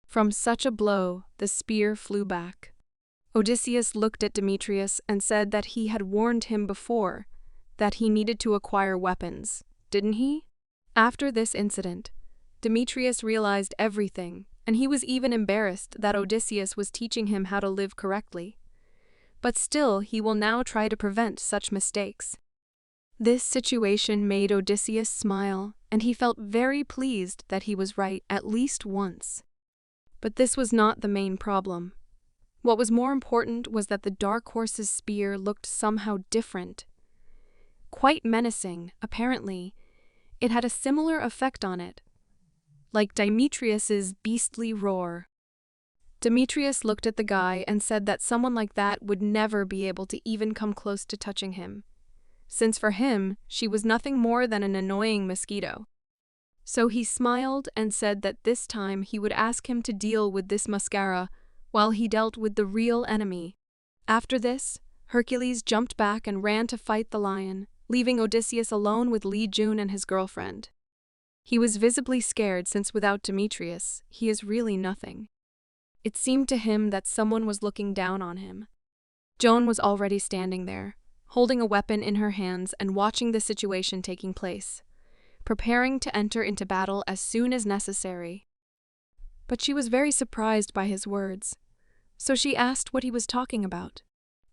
From such a blow, the spear flew back. Odysseus looked at Demetrius and said that he had warned him before that he needed to acquire weapons, didn't he? After this incident, Demetrius realized everything, and he was even embarrassed that Odysseus was teaching him how to live correctly. But still, he will now try to prevent such mistakes. This situation made Odysseus smile, and he felt very pleased that he was right at least once. But this was not the main problem. What was more important was that the dark horse's spear looked somehow different. Quite menacing, apparently. It had a similar effect on it, like Demetrius's beastly roar. Demetrius looked at the guy and said that someone like that would never be able to even come close to touching him, since for him, she was nothing more than an annoying mosquito. So he smiled and said that this time he would ask him to deal with this mascara while he dealt with the real enemy. After this, Hercules jumped back and ran to fight the lion, leaving Odysseus alone with Li Jun and his girlfriend. He was visibly scared since without Demetrius, he is really nothing. It seemed to him that someone was looking down on him. Joan was already standing there, holding a weapon in her hands and watching the situation taking place, preparing to enter into battle as soon as necessary. But she was very surprised by his words, so she asked what he was talking about.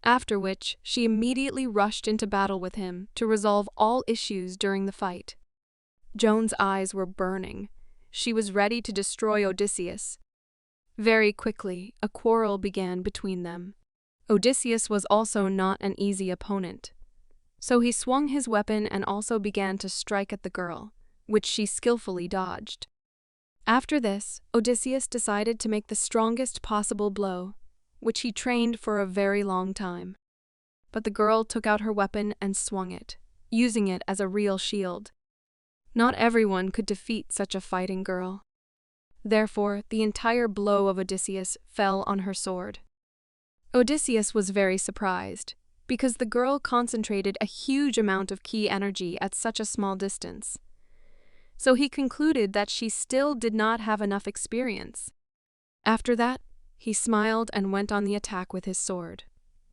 After which, she immediately rushed into battle with him to resolve all issues during the fight. Joan's eyes were burning. She was ready to destroy Odysseus. Very quickly, a quarrel began between them. Odysseus was also not an easy opponent, so he swung his weapon and also began to strike at the girl, which she skillfully dodged. After this, Odysseus decided to make the strongest possible blow, which he trained for a very long time. But the girl took out her weapon and swung it, using it as a real shield. Not everyone could defeat such a fighting girl. Therefore, the entire blow of Odysseus fell on her sword. Odysseus was very surprised, because the girl concentrated a huge amount of ki energy at such a small distance. So he concluded that she still did not have enough experience. After that, he smiled and went on the attack with his sword,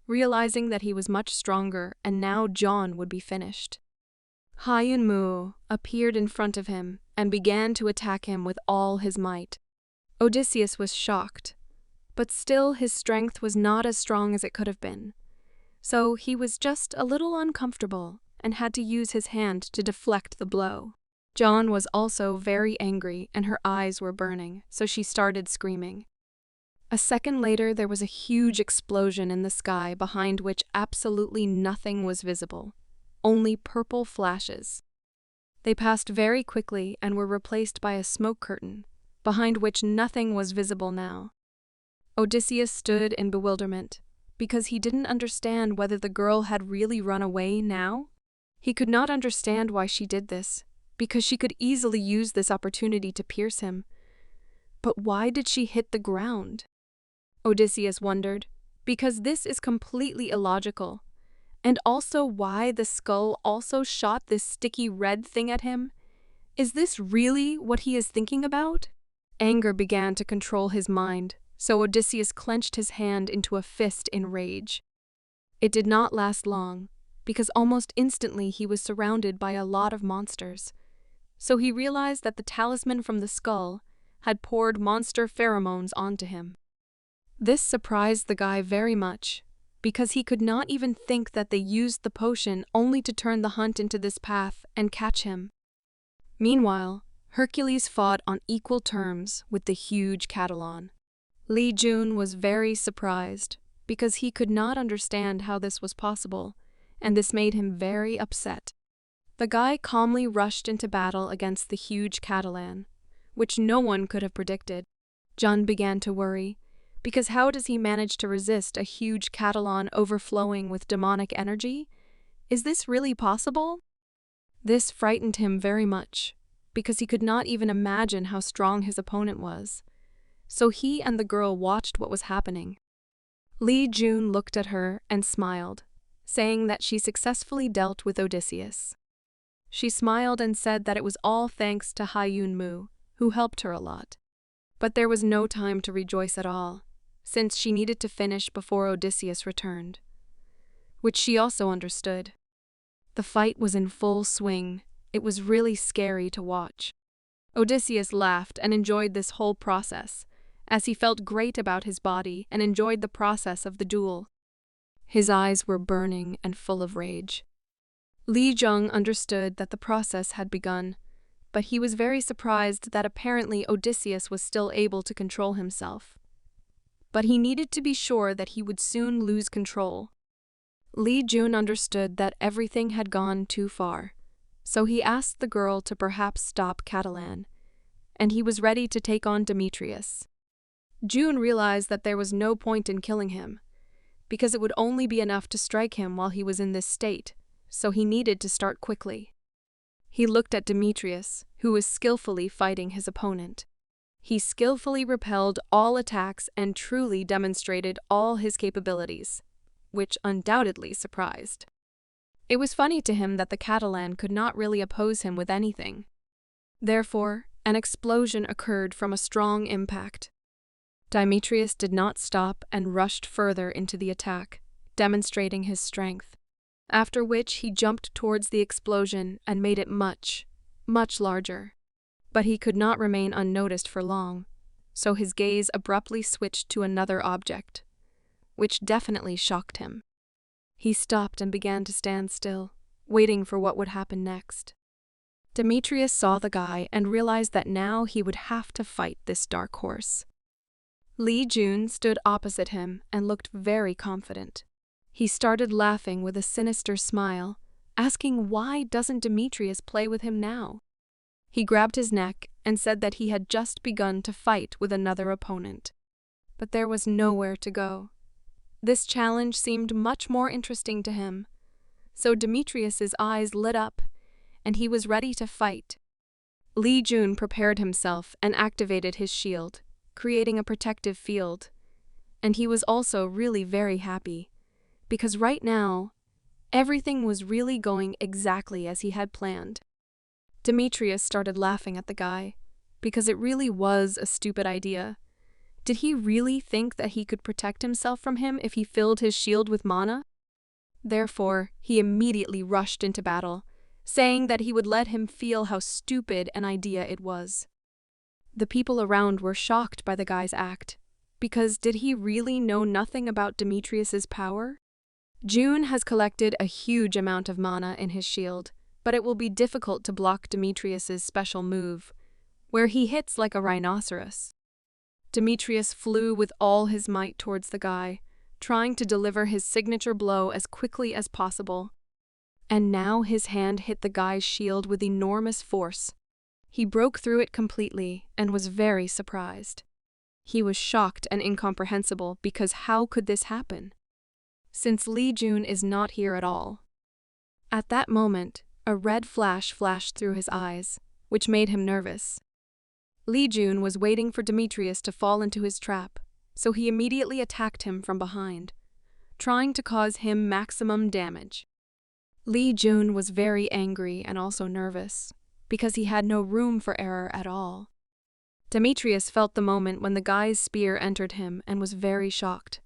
realizing that he was much stronger and now John would be finished. Hyun Mu appeared in front of him and began to attack him with all his might. Odysseus was shocked, but still his strength was not as strong as it could have been, so he was just a little uncomfortable and had to use his hand to deflect the blow. John was also very angry and her eyes were burning, so she started screaming. A second later, there was a huge explosion in the sky behind which absolutely nothing was visible, only purple flashes. They passed very quickly and were replaced by a smoke curtain, behind which nothing was visible now. Odysseus stood in bewilderment, because he didn't understand whether the girl had really run away now. He could not understand why she did this, because she could easily use this opportunity to pierce him. But why did she hit the ground? Odysseus wondered, because this is completely illogical. And also why the skull also shot this sticky red thing at him? Is this really what he is thinking about? Anger began to control his mind, so Odysseus clenched his hand into a fist in rage. It did not last long, because almost instantly he was surrounded by a lot of monsters. So he realized that the talisman from the skull had poured monster pheromones onto him. This surprised the guy very much, because he could not even think that they used the potion only to turn the hunt into this path and catch him. Meanwhile, Hercules fought on equal terms with the huge Catalan. Li Jun was very surprised, because he could not understand how this was possible, and this made him very upset. The guy calmly rushed into battle against the huge Catalan, which no one could have predicted. Jun began to worry, because how does he manage to resist a huge Catalan overflowing with demonic energy? Is this really possible? This frightened him very much, because he could not even imagine how strong his opponent was. So he and the girl watched what was happening. Li Jun looked at her and smiled, saying that she successfully dealt with Odysseus. She smiled and said that it was all thanks to Hyun Mu, who helped her a lot. But there was no time to rejoice at all, since she needed to finish before Odysseus returned, which she also understood. The fight was in full swing. It was really scary to watch. Odysseus laughed and enjoyed this whole process, as he felt great about his body and enjoyed the process of the duel. His eyes were burning and full of rage. Li Jun understood that the process had begun, but he was very surprised that apparently Odysseus was still able to control himself. But he needed to be sure that he would soon lose control. Li Jun understood that everything had gone too far, so he asked the girl to perhaps stop Catalan, and he was ready to take on Demetrius. Jun realized that there was no point in killing him, because it would only be enough to strike him while he was in this state, so he needed to start quickly. He looked at Demetrius, who was skillfully fighting his opponent. He skillfully repelled all attacks and truly demonstrated all his capabilities, which undoubtedly surprised. It was funny to him that the Catalan could not really oppose him with anything. Therefore, an explosion occurred from a strong impact. Demetrius did not stop and rushed further into the attack, demonstrating his strength. After which he jumped towards the explosion and made it much, much larger. But he could not remain unnoticed for long, so his gaze abruptly switched to another object, which definitely shocked him. He stopped and began to stand still, waiting for what would happen next. Demetrius saw the guy and realized that now he would have to fight this dark horse. Li Jun stood opposite him and looked very confident. He started laughing with a sinister smile, asking why doesn't Demetrius play with him now? He grabbed his neck and said that he had just begun to fight with another opponent. But there was nowhere to go. This challenge seemed much more interesting to him, so Demetrius's eyes lit up, and he was ready to fight. Li Jun prepared himself and activated his shield, creating a protective field. And he was also really very happy, because right now, everything was really going exactly as he had planned. Demetrius started laughing at the guy, because it really was a stupid idea. Did he really think that he could protect himself from him if he filled his shield with mana? Therefore, he immediately rushed into battle, saying that he would let him feel how stupid an idea it was. The people around were shocked by the guy's act, because did he really know nothing about Demetrius's power? Jun has collected a huge amount of mana in his shield, but it will be difficult to block Demetrius's special move, where he hits like a rhinoceros. Demetrius flew with all his might towards the guy, trying to deliver his signature blow as quickly as possible. And now his hand hit the guy's shield with enormous force. He broke through it completely and was very surprised. He was shocked and incomprehensible because how could this happen? since Li Jun is not here at all. At that moment, a red flash flashed through his eyes, which made him nervous. Li Jun was waiting for Demetrius to fall into his trap, so he immediately attacked him from behind, trying to cause him maximum damage. Li Jun was very angry and also nervous, because he had no room for error at all. Demetrius felt the moment when the guy's spear entered him and was very shocked,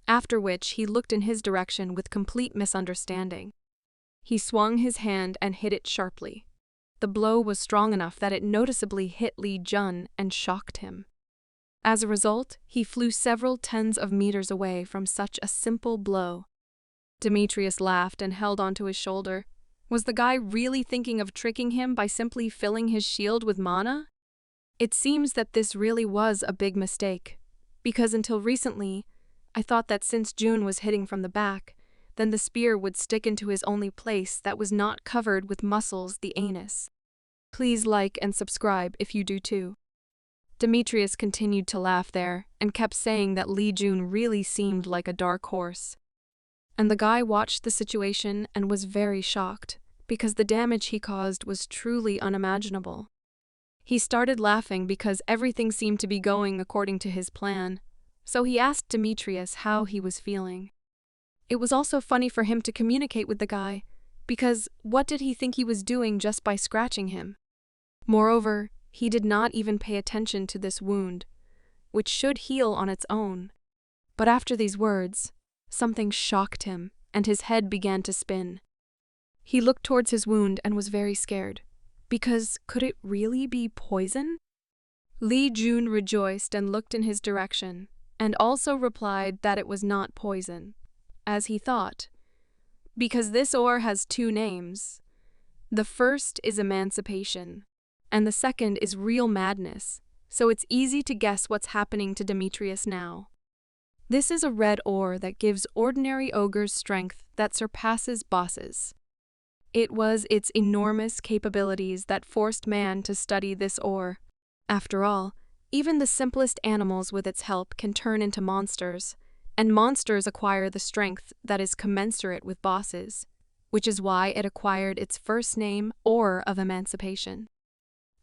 after which he looked in his direction with complete misunderstanding. He swung his hand and hit it sharply. The blow was strong enough that it noticeably hit Li Jun and shocked him. As a result, he flew several tens of meters away from such a simple blow. Demetrius laughed and held onto his shoulder. Was the guy really thinking of tricking him by simply filling his shield with mana? It seems that this really was a big mistake, because until recently, I thought that since Jun was hitting from the back, then the spear would stick into his only place that was not covered with muscles, the anus. Please like and subscribe if you do too. Demetrius continued to laugh there and kept saying that Li Jun really seemed like a dark horse. And the guy watched the situation and was very shocked, because the damage he caused was truly unimaginable. He started laughing because everything seemed to be going according to his plan, so he asked Demetrius how he was feeling. It was also funny for him to communicate with the guy, because what did he think he was doing just by scratching him? Moreover, he did not even pay attention to this wound, which should heal on its own. But after these words, something shocked him, and his head began to spin. He looked towards his wound and was very scared, because could it really be poison? Li Jun rejoiced and looked in his direction, and also replied that it was not poison, as he thought, because this ore has two names. The first is emancipation, and the second is real madness, so it's easy to guess what's happening to Demetrius now. This is a red ore that gives ordinary ogres strength that surpasses bosses. It was its enormous capabilities that forced man to study this ore. After all, even the simplest animals with its help can turn into monsters, and monsters acquire the strength that is commensurate with bosses, which is why it acquired its first name, Ore of Emancipation.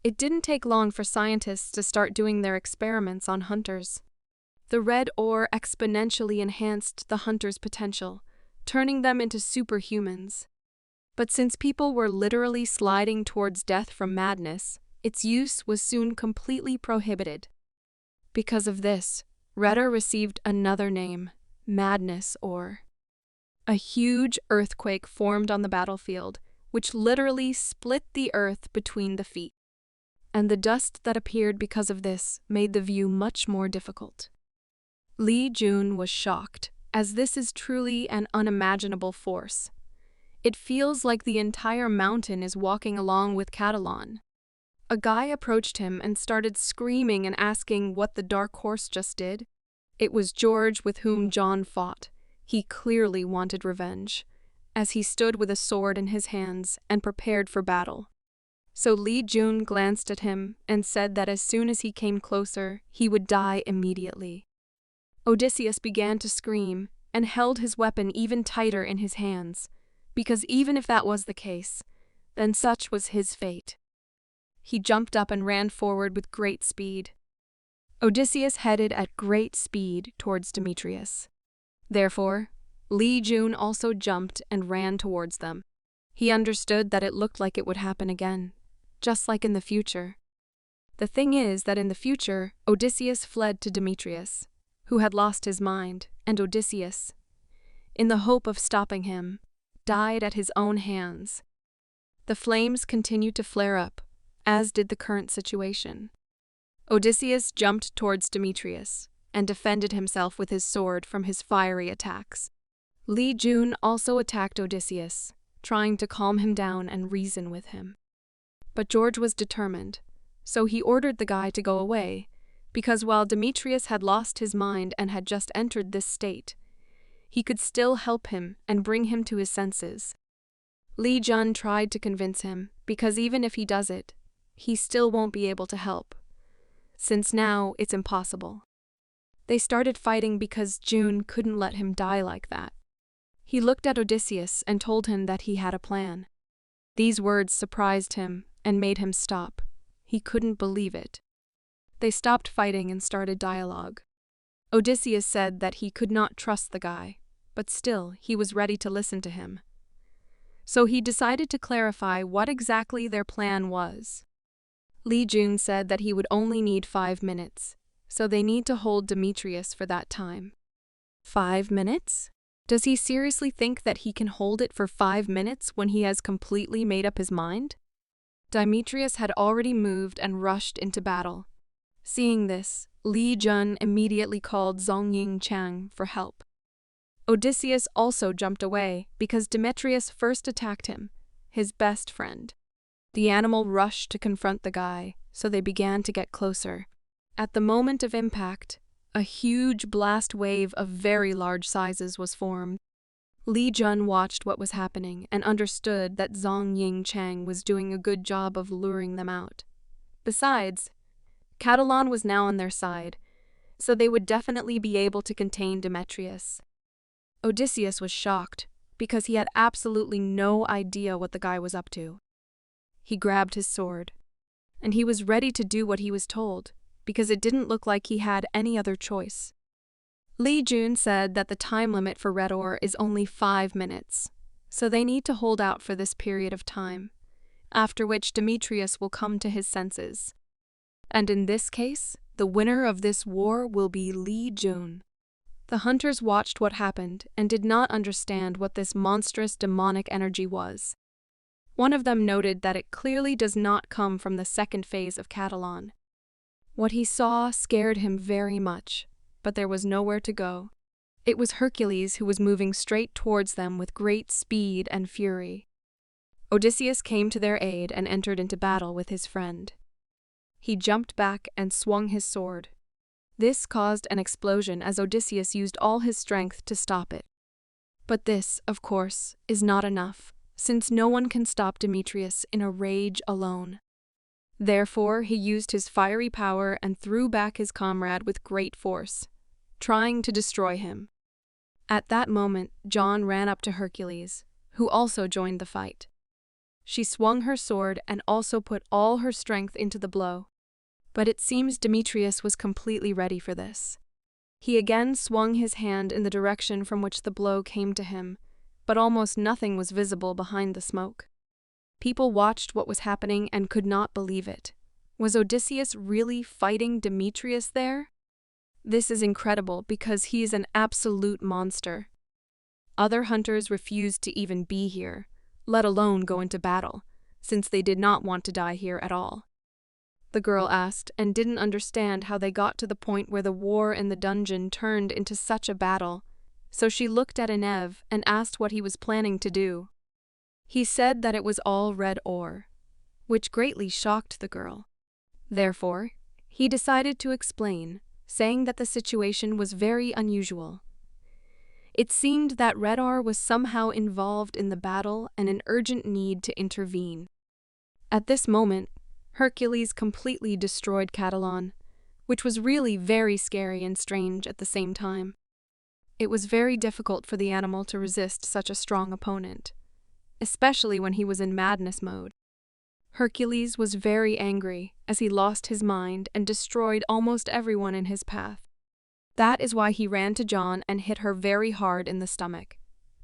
It didn't take long for scientists to start doing their experiments on hunters. The red ore exponentially enhanced the hunters' potential, turning them into superhumans. But since people were literally sliding towards death from madness, its use was soon completely prohibited. Because of this, Redder received another name, Madness Ore. A huge earthquake formed on the battlefield, which literally split the earth between the feet. And the dust that appeared because of this made the view much more difficult. Li Jun was shocked, as this is truly an unimaginable force. It feels like the entire mountain is walking along with Catalan. A guy approached him and started screaming and asking what the dark horse just did. It was George with whom John fought. He clearly wanted revenge, as he stood with a sword in his hands and prepared for battle. So Li Jun glanced at him and said that as soon as he came closer, he would die immediately. Odysseus began to scream and held his weapon even tighter in his hands, because even if that was the case, then such was his fate. He jumped up and ran forward with great speed. Odysseus headed at great speed towards Demetrius. Therefore, Li Jun also jumped and ran towards them. He understood that it looked like it would happen again, just like in the future. The thing is that in the future, Odysseus fled to Demetrius, who had lost his mind, and Odysseus, in the hope of stopping him, died at his own hands. The flames continued to flare up, as did the current situation. Odysseus jumped towards Demetrius and defended himself with his sword from his fiery attacks. Li Jun also attacked Odysseus, trying to calm him down and reason with him. But George was determined, so he ordered the guy to go away, because while Demetrius had lost his mind and had just entered this state, he could still help him and bring him to his senses. Li Jun tried to convince him, because even if he does it, he still won't be able to help, since now it's impossible. They started fighting because Jun couldn't let him die like that. He looked at Odysseus and told him that he had a plan. These words surprised him and made him stop. He couldn't believe it. They stopped fighting and started dialogue. Odysseus said that he could not trust the guy, but still he was ready to listen to him. So he decided to clarify what exactly their plan was. Li Jun said that he would only need 5 minutes, so they need to hold Demetrius for that time. 5 minutes? Does he seriously think that he can hold it for 5 minutes when he has completely made up his mind? Demetrius had already moved and rushed into battle. Seeing this, Li Jun immediately called Zongying Chang for help. Odysseus also jumped away because Demetrius first attacked him, his best friend. The animal rushed to confront the guy, so they began to get closer. At the moment of impact, a huge blast wave of very large sizes was formed. Li Jun watched what was happening and understood that Zongying Chang was doing a good job of luring them out. Besides, Catalan was now on their side, so they would definitely be able to contain Demetrius. Odysseus was shocked because he had absolutely no idea what the guy was up to. He grabbed his sword, and he was ready to do what he was told because it didn't look like he had any other choice. Li Jun said that the time limit for red ore is only 5 minutes, so they need to hold out for this period of time, after which Demetrius will come to his senses. And in this case, the winner of this war will be Li Jun. The hunters watched what happened and did not understand what this monstrous demonic energy was. One of them noted that it clearly does not come from the second phase of Catalan. What he saw scared him very much, but there was nowhere to go. It was Hercules who was moving straight towards them with great speed and fury. Odysseus came to their aid and entered into battle with his friend. He jumped back and swung his sword. This caused an explosion as Odysseus used all his strength to stop it. But this, of course, is not enough, since no one can stop Demetrius in a rage alone. Therefore, he used his fiery power and threw back his comrade with great force, trying to destroy him. At that moment, John ran up to Hercules, who also joined the fight. She swung her sword and also put all her strength into the blow. But it seems Demetrius was completely ready for this. He again swung his hand in the direction from which the blow came to him, but almost nothing was visible behind the smoke. People watched what was happening and could not believe it. Was Odysseus really fighting Demetrius there? This is incredible because he is an absolute monster. Other hunters refused to even be here, let alone go into battle, since they did not want to die here at all. The girl asked and didn't understand how they got to the point where the war in the dungeon turned into such a battle, so she looked at Enev and asked what he was planning to do. He said that it was all red ore, which greatly shocked the girl. Therefore, he decided to explain, saying that the situation was very unusual. It seemed that red ore was somehow involved in the battle and an urgent need to intervene. At this moment, Hercules completely destroyed Catalan, which was really very scary and strange at the same time. It was very difficult for the animal to resist such a strong opponent, especially when he was in madness mode. Hercules was very angry as he lost his mind and destroyed almost everyone in his path. That is why he ran to John and hit her very hard in the stomach,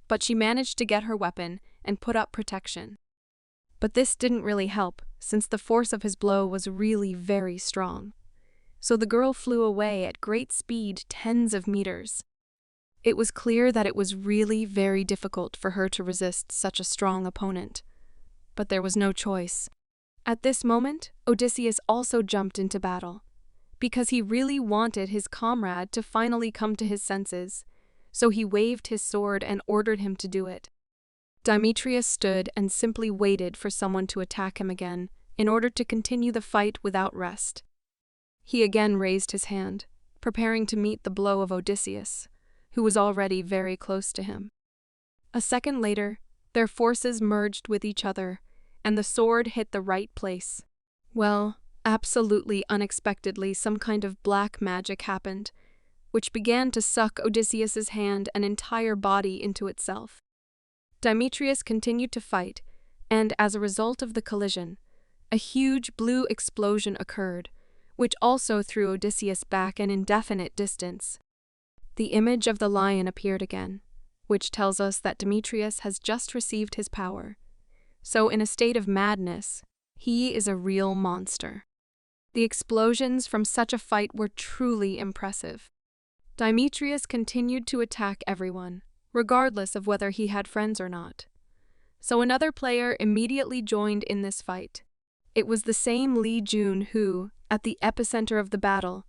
but she managed to get her weapon and put up protection. But this didn't really help, since the force of his blow was really very strong. So the girl flew away at great speed, tens of meters. It was clear that it was really very difficult for her to resist such a strong opponent. But there was no choice. At this moment, Odysseus also jumped into battle, because he really wanted his comrade to finally come to his senses, so he waved his sword and ordered him to do it. Demetrius stood and simply waited for someone to attack him again, in order to continue the fight without rest. He again raised his hand, preparing to meet the blow of Odysseus, who was already very close to him. A second later, their forces merged with each other, and the sword hit the right place. Well, absolutely unexpectedly, some kind of black magic happened. which began to suck Odysseus's hand and entire body into itself. Demetrius continued to fight, and as a result of the collision, a huge blue explosion occurred, which also threw Odysseus back an indefinite distance. The image of the lion appeared again, which tells us that Demetrius has just received his power. So in a state of madness, he is a real monster. The explosions from such a fight were truly impressive. Demetrius continued to attack everyone, regardless of whether he had friends or not. So another player immediately joined in this fight. It was the same Lee Jun who, at the epicenter of the battle,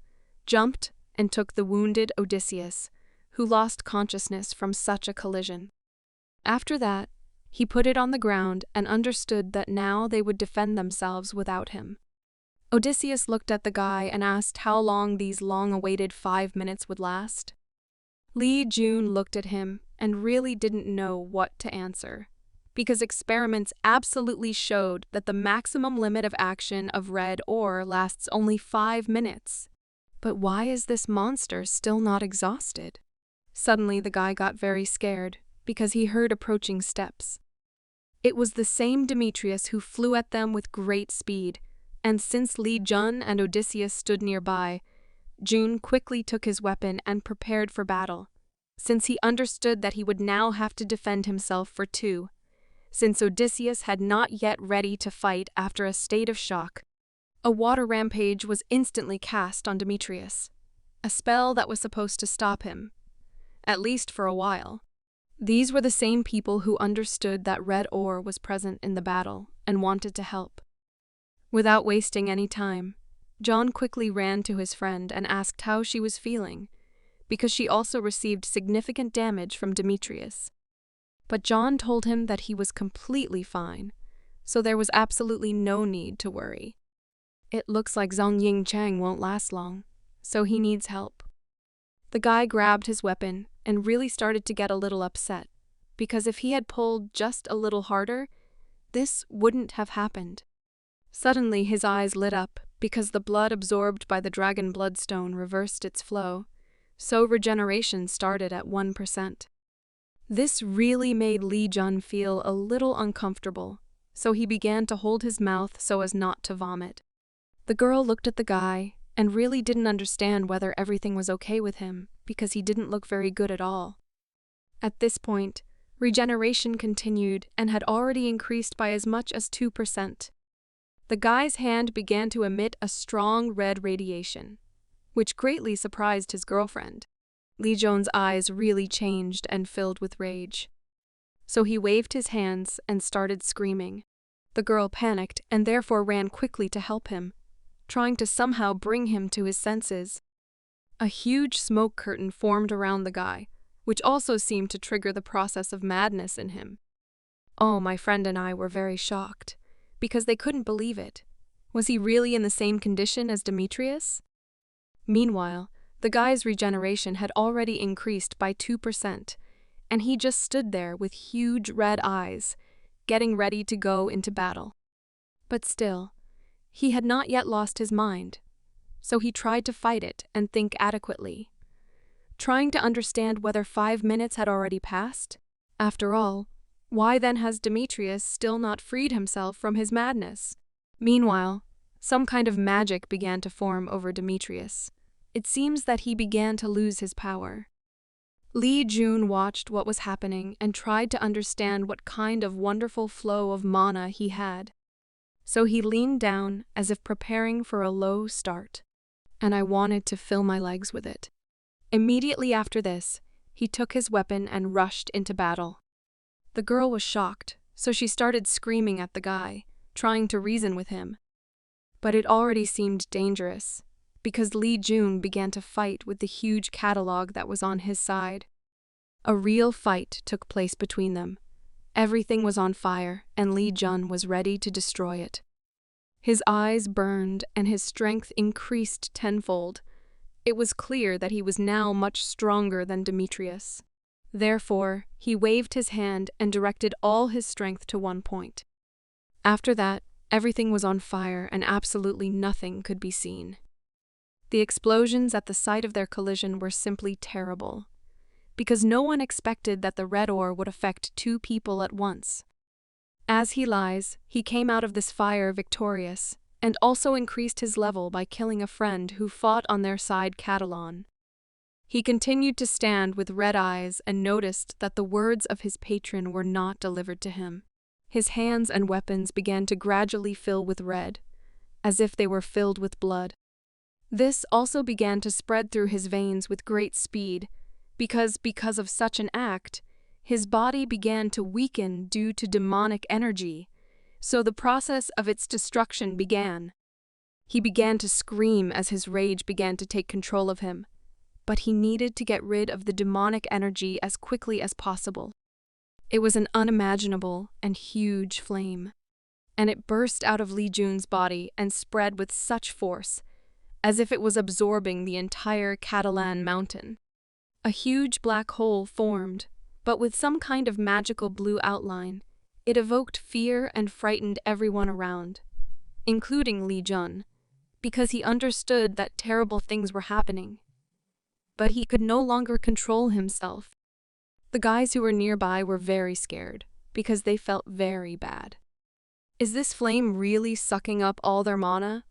jumped and took the wounded Odysseus, who lost consciousness from such a collision. After that, he put it on the ground and understood that now they would defend themselves without him. Odysseus looked at the guy and asked how long these long-awaited 5 minutes would last. Lee Jun looked at him and really didn't know what to answer, because experiments absolutely showed that the maximum limit of action of red ore lasts only 5 minutes. But why is this monster still not exhausted? Suddenly the guy got very scared, because he heard approaching steps. It was the same Demetrius who flew at them with great speed, and since Lee Jun and Odysseus stood nearby, Jun quickly took his weapon and prepared for battle, since he understood that he would now have to defend himself for two, since Odysseus had not yet ready to fight after a state of shock. A water rampage was instantly cast on Demetrius, a spell that was supposed to stop him, at least for a while. These were the same people who understood that red ore was present in the battle and wanted to help. Without wasting any time, John quickly ran to his friend and asked how she was feeling, because she also received significant damage from Demetrius. But John told him that he was completely fine, so there was absolutely no need to worry. It looks like Zhang Yingchang won't last long, so he needs help. The guy grabbed his weapon and really started to get a little upset, because if he had pulled just a little harder, this wouldn't have happened. Suddenly his eyes lit up because the blood absorbed by the dragon bloodstone reversed its flow, so regeneration started at 1%. This really made Lee Jun feel a little uncomfortable, so he began to hold his mouth so as not to vomit. The girl looked at the guy and really didn't understand whether everything was okay with him because he didn't look very good at all. At this point, regeneration continued and had already increased by as much as 2%. The guy's hand began to emit a strong red radiation, which greatly surprised his girlfriend. Lee Jun's eyes really changed and filled with rage. So he waved his hands and started screaming. The girl panicked and therefore ran quickly to help him, trying to somehow bring him to his senses. A huge smoke curtain formed around the guy, which also seemed to trigger the process of madness in him. Oh, my friend and I were very shocked, because they couldn't believe it. Was he really in the same condition as Demetrius? Meanwhile, the guy's regeneration had already increased by 2%, and he just stood there with huge red eyes, getting ready to go into battle. But still, he had not yet lost his mind, so he tried to fight it and think adequately, trying to understand whether 5 minutes had already passed. After all, why then has Demetrius still not freed himself from his madness? Meanwhile, some kind of magic began to form over Demetrius. It seems that he began to lose his power. Lee Jun watched what was happening and tried to understand what kind of wonderful flow of mana he had. So he leaned down as if preparing for a low start, and I wanted to fill my legs with it. Immediately after this, he took his weapon and rushed into battle. The girl was shocked, so she started screaming at the guy, trying to reason with him. But it already seemed dangerous, because Lee Jun began to fight with the huge catalog that was on his side. A real fight took place between them. Everything was on fire, and Lee Jun was ready to destroy it. His eyes burned, and his strength increased tenfold. It was clear that he was now much stronger than Demetrius. Therefore, he waved his hand and directed all his strength to one point. After that, everything was on fire and absolutely nothing could be seen. The explosions at the site of their collision were simply terrible, because no one expected that the red ore would affect two people at once. As he lies, he came out of this fire victorious, and also increased his level by killing a friend who fought on their side Catalan. He continued to stand with red eyes and noticed that the words of his patron were not delivered to him. His hands and weapons began to gradually fill with red, as if they were filled with blood. This also began to spread through his veins with great speed, because of such an act, his body began to weaken due to demonic energy, so the process of its destruction began. He began to scream as his rage began to take control of him, but he needed to get rid of the demonic energy as quickly as possible. It was an unimaginable and huge flame, and it burst out of Li Jun's body and spread with such force, as if it was absorbing the entire Catalan mountain. A huge black hole formed, but with some kind of magical blue outline. It evoked fear and frightened everyone around, including Li Jun, because he understood that terrible things were happening. But he could no longer control himself. The guys who were nearby were very scared, because they felt very bad. Is this flame really sucking up all their mana?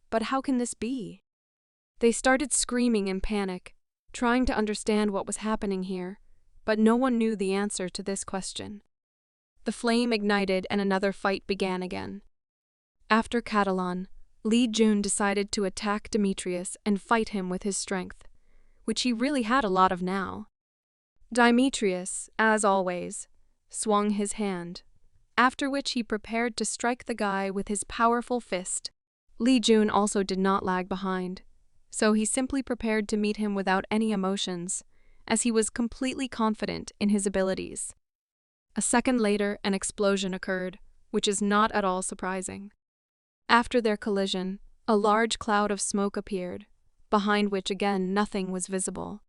But how can this be? They started screaming in panic, trying to understand what was happening here, but no one knew the answer to this question. The flame ignited and another fight began again. After Catalan, Li Jun decided to attack Demetrius and fight him with his strength, which he really had a lot of now. Demetrius, as always, swung his hand, after which he prepared to strike the guy with his powerful fist. Li Jun also did not lag behind, so he simply prepared to meet him without any emotions, as he was completely confident in his abilities. A second later, an explosion occurred, which is not at all surprising. After their collision, a large cloud of smoke appeared, behind which again nothing was visible.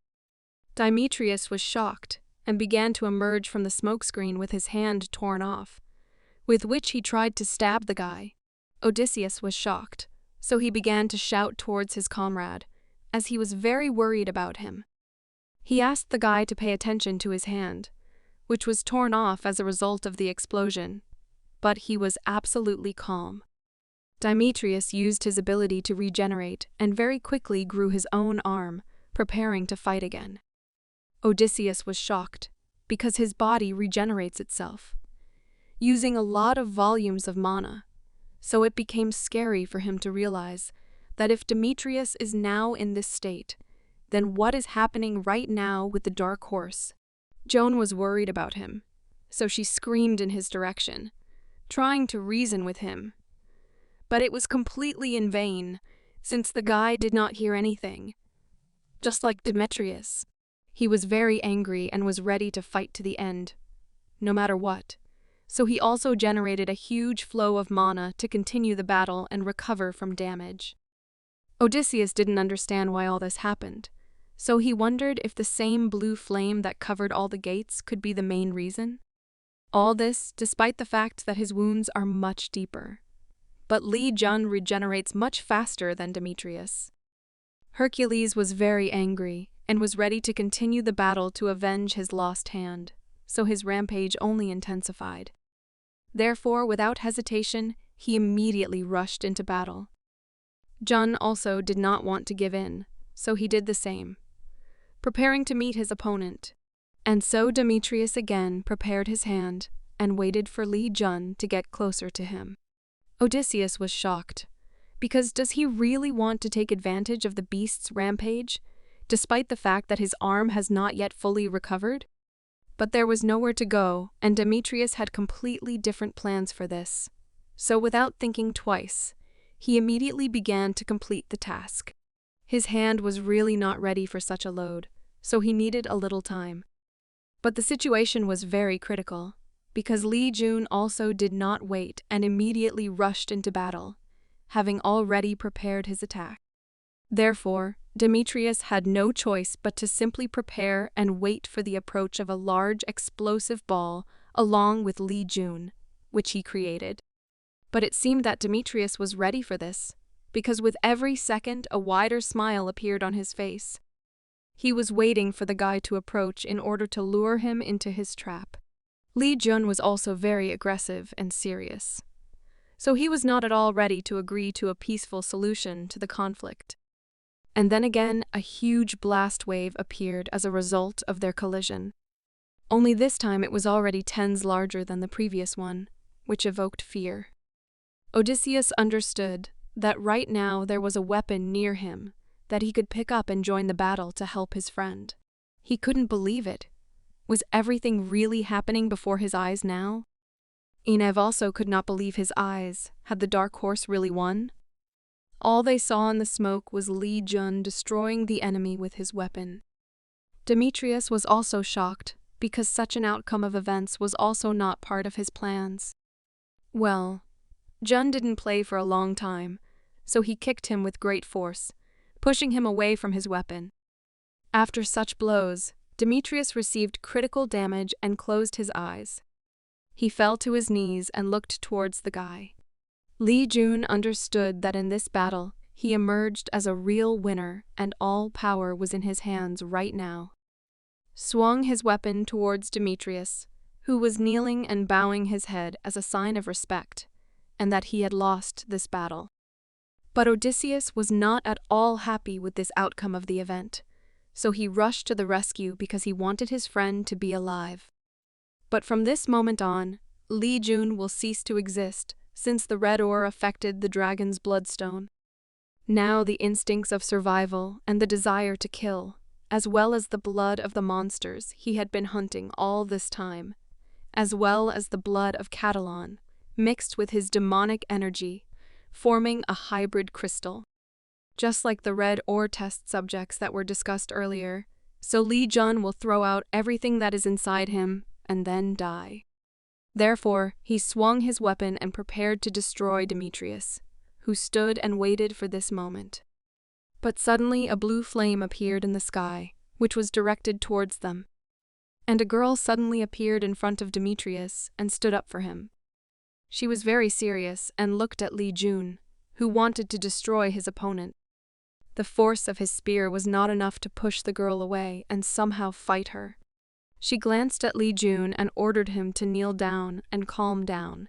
Demetrius was shocked and began to emerge from the smokescreen with his hand torn off, with which he tried to stab the guy. Odysseus was shocked, so he began to shout towards his comrade, as he was very worried about him. He asked the guy to pay attention to his hand, which was torn off as a result of the explosion, but he was absolutely calm. Demetrius used his ability to regenerate and very quickly grew his own arm, preparing to fight again. Odysseus was shocked, because his body regenerates itself, using a lot of volumes of mana, so it became scary for him to realize that if Demetrius is now in this state, then what is happening right now with the Dark Horse? Joan was worried about him, so she screamed in his direction, trying to reason with him. But it was completely in vain, since the guy did not hear anything. Just like Demetrius, he was very angry and was ready to fight to the end, no matter what. So he also generated a huge flow of mana to continue the battle and recover from damage. Odysseus didn't understand why all this happened, so he wondered if the same blue flame that covered all the gates could be the main reason. All this despite the fact that his wounds are much deeper. But Li Jun regenerates much faster than Demetrius. Hercules was very angry and was ready to continue the battle to avenge his lost hand, so his rampage only intensified. Therefore, without hesitation, he immediately rushed into battle. Jun also did not want to give in, so he did the same, preparing to meet his opponent. And so Demetrius again prepared his hand and waited for Li Jun to get closer to him. Odysseus was shocked, because does he really want to take advantage of the beast's rampage, despite the fact that his arm has not yet fully recovered? But there was nowhere to go, and Demetrius had completely different plans for this. So without thinking twice, he immediately began to complete the task. His hand was really not ready for such a load, so he needed a little time. But the situation was very critical, because Li Jun also did not wait and immediately rushed into battle, having already prepared his attack. Therefore, Demetrius had no choice but to simply prepare and wait for the approach of a large explosive ball along with Li Jun, which he created. But it seemed that Demetrius was ready for this, because with every second a wider smile appeared on his face. He was waiting for the guy to approach in order to lure him into his trap. Li Jun was also very aggressive and serious, so he was not at all ready to agree to a peaceful solution to the conflict. And then again, a huge blast wave appeared as a result of their collision. Only this time it was already 10s larger than the previous one, which evoked fear. Odysseus understood that right now there was a weapon near him that he could pick up and join the battle to help his friend. He couldn't believe it. Was everything really happening before his eyes now? Enev also could not believe his eyes. Had the dark horse really won? All they saw in the smoke was Li Jun destroying the enemy with his weapon. Demetrius was also shocked, because such an outcome of events was also not part of his plans. Well, Jun didn't play for a long time, so he kicked him with great force, pushing him away from his weapon. After such blows, Demetrius received critical damage and closed his eyes. He fell to his knees and looked towards the guy. Li Jun understood that in this battle, he emerged as a real winner and all power was in his hands right now. Swung his weapon towards Demetrius, who was kneeling and bowing his head as a sign of respect, and that he had lost this battle. But Odysseus was not at all happy with this outcome of the event, so he rushed to the rescue because he wanted his friend to be alive. But from this moment on, Li Jun will cease to exist, since the red ore affected the dragon's bloodstone. Now the instincts of survival and the desire to kill, as well as the blood of the monsters he had been hunting all this time, as well as the blood of Catalan, mixed with his demonic energy, forming a hybrid crystal. Just like the red ore test subjects that were discussed earlier, so Li Jun will throw out everything that is inside him and then die. Therefore, he swung his weapon and prepared to destroy Demetrius, who stood and waited for this moment. But suddenly a blue flame appeared in the sky, which was directed towards them. And a girl suddenly appeared in front of Demetrius and stood up for him. She was very serious and looked at Li Jun, who wanted to destroy his opponent. The force of his spear was not enough to push the girl away and somehow fight her. She glanced at Li Jun and ordered him to kneel down and calm down.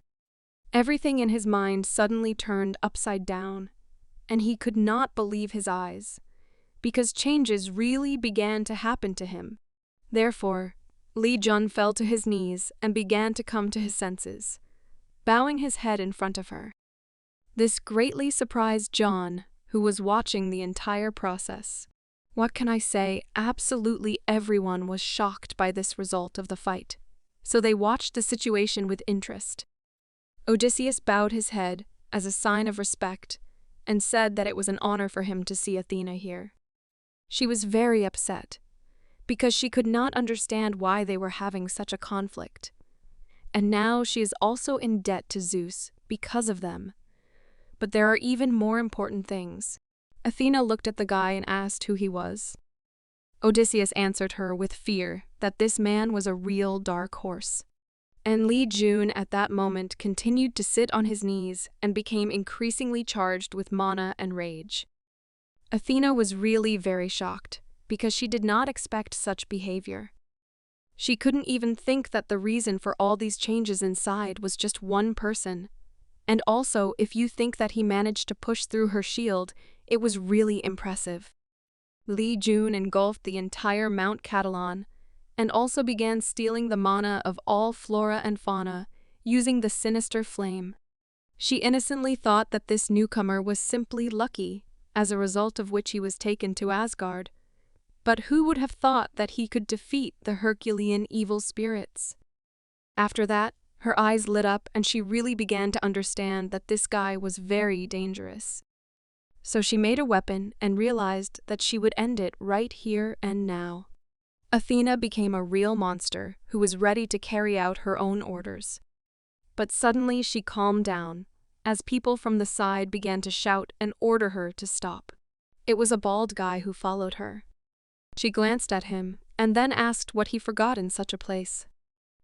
Everything in his mind suddenly turned upside down, and he could not believe his eyes, because changes really began to happen to him. Therefore, Li Jun fell to his knees and began to come to his senses, bowing his head in front of her. This greatly surprised John, who was watching the entire process. What can I say? Absolutely everyone was shocked by this result of the fight, so they watched the situation with interest. Odysseus bowed his head as a sign of respect and said that it was an honor for him to see Athena here. She was very upset, because she could not understand why they were having such a conflict. And now she is also in debt to Zeus because of them. But there are even more important things. Athena looked at the guy and asked who he was. Odysseus answered her with fear that this man was a real dark horse. And Li Jun at that moment continued to sit on his knees and became increasingly charged with mana and rage. Athena was really very shocked, because she did not expect such behavior. She couldn't even think that the reason for all these changes inside was just one person. And also, if you think that he managed to push through her shield, it was really impressive. Li Jun engulfed the entire Mount Catalan, and also began stealing the mana of all flora and fauna, using the sinister flame. She innocently thought that this newcomer was simply lucky, as a result of which he was taken to Asgard. But who would have thought that he could defeat the Herculean evil spirits? After that, her eyes lit up and she really began to understand that this guy was very dangerous. So she made a weapon and realized that she would end it right here and now. Athena became a real monster who was ready to carry out her own orders. But suddenly she calmed down, as people from the side began to shout and order her to stop. It was a bald guy who followed her. She glanced at him and then asked what he forgot in such a place.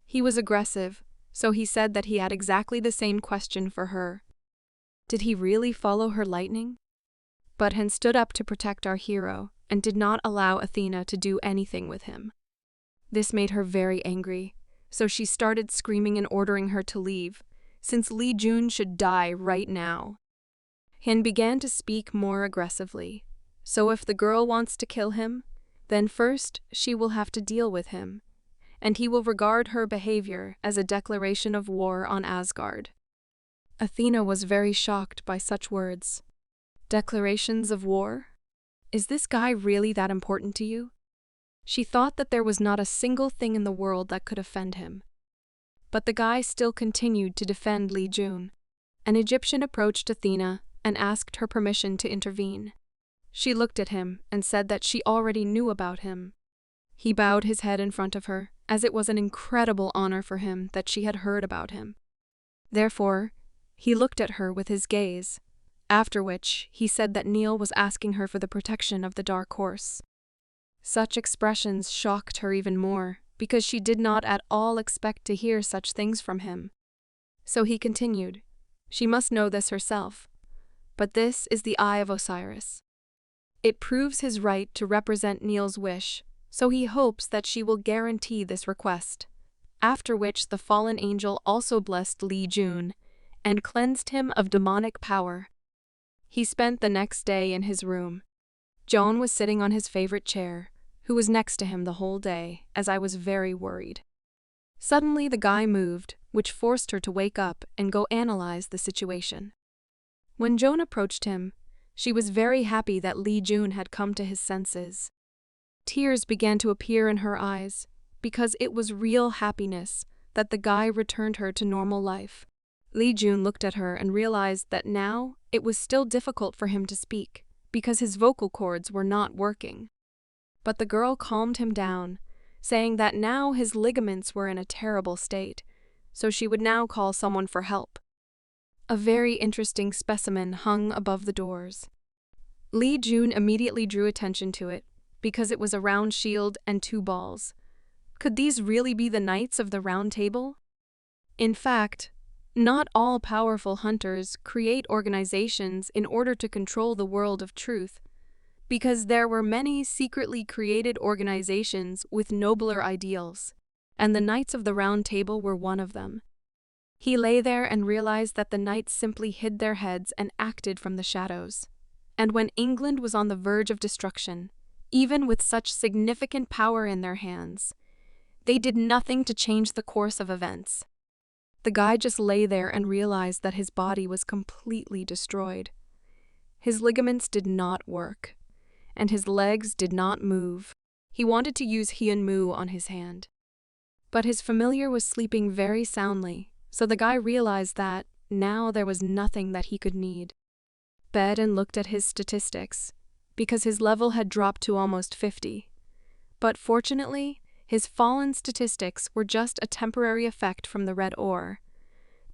He was aggressive, so he said that he had exactly the same question for her. Did he really follow her lightning? but Hen stood up to protect our hero and did not allow Athena to do anything with him. This made her very angry, so she started screaming and ordering her to leave, since Lee Jun should die right now. Hen began to speak more aggressively. So if the girl wants to kill him, then first she will have to deal with him, and he will regard her behavior as a declaration of war on Asgard. Athena was very shocked by such words. Declarations of war? Is this guy really that important to you? She thought that there was not a single thing in the world that could offend him. But the guy still continued to defend Lee Jun. An Egyptian approached Athena and asked her permission to intervene. She looked at him and said that she already knew about him. He bowed his head in front of her, as it was an incredible honor for him that she had heard about him. Therefore, he looked at her with his gaze, after which he said that Neil was asking her for the protection of the Dark Horse. Such expressions shocked her even more, because she did not at all expect to hear such things from him. So he continued, "She must know this herself, but this is the Eye of Osiris. It proves his right to represent Neil's wish, so he hopes that she will guarantee this request." After which the fallen angel also blessed Lee Jun and cleansed him of demonic power. He spent the next day in his room. Joan was sitting on his favorite chair, who was next to him the whole day, as I was very worried. Suddenly the guy moved, which forced her to wake up and go analyze the situation. When Joan approached him, she was very happy that Lee Jun had come to his senses. Tears began to appear in her eyes, because it was real happiness that the guy returned her to normal life. Lee Jun looked at her and realized that now it was still difficult for him to speak, because his vocal cords were not working. But the girl calmed him down, saying that now his ligaments were in a terrible state, so she would now call someone for help. A very interesting specimen hung above the doors. Lee Jun immediately drew attention to it, because it was a round shield and 2 balls. Could these really be the Knights of the Round Table? In fact, not all powerful hunters create organizations in order to control the world of truth, because there were many secretly created organizations with nobler ideals, and the Knights of the Round Table were one of them. He lay there and realized that the knights simply hid their heads and acted from the shadows. And when England was on the verge of destruction, even with such significant power in their hands, they did nothing to change the course of events. The guy just lay there and realized that his body was completely destroyed. His ligaments did not work, and his legs did not move. He wanted to use Hyun Mu on his hand. But his familiar was sleeping very soundly, so the guy realized that now there was nothing that he could need. Bed and looked at his statistics, because his level had dropped to almost 50. But fortunately, his fallen statistics were just a temporary effect from the red ore.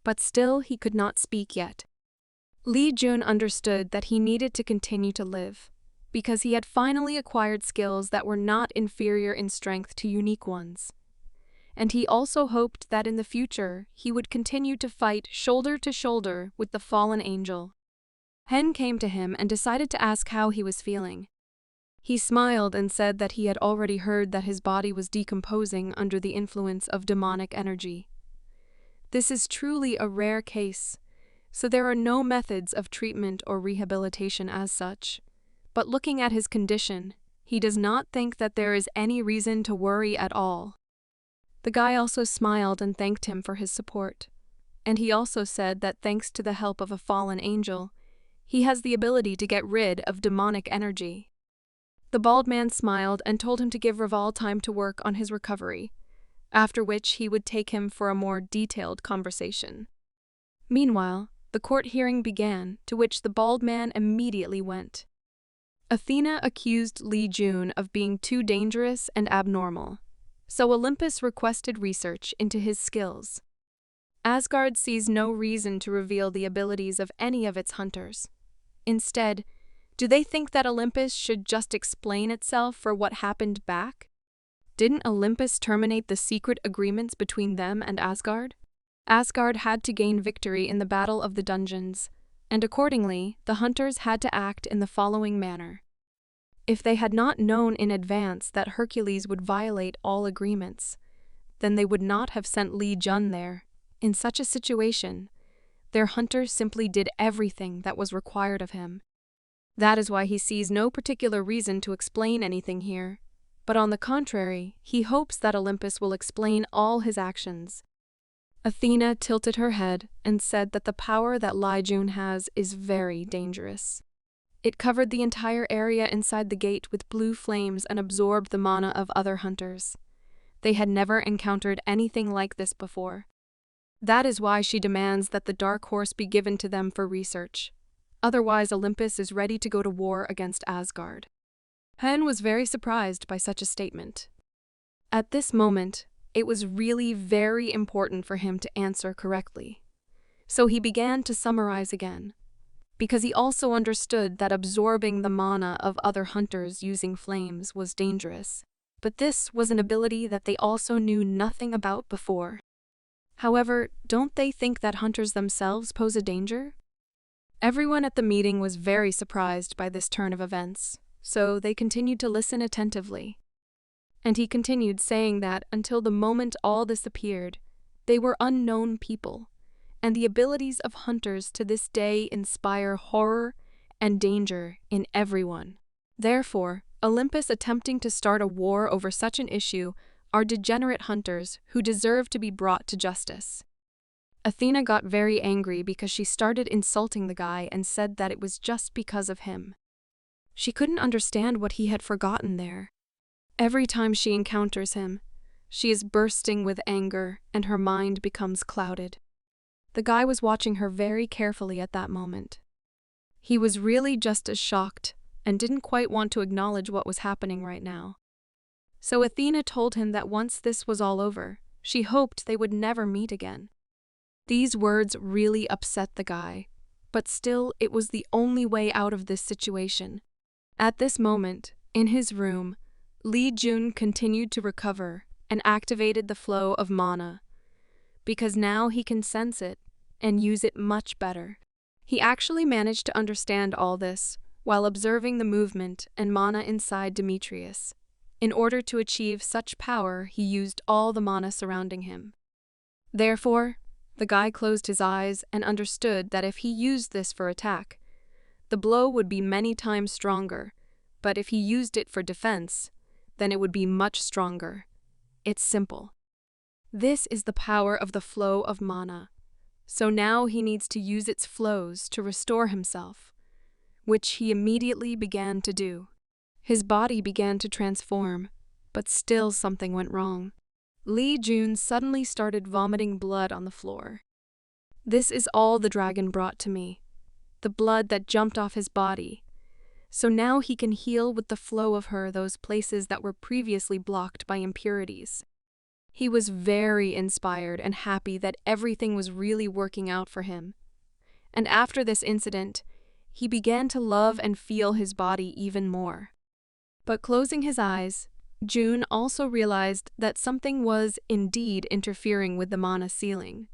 But still he could not speak yet. Lee Jun understood that he needed to continue to live, because he had finally acquired skills that were not inferior in strength to unique ones. And he also hoped that in the future he would continue to fight shoulder to shoulder with the fallen angel. Hen came to him and decided to ask how he was feeling. He smiled and said that he had already heard that his body was decomposing under the influence of demonic energy. This is truly a rare case, so there are no methods of treatment or rehabilitation as such. But looking at his condition, he does not think that there is any reason to worry at all. The guy also smiled and thanked him for his support. And he also said that thanks to the help of a fallen angel, he has the ability to get rid of demonic energy. The bald man smiled and told him to give Raval time to work on his recovery, after which he would take him for a more detailed conversation. Meanwhile, the court hearing began, to which the bald man immediately went. Athena accused Lee Jun of being too dangerous and abnormal, so Olympus requested research into his skills. Asgard sees no reason to reveal the abilities of any of its hunters. Instead, do they think that Olympus should just explain itself for what happened back? Didn't Olympus terminate the secret agreements between them and Asgard? Asgard had to gain victory in the Battle of the Dungeons, and accordingly, the hunters had to act in the following manner. If they had not known in advance that Hercules would violate all agreements, then they would not have sent Li Jun there. In such a situation, their hunter simply did everything that was required of him. That is why he sees no particular reason to explain anything here, but on the contrary, he hopes that Olympus will explain all his actions. Athena tilted her head and said that the power that Li Jun has is very dangerous. It covered the entire area inside the gate with blue flames and absorbed the mana of other hunters. They had never encountered anything like this before. That is why she demands that the dark horse be given to them for research. Otherwise, Olympus is ready to go to war against Asgard. Hen was very surprised by such a statement. At this moment, it was really very important for him to answer correctly. So he began to summarize again, because he also understood that absorbing the mana of other hunters using flames was dangerous. But this was an ability that they also knew nothing about before. However, don't they think that hunters themselves pose a danger? Everyone at the meeting was very surprised by this turn of events, so they continued to listen attentively. And he continued saying that until the moment all this appeared, they were unknown people, and the abilities of hunters to this day inspire horror and danger in everyone. Therefore, Olympus attempting to start a war over such an issue are degenerate hunters who deserve to be brought to justice. Athena got very angry because she started insulting the guy and said that it was just because of him. She couldn't understand what he had forgotten there. Every time she encounters him, she is bursting with anger and her mind becomes clouded. The guy was watching her very carefully at that moment. He was really just as shocked and didn't quite want to acknowledge what was happening right now. So Athena told him that once this was all over, she hoped they would never meet again. These words really upset the guy, but still it was the only way out of this situation. At this moment, in his room, Li Jun continued to recover and activated the flow of mana, because now he can sense it and use it much better. He actually managed to understand all this while observing the movement and mana inside Demetrius. In order to achieve such power, he used all the mana surrounding him. Therefore, the guy closed his eyes and understood that if he used this for attack, the blow would be many times stronger, but if he used it for defense, then it would be much stronger. It's simple. This is the power of the flow of mana. So now he needs to use its flows to restore himself, which he immediately began to do. His body began to transform, but still something went wrong. Li Jun suddenly started vomiting blood on the floor. This is all the dragon brought to me, the blood that jumped off his body. So now he can heal with the flow of her those places that were previously blocked by impurities. He was very inspired and happy that everything was really working out for him. And after this incident, he began to love and feel his body even more. But closing his eyes, Jun also realized that something was indeed interfering with the mana ceiling.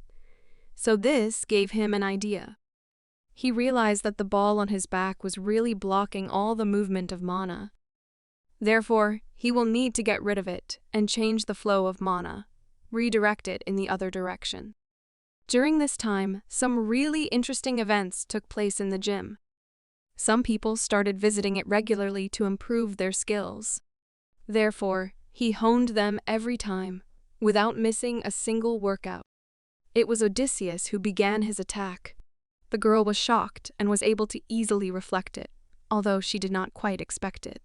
So this gave him an idea. He realized that the ball on his back was really blocking all the movement of mana. Therefore, he will need to get rid of it and change the flow of mana, redirect it in the other direction. During this time, some really interesting events took place in the gym. Some people started visiting it regularly to improve their skills. Therefore, he honed them every time, without missing a single workout. It was Odysseus who began his attack. The girl was shocked and was able to easily reflect it, although she did not quite expect it.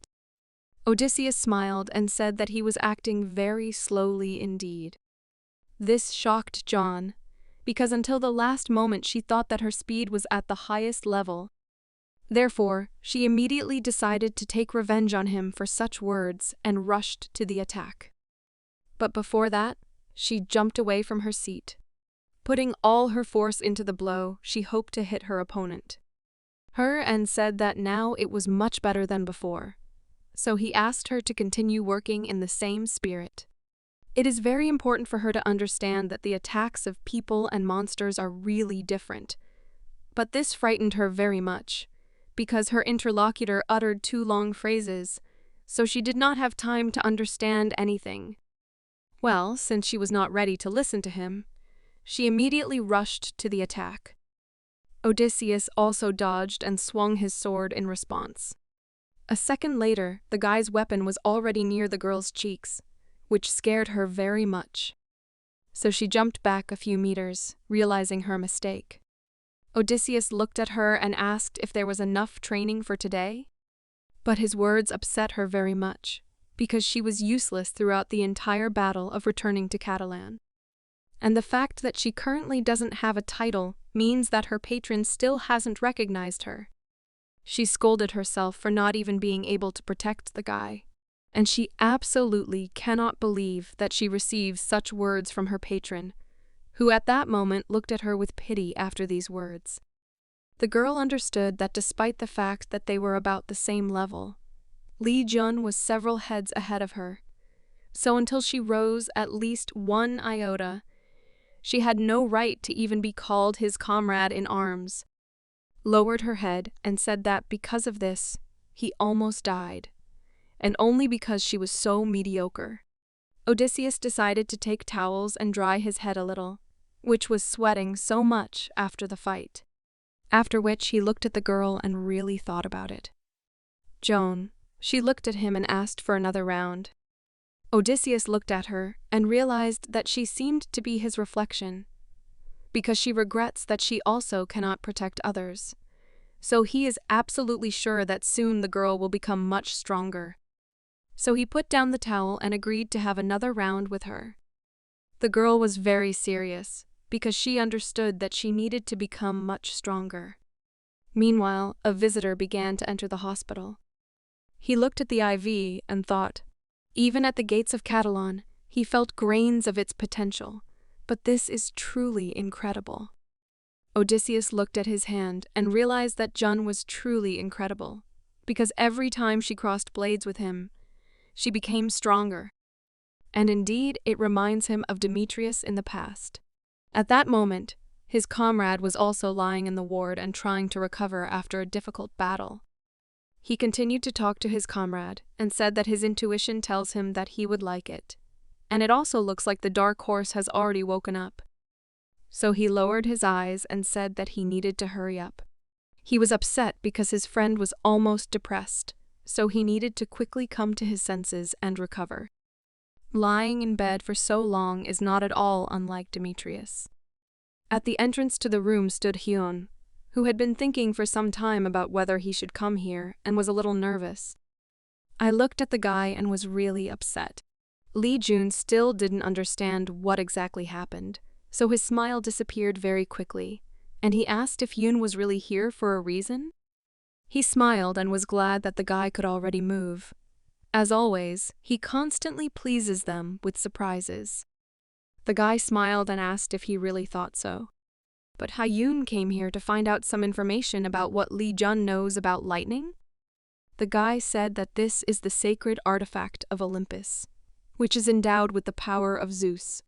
Odysseus smiled and said that he was acting very slowly indeed. This shocked John, because until the last moment she thought that her speed was at the highest level. Therefore, she immediately decided to take revenge on him for such words and rushed to the attack. But before that, she jumped away from her seat. Putting all her force into the blow, she hoped to hit her opponent. And said that now it was much better than before. So he asked her to continue working in the same spirit. It is very important for her to understand that the attacks of people and monsters are really different. But this frightened her very much, because her interlocutor uttered 2 long phrases, so she did not have time to understand anything. Well, since she was not ready to listen to him, she immediately rushed to the attack. Odysseus also dodged and swung his sword in response. A second later, the guy's weapon was already near the girl's cheeks, which scared her very much. So she jumped back a few meters, realizing her mistake. Odysseus looked at her and asked if there was enough training for today. But his words upset her very much, because she was useless throughout the entire battle of returning to Catalan. And the fact that she currently doesn't have a title means that her patron still hasn't recognized her. She scolded herself for not even being able to protect the guy, and she absolutely cannot believe that she receives such words from her patron, who at that moment looked at her with pity after these words. The girl understood that despite the fact that they were about the same level, Li Jun was several heads ahead of her, so until she rose at least 1 iota, she had no right to even be called his comrade in arms, lowered her head and said that because of this, he almost died, and only because she was so mediocre. Odysseus decided to take towels and dry his head a little, which was sweating so much after the fight. After which he looked at the girl and really thought about it. Joan, she looked at him and asked for another round. Odysseus looked at her and realized that she seemed to be his reflection, because she regrets that she also cannot protect others. So he is absolutely sure that soon the girl will become much stronger. So he put down the towel and agreed to have another round with her. The girl was very serious, because she understood that she needed to become much stronger. Meanwhile, a visitor began to enter the hospital. He looked at the IV and thought, even at the gates of Catalan, he felt grains of its potential, but this is truly incredible. Odysseus looked at his hand and realized that Jun was truly incredible, because every time she crossed blades with him, she became stronger. And indeed, it reminds him of Demetrius in the past. At that moment, his comrade was also lying in the ward and trying to recover after a difficult battle. He continued to talk to his comrade and said that his intuition tells him that he would like it, and it also looks like the dark horse has already woken up. So he lowered his eyes and said that he needed to hurry up. He was upset because his friend was almost depressed, so he needed to quickly come to his senses and recover. Lying in bed for so long is not at all unlike Demetrius. At the entrance to the room stood Hyun, who had been thinking for some time about whether he should come here and was a little nervous. I looked at the guy and was really upset. Li Jun still didn't understand what exactly happened, so his smile disappeared very quickly, and he asked if Hyun was really here for a reason. He smiled and was glad that the guy could already move. As always, he constantly pleases them with surprises. The guy smiled and asked if he really thought so. But Hyun came here to find out some information about what Li Jun knows about lightning. The guy said that this is the sacred artifact of Olympus, which is endowed with the power of Zeus.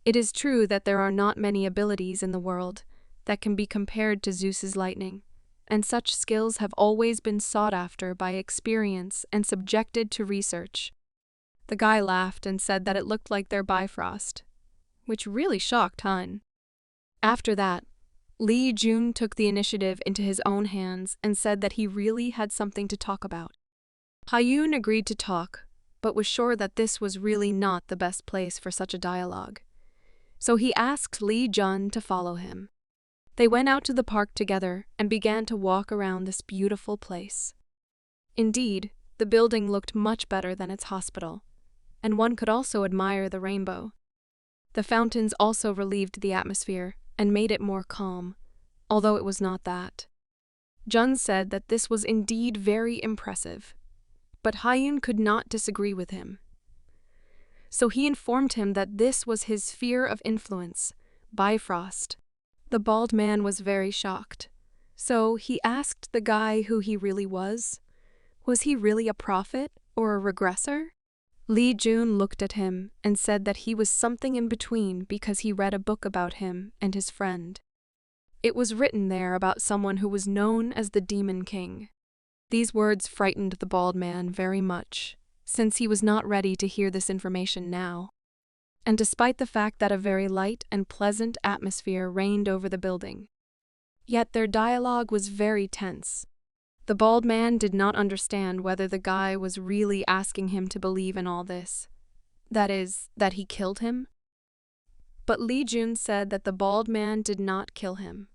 It is true that there are not many abilities in the world that can be compared to Zeus's lightning, and such skills have always been sought after by experience and subjected to research. The guy laughed and said that it looked like their Bifrost, which really shocked Hyun. After that, Li Jun took the initiative into his own hands and said that he really had something to talk about. Hyun agreed to talk, but was sure that this was really not the best place for such a dialogue. So he asked Li Jun to follow him. They went out to the park together and began to walk around this beautiful place. Indeed, the building looked much better than its hospital, and one could also admire the rainbow. The fountains also relieved the atmosphere and made it more calm, although it was not that. Jun said that this was indeed very impressive, but Hyun could not disagree with him. So he informed him that this was his sphere of influence, Bifrost. The bald man was very shocked, so he asked the guy who he really was. Was he really a prophet or a regressor? Li Jun looked at him and said that he was something in between because he read a book about him and his friend. It was written there about someone who was known as the Demon King. These words frightened the bald man very much, since he was not ready to hear this information now. And despite the fact that a very light and pleasant atmosphere reigned over the building, yet their dialogue was very tense. The bald man did not understand whether the guy was really asking him to believe in all this. That is, that he killed him? But Lee Jun said that the bald man did not kill him.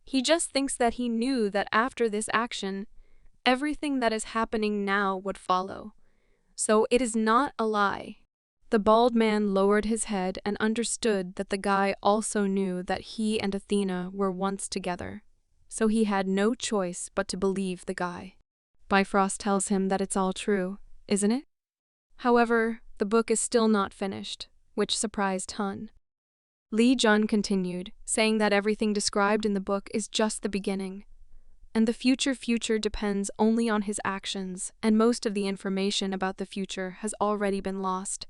He just thinks that he knew that after this action, everything that is happening now would follow. So it is not a lie. The bald man lowered his head and understood that the guy also knew that he and Athena were once together. So he had no choice but to believe the guy. Bifrost tells him that it's all true, isn't it? However, the book is still not finished, which surprised Hun. Lee Jun continued, saying that everything described in the book is just the beginning, and the future depends only on his actions, and most of the information about the future has already been lost,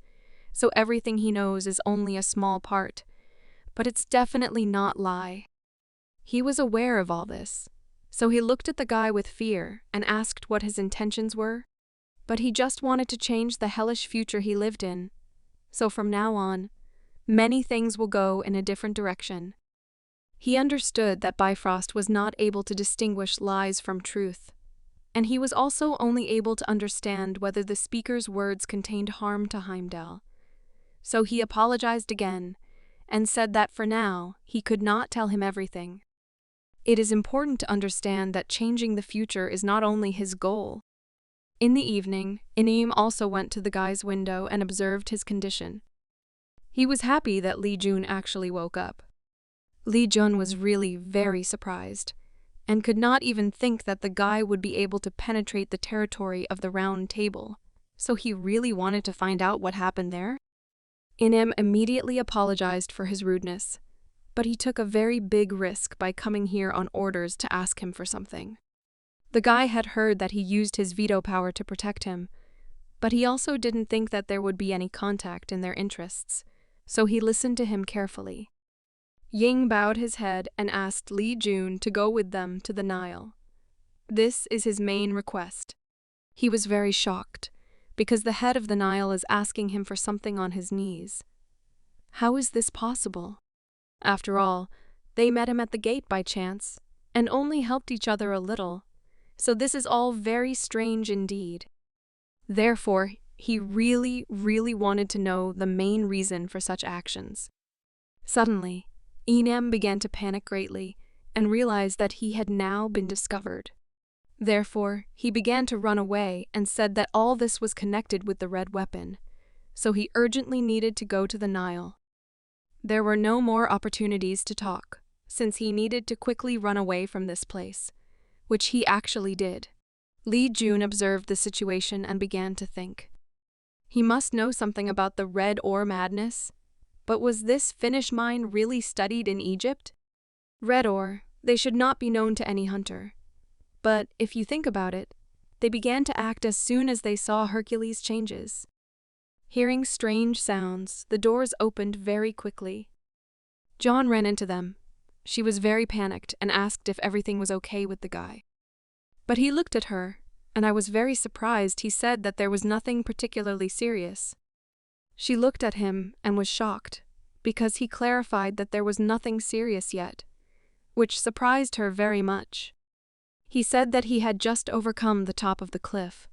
so everything he knows is only a small part, but it's definitely not lie. He was aware of all this, so he looked at the guy with fear and asked what his intentions were, but he just wanted to change the hellish future he lived in. So from now on, many things will go in a different direction. He understood that Bifrost was not able to distinguish lies from truth, and he was also only able to understand whether the speaker's words contained harm to Heimdall. So he apologized again and said that for now he could not tell him everything. It is important to understand that changing the future is not only his goal. In the evening, Inim also went to the guy's window and observed his condition. He was happy that Lee Jun actually woke up. Lee Jun was really very surprised, and could not even think that the guy would be able to penetrate the territory of the round table, so he really wanted to find out what happened there. Inim immediately apologized for his rudeness, but he took a very big risk by coming here on orders to ask him for something. The guy had heard that he used his veto power to protect him, but he also didn't think that there would be any contact in their interests, so he listened to him carefully. Ying bowed his head and asked Lee Jun to go with them to the Nile. This is his main request. He was very shocked, because the head of the Nile is asking him for something on his knees. How is this possible? After all, they met him at the gate by chance, and only helped each other a little, so this is all very strange indeed. Therefore, he really wanted to know the main reason for such actions. Suddenly, Inem began to panic greatly and realized that he had now been discovered. Therefore, he began to run away and said that all this was connected with the red weapon, so he urgently needed to go to the Nile. There were no more opportunities to talk, since he needed to quickly run away from this place, which he actually did. Lee Jun observed the situation and began to think. He must know something about the red ore madness, but was this Finnish mine really studied in Egypt? Red ore, they should not be known to any hunter. But if you think about it, they began to act as soon as they saw Hercules' changes. Hearing strange sounds, the doors opened very quickly. John ran into them. She was very panicked and asked if everything was okay with the guy. But he looked at her, and I was very surprised he said that there was nothing particularly serious. She looked at him and was shocked, because he clarified that there was nothing serious yet, which surprised her very much. He said that he had just overcome the top of the cliff,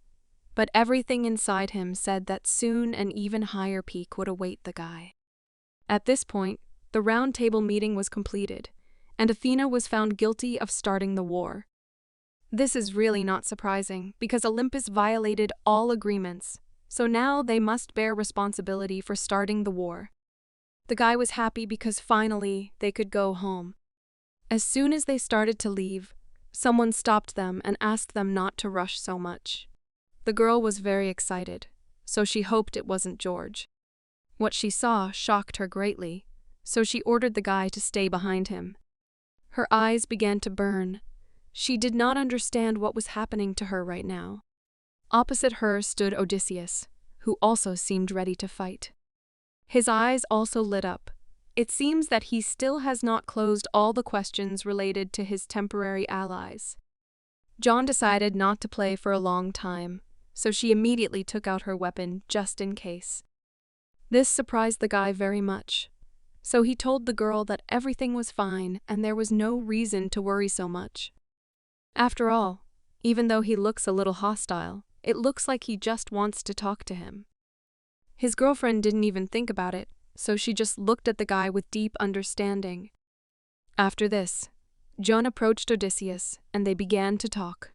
but everything inside him said that soon an even higher peak would await the guy. At this point, the round table meeting was completed, and Athena was found guilty of starting the war. This is really not surprising, because Olympus violated all agreements, so now they must bear responsibility for starting the war. The guy was happy because finally they could go home. As soon as they started to leave, someone stopped them and asked them not to rush so much. The girl was very excited, so she hoped it wasn't George. What she saw shocked her greatly, so she ordered the guy to stay behind him. Her eyes began to burn. She did not understand what was happening to her right now. Opposite her stood Odysseus, who also seemed ready to fight. His eyes also lit up, It seems that he still has not closed all the questions related to his temporary allies. John decided not to play for a long time, so she immediately took out her weapon just in case. This surprised the guy very much, so he told the girl that everything was fine and there was no reason to worry so much. After all, even though he looks a little hostile, it looks like he just wants to talk to him. His girlfriend didn't even think about it, so she just looked at the guy with deep understanding. After this, John approached Odysseus and they began to talk,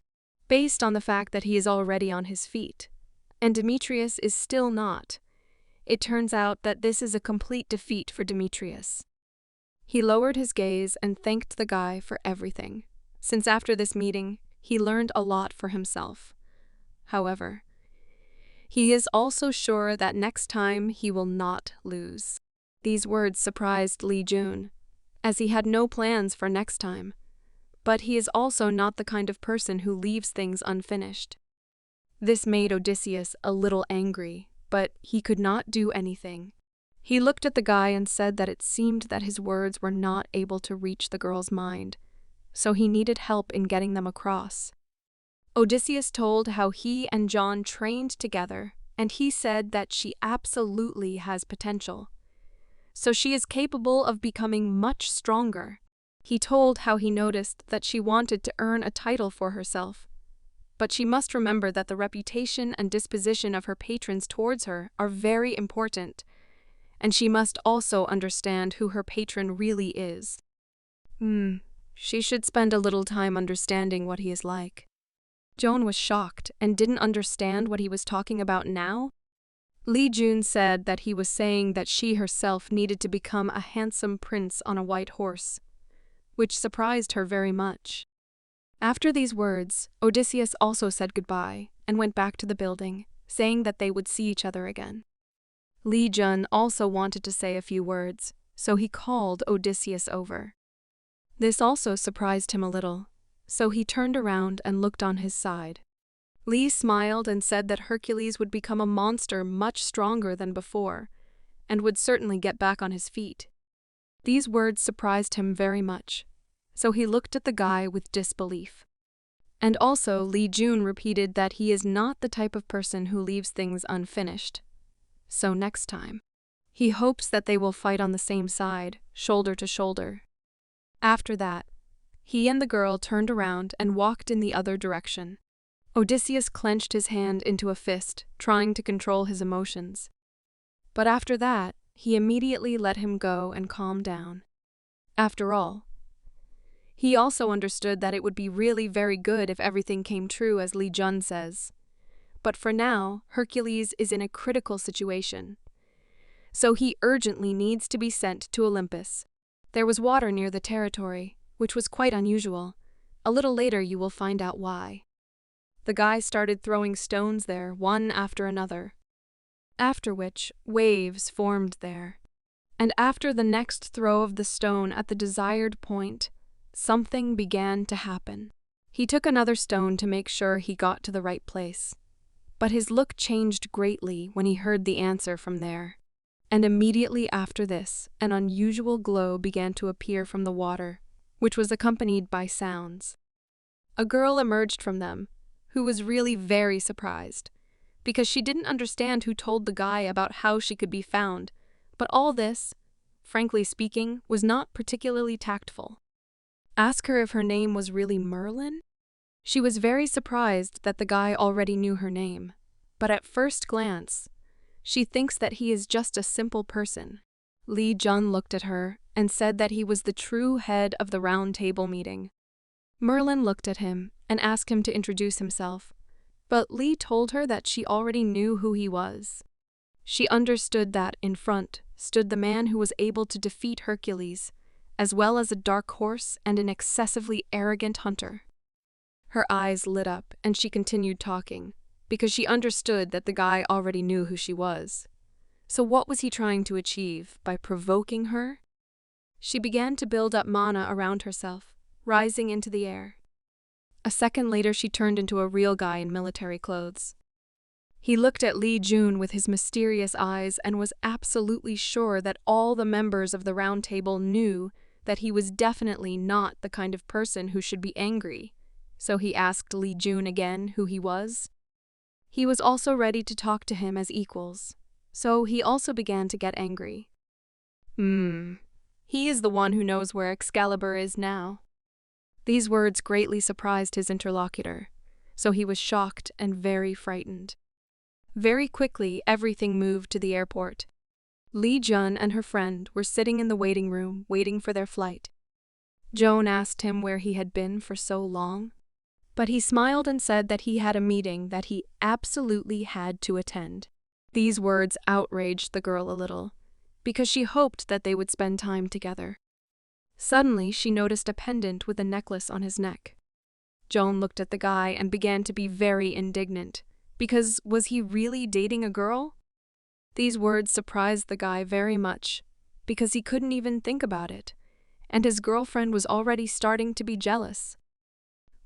based on the fact that he is already on his feet, and Demetrius is still not. It turns out that this is a complete defeat for Demetrius. He lowered his gaze and thanked the guy for everything, since after this meeting, he learned a lot for himself. However, he is also sure that next time he will not lose. These words surprised Lee Jun, as he had no plans for next time. But he is also not the kind of person who leaves things unfinished. This made Odysseus a little angry, but he could not do anything. He looked at the guy and said that it seemed that his words were not able to reach the girl's mind, so he needed help in getting them across. Odysseus told how he and John trained together, and he said that she absolutely has potential. So she is capable of becoming much stronger. He told how he noticed that she wanted to earn a title for herself, but she must remember that the reputation and disposition of her patrons towards her are very important, and she must also understand who her patron really is. She should spend a little time understanding what he is like. Joan was shocked and didn't understand what he was talking about now. Lee Jun said that he was saying that she herself needed to become a handsome prince on a white horse, which surprised her very much. After these words, Odysseus also said goodbye and went back to the building, saying that they would see each other again. Lee Jun also wanted to say a few words, so he called Odysseus over. This also surprised him a little, so he turned around and looked on his side. Lee smiled and said that Hercules would become a monster much stronger than before, and would certainly get back on his feet. These words surprised him very much, so he looked at the guy with disbelief. And also Lee Jun repeated that he is not the type of person who leaves things unfinished. So next time, he hopes that they will fight on the same side, shoulder to shoulder. After that, he and the girl turned around and walked in the other direction. Odysseus clenched his hand into a fist, trying to control his emotions. But after that, he immediately let him go and calm down. After all, he also understood that it would be really very good if everything came true as Lee Jun says. But for now, Hercules is in a critical situation. So he urgently needs to be sent to Olympus. There was water near the territory, which was quite unusual. A little later you will find out why. The guy started throwing stones there, one after another. After which, waves formed there. And after the next throw of the stone at the desired point, something began to happen. He took another stone to make sure he got to the right place. But his look changed greatly when he heard the answer from there. And immediately after this, an unusual glow began to appear from the water, which was accompanied by sounds. A girl emerged from them, who was really very surprised, because she didn't understand who told the guy about how she could be found, but all this, frankly speaking, was not particularly tactful. Ask her if her name was really Merlin? She was very surprised that the guy already knew her name, but at first glance, she thinks that he is just a simple person. Lee Jun looked at her and said that he was the true head of the round table meeting. Merlin looked at him and asked him to introduce himself, but Lee told her that she already knew who he was. She understood that in front stood the man who was able to defeat Hercules, as well as a dark horse and an excessively arrogant hunter. Her eyes lit up and she continued talking, because she understood that the guy already knew who she was. So what was he trying to achieve by provoking her? She began to build up mana around herself, rising into the air. A second later she turned into a real guy in military clothes. He looked at Li Jun with his mysterious eyes and was absolutely sure that all the members of the round table knew that he was definitely not the kind of person who should be angry. So he asked Li Jun again who he was. He was also ready to talk to him as equals, so he also began to get angry. He is the one who knows where Excalibur is now. These words greatly surprised his interlocutor, so he was shocked and very frightened. Very quickly, everything moved to the airport. Li Jun and her friend were sitting in the waiting room, waiting for their flight. Joan asked him where he had been for so long, but he smiled and said that he had a meeting that he absolutely had to attend. These words outraged the girl a little, because she hoped that they would spend time together. Suddenly, she noticed a pendant with a necklace on his neck. Joan looked at the guy and began to be very indignant, because was he really dating a girl? These words surprised the guy very much, because he couldn't even think about it, and his girlfriend was already starting to be jealous.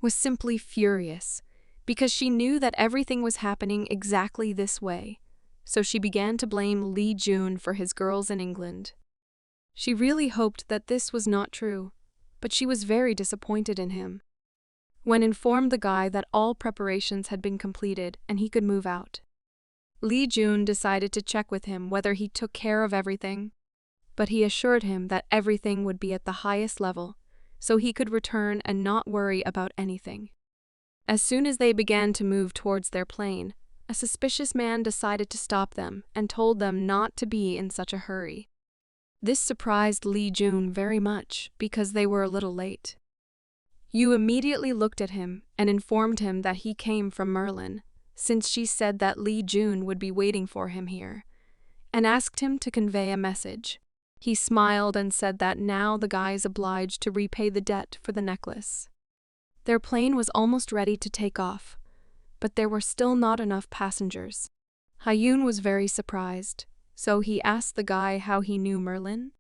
Was simply furious, because she knew that everything was happening exactly this way, so she began to blame Li Jun for his girls in England. She really hoped that this was not true, but she was very disappointed in him. When informed the guy that all preparations had been completed and he could move out, Li Jun decided to check with him whether he took care of everything, but he assured him that everything would be at the highest level, so he could return and not worry about anything. As soon as they began to move towards their plane, a suspicious man decided to stop them and told them not to be in such a hurry. This surprised Li Jun very much because they were a little late. Yu immediately looked at him and informed him that he came from Merlin, since she said that Li Jun would be waiting for him here, and asked him to convey a message. He smiled and said that now the guy is obliged to repay the debt for the necklace. Their plane was almost ready to take off, but there were still not enough passengers. Hyun was very surprised, so he asked the guy how he knew Merlin.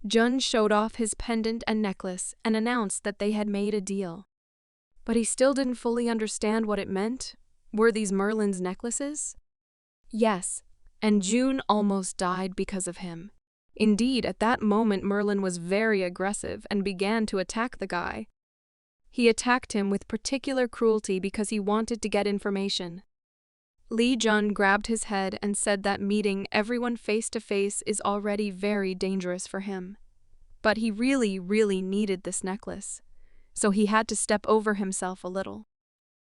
Jun showed off his pendant and necklace and announced that they had made a deal. But he still didn't fully understand what it meant. Were these Merlin's necklaces? Yes, and June almost died because of him. Indeed, at that moment Merlin was very aggressive and began to attack the guy. He attacked him with particular cruelty because he wanted to get information. Li Jun grabbed his head and said that meeting everyone face to face is already very dangerous for him. But he really needed this necklace, so he had to step over himself a little.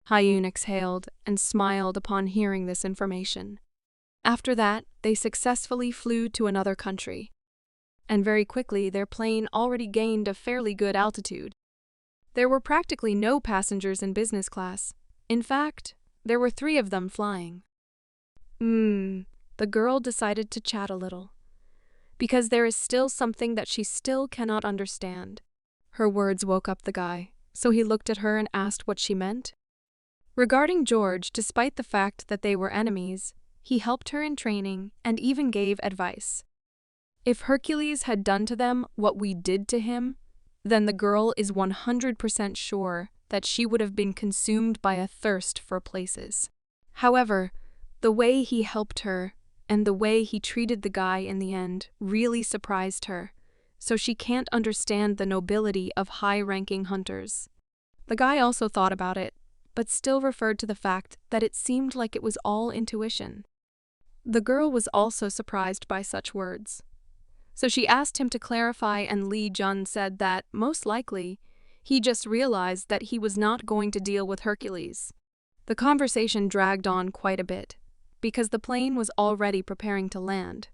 Hyun exhaled and smiled upon hearing this information. After that, they successfully flew to another country, and very quickly their plane already gained a fairly good altitude. There were practically no passengers in business class. In fact, there were 3 of them flying. The girl decided to chat a little, because there is still something that she still cannot understand. Her words woke up the guy, so he looked at her and asked what she meant. Regarding George, despite the fact that they were enemies, he helped her in training and even gave advice. If Hercules had done to them what we did to him, then the girl is 100% sure that she would have been consumed by a thirst for places. However, the way he helped her and the way he treated the guy in the end really surprised her, so she can't understand the nobility of high-ranking hunters. The guy also thought about it, but still referred to the fact that it seemed like it was all intuition. The girl was also surprised by such words, so she asked him to clarify, and Li Jun said that, most likely, he just realized that he was not going to deal with Hercules. The conversation dragged on quite a bit, because the plane was already preparing to land,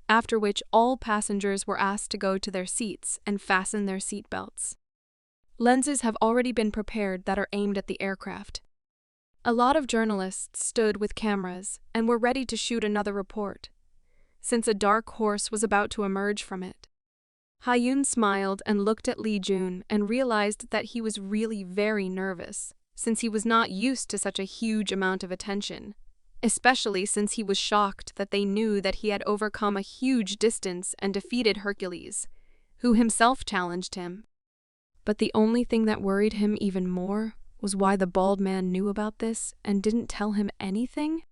after which all passengers were asked to go to their seats and fasten their seat belts. Lenses have already been prepared that are aimed at the aircraft. A lot of journalists stood with cameras and were ready to shoot another report, since a dark horse was about to emerge from it. Hyun smiled and looked at Li Jun and realized that he was really very nervous, since he was not used to such a huge amount of attention, especially since he was shocked that they knew that he had overcome a huge distance and defeated Hercules, who himself challenged him. But the only thing that worried him even more was why the bald man knew about this and didn't tell him anything.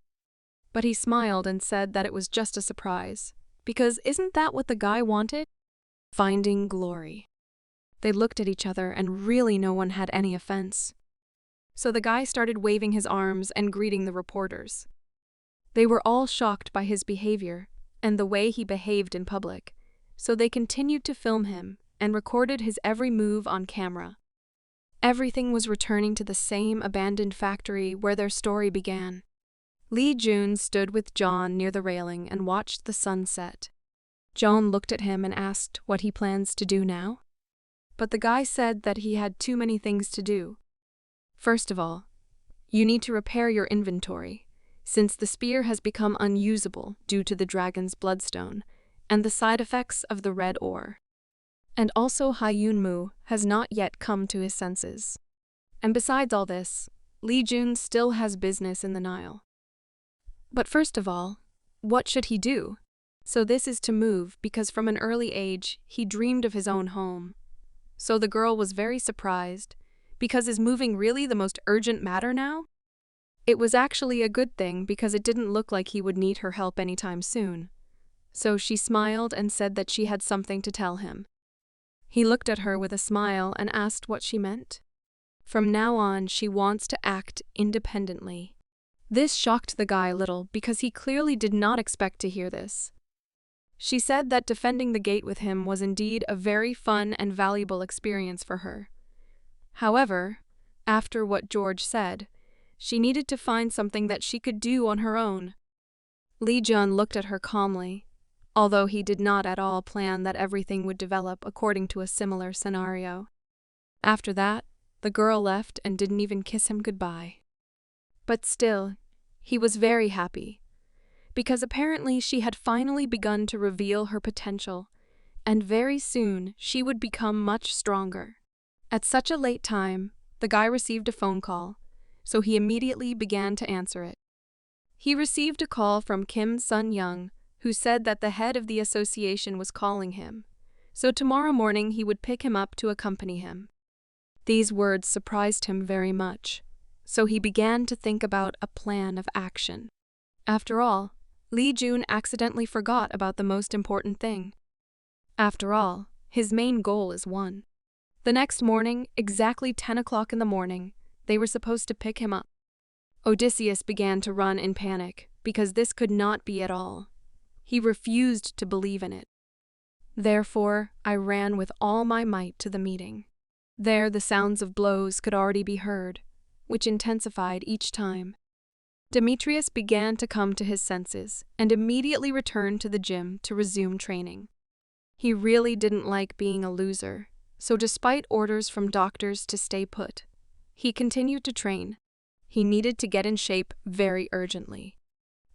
But he smiled and said that it was just a surprise, because isn't that what the guy wanted? Finding glory. They looked at each other and really no one had any offense. So the guy started waving his arms and greeting the reporters. They were all shocked by his behavior and the way he behaved in public, so they continued to film him and recorded his every move on camera. Everything was returning to the same abandoned factory where their story began. Lee Jun stood with John near the railing and watched the sun set. John looked at him and asked what he plans to do now. But the guy said that he had too many things to do. First of all, you need to repair your inventory, since the spear has become unusable due to the dragon's bloodstone and the side effects of the red ore. And also Hyunmoo has not yet come to his senses. And besides all this, Lee Jun still has business in the Nile. But first of all, what should he do? So this is to move because from an early age he dreamed of his own home. So the girl was very surprised, because is moving really the most urgent matter now? It was actually a good thing because it didn't look like he would need her help anytime soon. So she smiled and said that she had something to tell him. He looked at her with a smile and asked what she meant. From now on, she wants to act independently. This shocked the guy a little because he clearly did not expect to hear this. She said that defending the gate with him was indeed a very fun and valuable experience for her. However, after what George said, she needed to find something that she could do on her own. Lee Jun looked at her calmly, although he did not at all plan that everything would develop according to a similar scenario. After that, the girl left and didn't even kiss him goodbye. But still, he was very happy, because apparently she had finally begun to reveal her potential, and very soon she would become much stronger. At such a late time, the guy received a phone call, so he immediately began to answer it. He received a call from Kim Sun-young, who said that the head of the association was calling him, so tomorrow morning he would pick him up to accompany him. These words surprised him very much, so he began to think about a plan of action. After all, Lee Jun accidentally forgot about the most important thing. After all, his main goal is won. The next morning, exactly 10 o'clock in the morning, they were supposed to pick him up. Odysseus began to run in panic, because this could not be at all. He refused to believe in it. Therefore, I ran with all my might to the meeting. There the sounds of blows could already be heard, which intensified each time. Demetrius began to come to his senses and immediately returned to the gym to resume training. He really didn't like being a loser, so despite orders from doctors to stay put, he continued to train. He needed to get in shape very urgently.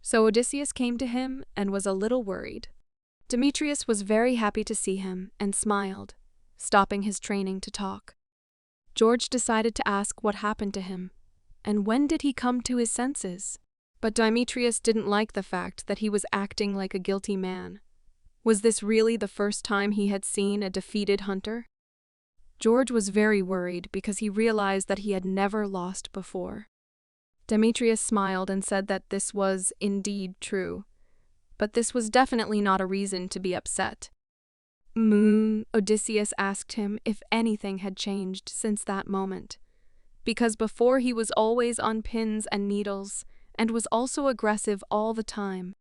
So Odysseus came to him and was a little worried. Demetrius was very happy to see him and smiled, stopping his training to talk. George decided to ask what happened to him, and when did he come to his senses? But Demetrius didn't like the fact that he was acting like a guilty man. Was this really the first time he had seen a defeated hunter? George was very worried because he realized that he had never lost before. Demetrius smiled and said that this was indeed true, but this was definitely not a reason to be upset. Odysseus asked him if anything had changed since that moment, because before he was always on pins and needles and was also aggressive all the time.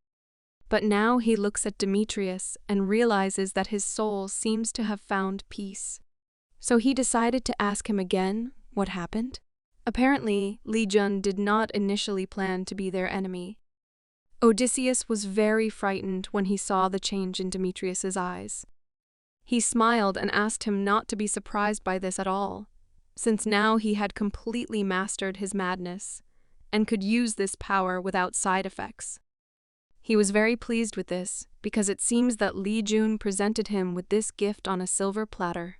But now he looks at Demetrius and realizes that his soul seems to have found peace. So he decided to ask him again what happened. Apparently, Lee Jun did not initially plan to be their enemy. Odysseus was very frightened when he saw the change in Demetrius's eyes. He smiled and asked him not to be surprised by this at all, since now he had completely mastered his madness and could use this power without side effects. He was very pleased with this because it seems that Lee Jun presented him with this gift on a silver platter.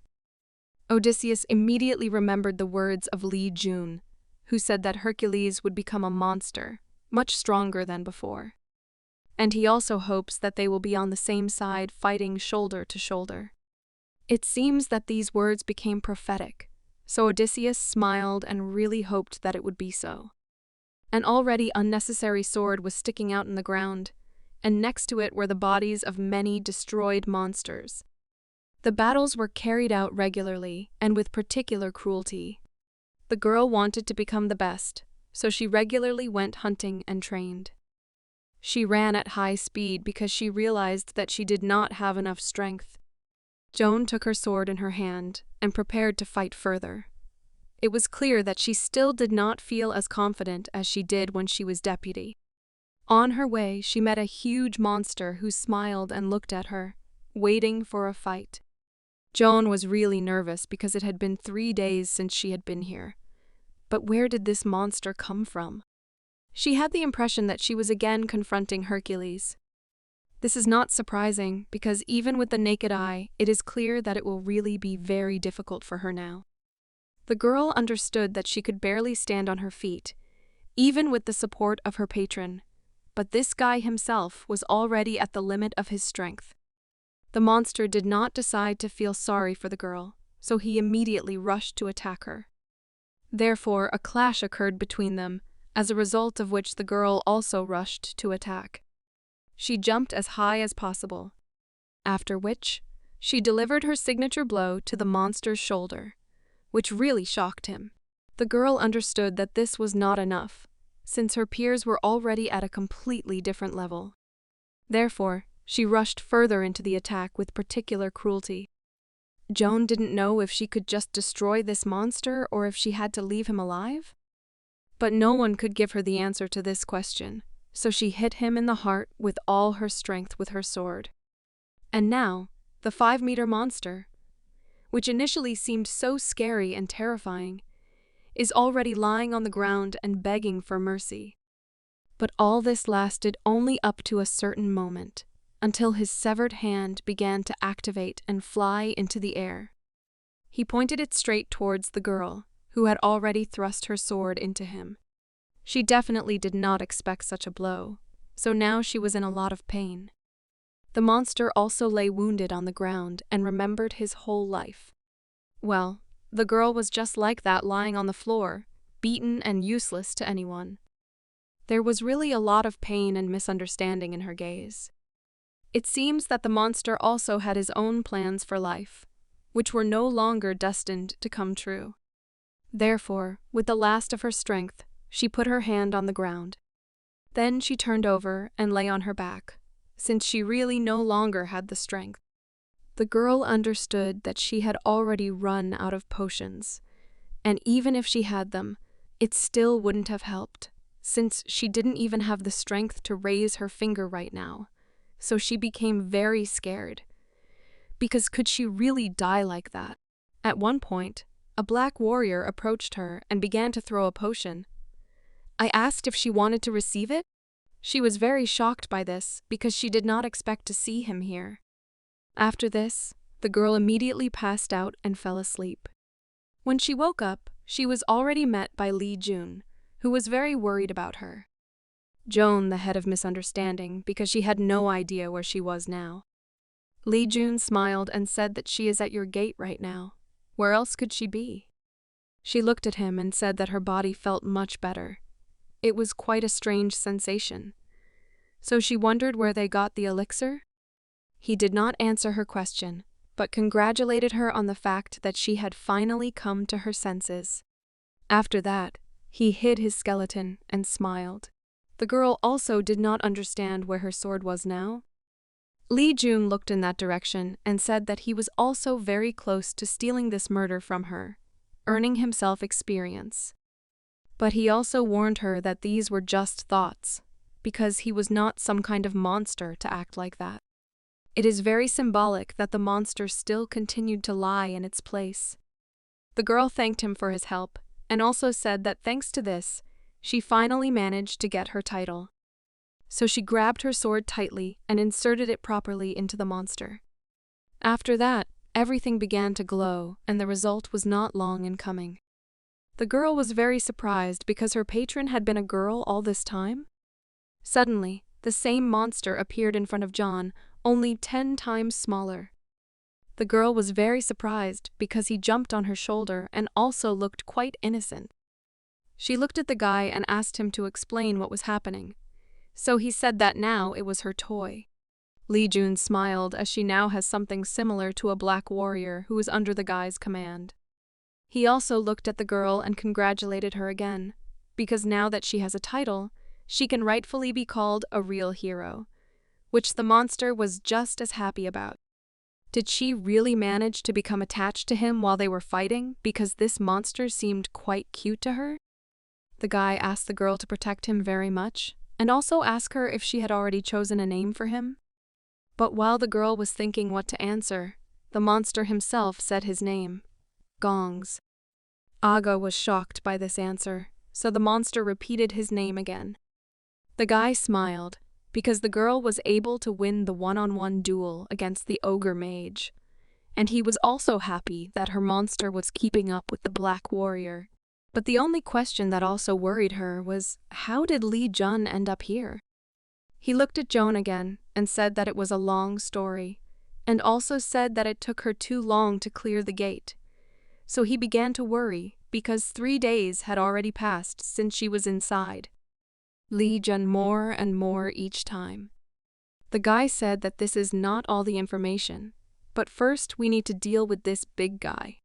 Odysseus immediately remembered the words of Lee Jun, who said that Hercules would become a monster, much stronger than before. And he also hopes that they will be on the same side fighting shoulder to shoulder. It seems that these words became prophetic, so Odysseus smiled and really hoped that it would be so. An already unnecessary sword was sticking out in the ground, and next to it were the bodies of many destroyed monsters. The battles were carried out regularly and with particular cruelty. The girl wanted to become the best, so she regularly went hunting and trained. She ran at high speed because she realized that she did not have enough strength. Joan took her sword in her hand and prepared to fight further. It was clear that she still did not feel as confident as she did when she was deputy. On her way, she met a huge monster who smiled and looked at her, waiting for a fight. Joan was really nervous because it had been 3 days since she had been here. But where did this monster come from? She had the impression that she was again confronting Hercules. This is not surprising because even with the naked eye, it is clear that it will really be very difficult for her now. The girl understood that she could barely stand on her feet, even with the support of her patron, but this guy himself was already at the limit of his strength. The monster did not decide to feel sorry for the girl, so he immediately rushed to attack her. Therefore, a clash occurred between them, as a result of which the girl also rushed to attack. She jumped as high as possible, after which she delivered her signature blow to the monster's shoulder, which really shocked him. The girl understood that this was not enough, since her peers were already at a completely different level. Therefore, she rushed further into the attack with particular cruelty. Joan didn't know if she could just destroy this monster or if she had to leave him alive. But no one could give her the answer to this question, so she hit him in the heart with all her strength with her sword. And now, the 5-meter monster, which initially seemed so scary and terrifying, is already lying on the ground and begging for mercy. But all this lasted only up to a certain moment, until his severed hand began to activate and fly into the air. He pointed it straight towards the girl, who had already thrust her sword into him. She definitely did not expect such a blow, so now she was in a lot of pain. The monster also lay wounded on the ground and remembered his whole life. Well, the girl was just like that, lying on the floor, beaten and useless to anyone. There was really a lot of pain and misunderstanding in her gaze. It seems that the monster also had his own plans for life, which were no longer destined to come true. Therefore, with the last of her strength, she put her hand on the ground. Then she turned over and lay on her back, since she really no longer had the strength. The girl understood that she had already run out of potions, and even if she had them, it still wouldn't have helped, since she didn't even have the strength to raise her finger right now. So she became very scared. Because could she really die like that? At one point, a black warrior approached her and began to throw a potion. I asked if she wanted to receive it. She was very shocked by this because she did not expect to see him here. After this, the girl immediately passed out and fell asleep. When she woke up, she was already met by Li Jun, who was very worried about her. Joan, the head of misunderstanding, because she had no idea where she was now. Li Jun smiled and said that she is at your gate right now. Where else could she be? She looked at him and said that her body felt much better. It was quite a strange sensation. So she wondered where they got the elixir? He did not answer her question, but congratulated her on the fact that she had finally come to her senses. After that, he hid his skeleton and smiled. The girl also did not understand where her sword was now. Li Jun looked in that direction and said that he was also very close to stealing this murder from her, earning himself experience. But he also warned her that these were just thoughts, because he was not some kind of monster to act like that. It is very symbolic that the monster still continued to lie in its place. The girl thanked him for his help, and also said that thanks to this, she finally managed to get her title. So she grabbed her sword tightly and inserted it properly into the monster. After that, everything began to glow, and the result was not long in coming. The girl was very surprised because her patron had been a girl all this time. Suddenly, the same monster appeared in front of John, only 10 times smaller. The girl was very surprised because he jumped on her shoulder and also looked quite innocent. She looked at the guy and asked him to explain what was happening. So he said that now it was her toy. Lee Jun smiled as she now has something similar to a black warrior who is under the guy's command. He also looked at the girl and congratulated her again, because now that she has a title, she can rightfully be called a real hero, which the monster was just as happy about. Did she really manage to become attached to him while they were fighting because this monster seemed quite cute to her? The guy asked the girl to protect him very much, and also asked her if she had already chosen a name for him. But while the girl was thinking what to answer, the monster himself said his name, Gongs. Aga was shocked by this answer, so the monster repeated his name again. The guy smiled, because the girl was able to win the one-on-one duel against the ogre mage, and he was also happy that her monster was keeping up with the black warrior. But the only question that also worried her was, how did Lee Jun end up here? He looked at Joan again and said that it was a long story, and also said that it took her too long to clear the gate. So he began to worry because 3 days had already passed since she was inside. Lee Jun more and more each time. The guy said that this is not all the information, but first we need to deal with this big guy.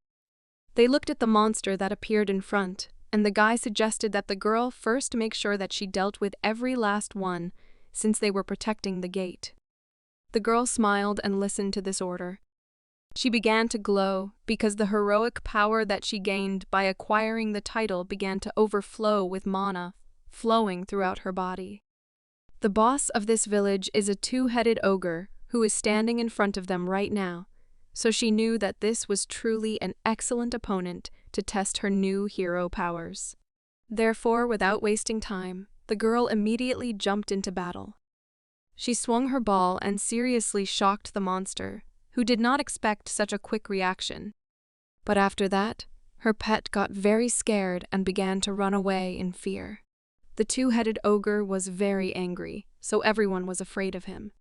They looked at the monster that appeared in front, and the guy suggested that the girl first make sure that she dealt with every last one since they were protecting the gate. The girl smiled and listened to this order. She began to glow because the heroic power that she gained by acquiring the title began to overflow with mana, flowing throughout her body. The boss of this village is a two-headed ogre who is standing in front of them right now, so she knew that this was truly an excellent opponent to test her new hero powers. Therefore, without wasting time, the girl immediately jumped into battle. She swung her ball and seriously shocked the monster, who did not expect such a quick reaction. But after that, her pet got very scared and began to run away in fear. The two-headed ogre was very angry, so everyone was afraid of him.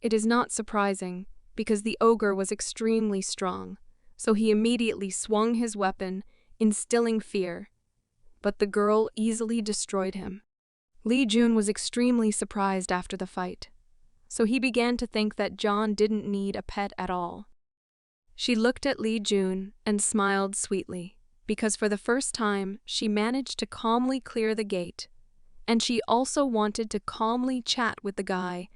It is not surprising, because the ogre was extremely strong, so he immediately swung his weapon, instilling fear. But the girl easily destroyed him. Lee Jun was extremely surprised after the fight, so he began to think that John didn't need a pet at all. She looked at Lee Jun and smiled sweetly, because for the first time she managed to calmly clear the gate, and she also wanted to calmly chat with the guy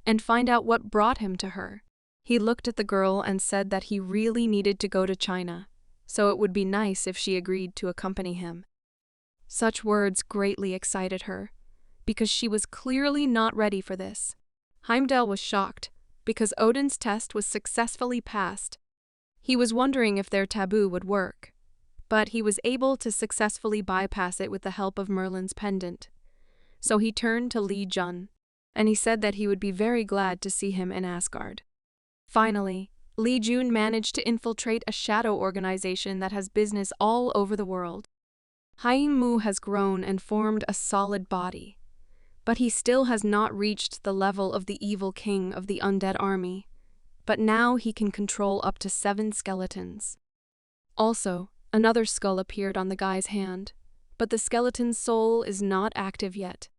and find out what brought him to her. He looked at the girl and said that he really needed to go to China, so it would be nice if she agreed to accompany him. Such words greatly excited her, because she was clearly not ready for this. Heimdall was shocked, because Odin's test was successfully passed. He was wondering if their taboo would work, but he was able to successfully bypass it with the help of Merlin's pendant. So he turned to Lee Jun, and he said that he would be very glad to see him in Asgard. Finally, Lee Jun managed to infiltrate a shadow organization that has business all over the world. Mu has grown and formed a solid body, but he still has not reached the level of the evil king of the undead army. But now he can control up to 7 skeletons. Also, another skull appeared on the guy's hand, but the skeleton's soul is not active yet.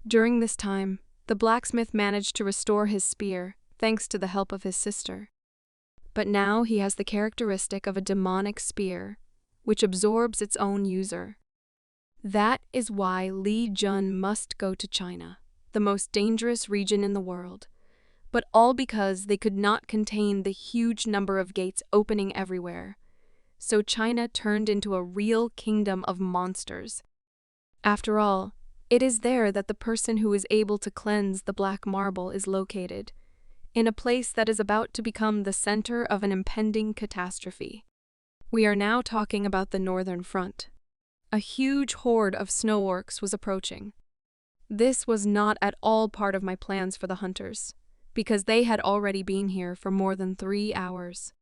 During this time, the blacksmith managed to restore his spear, thanks to the help of his sister. But now he has the characteristic of a demonic spear, which absorbs its own user. That is why Lee Jun must go to China, the most dangerous region in the world, but all because they could not contain the huge number of gates opening everywhere. So China turned into a real kingdom of monsters. After all, it is there that the person who is able to cleanse the black marble is located, in a place that is about to become the center of an impending catastrophe. We are now talking about the northern front. A huge horde of snow orcs was approaching. This was not at all part of my plans for the hunters, because they had already been here for more than 3 hours.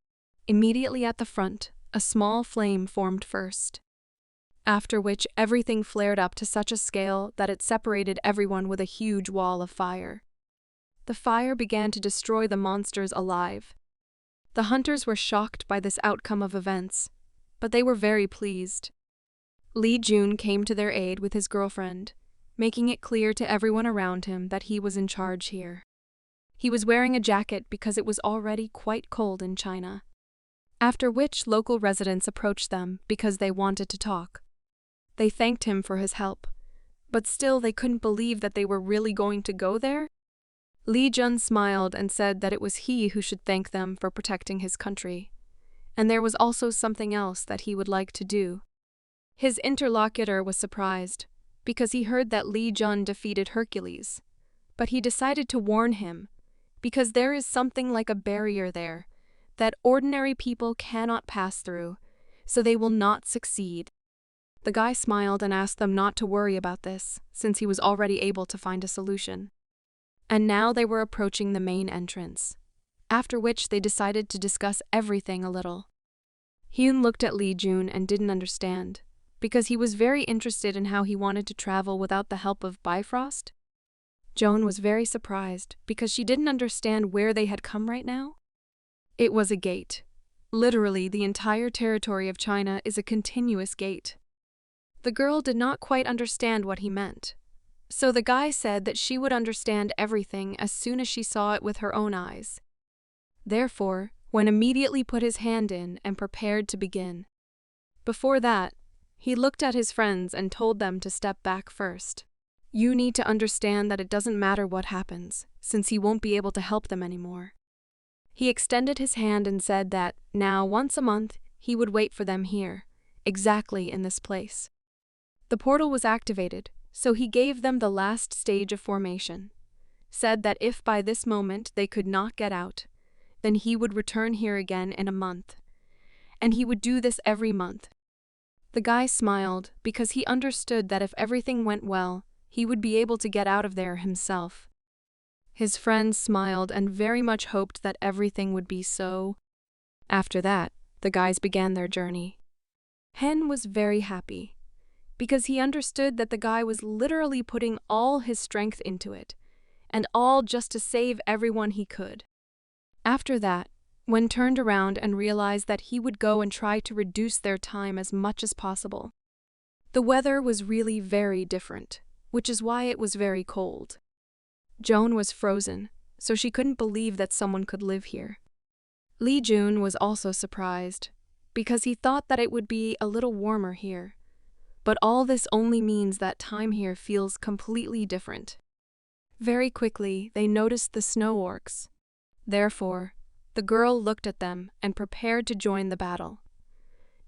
Immediately at the front, a small flame formed first, after which everything flared up to such a scale that it separated everyone with a huge wall of fire. The fire began to destroy the monsters alive. The hunters were shocked by this outcome of events, but they were very pleased. Li Jun came to their aid with his girlfriend, making it clear to everyone around him that he was in charge here. He was wearing a jacket because it was already quite cold in China. After which local residents approached them because they wanted to talk. They thanked him for his help, but still they couldn't believe that they were really going to go there. Li Jun smiled and said that it was he who should thank them for protecting his country, and there was also something else that he would like to do. His interlocutor was surprised, because he heard that Li Jun defeated Hercules, but he decided to warn him, because there is something like a barrier there that ordinary people cannot pass through, so they will not succeed. The guy smiled and asked them not to worry about this, since he was already able to find a solution. And now they were approaching the main entrance, after which they decided to discuss everything a little. Hyun looked at Li Jun and didn't understand, because he was very interested in how he wanted to travel without the help of Bifrost. Joan was very surprised because she didn't understand where they had come right now. It was a gate. Literally, the entire territory of China is a continuous gate. The girl did not quite understand what he meant, so the guy said that she would understand everything as soon as she saw it with her own eyes. Therefore, Wen immediately put his hand in and prepared to begin. Before that, he looked at his friends and told them to step back first. You need to understand that it doesn't matter what happens, since he won't be able to help them anymore. He extended his hand and said that, now once a month, he would wait for them here, exactly in this place. The portal was activated, so he gave them the last stage of formation, said that if by this moment they could not get out, then he would return here again in a month, and he would do this every month. The guy smiled because he understood that if everything went well, he would be able to get out of there himself. His friends smiled and very much hoped that everything would be so. After that, the guys began their journey. Hen was very happy, because he understood that the guy was literally putting all his strength into it, and all just to save everyone he could. After that, Wen turned around and realized that he would go and try to reduce their time as much as possible. The weather was really very different, which is why it was very cold. Joan was frozen, so she couldn't believe that someone could live here. Li Jun was also surprised, because he thought that it would be a little warmer here. But all this only means that time here feels completely different. Very quickly, they noticed the snow orcs. Therefore, the girl looked at them and prepared to join the battle.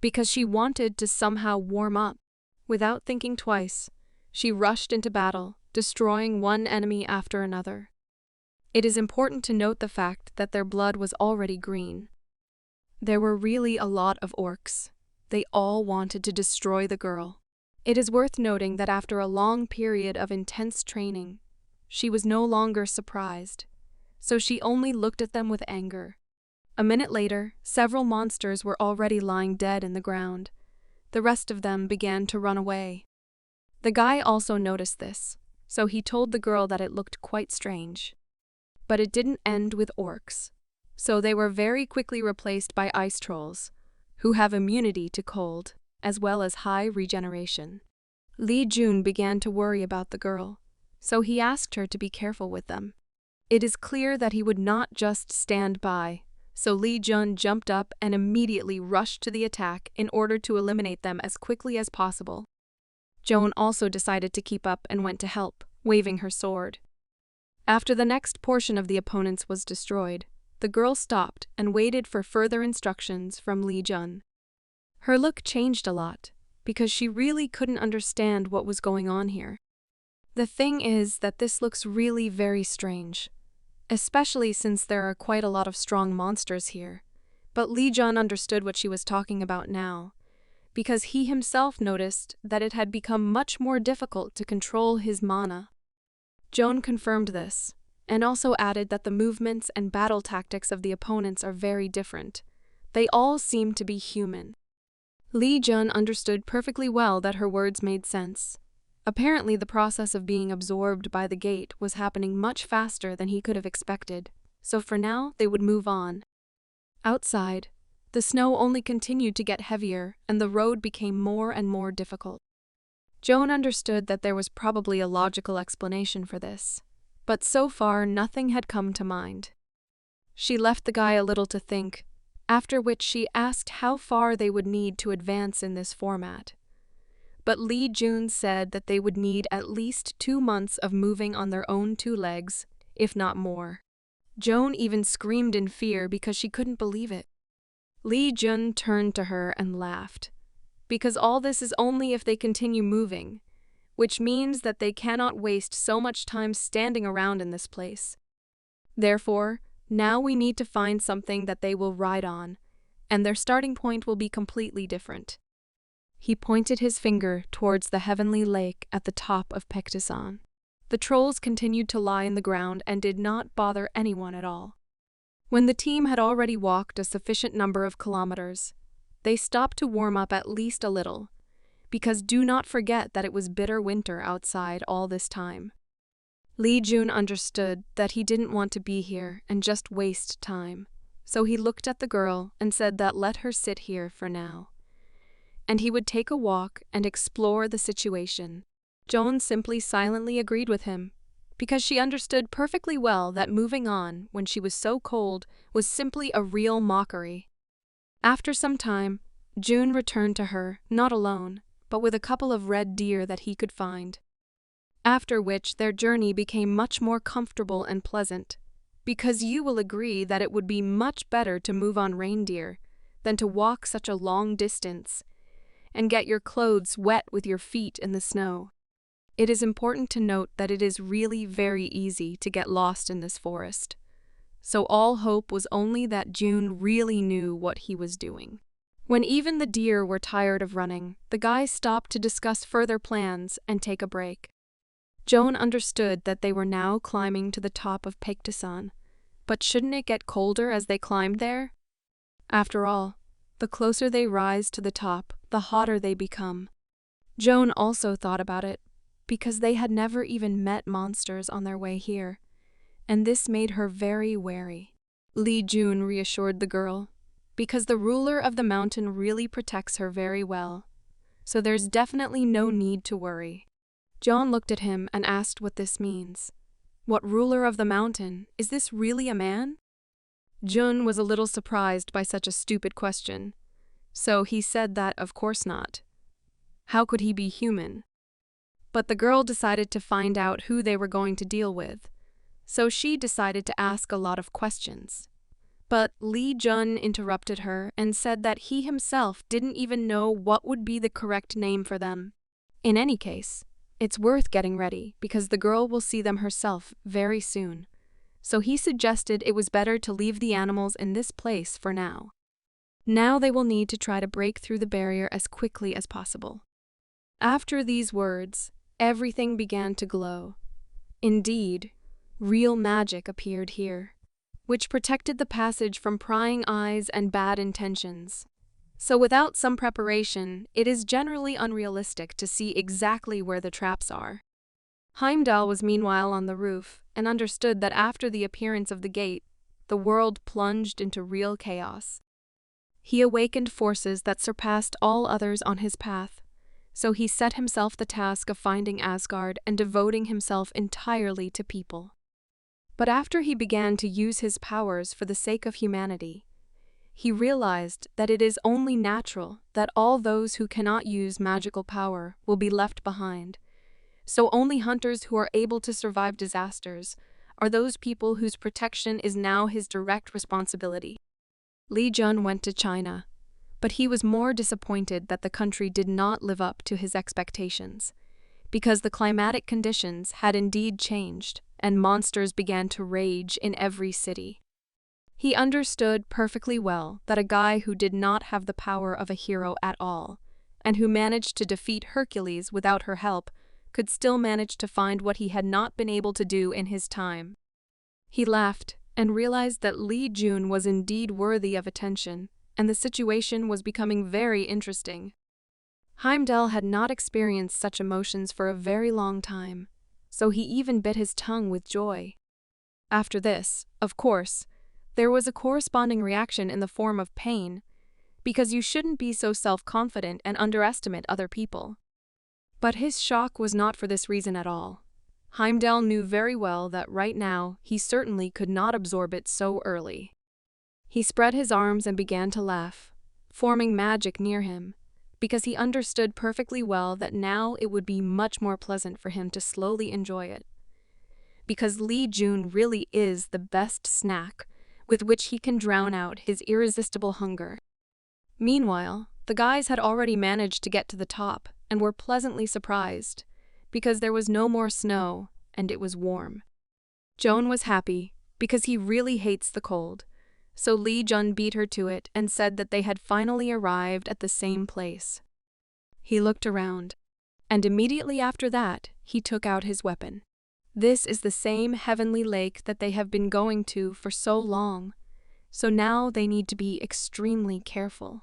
Because she wanted to somehow warm up. Without thinking twice, she rushed into battle, destroying one enemy after another. It is important to note the fact that their blood was already green. There were really a lot of orcs. They all wanted to destroy the girl. It is worth noting that after a long period of intense training, she was no longer surprised, so she only looked at them with anger. A minute later, several monsters were already lying dead in the ground. The rest of them began to run away. The guy also noticed this, so he told the girl that it looked quite strange. But it didn't end with orcs, so they were very quickly replaced by ice trolls, who have immunity to cold, as well as high regeneration. Li Jun began to worry about the girl, so he asked her to be careful with them. It is clear that he would not just stand by, so Li Jun jumped up and immediately rushed to the attack in order to eliminate them as quickly as possible. Joan also decided to keep up and went to help, waving her sword. After the next portion of the opponents was destroyed, the girl stopped and waited for further instructions from Li Jun. Her look changed a lot, because she really couldn't understand what was going on here. The thing is that this looks really very strange, especially since there are quite a lot of strong monsters here. But Li Jun understood what she was talking about now, because he himself noticed that it had become much more difficult to control his mana. Joan confirmed this, and also added that the movements and battle tactics of the opponents are very different. They all seem to be human. Li Jun understood perfectly well that her words made sense. Apparently, the process of being absorbed by the gate was happening much faster than he could have expected, so for now they would move on. Outside, the snow only continued to get heavier and the road became more and more difficult. Joan understood that there was probably a logical explanation for this, but so far nothing had come to mind. She left the guy a little to think, after which she asked how far they would need to advance in this format. But Li Jun said that they would need at least 2 months of moving on their own 2 legs, if not more. Joan even screamed in fear because she couldn't believe it. Li Jun turned to her and laughed, because all this is only if they continue moving, which means that they cannot waste so much time standing around in this place. Therefore, now we need to find something that they will ride on, and their starting point will be completely different. He pointed his finger towards the heavenly lake at the top of Pektisan. The trolls continued to lie in the ground and did not bother anyone at all. When the team had already walked a sufficient number of kilometers, they stopped to warm up at least a little, because do not forget that it was bitter winter outside all this time. Li Jun understood that he didn't want to be here and just waste time, so he looked at the girl and said that let her sit here for now, and he would take a walk and explore the situation. Joan simply silently agreed with him, because she understood perfectly well that moving on when she was so cold was simply a real mockery. After some time, June returned to her, not alone, but with a couple of red deer that he could find. After which their journey became much more comfortable and pleasant, because you will agree that it would be much better to move on reindeer than to walk such a long distance and get your clothes wet with your feet in the snow. It is important to note that it is really very easy to get lost in this forest, so all hope was only that June really knew what he was doing. When even the deer were tired of running, the guys stopped to discuss further plans and take a break. Joan understood that they were now climbing to the top of Pektisan, but shouldn't it get colder as they climbed there? After all, the closer they rise to the top, the hotter they become. Joan also thought about it, because they had never even met monsters on their way here, and this made her very wary. Li Jun reassured the girl, because the ruler of the mountain really protects her very well, so there's definitely no need to worry. Joan looked at him and asked what this means. What ruler of the mountain? Is this really a man? Jun was a little surprised by such a stupid question, so he said that of course not. How could he be human? But the girl decided to find out who they were going to deal with, so she decided to ask a lot of questions. But Li Jun interrupted her and said that he himself didn't even know what would be the correct name for them. In any case, it's worth getting ready because the girl will see them herself very soon, so he suggested it was better to leave the animals in this place for now. Now they will need to try to break through the barrier as quickly as possible. After these words, everything began to glow. Indeed, real magic appeared here, which protected the passage from prying eyes and bad intentions. So without some preparation, it is generally unrealistic to see exactly where the traps are. Heimdall was meanwhile on the roof and understood that after the appearance of the gate, the world plunged into real chaos. He awakened forces that surpassed all others on his path, so he set himself the task of finding Asgard and devoting himself entirely to people. But after he began to use his powers for the sake of humanity, he realized that it is only natural that all those who cannot use magical power will be left behind. So only hunters who are able to survive disasters are those people whose protection is now his direct responsibility. Li Jun went to China, but he was more disappointed that the country did not live up to his expectations, because the climatic conditions had indeed changed and monsters began to rage in every city. He understood perfectly well that a guy who did not have the power of a hero at all, and who managed to defeat Hercules without her help, could still manage to find what he had not been able to do in his time. He laughed and realized that Li Jun was indeed worthy of attention, and the situation was becoming very interesting. Heimdall had not experienced such emotions for a very long time, so he even bit his tongue with joy. After this, of course, there was a corresponding reaction in the form of pain, because you shouldn't be so self-confident and underestimate other people. But his shock was not for this reason at all. Heimdall knew very well that right now he certainly could not absorb it so early. He spread his arms and began to laugh, forming magic near him, because he understood perfectly well that now it would be much more pleasant for him to slowly enjoy it. Because Li Jun really is the best snack with which he can drown out his irresistible hunger. Meanwhile, the guys had already managed to get to the top and were pleasantly surprised, because there was no more snow and it was warm. Joan was happy, because he really hates the cold, so Li Jun beat her to it and said that they had finally arrived at the same place. He looked around, and immediately after that, he took out his weapon. This is the same heavenly lake that they have been going to for so long, so now they need to be extremely careful.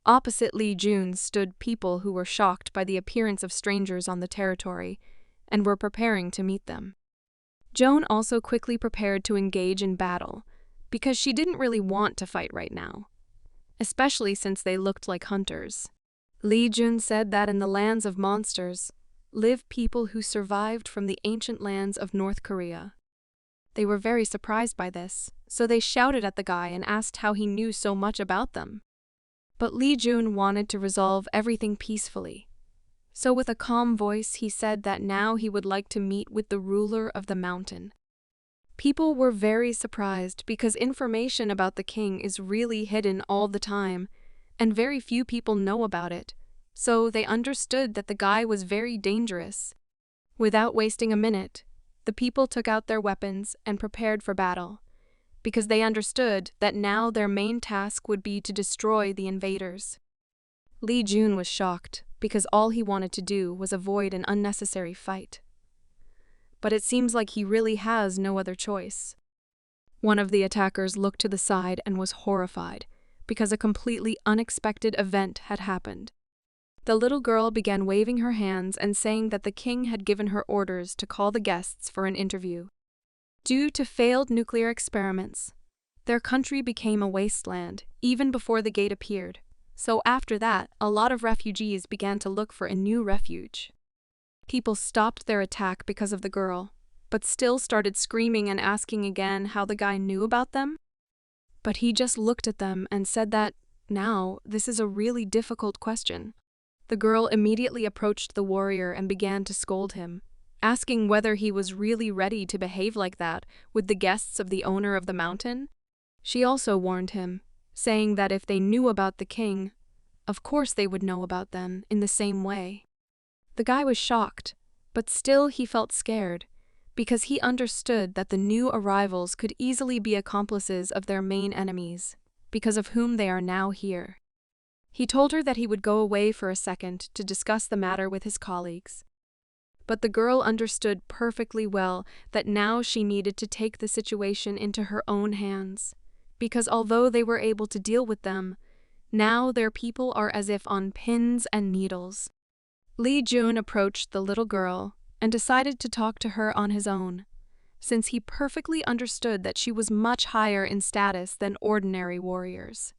Opposite Li Jun stood people who were shocked by the appearance of strangers on the territory and were preparing to meet them. Joan also quickly prepared to engage in battle, because she didn't really want to fight right now, especially since they looked like hunters. Li Jun said that in the lands of monsters live people who survived from the ancient lands of North Korea. They were very surprised by this, so they shouted at the guy and asked how he knew so much about them. But Li Jun wanted to resolve everything peacefully, so with a calm voice he said that now he would like to meet with the ruler of the mountain. People were very surprised because information about the king is really hidden all the time, and very few people know about it, so they understood that the guy was very dangerous. Without wasting a minute, the people took out their weapons and prepared for battle, because they understood that now their main task would be to destroy the invaders. Li Jun was shocked because all he wanted to do was avoid an unnecessary fight. But it seems like he really has no other choice. One of the attackers looked to the side and was horrified, because a completely unexpected event had happened. The little girl began waving her hands and saying that the king had given her orders to call the guests for an interview. Due to failed nuclear experiments, their country became a wasteland even before the gate appeared, so after that, a lot of refugees began to look for a new refuge. People stopped their attack because of the girl, but still started screaming and asking again how the guy knew about them. But he just looked at them and said that, now, this is a really difficult question. The girl immediately approached the warrior and began to scold him, asking whether he was really ready to behave like that with the guests of the owner of the mountain. She also warned him, saying that if they knew about the king, of course they would know about them in the same way. The guy was shocked, but still he felt scared, because he understood that the new arrivals could easily be accomplices of their main enemies, because of whom they are now here. He told her that he would go away for a second to discuss the matter with his colleagues. But the girl understood perfectly well that now she needed to take the situation into her own hands, because although they were able to deal with them, now their people are as if on pins and needles. Li Jun approached the little girl and decided to talk to her on his own, since he perfectly understood that she was much higher in status than ordinary warriors.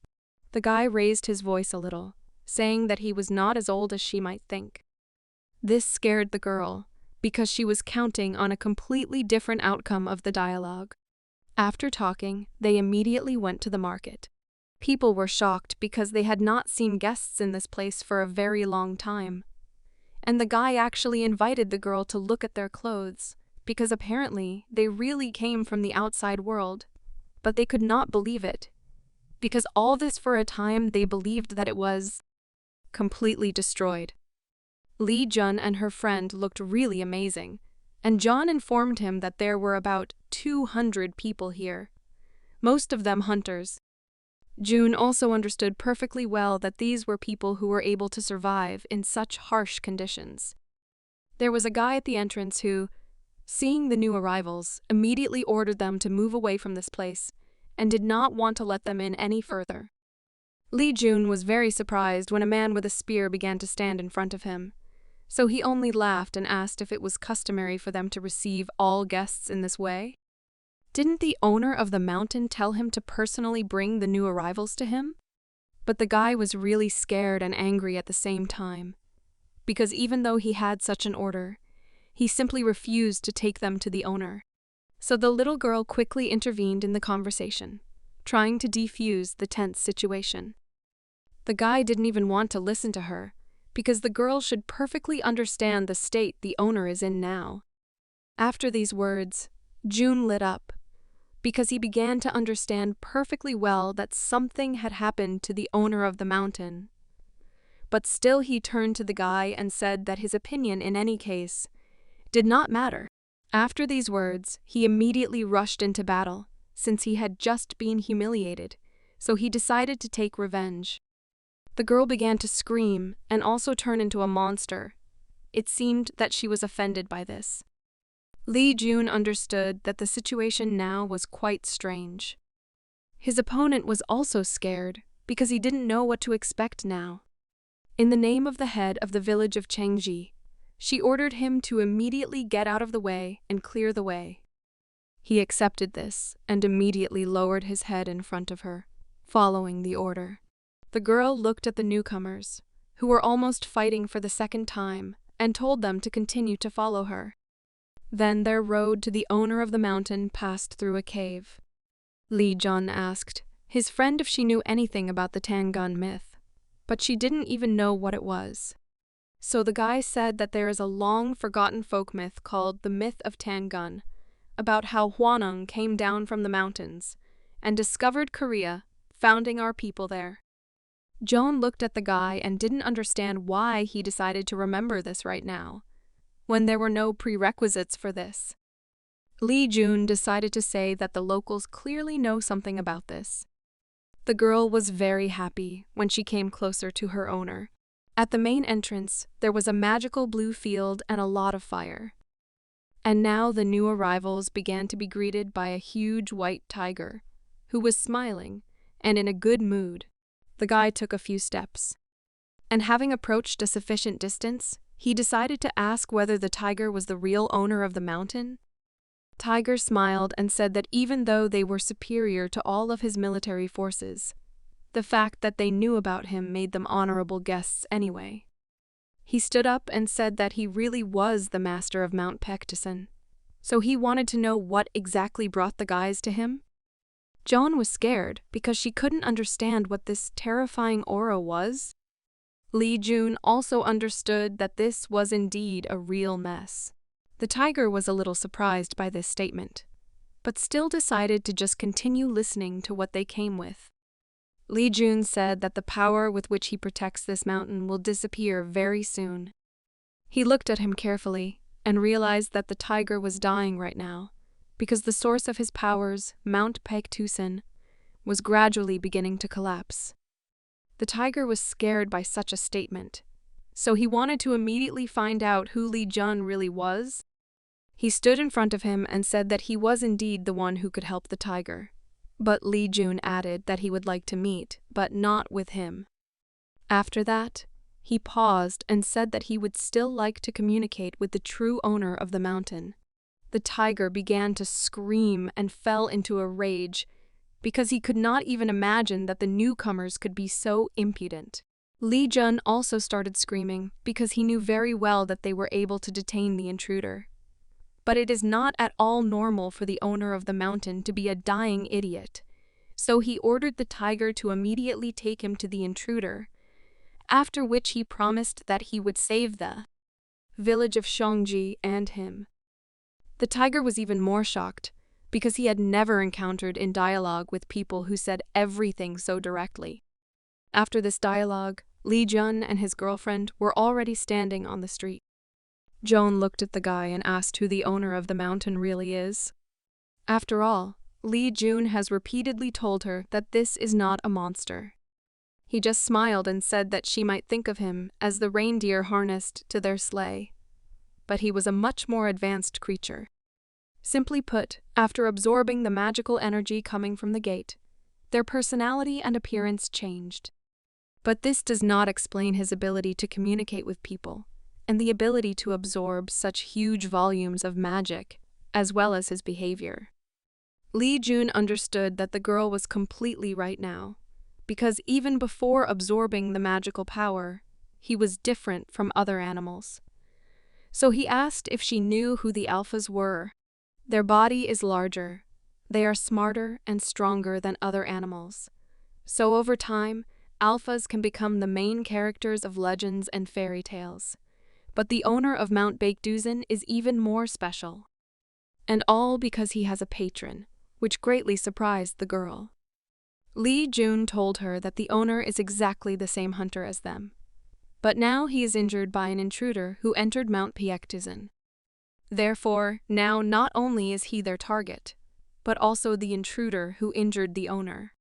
The guy raised his voice a little, saying that he was not as old as she might think. This scared the girl, because she was counting on a completely different outcome of the dialogue. After talking, they immediately went to the market. People were shocked because they had not seen guests in this place for a very long time. And the guy actually invited the girl to look at their clothes, because apparently they really came from the outside world. But they could not believe it, because all this for a time they believed that it was completely destroyed. Li Jun and her friend looked really amazing, and John informed him that there were about 200 people here, most of them hunters. June also understood perfectly well that these were people who were able to survive in such harsh conditions. There was a guy at the entrance who, seeing the new arrivals, immediately ordered them to move away from this place and did not want to let them in any further. Li Jun was very surprised when a man with a spear began to stand in front of him, so he only laughed and asked if it was customary for them to receive all guests in this way. Didn't the owner of the mountain tell him to personally bring the new arrivals to him? But the guy was really scared and angry at the same time, because even though he had such an order, he simply refused to take them to the owner. So the little girl quickly intervened in the conversation, trying to defuse the tense situation. The guy didn't even want to listen to her, because the girl should perfectly understand the state the owner is in now. After these words, June lit up, because he began to understand perfectly well that something had happened to the owner of the mountain. But still he turned to the guy and said that his opinion in any case did not matter. After these words, he immediately rushed into battle, since he had just been humiliated, so he decided to take revenge. The girl began to scream and also turn into a monster. It seemed that she was offended by this. Lee Jun understood that the situation now was quite strange. His opponent was also scared because he didn't know what to expect now. In the name of the head of the village of Chengji, she ordered him to immediately get out of the way and clear the way. He accepted this and immediately lowered his head in front of her, following the order. The girl looked at the newcomers, who were almost fighting for the second time, and told them to continue to follow her. Then their road to the owner of the mountain passed through a cave. Lee Jun asked his friend if she knew anything about the Tangun myth, but she didn't even know what it was. So the guy said that there is a long-forgotten folk myth called the Myth of Tangun, about how Hwanung came down from the mountains and discovered Korea, founding our people there. Joan looked at the guy and didn't understand why he decided to remember this right now, when there were no prerequisites for this. Lee Jun decided to say that the locals clearly know something about this. The girl was very happy when she came closer to her owner. At the main entrance, there was a magical blue field and a lot of fire. And now the new arrivals began to be greeted by a huge white tiger, who was smiling and in a good mood. The guy took a few steps, and having approached a sufficient distance, he decided to ask whether the tiger was the real owner of the mountain. Tiger smiled and said that even though they were superior to all of his military forces, the fact that they knew about him made them honorable guests anyway. He stood up and said that he really was the master of Mount Pektusan, so he wanted to know what exactly brought the guys to him. Joan was scared because she couldn't understand what this terrifying aura was. Lee Jun also understood that this was indeed a real mess. The tiger was a little surprised by this statement, but still decided to just continue listening to what they came with. Lee Jun said that the power with which he protects this mountain will disappear very soon. He looked at him carefully and realized that the tiger was dying right now, because the source of his powers, Mount Pektusan, was gradually beginning to collapse. The tiger was scared by such a statement, so he wanted to immediately find out who Lee Jun really was. He stood in front of him and said that he was indeed the one who could help the tiger, but Lee Jun added that he would like to meet, but not with him. After that, he paused and said that he would still like to communicate with the true owner of the mountain. The tiger began to scream and fell into a rage, because he could not even imagine that the newcomers could be so impudent. Lee Jun also started screaming because he knew very well that they were able to detain the intruder. But it is not at all normal for the owner of the mountain to be a dying idiot, so he ordered the tiger to immediately take him to the intruder, after which he promised that he would save the village of Shongji and him. The tiger was even more shocked, because he had never encountered in dialogue with people who said everything so directly. After this dialogue, Lee Jun and his girlfriend were already standing on the street. Joan looked at the guy and asked who the owner of the mountain really is. After all, Lee Jun has repeatedly told her that this is not a monster. He just smiled and said that she might think of him as the reindeer harnessed to their sleigh. But he was a much more advanced creature. Simply put, after absorbing the magical energy coming from the gate, their personality and appearance changed. But this does not explain his ability to communicate with people, and the ability to absorb such huge volumes of magic, as well as his behavior. Lee Jun understood that the girl was completely right now, because even before absorbing the magical power, he was different from other animals. So he asked if she knew who the alphas were. Their body is larger. They are smarter and stronger than other animals. So over time, alphas can become the main characters of legends and fairy tales. But the owner of Mount Baekdusen is even more special. And all because he has a patron, which greatly surprised the girl. Lee Jun told her that the owner is exactly the same hunter as them. But now he is injured by an intruder who entered Mount Baekdusen. Therefore, now not only is he their target, but also the intruder who injured the owner.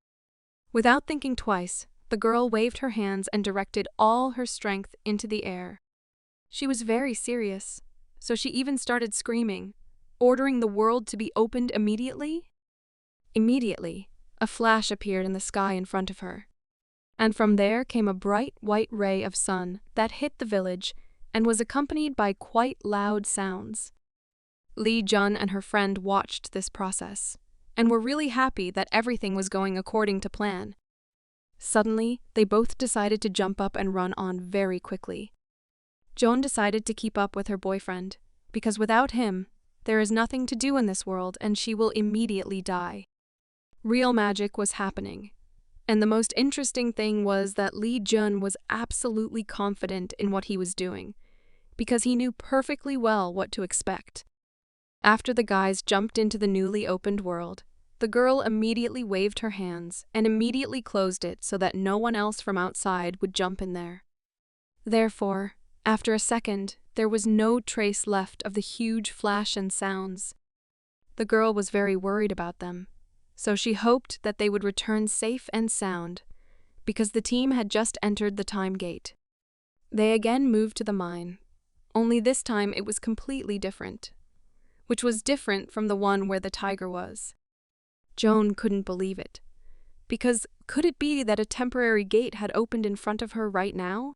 Without thinking twice, the girl waved her hands and directed all her strength into the air. She was very serious, so she even started screaming, ordering the world to be opened immediately. Immediately, a flash appeared in the sky in front of her. And from there came a bright white ray of sun that hit the village and was accompanied by quite loud sounds. Lee Jun and her friend watched this process and were really happy that everything was going according to plan. Suddenly, they both decided to jump up and run on very quickly. Joan decided to keep up with her boyfriend, because without him, there is nothing to do in this world and she will immediately die. Real magic was happening. And the most interesting thing was that Lee Jun was absolutely confident in what he was doing, because he knew perfectly well what to expect. After the guys jumped into the newly opened world, the girl immediately waved her hands and immediately closed it so that no one else from outside would jump in there. Therefore, after a second, there was no trace left of the huge flash and sounds. The girl was very worried about them, so she hoped that they would return safe and sound, because the team had just entered the time gate. They again moved to the mine, only this time it was completely different, which was different from the one where the tiger was. Joan couldn't believe it, because could it be that a temporary gate had opened in front of her right now?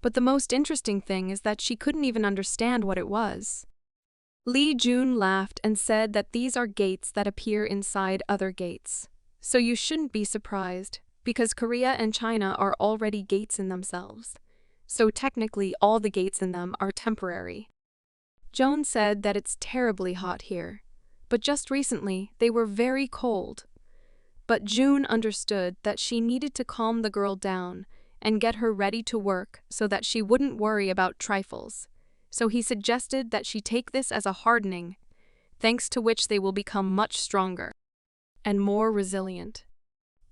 But the most interesting thing is that she couldn't even understand what it was. Lee Jun laughed and said that these are gates that appear inside other gates. So you shouldn't be surprised, because Korea and China are already gates in themselves. So technically all the gates in them are temporary. Joan said that it's terribly hot here, but just recently they were very cold. But June understood that she needed to calm the girl down and get her ready to work so that she wouldn't worry about trifles. So he suggested that she take this as a hardening, thanks to which they will become much stronger and more resilient.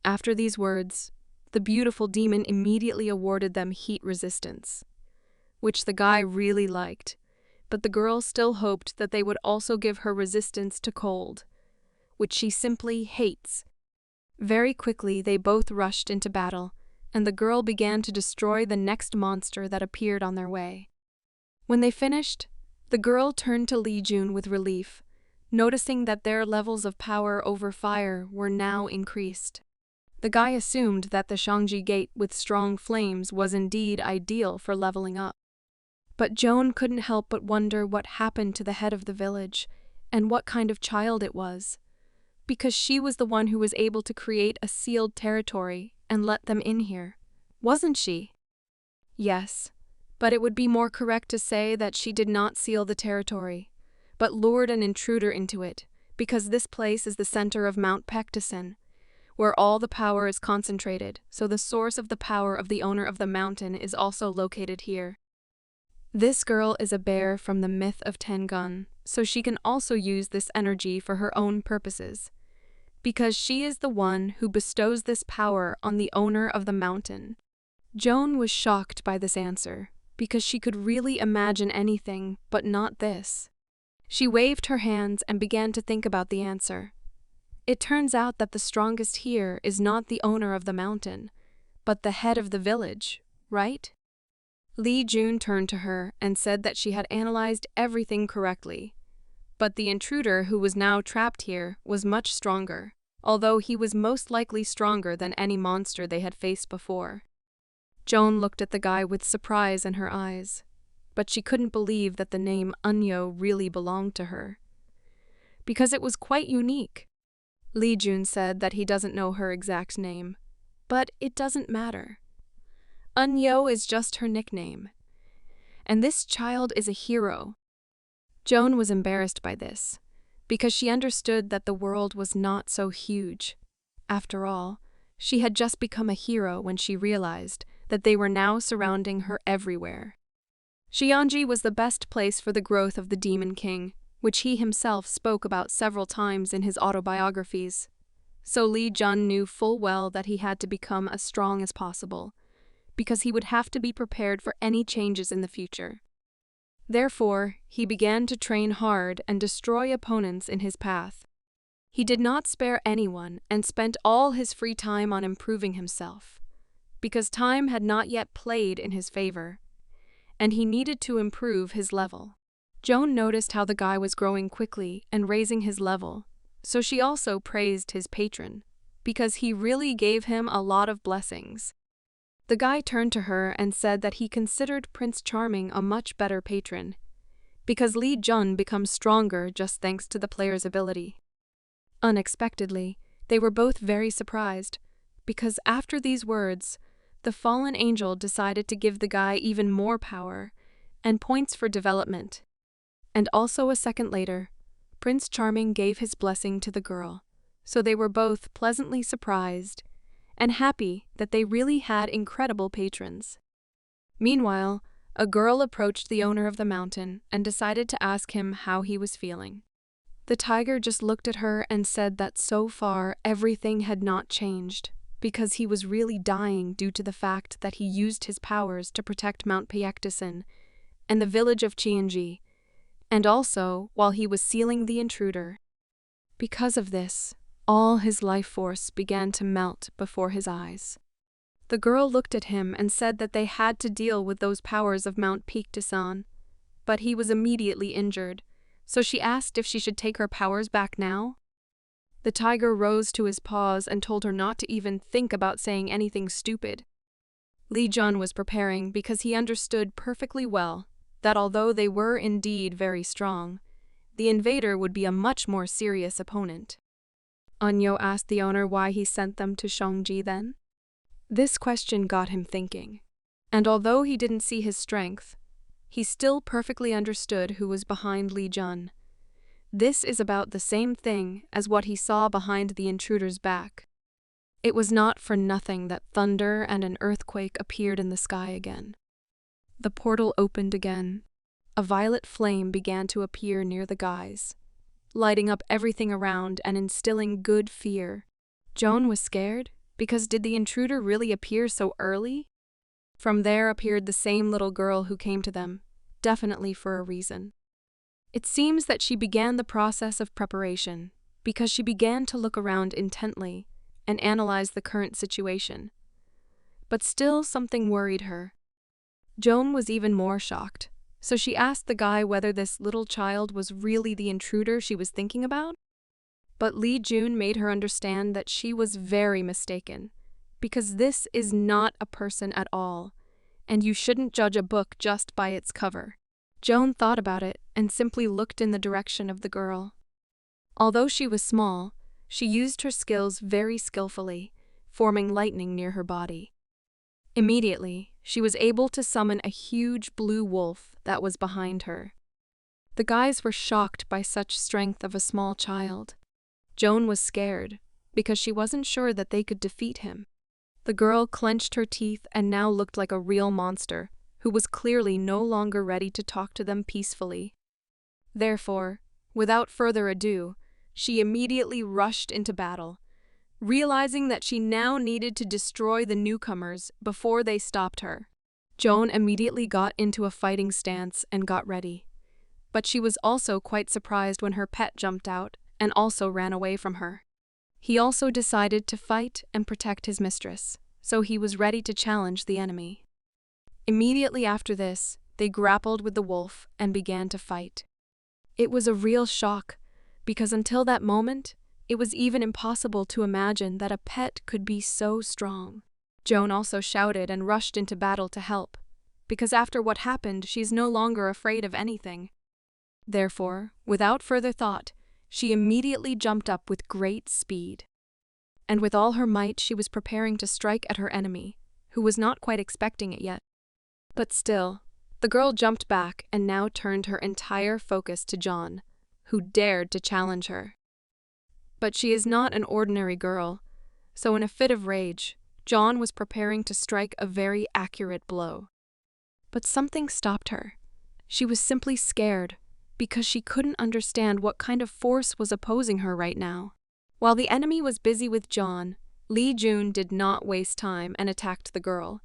After these words, the beautiful demon immediately awarded them heat resistance, which the guy really liked, but the girl still hoped that they would also give her resistance to cold, which she simply hates. Very quickly they both rushed into battle, and the girl began to destroy the next monster that appeared on their way. When they finished, the girl turned to Lee Jun with relief, noticing that their levels of power over fire were now increased. The guy assumed that the Shangji gate with strong flames was indeed ideal for leveling up. But Joan couldn't help but wonder what happened to the head of the village and what kind of child it was, because she was the one who was able to create a sealed territory and let them in here, wasn't she? Yes, but it would be more correct to say that she did not seal the territory, but lured an intruder into it, because this place is the center of Mount Baekdusen, where all the power is concentrated, so the source of the power of the owner of the mountain is also located here. This girl is a bear from the myth of Tengun, so she can also use this energy for her own purposes, because she is the one who bestows this power on the owner of the mountain. Joan was shocked by this answer, because she could really imagine anything, but not this. She waved her hands and began to think about the answer. It turns out that the strongest here is not the owner of the mountain, but the head of the village, right? Lee Jun turned to her and said that she had analyzed everything correctly. But the intruder who was now trapped here was much stronger, although he was most likely stronger than any monster they had faced before. Joan looked at the guy with surprise in her eyes, but she couldn't believe that the name Unyo really belonged to her, because it was quite unique. Lee Jun said that he doesn't know her exact name, But it doesn't matter. Unyo is just her nickname. And this child is a hero. Joan was embarrassed by this, because she understood that the world was not so huge. After all, she had just become a hero when she realized that they were now surrounding her everywhere. Xianji was the best place for the growth of the Demon King, which he himself spoke about several times in his autobiographies. So Li Jun knew full well that he had to become as strong as possible, because he would have to be prepared for any changes in the future. Therefore, he began to train hard and destroy opponents in his path. He did not spare anyone and spent all his free time on improving himself, because time had not yet played in his favor, and he needed to improve his level. Joan noticed how the guy was growing quickly and raising his level, so she also praised his patron, because he really gave him a lot of blessings. The guy turned to her and said that he considered Prince Charming a much better patron, because Li Jun becomes stronger just thanks to the player's ability. Unexpectedly, they were both very surprised, because after these words, the fallen angel decided to give the guy even more power and points for development. And also a second later, Prince Charming gave his blessing to the girl, so they were both pleasantly surprised and happy that they really had incredible patrons. Meanwhile, a girl approached the owner of the mountain and decided to ask him how he was feeling. The tiger just looked at her and said that so far everything had not changed, because he was really dying due to the fact that he used his powers to protect Mount Paektusan and the village of Qianji, and also while he was sealing the intruder. Because of this, all his life force began to melt before his eyes. The girl looked at him and said that they had to deal with those powers of Mount Paektusan, but he was immediately injured, so she asked if she should take her powers back now. The tiger rose to his paws and told her not to even think about saying anything stupid. Li Jun was preparing because he understood perfectly well that although they were indeed very strong, the invader would be a much more serious opponent. Unyo asked the owner why he sent them to Shangji then. This question got him thinking, and although he didn't see his strength, he still perfectly understood who was behind Li Jun. This is about the same thing as what he saw behind the intruder's back. It was not for nothing that thunder and an earthquake appeared in the sky again. The portal opened again. A violet flame began to appear near the guys, lighting up everything around and instilling good fear. Joan was scared, because did the intruder really appear so early? From there appeared the same little girl who came to them, definitely for a reason. It seems that she began the process of preparation, because she began to look around intently and analyze the current situation. But still something worried her. Joan was even more shocked, so she asked the guy whether this little child was really the intruder she was thinking about. But Li Jun made her understand that she was very mistaken, because this is not a person at all, and you shouldn't judge a book just by its cover. Joan thought about it and simply looked in the direction of the girl. Although she was small, she used her skills very skillfully, forming lightning near her body. Immediately, she was able to summon a huge blue wolf that was behind her. The guys were shocked by such strength of a small child. Joan was scared, because she wasn't sure that they could defeat him. The girl clenched her teeth and now looked like a real monster, who was clearly no longer ready to talk to them peacefully. Therefore, without further ado, she immediately rushed into battle, realizing that she now needed to destroy the newcomers before they stopped her. Joan immediately got into a fighting stance and got ready, but she was also quite surprised when her pet jumped out and also ran away from her. He also decided to fight and protect his mistress, so he was ready to challenge the enemy. Immediately after this, they grappled with the wolf and began to fight. It was a real shock, because until that moment, it was even impossible to imagine that a pet could be so strong. Joan also shouted and rushed into battle to help, because after what happened, she's no longer afraid of anything. Therefore, without further thought, she immediately jumped up with great speed. and with all her might she was preparing to strike at her enemy, who was not quite expecting it yet. But still, the girl jumped back and now turned her entire focus to John, who dared to challenge her. But she is not an ordinary girl, so in a fit of rage, John was preparing to strike a very accurate blow. But something stopped her. She was simply scared, because she couldn't understand what kind of force was opposing her right now. While the enemy was busy with John, Lee Jun did not waste time and attacked the girl,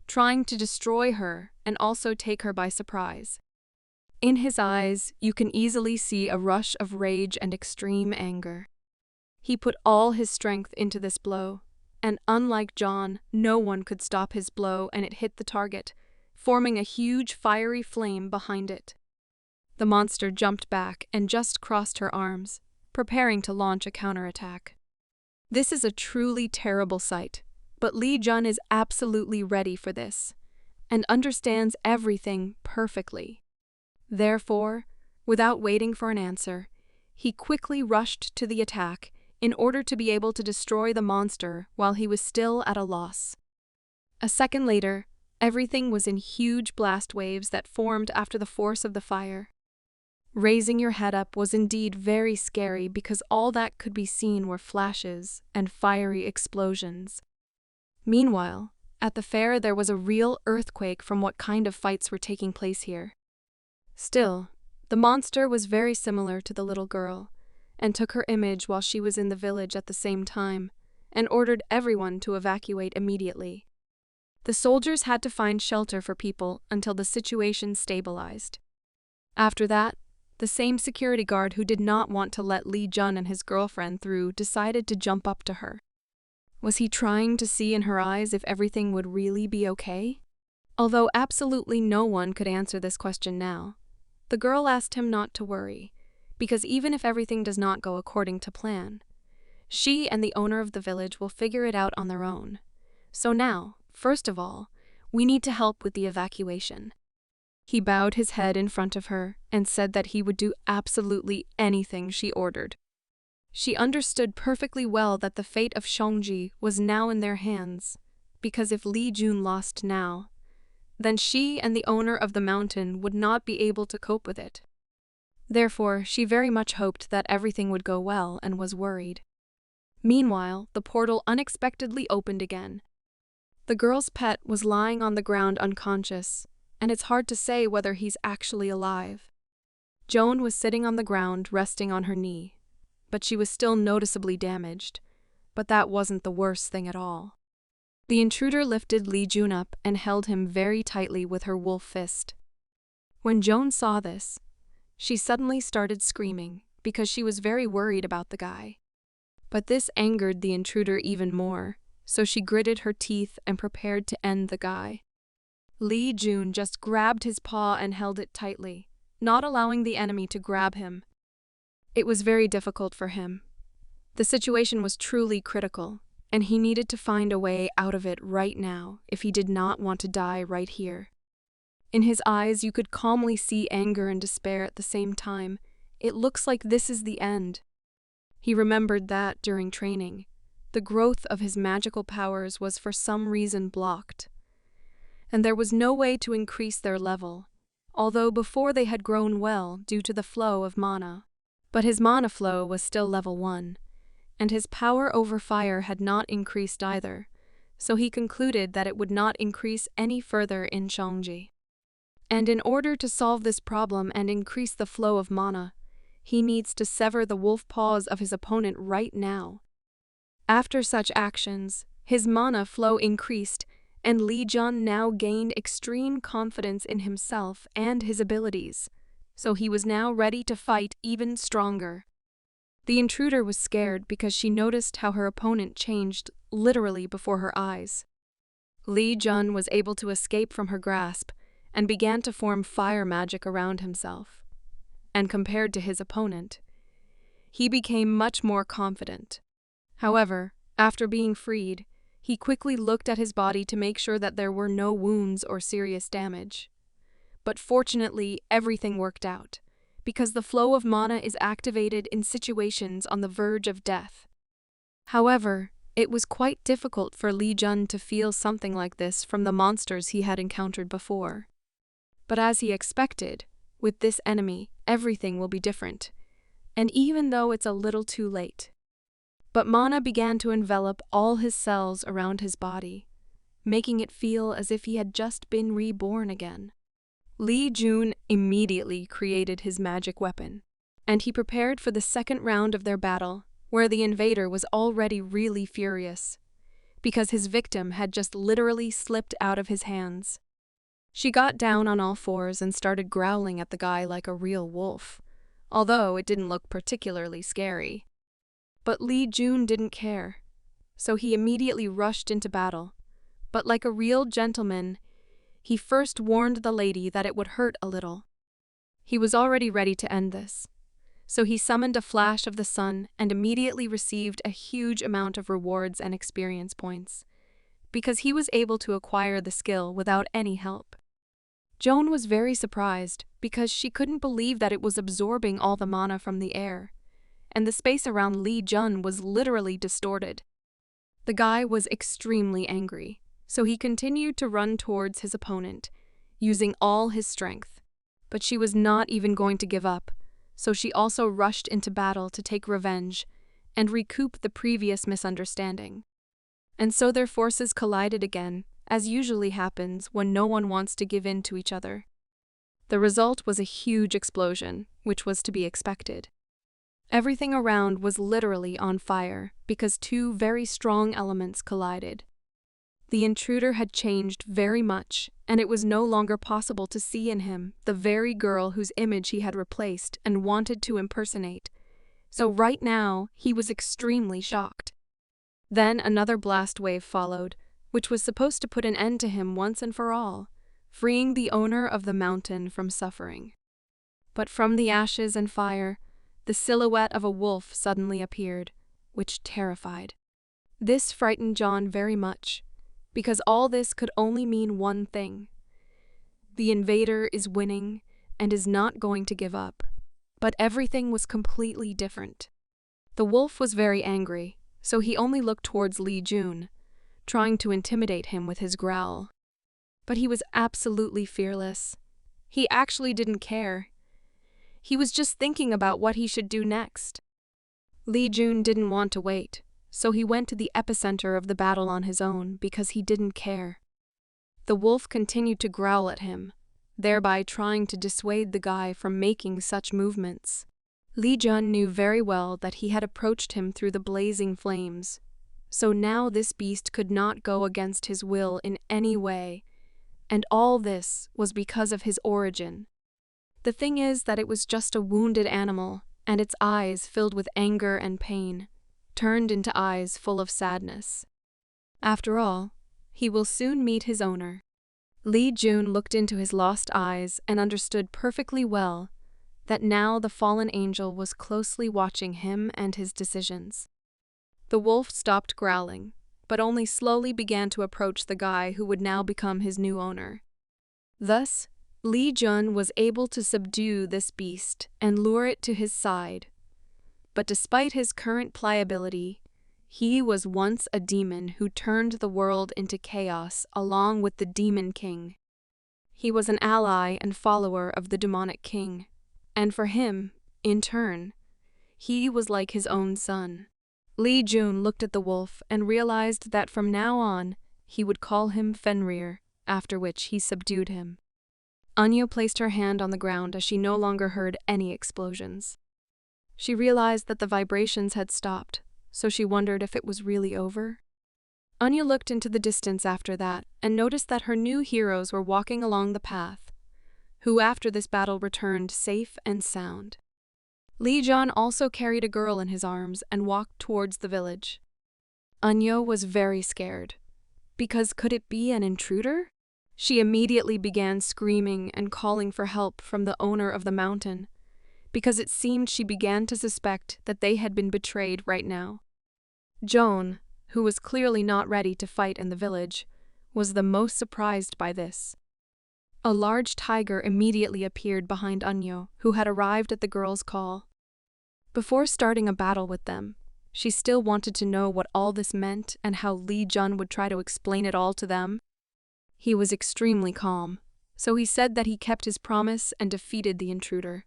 trying to destroy her and also take her by surprise. In his eyes, you can easily see a rush of rage and extreme anger. He put all his strength into this blow, and unlike John, no one could stop his blow, and it hit the target, forming a huge fiery flame behind it. The monster jumped back and just crossed her arms, preparing to launch a counterattack. This is a truly terrible sight, but Lee Jun is absolutely ready for this, and understands everything perfectly. Therefore, without waiting for an answer, he quickly rushed to the attack in order to be able to destroy the monster while he was still at a loss. A second later, everything was in huge blast waves that formed after the force of the fire. Raising your head up was indeed very scary because all that could be seen were flashes and fiery explosions. Meanwhile, at the fair there was a real earthquake from what kind of fights were taking place here. Still, the monster was very similar to the little girl, and took her image while she was in the village at the same time, and ordered everyone to evacuate immediately. The soldiers had to find shelter for people until the situation stabilized. After that, the same security guard who did not want to let Lee Jun and his girlfriend through decided to jump up to her. Was he trying to see in her eyes if everything would really be okay? Although absolutely no one could answer this question now, the girl asked him not to worry, because even if everything does not go according to plan, she and the owner of the village will figure it out on their own. So now, first of all, we need to help with the evacuation. He bowed his head in front of her and said that he would do absolutely anything she ordered. She understood perfectly well that the fate of Shongji was now in their hands, because if Lee Jun lost now, then she and the owner of the mountain would not be able to cope with it. Therefore, she very much hoped that everything would go well and was worried. Meanwhile, the portal unexpectedly opened again. The girl's pet was lying on the ground unconscious, and it's hard to say whether he's actually alive. Joan was sitting on the ground, resting on her knee, but she was still noticeably damaged. But that wasn't the worst thing at all. The intruder lifted Lee Jun up and held him very tightly with her wolf fist. When Joan saw this, she suddenly started screaming because she was very worried about the guy. But this angered the intruder even more, so she gritted her teeth and prepared to end the guy. Lee Jun just grabbed his paw and held it tightly, not allowing the enemy to grab him. It was very difficult for him. The situation was truly critical, and he needed to find a way out of it right now if he did not want to die right here. In his eyes, you could calmly see anger and despair at the same time. It looks like this is the end. He remembered that, during training, the growth of his magical powers was for some reason blocked, and there was no way to increase their level, although before they had grown well due to the flow of mana. But his mana flow was still level 1, and his power over fire had not increased either, so he concluded that it would not increase any further in Shongji. And in order to solve this problem and increase the flow of mana, he needs to sever the wolf paws of his opponent right now. After such actions, his mana flow increased, and Lee Jun now gained extreme confidence in himself and his abilities, so he was now ready to fight even stronger. The intruder was scared because she noticed how her opponent changed literally before her eyes. Lee Jun was able to escape from her grasp and began to form fire magic around himself. And compared to his opponent, he became much more confident. However, after being freed, he quickly looked at his body to make sure that there were no wounds or serious damage. But fortunately, everything worked out, because the flow of mana is activated in situations on the verge of death. However, It was quite difficult for Li Jun to feel something like this from the monsters he had encountered before. But as he expected, with this enemy, everything will be different, and even though it's a little too late. But mana began to envelop all his cells around his body, making it feel as if he had just been reborn again. Li Jun immediately created his magic weapon, and he prepared for the second round of their battle, where the invader was already really furious, because his victim had just literally slipped out of his hands. She got down on all fours and started growling at the guy like a real wolf, although it didn't look particularly scary. But Li Jun didn't care, so he immediately rushed into battle. But like a real gentleman, he first warned the lady that it would hurt a little. He was already ready to end this, so he summoned a flash of the sun and immediately received a huge amount of rewards and experience points, because he was able to acquire the skill without any help. Joan was very surprised because she couldn't believe that it was absorbing all the mana from the air, and the space around Li Jun was literally distorted. The guy was extremely angry, so he continued to run towards his opponent, using all his strength. But she was not even going to give up, so she also rushed into battle to take revenge and recoup the previous misunderstanding. And so their forces collided again, as usually happens when no one wants to give in to each other. The result was a huge explosion, which was to be expected. Everything around was literally on fire because two very strong elements collided. The intruder had changed very much, and it was no longer possible to see in him the very girl whose image he had replaced and wanted to impersonate. So right now, he was extremely shocked. Then another blast wave followed, which was supposed to put an end to him once and for all, freeing the owner of the mountain from suffering. But from the ashes and fire, the silhouette of a wolf suddenly appeared, which terrified. This frightened John very much, because all this could only mean one thing. The invader is winning and is not going to give up. But everything was completely different. The wolf was very angry, so he only looked towards Li Jun, trying to intimidate him with his growl. But he was absolutely fearless. He actually didn't care. He was just thinking about what he should do next. Li Jun didn't want to wait, so he went to the epicenter of the battle on his own because he didn't care. The wolf continued to growl at him, thereby trying to dissuade the guy from making such movements. Li Jun knew very well that he had approached him through the blazing flames, so now this beast could not go against his will in any way, and all this was because of his origin. The thing is that it was just a wounded animal, and its eyes, filled with anger and pain, turned into eyes full of sadness. After all, he will soon meet his owner. Li Jun looked into his lost eyes and understood perfectly well that now the fallen angel was closely watching him and his decisions. The wolf stopped growling, but only slowly began to approach the guy who would now become his new owner. Thus, Li Jun was able to subdue this beast and lure it to his side. But despite his current pliability, he was once a demon who turned the world into chaos along with the Demon King. He was an ally and follower of the demonic king, and for him, in turn, he was like his own son. Li Jun looked at the wolf and realized that from now on, he would call him Fenrir, after which he subdued him. Anya placed her hand on the ground as she no longer heard any explosions. She realized that the vibrations had stopped, so she wondered if it was really over. Anya looked into the distance after that and noticed that her new heroes were walking along the path, who after this battle returned safe and sound. Li Jun also carried a girl in his arms and walked towards the village. Anya was very scared, because could it be an intruder? She immediately began screaming and calling for help from the owner of the mountain, because it seemed she began to suspect that they had been betrayed right now. Joan, who was clearly not ready to fight in the village, was the most surprised by this. A large tiger immediately appeared behind Anya, who had arrived at the girl's call. Before starting a battle with them, She still wanted to know what all this meant and how Li Jun would try to explain it all to them. He was extremely calm, so he said that he kept his promise and defeated the intruder.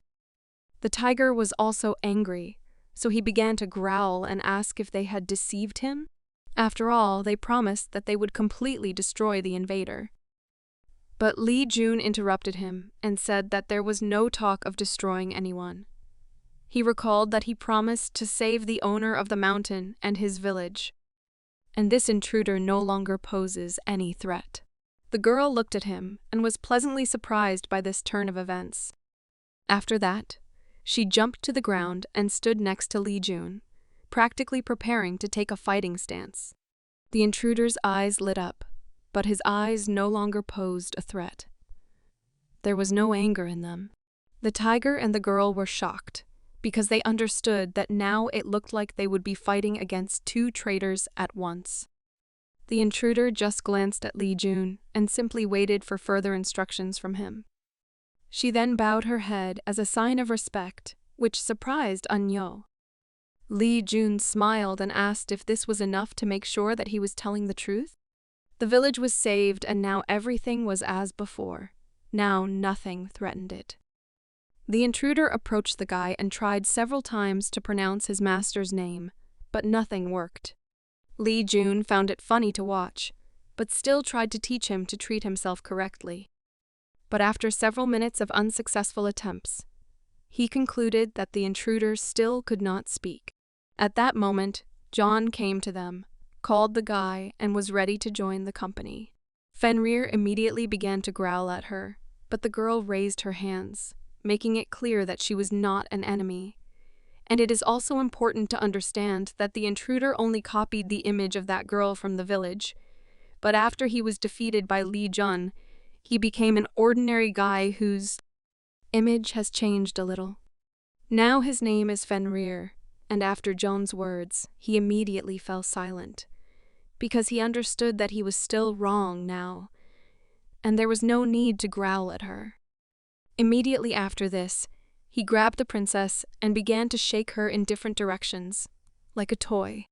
The tiger was also angry, so he began to growl and ask if they had deceived him. After all, they promised that they would completely destroy the invader. But Li Jun interrupted him and said that there was no talk of destroying anyone. He recalled that he promised to save the owner of the mountain and his village, and this intruder no longer poses any threat. The girl looked at him and was pleasantly surprised by this turn of events. After that, she jumped to the ground and stood next to Li Jun, practically preparing to take a fighting stance. The intruder's eyes lit up, but his eyes no longer posed a threat. There was no anger in them. The tiger and the girl were shocked, because they understood that now it looked like they would be fighting against two traitors at once. The intruder just glanced at Li Jun and simply waited for further instructions from him. She then bowed her head as a sign of respect, which surprised Anyo. Li Jun smiled and asked if this was enough to make sure that he was telling the truth. The village was saved and now everything was as before. Now nothing threatened it. The intruder approached the guy and tried several times to pronounce his master's name, but nothing worked. Li Jun found it funny to watch, but still tried to teach him to treat himself correctly. But after several minutes of unsuccessful attempts, he concluded that the intruder still could not speak. At that moment, John came to them, called the guy, and was ready to join the company. Fenrir immediately began to growl at her, but the girl raised her hands, making it clear that she was not an enemy. And it is also important to understand that the intruder only copied the image of that girl from the village, but after he was defeated by Li Jun, he became an ordinary guy whose image has changed a little. Now his name is Fenrir, and after John's words, he immediately fell silent, because he understood that he was still wrong now, and there was no need to growl at her. Immediately after this, he grabbed the princess and began to shake her in different directions, like a toy.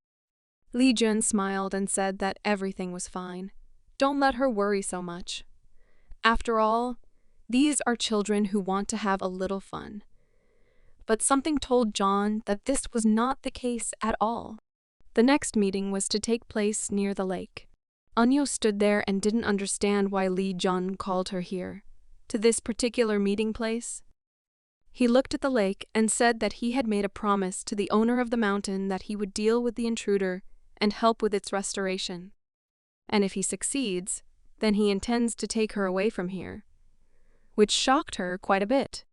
Li Jun smiled and said that everything was fine. Don't let her worry so much. After all, these are children who want to have a little fun. But something told John that this was not the case at all. The next meeting was to take place near the lake. Anyo stood there and didn't understand why Li Jun called her here, to this particular meeting place. He looked at the lake and said that he had made a promise to the owner of the mountain that he would deal with the intruder and help with its restoration. And if he succeeds, then he intends to take her away from here, which shocked her quite a bit.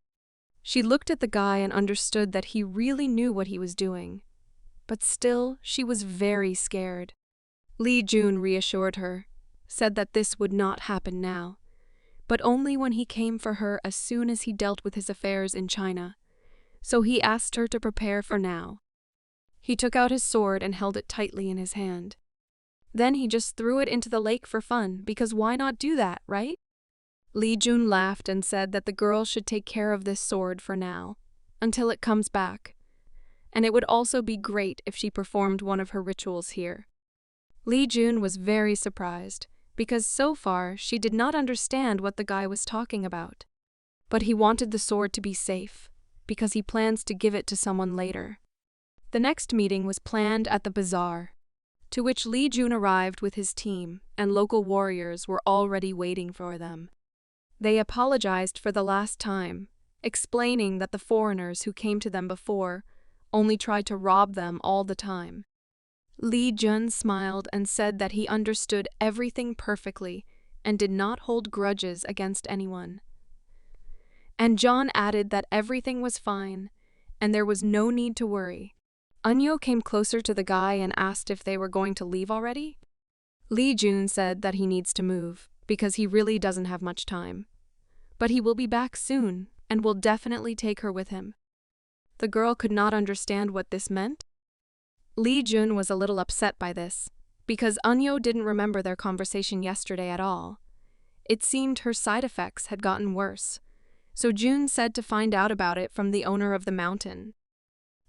She looked at the guy and understood that he really knew what he was doing, but still she was very scared. Li Jun reassured her, said that this would not happen now, but only when he came for her as soon as he dealt with his affairs in China, so he asked her to prepare for now. He took out his sword and held it tightly in his hand. Then he just threw it into the lake for fun, because why not do that, right? Li Jun laughed and said that the girl should take care of this sword for now, until it comes back, and it would also be great if she performed one of her rituals here. Li Jun was very surprised, because so far she did not understand what the guy was talking about. But he wanted the sword to be safe, because he plans to give it to someone later. The next meeting was planned at the bazaar, to which Li Jun arrived with his team, and local warriors were already waiting for them. They apologized for the last time, explaining that the foreigners who came to them before only tried to rob them all the time. Li Jun smiled and said that he understood everything perfectly and did not hold grudges against anyone. And John added that everything was fine and there was no need to worry. Anyo came closer to the guy and asked if they were going to leave already. Li Jun said that he needs to move because he really doesn't have much time. But he will be back soon and will definitely take her with him. The girl could not understand what this meant. Li Jun was a little upset by this, because Anyo didn't remember their conversation yesterday at all. It seemed her side effects had gotten worse, so Jun said to find out about it from the owner of the mountain.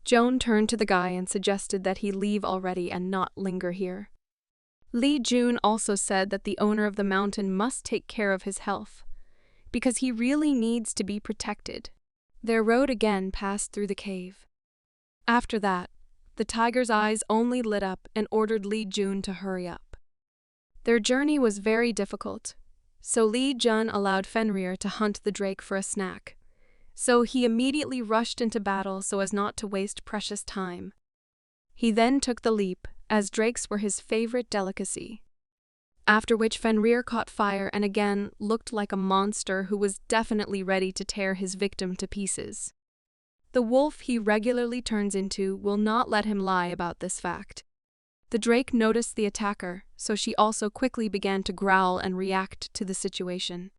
Joan turned to the guy and suggested that he leave already and not linger here. Li Jun also said that the owner of the mountain must take care of his health, because he really needs to be protected. Their road again passed through the cave. After that, the tiger's eyes only lit up and ordered Li Jun to hurry up. Their journey was very difficult, so Li Jun allowed Fenrir to hunt the drake for a snack. So he immediately rushed into battle so as not to waste precious time. He then took the leap, as drakes were his favorite delicacy. After which Fenrir caught fire and again looked like a monster who was definitely ready to tear his victim to pieces. The wolf he regularly turns into will not let him lie about this fact. The drake noticed the attacker, so she also quickly began to growl and react to the situation.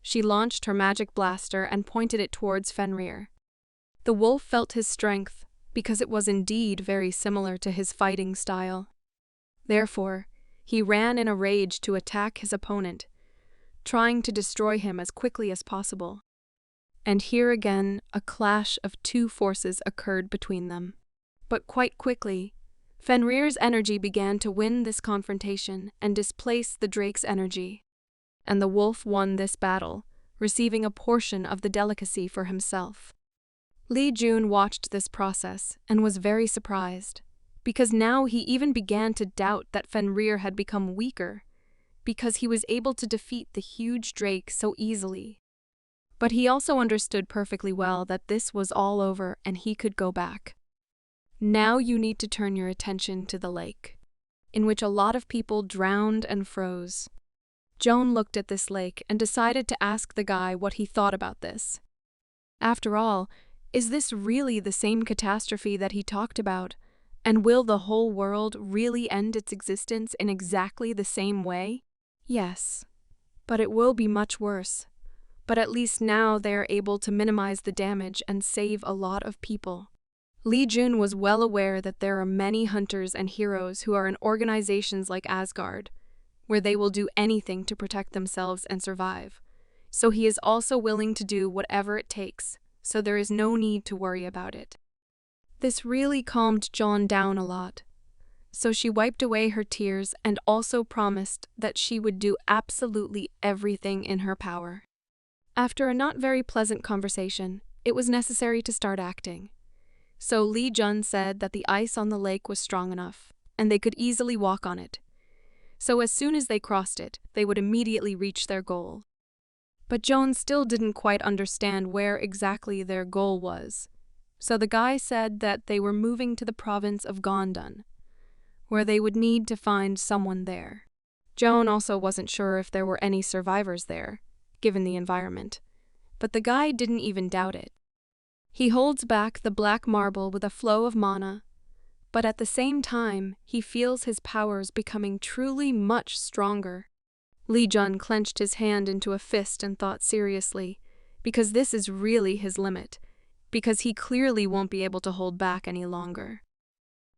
She launched her magic blaster and pointed it towards Fenrir. The wolf felt his strength, because it was indeed very similar to his fighting style. Therefore, he ran in a rage to attack his opponent, trying to destroy him as quickly as possible. And here again, a clash of two forces occurred between them. But quite quickly, Fenrir's energy began to win this confrontation and displace the drake's energy. And the wolf won this battle, receiving a portion of the delicacy for himself. Li Jun watched this process and was very surprised, because now he even began to doubt that Fenrir had become weaker, because he was able to defeat the huge drake so easily. But he also understood perfectly well that this was all over and he could go back. Now you need to turn your attention to the lake, in which a lot of people drowned and froze. Joan looked at this lake and decided to ask the guy what he thought about this. After all, is this really the same catastrophe that he talked about? And will the whole world really end its existence in exactly the same way? Yes, but it will be much worse. But at least now they are able to minimize the damage and save a lot of people. Li Jun was well aware that there are many hunters and heroes who are in organizations like Asgard, where they will do anything to protect themselves and survive. So he is also willing to do whatever it takes, so there is no need to worry about it. This really calmed Joan down a lot. So she wiped away her tears and also promised that she would do absolutely everything in her power. After a not very pleasant conversation, it was necessary to start acting. So Li Jun said that the ice on the lake was strong enough, and they could easily walk on it. So as soon as they crossed it, they would immediately reach their goal. But Joan still didn't quite understand where exactly their goal was. So the guy said that they were moving to the province of Gondun, where they would need to find someone there. Joan also wasn't sure if there were any survivors there, given the environment. But the guy didn't even doubt it. He holds back the black marble with a flow of mana, but at the same time, he feels his powers becoming truly much stronger. Li Jun clenched his hand into a fist and thought seriously, because this is really his limit, because he clearly won't be able to hold back any longer.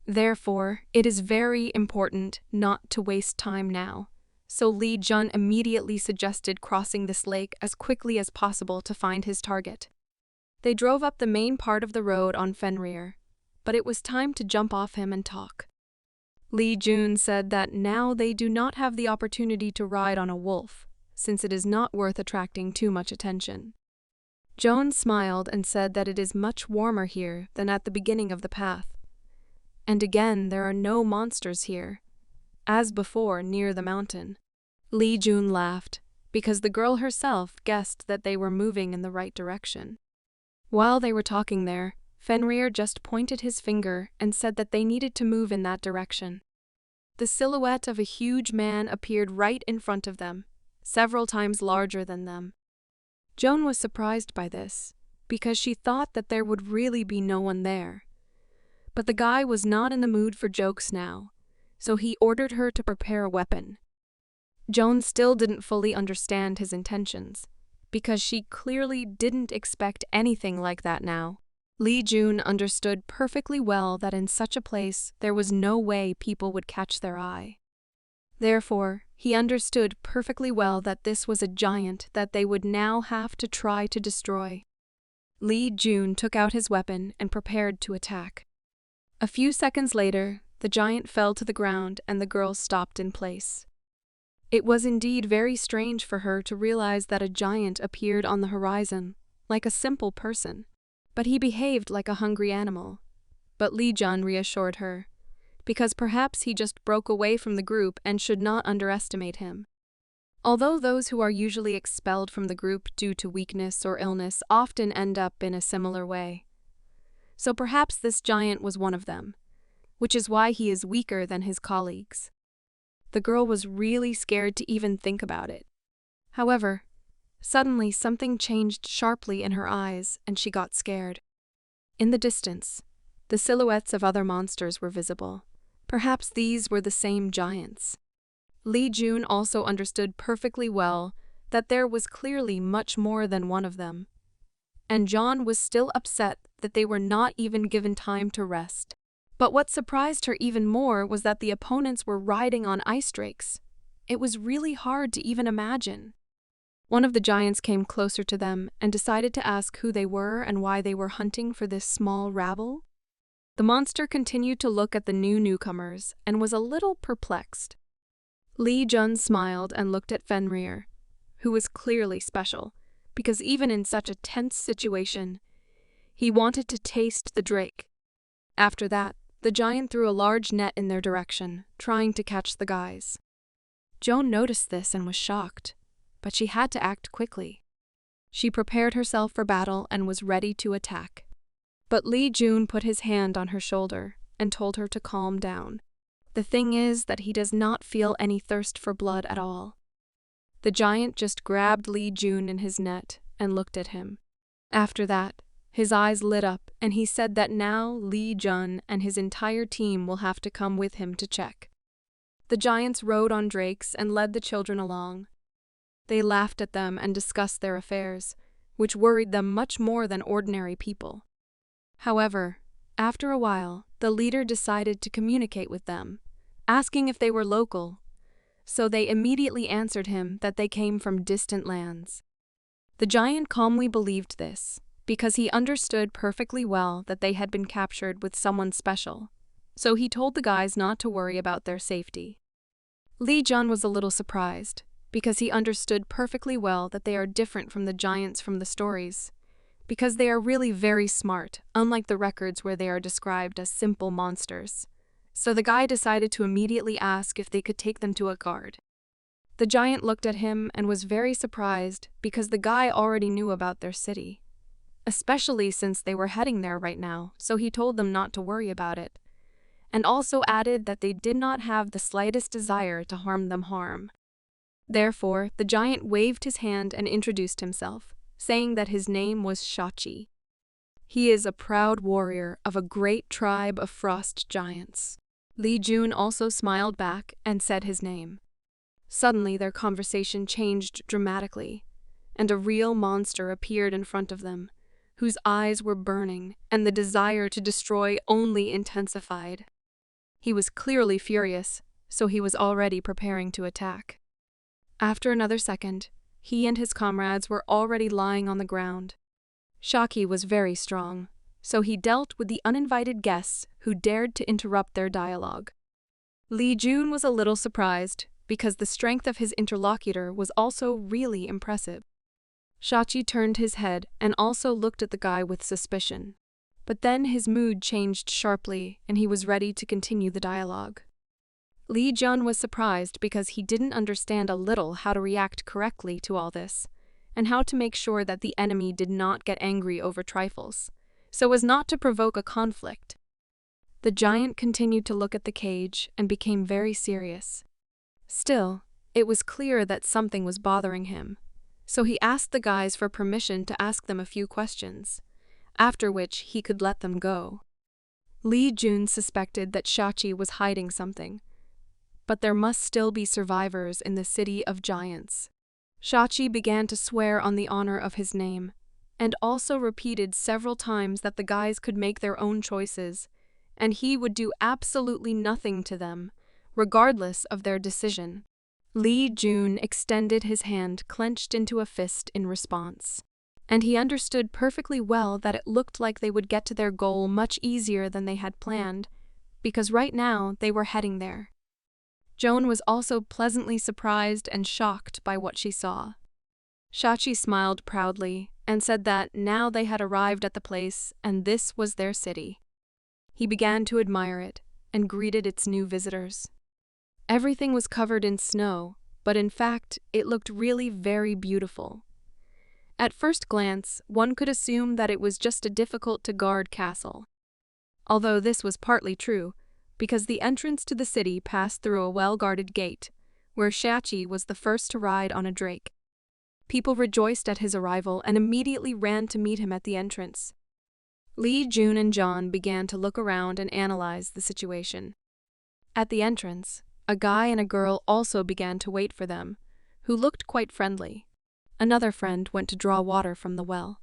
Therefore, it is very important not to waste time now. So Li Jun immediately suggested crossing this lake as quickly as possible to find his target. They drove up the main part of the road on Fenrir, but it was time to jump off him and talk. Li Jun said that now they do not have the opportunity to ride on a wolf, since it is not worth attracting too much attention. Joan smiled and said that it is much warmer here than at the beginning of the path. And again, there are no monsters here, as before near the mountain. Li Jun laughed, because the girl herself guessed that they were moving in the right direction. While they were talking there, Fenrir just pointed his finger and said that they needed to move in that direction. The silhouette of a huge man appeared right in front of them, several times larger than them. Joan was surprised by this, because she thought that there would really be no one there. But the guy was not in the mood for jokes now, so he ordered her to prepare a weapon. Joan still didn't fully understand his intentions, because she clearly didn't expect anything like that now. Li Jun understood perfectly well that in such a place there was no way people would catch their eye. Therefore, he understood perfectly well that this was a giant that they would now have to try to destroy. Lee Jun took out his weapon and prepared to attack. A few seconds later, the giant fell to the ground and the girl stopped in place. It was indeed very strange for her to realize that a giant appeared on the horizon, like a simple person. But he behaved like a hungry animal. But Lee Jun reassured her, because perhaps he just broke away from the group and should not underestimate him. Although those who are usually expelled from the group due to weakness or illness often end up in a similar way. So perhaps this giant was one of them, which is why he is weaker than his colleagues. The girl was really scared to even think about it. However, suddenly something changed sharply in her eyes and she got scared. In the distance, the silhouettes of other monsters were visible. Perhaps these were the same giants. Lee Jun also understood perfectly well that there was clearly much more than one of them. And John was still upset that they were not even given time to rest. But what surprised her even more was that the opponents were riding on ice drakes. It was really hard to even imagine. One of the giants came closer to them and decided to ask who they were and why they were hunting for this small rabble. The monster continued to look at the newcomers and was a little perplexed. Lee Jun smiled and looked at Fenrir, who was clearly special, because even in such a tense situation, he wanted to taste the drake. After that, the giant threw a large net in their direction, trying to catch the guys. Joan noticed this and was shocked, but she had to act quickly. She prepared herself for battle and was ready to attack. But Lee Jun put his hand on her shoulder and told her to calm down. The thing is that he does not feel any thirst for blood at all. The giant just grabbed Lee Jun in his net and looked at him. After that, his eyes lit up and he said that now Lee Jun and his entire team will have to come with him to check. The giants rode on drakes and led the children along. They laughed at them and discussed their affairs, which worried them much more than ordinary people. However, after a while, the leader decided to communicate with them, asking if they were local, so they immediately answered him that they came from distant lands. The giant calmly believed this, because he understood perfectly well that they had been captured with someone special, so he told the guys not to worry about their safety. Lee Jun was a little surprised, because he understood perfectly well that they are different from the giants from the stories, because they are really very smart, unlike the records where they are described as simple monsters. So the guy decided to immediately ask if they could take them to Asgard. The giant looked at him and was very surprised because the guy already knew about their city, especially since they were heading there right now, so he told them not to worry about it, and also added that they did not have the slightest desire to harm them. Therefore, the giant waved his hand and introduced himself, saying that his name was Shachi. He is a proud warrior of a great tribe of frost giants. Lee Jun also smiled back and said his name. Suddenly their conversation changed dramatically, and a real monster appeared in front of them, whose eyes were burning and the desire to destroy only intensified. He was clearly furious, so he was already preparing to attack. After another second, he and his comrades were already lying on the ground. Shaki was very strong, so he dealt with the uninvited guests who dared to interrupt their dialogue. Lee Jun was a little surprised, because the strength of his interlocutor was also really impressive. Shachi turned his head and also looked at the guy with suspicion. But then his mood changed sharply and he was ready to continue the dialogue. Lee Jun was surprised because he didn't understand a little how to react correctly to all this, and how to make sure that the enemy did not get angry over trifles, so as not to provoke a conflict. The giant continued to look at the cage and became very serious. Still, it was clear that something was bothering him, so he asked the guys for permission to ask them a few questions, after which he could let them go. Lee Jun suspected that Shachi was hiding something, but there must still be survivors in the city of giants. Shachi began to swear on the honor of his name, and also repeated several times that the guys could make their own choices, and he would do absolutely nothing to them, regardless of their decision. Lee Jun extended his hand clenched into a fist in response. and he understood perfectly well that it looked like they would get to their goal much easier than they had planned, because right now they were heading there. Joan was also pleasantly surprised and shocked by what she saw. Shachi smiled proudly and said that now they had arrived at the place and this was their city. He began to admire it and greeted its new visitors. Everything was covered in snow, but in fact, it looked really very beautiful. At first glance, one could assume that it was just a difficult-to-guard castle. Although this was partly true, because the entrance to the city passed through a well-guarded gate, where Shachi was the first to ride on a drake. People rejoiced at his arrival and immediately ran to meet him at the entrance. Li, Jun, and John began to look around and analyze the situation. At the entrance, a guy and a girl also began to wait for them, who looked quite friendly. Another friend went to draw water from the well.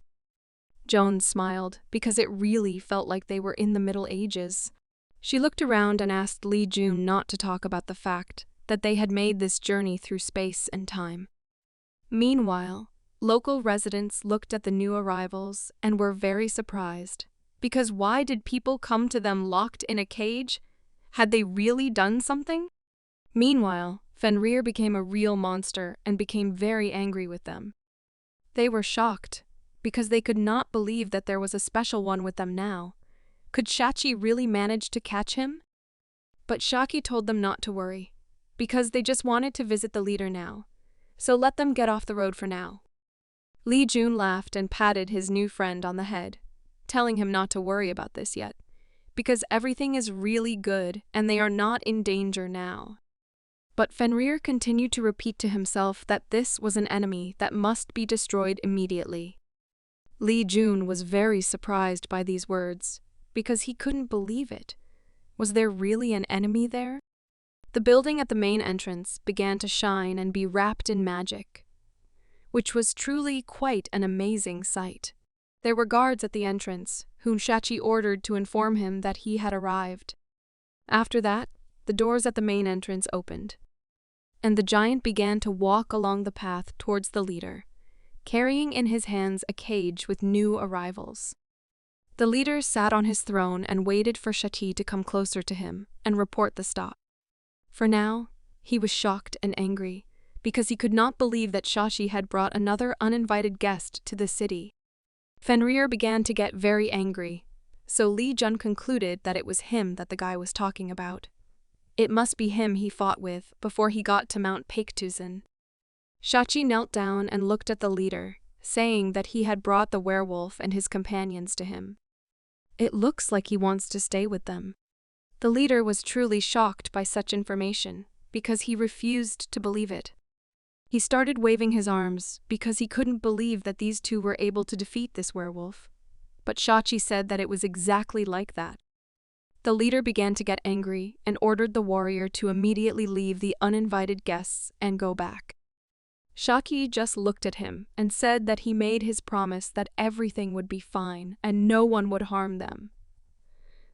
Joan smiled because it really felt like they were in the Middle Ages. She looked around and asked Li Jun not to talk about the fact that they had made this journey through space and time. Meanwhile, local residents looked at the new arrivals and were very surprised, because why did people come to them locked in a cage? Had they really done something? Meanwhile, Fenrir became a real monster and became very angry with them. They were shocked, because they could not believe that there was a special one with them now. Could Shachi really manage to catch him? But Shaki told them not to worry, because they just wanted to visit the leader now, so let them get off the road for now. Li Jun laughed and patted his new friend on the head, telling him not to worry about this yet, because everything is really good and they are not in danger now. But Fenrir continued to repeat to himself that this was an enemy that must be destroyed immediately. Li Jun was very surprised by these words, because he couldn't believe it. Was there really an enemy there? The building at the main entrance began to shine and be wrapped in magic, which was truly quite an amazing sight. There were guards at the entrance, whom Shachi ordered to inform him that he had arrived. After that, the doors at the main entrance opened, and the giant began to walk along the path towards the leader, carrying in his hands a cage with new arrivals. The leader sat on his throne and waited for Shachi to come closer to him and report the stop. For now, he was shocked and angry, because he could not believe that Shachi had brought another uninvited guest to the city. Fenrir began to get very angry, so Li Jun concluded that it was him that the guy was talking about. It must be him he fought with before he got to Mount Paektusen. Shachi knelt down and looked at the leader, saying that he had brought the werewolf and his companions to him. It looks like he wants to stay with them. The leader was truly shocked by such information, because he refused to believe it. He started waving his arms because he couldn't believe that these two were able to defeat this werewolf. But Shachi said that it was exactly like that. The leader began to get angry and ordered the warrior to immediately leave the uninvited guests and go back. Shachi just looked at him and said that he made his promise that everything would be fine and no one would harm them.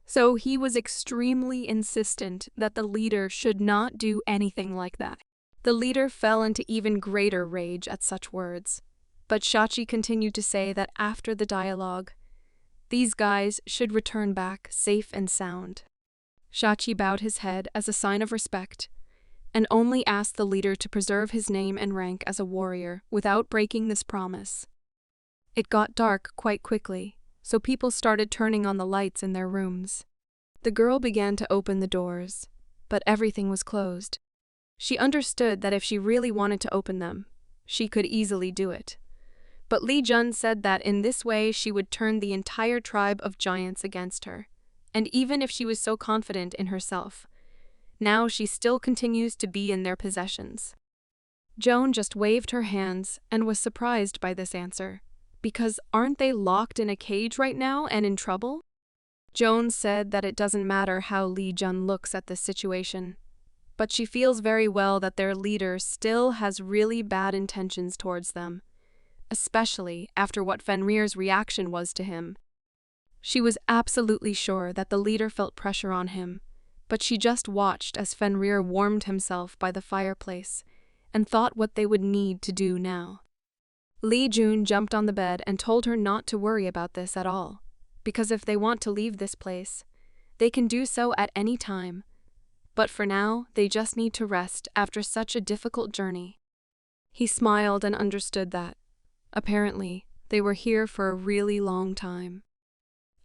So he was extremely insistent that the leader should not do anything like that. The leader fell into even greater rage at such words, but Shachi continued to say that after the dialogue, these guys should return back safe and sound. Shachi bowed his head as a sign of respect, and only asked the leader to preserve his name and rank as a warrior without breaking this promise. It got dark quite quickly, so people started turning on the lights in their rooms. The girl began to open the doors, but everything was closed. She understood that if she really wanted to open them, she could easily do it. But Li Jun said that in this way she would turn the entire tribe of giants against her, and even if she was so confident in herself, now she still continues to be in their possessions. Joan just waved her hands and was surprised by this answer, because aren't they locked in a cage right now and in trouble? Joan said that it doesn't matter how Li Jun looks at this situation, but she feels very well that their leader still has really bad intentions towards them, especially after what Fenrir's reaction was to him. She was absolutely sure that the leader felt pressure on him, but she just watched as Fenrir warmed himself by the fireplace and thought what they would need to do now. Li Jun jumped on the bed and told her not to worry about this at all, because if they want to leave this place, they can do so at any time. But for now, they just need to rest after such a difficult journey. He smiled and understood that, apparently, they were here for a really long time.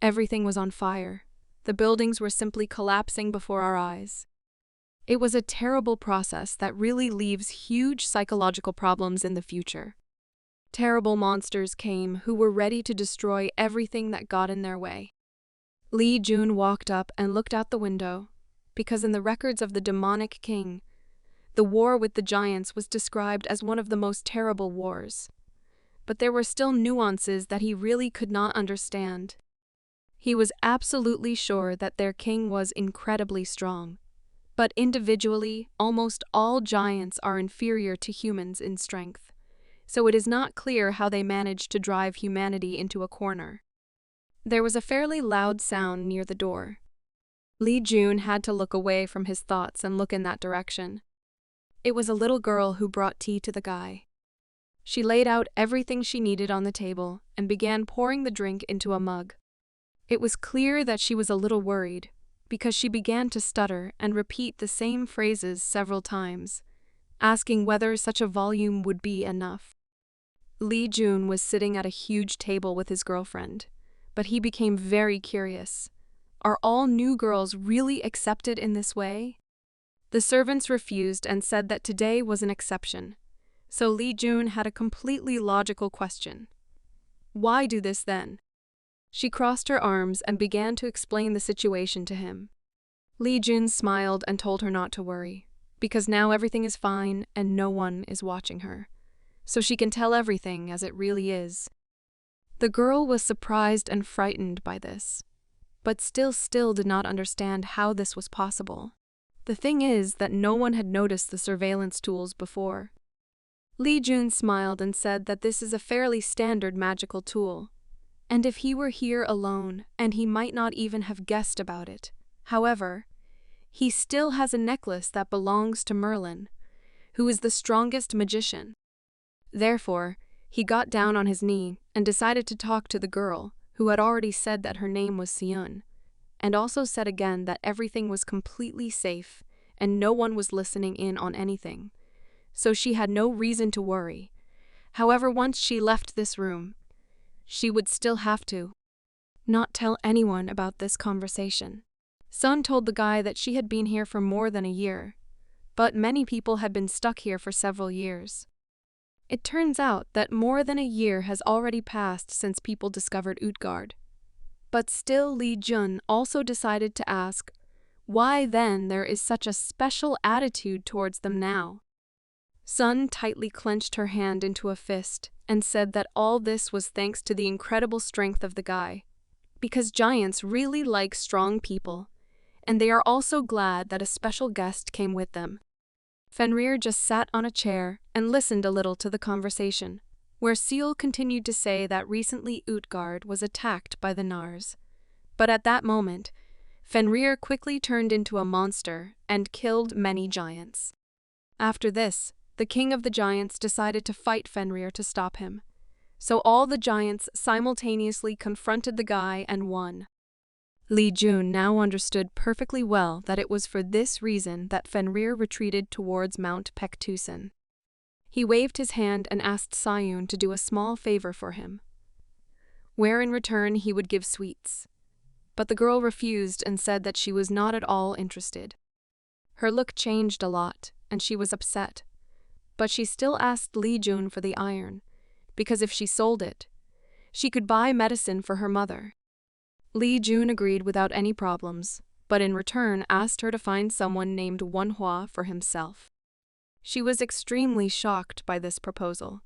Everything was on fire. The buildings were simply collapsing before our eyes. It was a terrible process that really leaves huge psychological problems in the future. Terrible monsters came who were ready to destroy everything that got in their way. Li Jun walked up and looked out the window, because in the records of the demonic king, the war with the giants was described as one of the most terrible wars. But there were still nuances that he really could not understand. He was absolutely sure that their king was incredibly strong. But individually, almost all giants are inferior to humans in strength. So it is not clear how they managed to drive humanity into a corner. There was a fairly loud sound near the door. Li Jun had to look away from his thoughts and look in that direction. It was a little girl who brought tea to the guy. She laid out everything she needed on the table and began pouring the drink into a mug. It was clear that she was a little worried, because she began to stutter and repeat the same phrases several times, asking whether such a volume would be enough. Li Jun was sitting at a huge table with his girlfriend, but he became very curious. Are all new girls really accepted in this way? The servants refused and said that today was an exception, so Li Jun had a completely logical question. Why do this then? She crossed her arms and began to explain the situation to him. Li Jun smiled and told her not to worry, because now everything is fine and no one is watching her, so she can tell everything as it really is. The girl was surprised and frightened by this, but still did not understand how this was possible. The thing is that no one had noticed the surveillance tools before. Li Jun smiled and said that this is a fairly standard magical tool, and if he were here alone, and he might not even have guessed about it. However, he still has a necklace that belongs to Merlin, who is the strongest magician. Therefore, he got down on his knee and decided to talk to the girl, who had already said that her name was Sion, and also said again that everything was completely safe and no one was listening in on anything, so she had no reason to worry. However, once she left this room, she would still have to not tell anyone about this conversation. Sun told the guy that she had been here for more than a year, but many people had been stuck here for several years. It turns out that more than a year has already passed since people discovered Utgard. But still, Li Jun also decided to ask why then there is such a special attitude towards them now. Sun tightly clenched her hand into a fist and said that all this was thanks to the incredible strength of the guy, because giants really like strong people, and they are also glad that a special guest came with them. Fenrir just sat on a chair and listened a little to the conversation, where Seal continued to say that recently Utgard was attacked by the Nars. But at that moment, Fenrir quickly turned into a monster and killed many giants. After this, the king of the giants decided to fight Fenrir to stop him. So all the giants simultaneously confronted the guy and won. Li Jun now understood perfectly well that it was for this reason that Fenrir retreated towards Mount Pektusen. He waved his hand and asked Sayun to do a small favor for him, where in return he would give sweets. But the girl refused and said that she was not at all interested. Her look changed a lot, and she was upset. But she still asked Li Jun for the iron, because if she sold it, she could buy medicine for her mother. Li Jun agreed without any problems, but in return asked her to find someone named Manhwa for himself. She was extremely shocked by this proposal,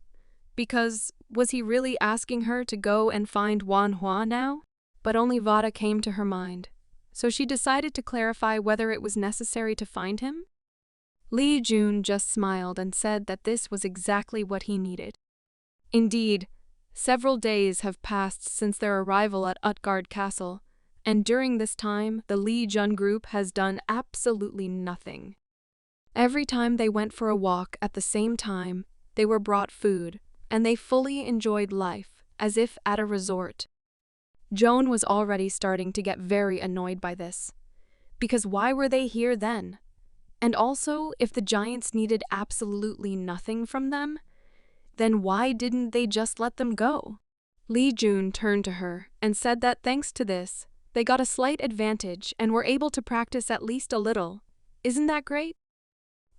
because was he really asking her to go and find Manhwa now? But only Vada came to her mind, so she decided to clarify whether it was necessary to find him. Li Jun just smiled and said that this was exactly what he needed. Indeed, several days have passed since their arrival at Utgard Castle, and during this time, the Li Jun group has done absolutely nothing. Every time they went for a walk at the same time, they were brought food, and they fully enjoyed life, as if at a resort. Joan was already starting to get very annoyed by this. Because why were they here then? And also, if the giants needed absolutely nothing from them, then why didn't they just let them go? Li Jun turned to her and said that thanks to this, they got a slight advantage and were able to practice at least a little. Isn't that great?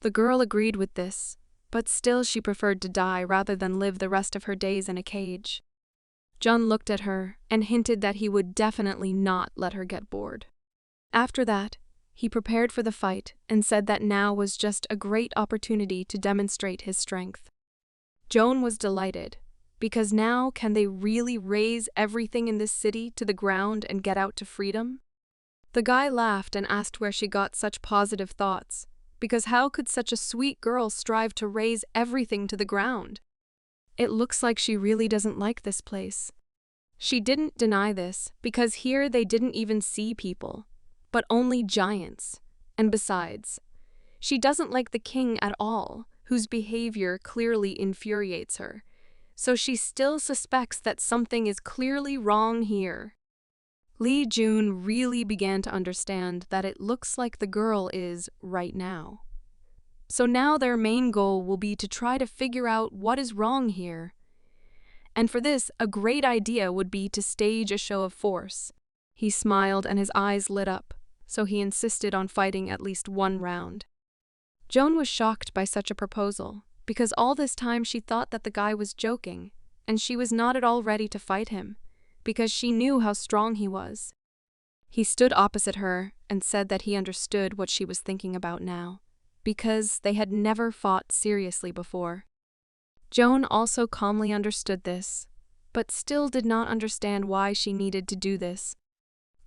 The girl agreed with this, but still she preferred to die rather than live the rest of her days in a cage. Jun looked at her and hinted that he would definitely not let her get bored. After that, he prepared for the fight and said that now was just a great opportunity to demonstrate his strength. Joan was delighted, because now can they really raze everything in this city to the ground and get out to freedom? The guy laughed and asked where she got such positive thoughts, because how could such a sweet girl strive to raze everything to the ground? It looks like she really doesn't like this place. She didn't deny this, because here they didn't even see people, but only giants. And besides, she doesn't like the king at all, whose behavior clearly infuriates her. So she still suspects that something is clearly wrong here. Li Jun really began to understand that it looks like the girl is right now. So now their main goal will be to try to figure out what is wrong here. And for this, a great idea would be to stage a show of force. He smiled and his eyes lit up, so he insisted on fighting at least one round. Joan was shocked by such a proposal, because all this time she thought that the guy was joking, and she was not at all ready to fight him, because she knew how strong he was. He stood opposite her and said that he understood what she was thinking about now, because they had never fought seriously before. Joan also calmly understood this, but still did not understand why she needed to do this.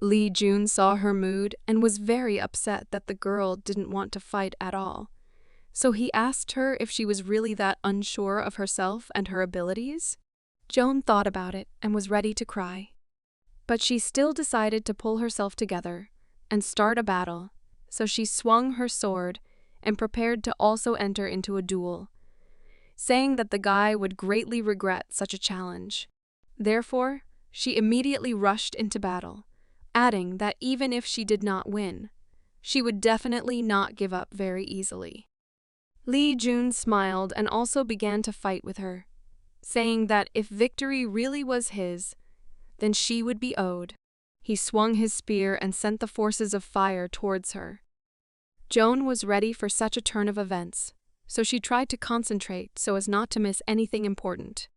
Li Jun saw her mood and was very upset that the girl didn't want to fight at all. So he asked her if she was really that unsure of herself and her abilities. Joan thought about it and was ready to cry. But she still decided to pull herself together and start a battle, so she swung her sword and prepared to also enter into a duel, saying that the guy would greatly regret such a challenge. Therefore, she immediately rushed into battle, adding that even if she did not win, she would definitely not give up very easily. Li Jun smiled and also began to fight with her, saying that if victory really was his, then she would be owed. He swung his spear and sent the forces of fire towards her. Joan was ready for such a turn of events, so she tried to concentrate so as not to miss anything important.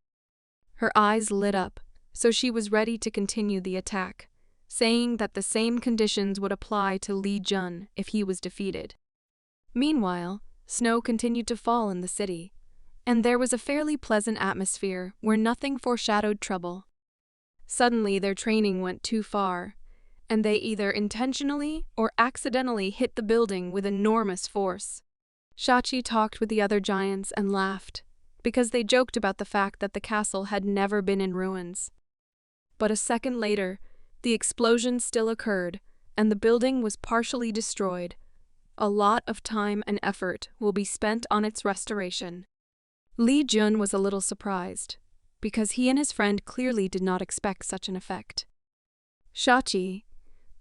Her eyes lit up, so she was ready to continue the attack, saying that the same conditions would apply to Li Jun if he was defeated. Meanwhile, snow continued to fall in the city, and there was a fairly pleasant atmosphere where nothing foreshadowed trouble. Suddenly their training went too far, and they either intentionally or accidentally hit the building with enormous force. Shachi talked with the other giants and laughed, because they joked about the fact that the castle had never been in ruins. But a second later, the explosion still occurred, and the building was partially destroyed. A lot of time and effort will be spent on its restoration. Li Jun was a little surprised, because he and his friend clearly did not expect such an effect. Shachi,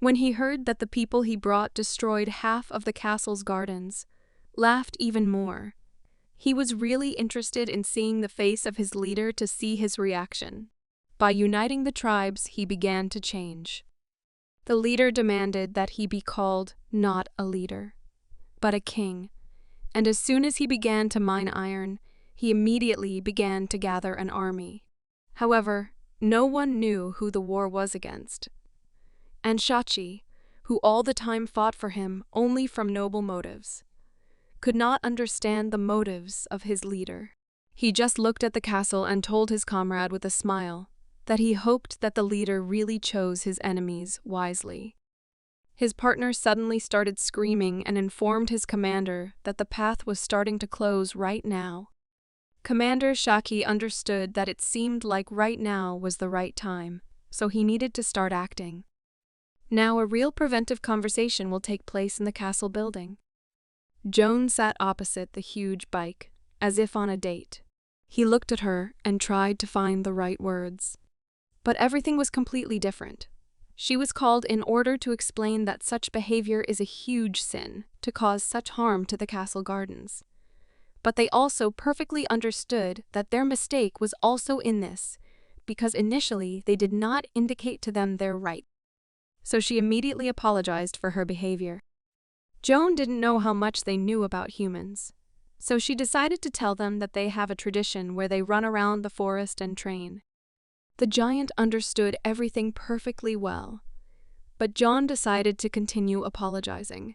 when he heard that the people he brought destroyed half of the castle's gardens, laughed even more. He was really interested in seeing the face of his leader to see his reaction. By uniting the tribes, he began to change. The leader demanded that he be called not a leader, but a king, and as soon as he began to mine iron, he immediately began to gather an army. However, no one knew who the war was against. And Shachi, who all the time fought for him only from noble motives, could not understand the motives of his leader. He just looked at the castle and told his comrade with a smile that he hoped that the leader really chose his enemies wisely. His partner suddenly started screaming and informed his commander that the path was starting to close right now. Commander Shaki understood that it seemed like right now was the right time, so he needed to start acting. Now a real preventive conversation will take place in the castle building. Joan sat opposite the huge bike, as if on a date. He looked at her and tried to find the right words. But everything was completely different. She was called in order to explain that such behavior is a huge sin to cause such harm to the castle gardens. But they also perfectly understood that their mistake was also in this, because initially they did not indicate to them their right. So she immediately apologized for her behavior. Joan didn't know how much they knew about humans, so she decided to tell them that they have a tradition where they run around the forest and train. The giant understood everything perfectly well, but Joan decided to continue apologizing,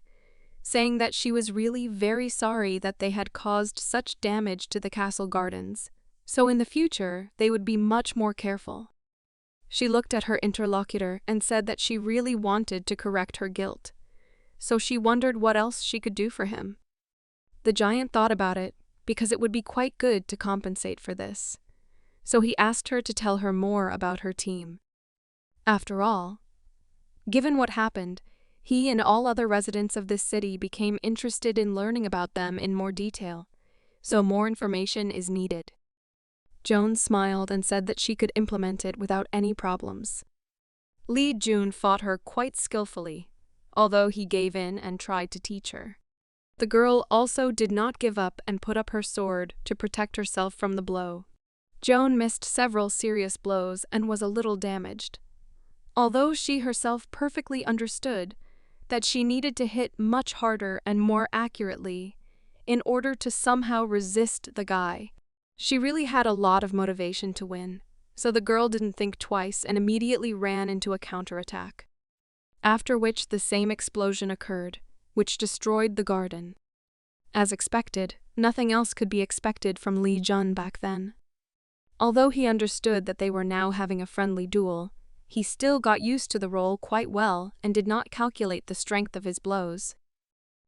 saying that she was really very sorry that they had caused such damage to the castle gardens, so in the future they would be much more careful. She looked at her interlocutor and said that she really wanted to correct her guilt, so she wondered what else she could do for him. The giant thought about it because it would be quite good to compensate for this, so he asked her to tell her more about her team. After all, given what happened, he and all other residents of this city became interested in learning about them in more detail, so more information is needed. Joan smiled and said that she could implement it without any problems. Li Jun fought her quite skillfully, although he gave in and tried to teach her. The girl also did not give up and put up her sword to protect herself from the blow. Joan missed several serious blows and was a little damaged, although she herself perfectly understood that she needed to hit much harder and more accurately in order to somehow resist the guy. She really had a lot of motivation to win, so the girl didn't think twice and immediately ran into a counterattack. After which the same explosion occurred, which destroyed the garden. As expected, nothing else could be expected from Li Jun back then. Although he understood that they were now having a friendly duel, he still got used to the role quite well and did not calculate the strength of his blows.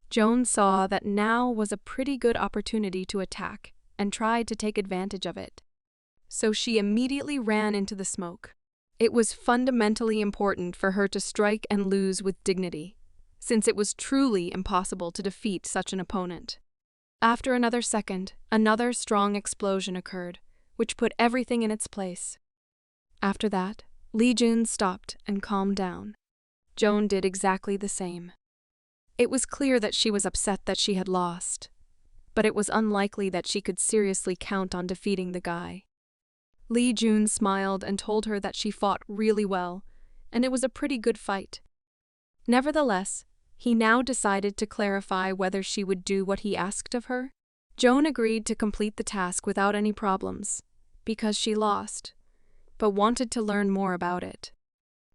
Joan saw that now was a pretty good opportunity to attack and tried to take advantage of it. So she immediately ran into the smoke. It was fundamentally important for her to strike and lose with dignity, since it was truly impossible to defeat such an opponent. After another second, another strong explosion occurred, which put everything in its place. After that, Li Jun stopped and calmed down. Joan did exactly the same. It was clear that she was upset that she had lost, but it was unlikely that she could seriously count on defeating the guy. Li Jun smiled and told her that she fought really well, and it was a pretty good fight. Nevertheless, he now decided to clarify whether she would do what he asked of her. Joan agreed to complete the task without any problems, because she lost, but wanted to learn more about it.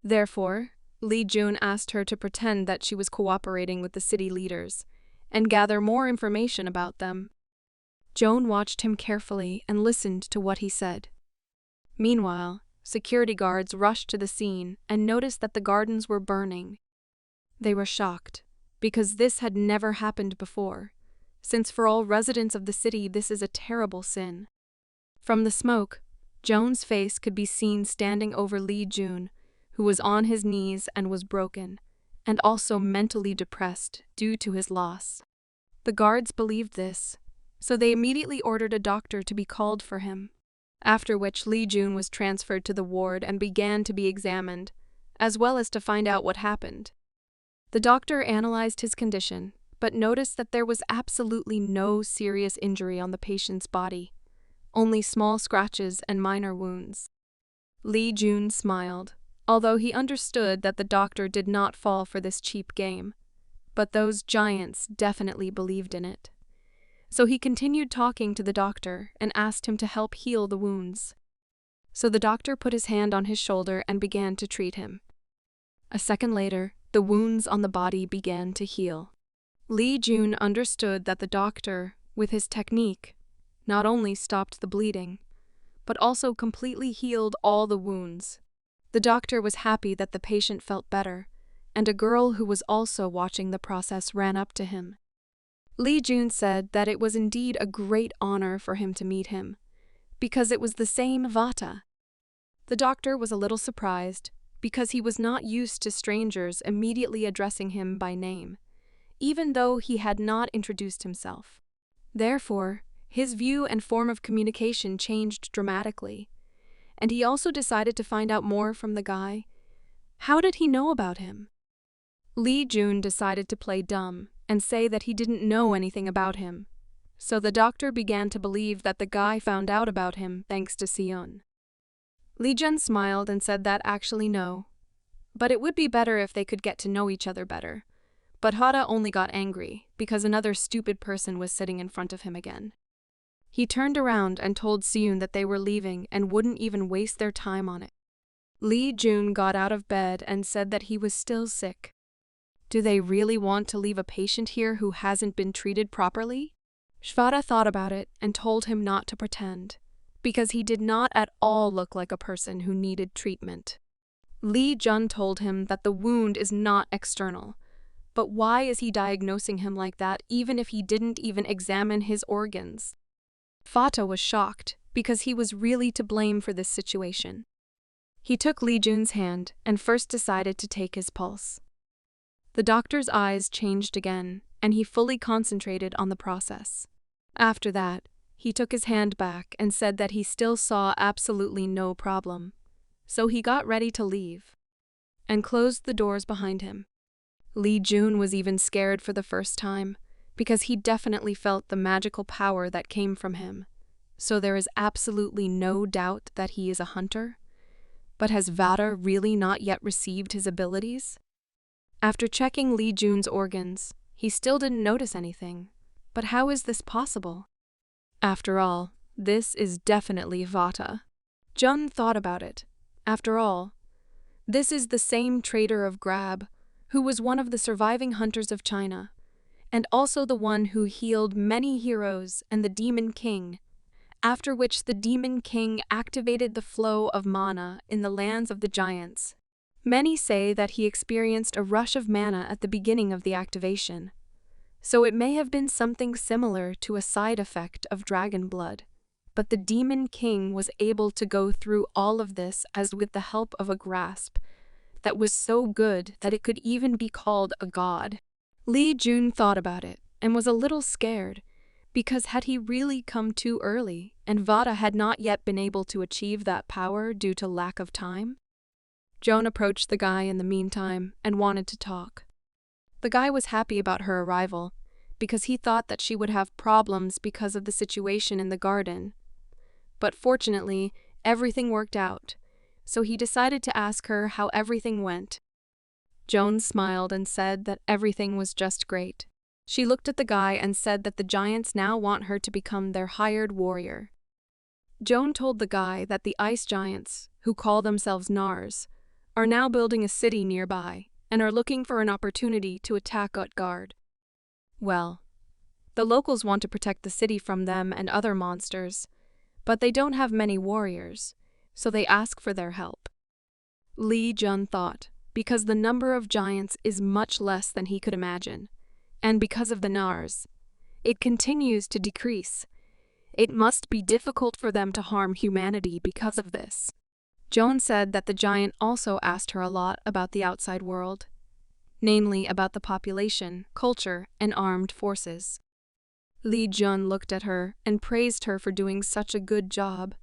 Therefore, Li Jun asked her to pretend that she was cooperating with the city leaders and gather more information about them. Joan watched him carefully and listened to what he said. Meanwhile, security guards rushed to the scene and noticed that the gardens were burning. They were shocked, because this had never happened before, since for all residents of the city this is a terrible sin. From the smoke, Joan's face could be seen standing over Li Jun, who was on his knees and was broken, and also mentally depressed due to his loss. The guards believed this, so they immediately ordered a doctor to be called for him, after which Li Jun was transferred to the ward and began to be examined, as well as to find out what happened. The doctor analyzed his condition, but noticed that there was absolutely no serious injury on the patient's body, only small scratches and minor wounds. Li Jun smiled, although he understood that the doctor did not fall for this cheap game, but those giants definitely believed in it. So he continued talking to the doctor and asked him to help heal the wounds. So the doctor put his hand on his shoulder and began to treat him. A second later, the wounds on the body began to heal. Li Jun understood that the doctor, with his technique, not only stopped the bleeding, but also completely healed all the wounds. The doctor was happy that the patient felt better, and a girl who was also watching the process ran up to him. Li Jun said that it was indeed a great honor for him to meet him, because it was the same Vata. The doctor was a little surprised, because he was not used to strangers immediately addressing him by name, even though he had not introduced himself. Therefore, His view and form of communication changed dramatically, and he also decided to find out more from the guy. How did he know about him? Lee Jun decided to play dumb and say that he didn't know anything about him, so the doctor began to believe that the guy found out about him thanks to Seon. Lee Jun smiled and said that actually no, but it would be better if they could get to know each other better. But Hada only got angry because another stupid person was sitting in front of him again. He turned around and told Seon that they were leaving and wouldn't even waste their time on it. Lee Jun got out of bed and said that he was still sick. Do they really want to leave a patient here who hasn't been treated properly? Shvada thought about it and told him not to pretend, because he did not at all look like a person who needed treatment. Lee Jun told him that the wound is not external, but why is he diagnosing him like that even if he didn't even examine his organs? Fata was shocked because he was really to blame for this situation. He took Lee Jun's hand and first decided to take his pulse. The doctor's eyes changed again, and he fully concentrated on the process. After that, he took his hand back and said that he still saw absolutely no problem. So he got ready to leave and closed the doors behind him. Lee Jun was even scared for the first time, because he definitely felt the magical power that came from him. So there is absolutely no doubt that he is a hunter. But has Vada really not yet received his abilities? After checking Lee Jun's organs, he still didn't notice anything. But how is this possible? After all, this is definitely Vata. Jun thought about it. After all, this is the same trader of Grab, who was one of the surviving hunters of China, and also the one who healed many heroes and the Demon King, after which the Demon King activated the flow of mana in the lands of the giants. Many say that he experienced a rush of mana at the beginning of the activation, so it may have been something similar to a side effect of dragon blood. But the Demon King was able to go through all of this as with the help of a grasp that was so good that it could even be called a god. Lee Jun thought about it and was a little scared, because had he really come too early and Vada had not yet been able to achieve that power due to lack of time? Joan approached the guy in the meantime and wanted to talk. The guy was happy about her arrival, because he thought that she would have problems because of the situation in the garden. But fortunately, everything worked out, so he decided to ask her how everything went. Joan smiled and said that everything was just great. She looked at the guy and said that the giants now want her to become their hired warrior. Joan told the guy that the ice giants, who call themselves Nars, are now building a city nearby and are looking for an opportunity to attack Asgard. Well, the locals want to protect the city from them and other monsters, but they don't have many warriors, so they ask for their help. Lee Jun thought, because the number of giants is much less than he could imagine, and because of the Nars, it continues to decrease. It must be difficult for them to harm humanity because of this. Joan said that the giant also asked her a lot about the outside world, namely about the population, culture, and armed forces. Lee Jun looked at her and praised her for doing such a good job.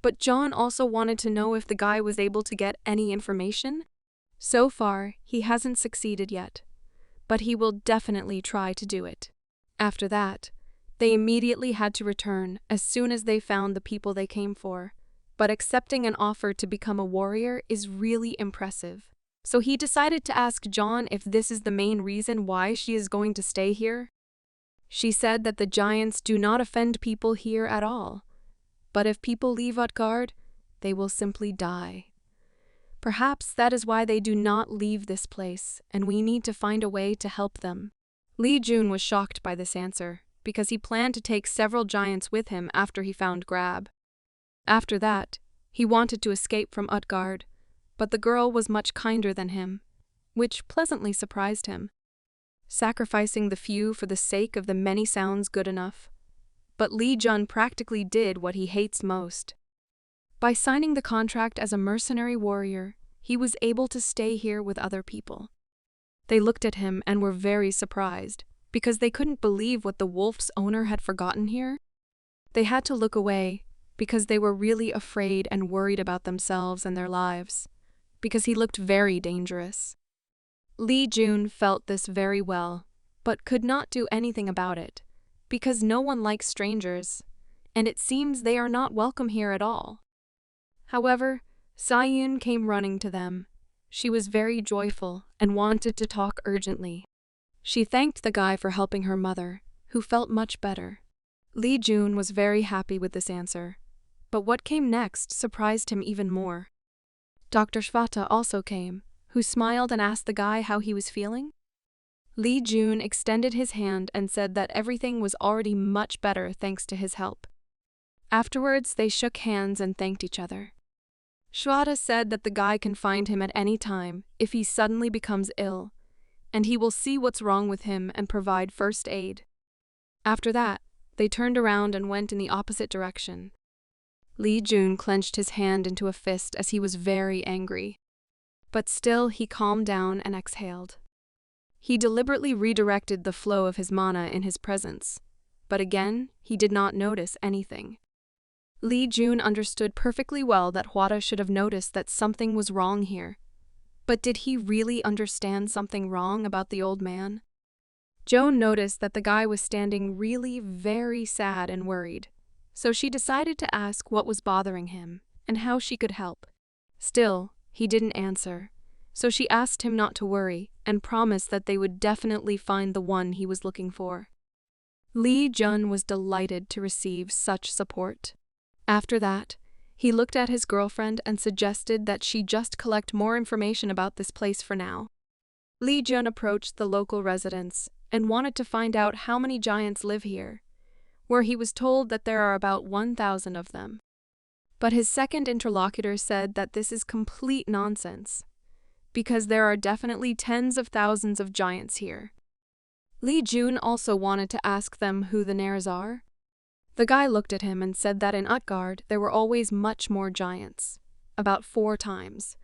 But John also wanted to know if the guy was able to get any information. So far, he hasn't succeeded yet, but he will definitely try to do it. After that, they immediately had to return as soon as they found the people they came for. But accepting an offer to become a warrior is really impressive. So he decided to ask John if this is the main reason why she is going to stay here. She said that the giants do not offend people here at all. But if people leave Asgard, they will simply die. Perhaps that is why they do not leave this place, and we need to find a way to help them. Lee Jun was shocked by this answer, because he planned to take several giants with him after he found Grab. After that, he wanted to escape from Asgard, but the girl was much kinder than him, which pleasantly surprised him. Sacrificing the few for the sake of the many sounds good enough, but Lee Jun practically did what he hates most. By signing the contract as a mercenary warrior, he was able to stay here with other people. They looked at him and were very surprised, because they couldn't believe what the wolf's owner had forgotten here. They had to look away because they were really afraid and worried about themselves and their lives, because he looked very dangerous. Li Jun felt this very well, but could not do anything about it, because no one likes strangers, and it seems they are not welcome here at all. However, Sayun came running to them. She was very joyful and wanted to talk urgently. She thanked the guy for helping her mother, who felt much better. Li Jun was very happy with this answer, but what came next surprised him even more. Dr. Shvata also came, who smiled and asked the guy how he was feeling. Li Jun extended his hand and said that everything was already much better thanks to his help. Afterwards, they shook hands and thanked each other. Shvata said that the guy can find him at any time if he suddenly becomes ill, and he will see what's wrong with him and provide first aid. After that, they turned around and went in the opposite direction. Li Jun clenched his hand into a fist as he was very angry. But still he calmed down and exhaled. He deliberately redirected the flow of his mana in his presence, but again he did not notice anything. Li Jun understood perfectly well that Hwada should have noticed that something was wrong here. But did he really understand something wrong about the old man? Joan noticed that the guy was standing really very sad and worried, so she decided to ask what was bothering him and how she could help. Still, he didn't answer, so she asked him not to worry and promised that they would definitely find the one he was looking for. Li Jun was delighted to receive such support. After that, he looked at his girlfriend and suggested that she just collect more information about this place for now. Li Jun approached the local residents and wanted to find out how many giants live here, where he was told that there are about 1,000 of them. But his second interlocutor said that this is complete nonsense, because there are definitely tens of thousands of giants here. Li Jun also wanted to ask them who the Nairs are. The guy looked at him and said that in Asgard there were always much more giants, about 4 times.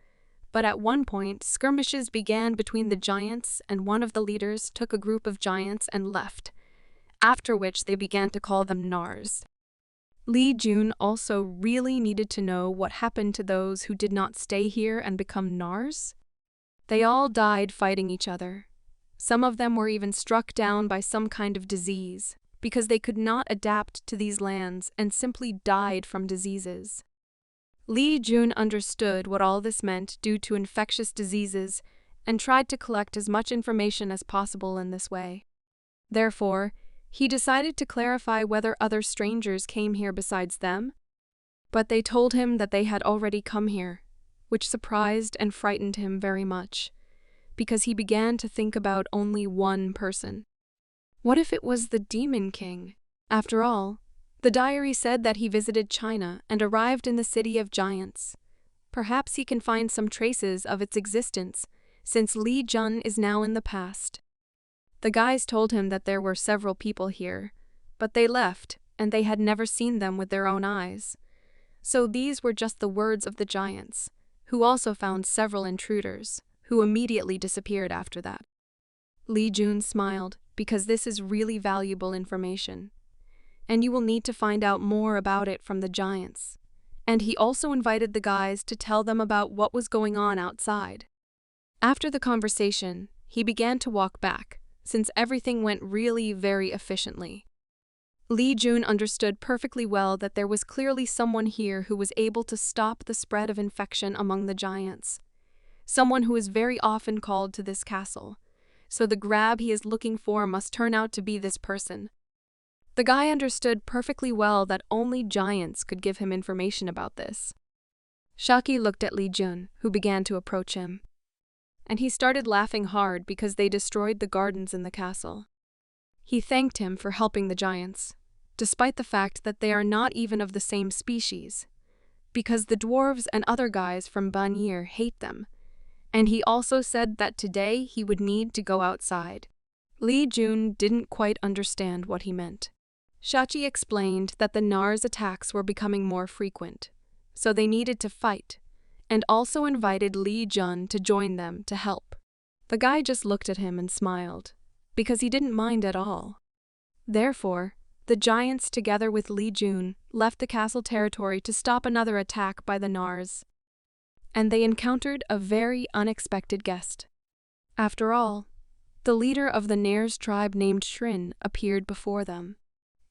But at one point, skirmishes began between the giants and one of the leaders took a group of giants and left, after which they began to call them Nars. Li Jun also really needed to know what happened to those who did not stay here and become Nars. They all died fighting each other. Some of them were even struck down by some kind of disease, because they could not adapt to these lands and simply died from diseases. Li Jun understood what all this meant due to infectious diseases and tried to collect as much information as possible in this way. Therefore, he decided to clarify whether other strangers came here besides them, but they told him that they had already come here, which surprised and frightened him very much, because he began to think about only one person. What if it was the Demon King? After all, the diary said that he visited China and arrived in the city of giants. Perhaps he can find some traces of its existence, since Li Jun is now in the past. The guys told him that there were several people here, but they left, and they had never seen them with their own eyes. So these were just the words of the giants, who also found several intruders, who immediately disappeared after that. Li Jun smiled, because this is really valuable information, and you will need to find out more about it from the giants. And he also invited the guys to tell them about what was going on outside. After the conversation, he began to walk back, since everything went really very efficiently. Li Jun understood perfectly well that there was clearly someone here who was able to stop the spread of infection among the giants, someone who is very often called to this castle. So the grab he is looking for must turn out to be this person. The guy understood perfectly well that only giants could give him information about this. Shaki looked at Li Jun, who began to approach him, and he started laughing hard because they destroyed the gardens in the castle. He thanked him for helping the giants, despite the fact that they are not even of the same species, because the dwarves and other guys from Banir hate them. And he also said that today he would need to go outside. Li Jun didn't quite understand what he meant. Shachi explained that the Nars' attacks were becoming more frequent, so they needed to fight, and also invited Li Jun to join them to help. The guy just looked at him and smiled, because he didn't mind at all. Therefore, the giants together with Li Jun left the castle territory to stop another attack by the Nars. And they encountered a very unexpected guest. After all, the leader of the Nars tribe named Shrin appeared before them.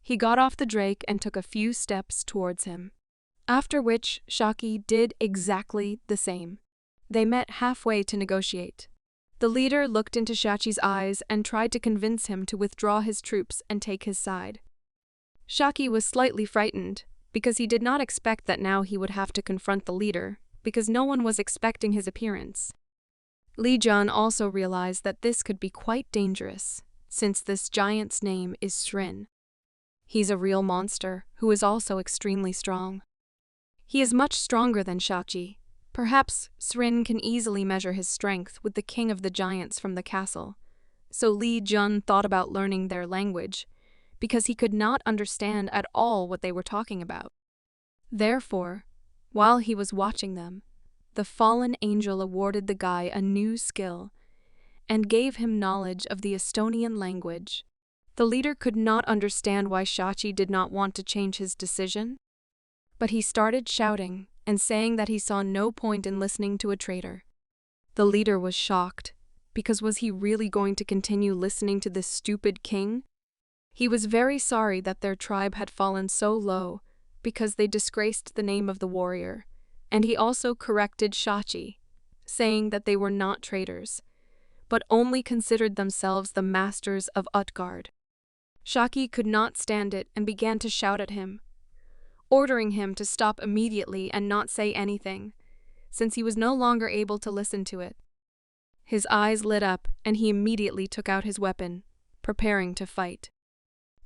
He got off the drake and took a few steps towards him. After which, Shaki did exactly the same. They met halfway to negotiate. The leader looked into Shachi's eyes and tried to convince him to withdraw his troops and take his side. Shaki was slightly frightened, because he did not expect that now he would have to confront the leader, because no one was expecting his appearance. Li Jun also realized that this could be quite dangerous, since this giant's name is Shrin. He's a real monster, who is also extremely strong. He is much stronger than Shachi. Perhaps Shrin can easily measure his strength with the king of the giants from the castle. So Li Jun thought about learning their language, because he could not understand at all what they were talking about. Therefore, while he was watching them, the fallen angel awarded the guy a new skill and gave him knowledge of the Estonian language. The leader could not understand why Shachi did not want to change his decision, but he started shouting and saying that he saw no point in listening to a traitor. The leader was shocked, because was he really going to continue listening to this stupid king? He was very sorry that their tribe had fallen so low, because they disgraced the name of the warrior, and he also corrected Shachi, saying that they were not traitors, but only considered themselves the masters of Asgard. Shaki could not stand it and began to shout at him, ordering him to stop immediately and not say anything, since he was no longer able to listen to it. His eyes lit up and he immediately took out his weapon, preparing to fight.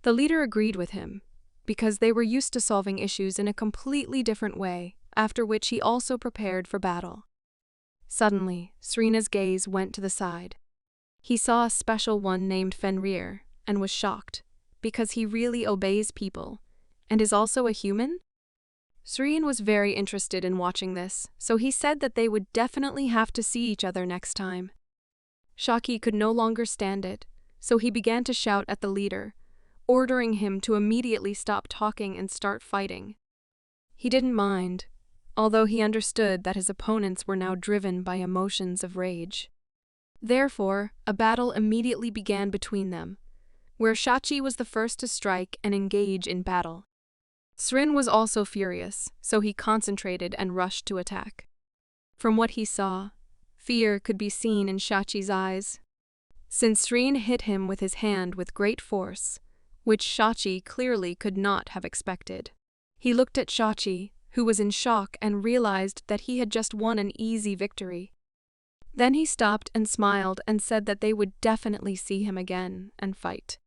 The leader agreed with him, because they were used to solving issues in a completely different way, after which he also prepared for battle. Suddenly, Srina's gaze went to the side. He saw a special one named Fenrir and was shocked, because he really obeys people, and is also a human? Srin was very interested in watching this, so he said that they would definitely have to see each other next time. Shaki could no longer stand it, so he began to shout at the leader, ordering him to immediately stop talking and start fighting. He didn't mind, although he understood that his opponents were now driven by emotions of rage. Therefore, a battle immediately began between them, where Shachi was the first to strike and engage in battle. Srin was also furious, so he concentrated and rushed to attack. From what he saw, fear could be seen in Shachi's eyes, since Srin hit him with his hand with great force, which Shachi clearly could not have expected. He looked at Shachi, who was in shock and realized that he had just won an easy victory. Then he stopped and smiled and said that they would definitely see him again and fight.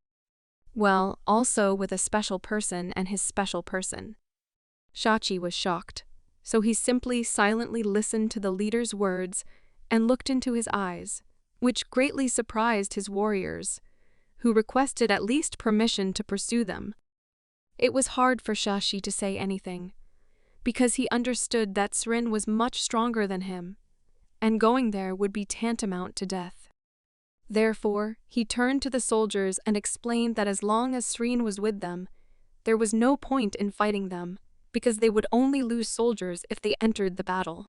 Well, also with a special person and his special person. Shachi was shocked, so he simply silently listened to the leader's words and looked into his eyes, which greatly surprised his warriors, who requested at least permission to pursue them. It was hard for Shachi to say anything, because he understood that Srin was much stronger than him, and going there would be tantamount to death. Therefore, he turned to the soldiers and explained that as long as Srin was with them, there was no point in fighting them, because they would only lose soldiers if they entered the battle.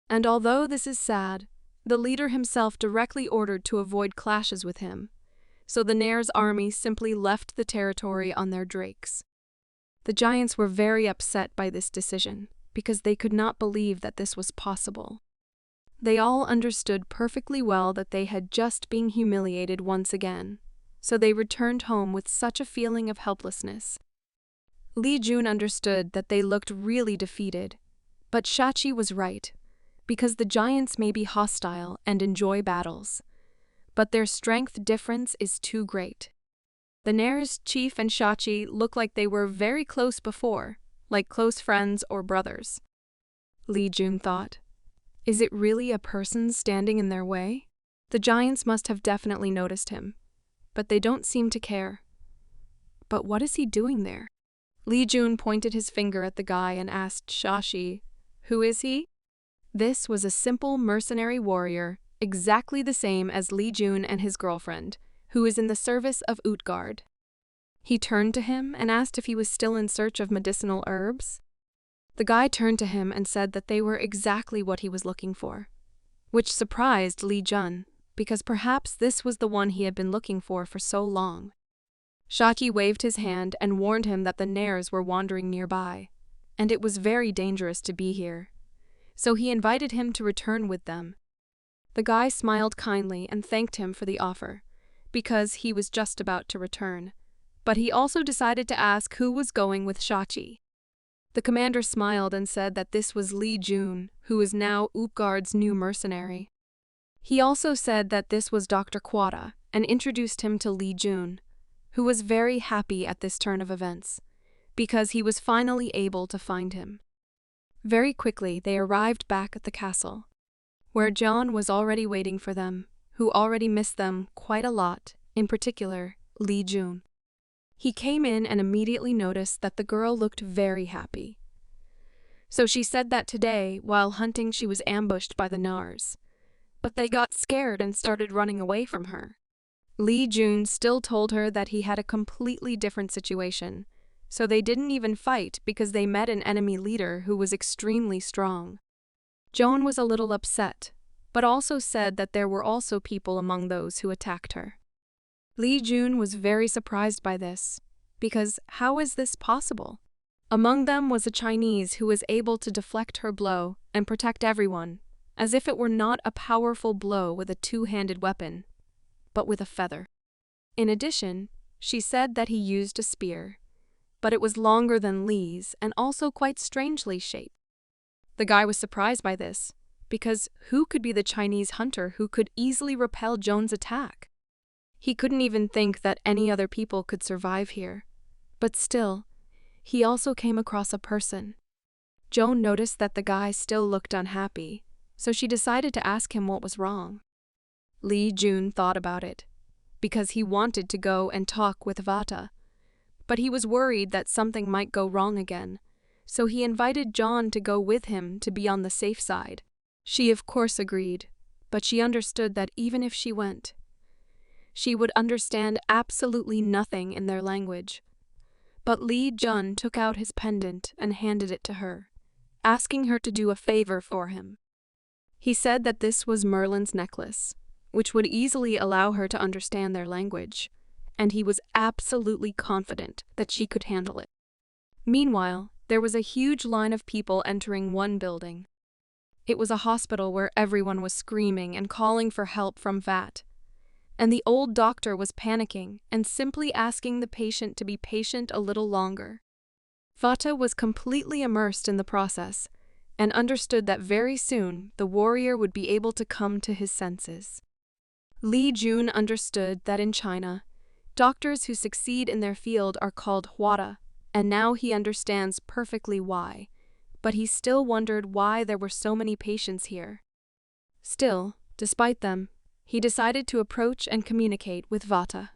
And although this is sad, the leader himself directly ordered to avoid clashes with him, so the Nair's army simply left the territory on their drakes. The giants were very upset by this decision, because they could not believe that this was possible. They all understood perfectly well that they had just been humiliated once again, so they returned home with such a feeling of helplessness. Li Jun understood that they looked really defeated, but Shachi was right, because the giants may be hostile and enjoy battles, but their strength difference is too great. The Nair's chief and Shachi looked like they were very close before, like close friends or brothers. Li Jun thought, is it really a person standing in their way? The giants must have definitely noticed him, but they don't seem to care. But what is he doing there? Li Jun pointed his finger at the guy and asked Shachi, who is he? This was a simple mercenary warrior, exactly the same as Li Jun and his girlfriend, who is in the service of Utgard. He turned to him and asked if he was still in search of medicinal herbs. The guy turned to him and said that they were exactly what he was looking for, which surprised Li Jun, because perhaps this was the one he had been looking for so long. Shaki waved his hand and warned him that the Nares were wandering nearby, and it was very dangerous to be here, so he invited him to return with them. The guy smiled kindly and thanked him for the offer, because he was just about to return, but he also decided to ask who was going with Shachi. The commander smiled and said that this was Li Jun, who is now Utgard's new mercenary. He also said that this was Dr. Quada and introduced him to Li Jun, who was very happy at this turn of events, because he was finally able to find him. Very quickly they arrived back at the castle, where John was already waiting for them, who already missed them quite a lot, in particular, Li Jun. He came in and immediately noticed that the girl looked very happy. So she said that today, while hunting, she was ambushed by the Nars, but they got scared and started running away from her. Li Jun still told her that he had a completely different situation, so they didn't even fight because they met an enemy leader who was extremely strong. Joan was a little upset, but also said that there were also people among those who attacked her. Li Jun was very surprised by this, because how is this possible? Among them was a Chinese who was able to deflect her blow and protect everyone, as if it were not a powerful blow with a two-handed weapon, but with a feather. In addition, she said that he used a spear, but it was longer than Li's and also quite strangely shaped. The guy was surprised by this, because who could be the Chinese hunter who could easily repel Joan's attack? He couldn't even think that any other people could survive here. But still, he also came across a person. Joan noticed that the guy still looked unhappy, so she decided to ask him what was wrong. Li Jun thought about it, because he wanted to go and talk with Vata, but he was worried that something might go wrong again, so he invited John to go with him to be on the safe side. She of course agreed, but she understood that even if she went, she would understand absolutely nothing in their language. But Li Jun took out his pendant and handed it to her, asking her to do a favor for him. He said that this was Merlin's necklace, which would easily allow her to understand their language, and he was absolutely confident that she could handle it. Meanwhile, there was a huge line of people entering one building. It was a hospital where everyone was screaming and calling for help from Vat, and the old doctor was panicking and simply asking the patient to be patient a little longer. Vata was completely immersed in the process and understood that very soon the warrior would be able to come to his senses. Li Jun understood that in China, doctors who succeed in their field are called Huada, and now he understands perfectly why, but he still wondered why there were so many patients here. Still, despite them, he decided to approach and communicate with Vata.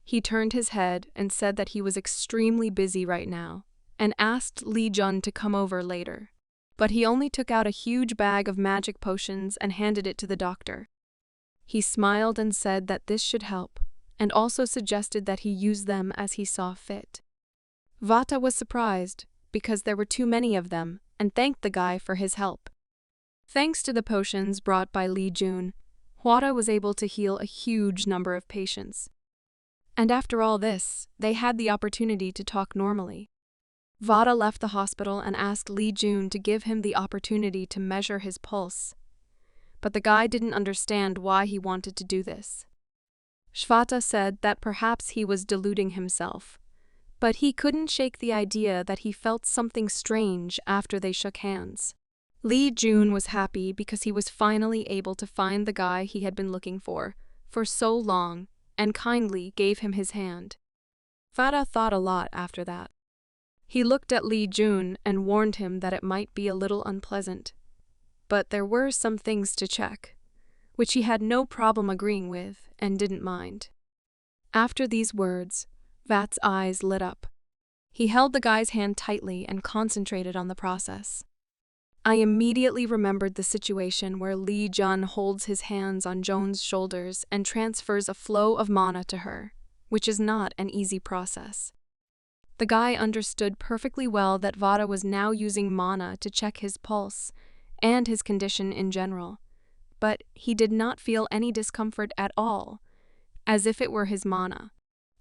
He turned his head and said that he was extremely busy right now, and asked Li Jun to come over later. But he only took out a huge bag of magic potions and handed it to the doctor. He smiled and said that this should help, and also suggested that he use them as he saw fit. Vata was surprised, because there were too many of them, and thanked the guy for his help. Thanks to the potions brought by Li Jun, Huada was able to heal a huge number of patients. And after all this, they had the opportunity to talk normally. Vata left the hospital and asked Li Jun to give him the opportunity to measure his pulse. But the guy didn't understand why he wanted to do this. Shvata said that perhaps he was deluding himself, but he couldn't shake the idea that he felt something strange after they shook hands. Li Jun was happy because he was finally able to find the guy he had been looking for so long, and kindly gave him his hand. Vata thought a lot after that. He looked at Li Jun and warned him that it might be a little unpleasant, but there were some things to check, which he had no problem agreeing with and didn't mind. After these words, Vat's eyes lit up. He held the guy's hand tightly and concentrated on the process. I immediately remembered the situation where Lee Jun holds his hands on Joan's shoulders and transfers a flow of mana to her, which is not an easy process. The guy understood perfectly well that Vada was now using mana to check his pulse and his condition in general, but he did not feel any discomfort at all, as if it were his mana.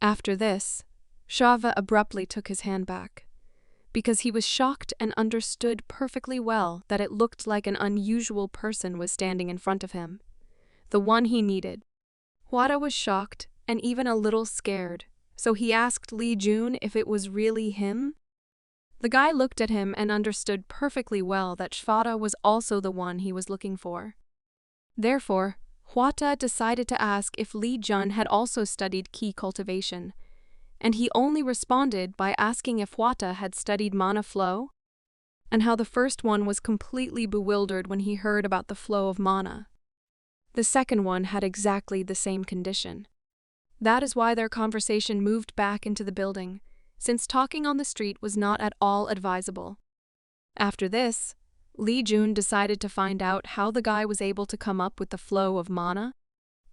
After this, Shava abruptly took his hand back, because he was shocked and understood perfectly well that it looked like an unusual person was standing in front of him, the one he needed. Wada was shocked and even a little scared, so he asked Lee Jun if it was really him. The guy looked at him and understood perfectly well that Shvata was also the one he was looking for. Therefore, Hwata decided to ask if Lee Jun had also studied key cultivation, and he only responded by asking if Hwata had studied mana flow, and how the first one was completely bewildered when he heard about the flow of mana. The second one had exactly the same condition. That is why their conversation moved back into the building, since talking on the street was not at all advisable. After this, Lee Jun decided to find out how the guy was able to come up with the flow of mana,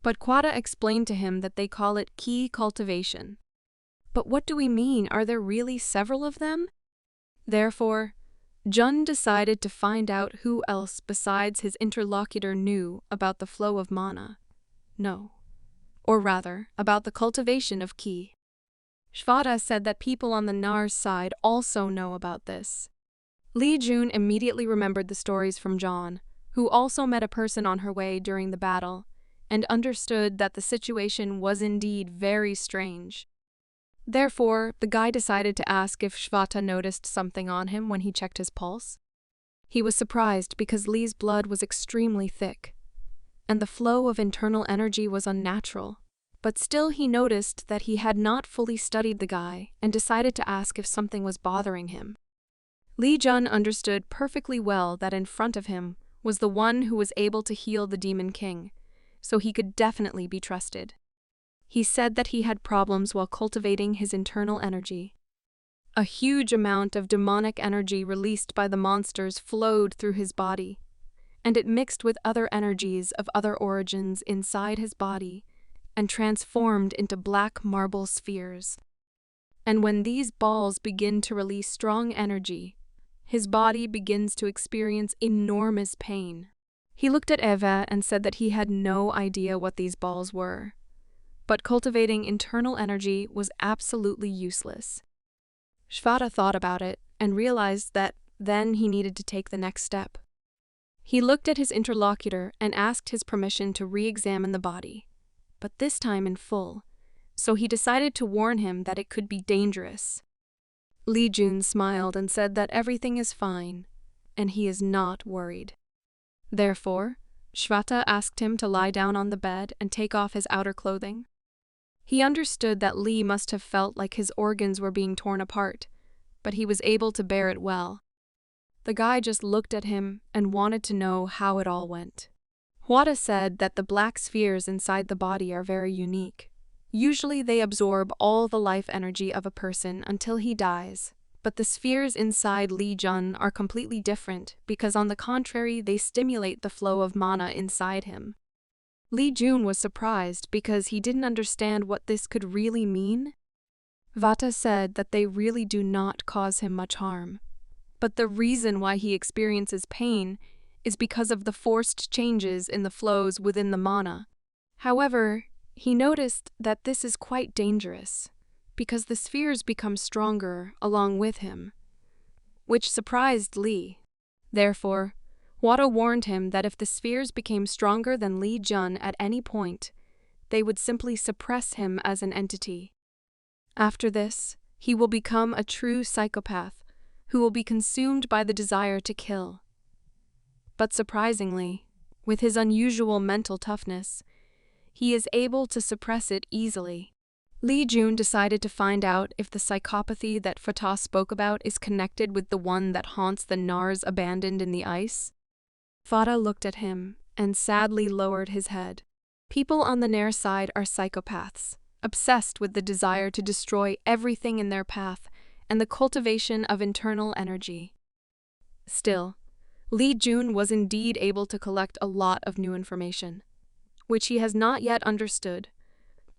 but Kwada explained to him that they call it key cultivation. But what do we mean? Are there really several of them? Therefore, Jun decided to find out who else besides his interlocutor knew about the flow of mana. No. Or rather, about the cultivation of ki. Shvata said that people on the Nar's side also know about this. Lee Jun immediately remembered the stories from John, who also met a person on her way during the battle, and understood that the situation was indeed very strange. Therefore, the guy decided to ask if Shvata noticed something on him when he checked his pulse. He was surprised because Lee's blood was extremely thick, and the flow of internal energy was unnatural. But still he noticed that he had not fully studied the guy and decided to ask if something was bothering him. Lee Jun understood perfectly well that in front of him was the one who was able to heal the Demon King, so he could definitely be trusted. He said that he had problems while cultivating his internal energy. A huge amount of demonic energy released by the monsters flowed through his body, and it mixed with other energies of other origins inside his body and transformed into black marble spheres. And when these balls begin to release strong energy, his body begins to experience enormous pain. He looked at Eva and said that he had no idea what these balls were, but cultivating internal energy was absolutely useless. Shvata thought about it and realized that then he needed to take the next step. He looked at his interlocutor and asked his permission to re-examine the body, but this time in full, so he decided to warn him that it could be dangerous. Lee Jun smiled and said that everything is fine, and he is not worried. Therefore, Shvata asked him to lie down on the bed and take off his outer clothing. He understood that Lee must have felt like his organs were being torn apart, but he was able to bear it well. The guy just looked at him and wanted to know how it all went. Hwata said that the black spheres inside the body are very unique. Usually they absorb all the life energy of a person until he dies, but the spheres inside Lee Jun are completely different because on the contrary they stimulate the flow of mana inside him. Lee Jun was surprised because he didn't understand what this could really mean. Vata said that they really do not cause him much harm, but the reason why he experiences pain is because of the forced changes in the flows within the mana. However, he noticed that this is quite dangerous, because the spheres become stronger along with him, which surprised Lee. Therefore, Wada warned him that if the spheres became stronger than Lee Jun at any point, they would simply suppress him as an entity. After this, he will become a true psychopath who will be consumed by the desire to kill. But surprisingly, with his unusual mental toughness, he is able to suppress it easily. Lee Jun decided to find out if the psychopathy that Fatah spoke about is connected with the one that haunts the Nars abandoned in the ice. Fatah looked at him and sadly lowered his head. People on the Nair side are psychopaths, obsessed with the desire to destroy everything in their path and the cultivation of internal energy. Still, Li Jun was indeed able to collect a lot of new information, which he has not yet understood,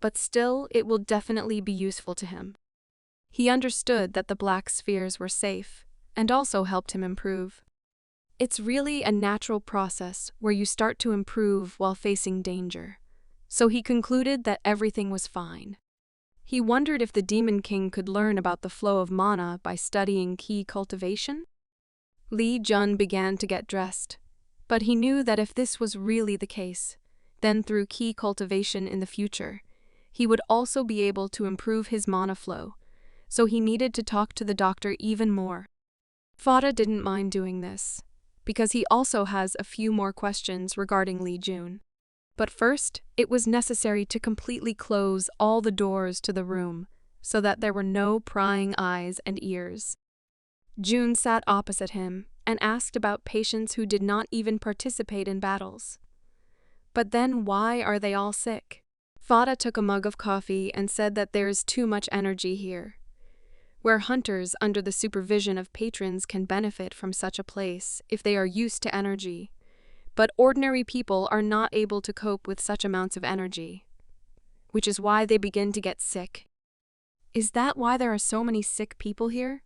but still it will definitely be useful to him. He understood that the black spheres were safe, and also helped him improve. It's really a natural process where you start to improve while facing danger, so he concluded that everything was fine. He wondered if the Demon King could learn about the flow of mana by studying ki cultivation. Li Jun began to get dressed, but he knew that if this was really the case, then through ki cultivation in the future, he would also be able to improve his mana flow, so he needed to talk to the doctor even more. Fada didn't mind doing this, because he also has a few more questions regarding Li Jun. But first, it was necessary to completely close all the doors to the room so that there were no prying eyes and ears. Jun sat opposite him and asked about patients who did not even participate in battles. But then why are they all sick? Fada took a mug of coffee and said that there is too much energy here. Where hunters under the supervision of patrons can benefit from such a place if they are used to energy, but ordinary people are not able to cope with such amounts of energy, which is why they begin to get sick. Is that why there are so many sick people here?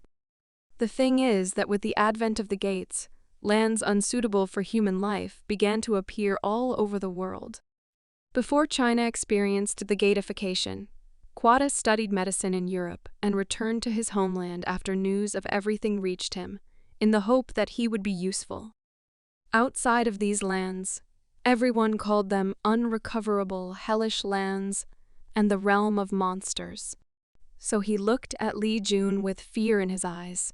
The thing is that with the advent of the gates, lands unsuitable for human life began to appear all over the world. Before China experienced the gatification, Quada studied medicine in Europe and returned to his homeland after news of everything reached him, in the hope that he would be useful. Outside of these lands, everyone called them unrecoverable, hellish lands and the realm of monsters. So he looked at Li Jun with fear in his eyes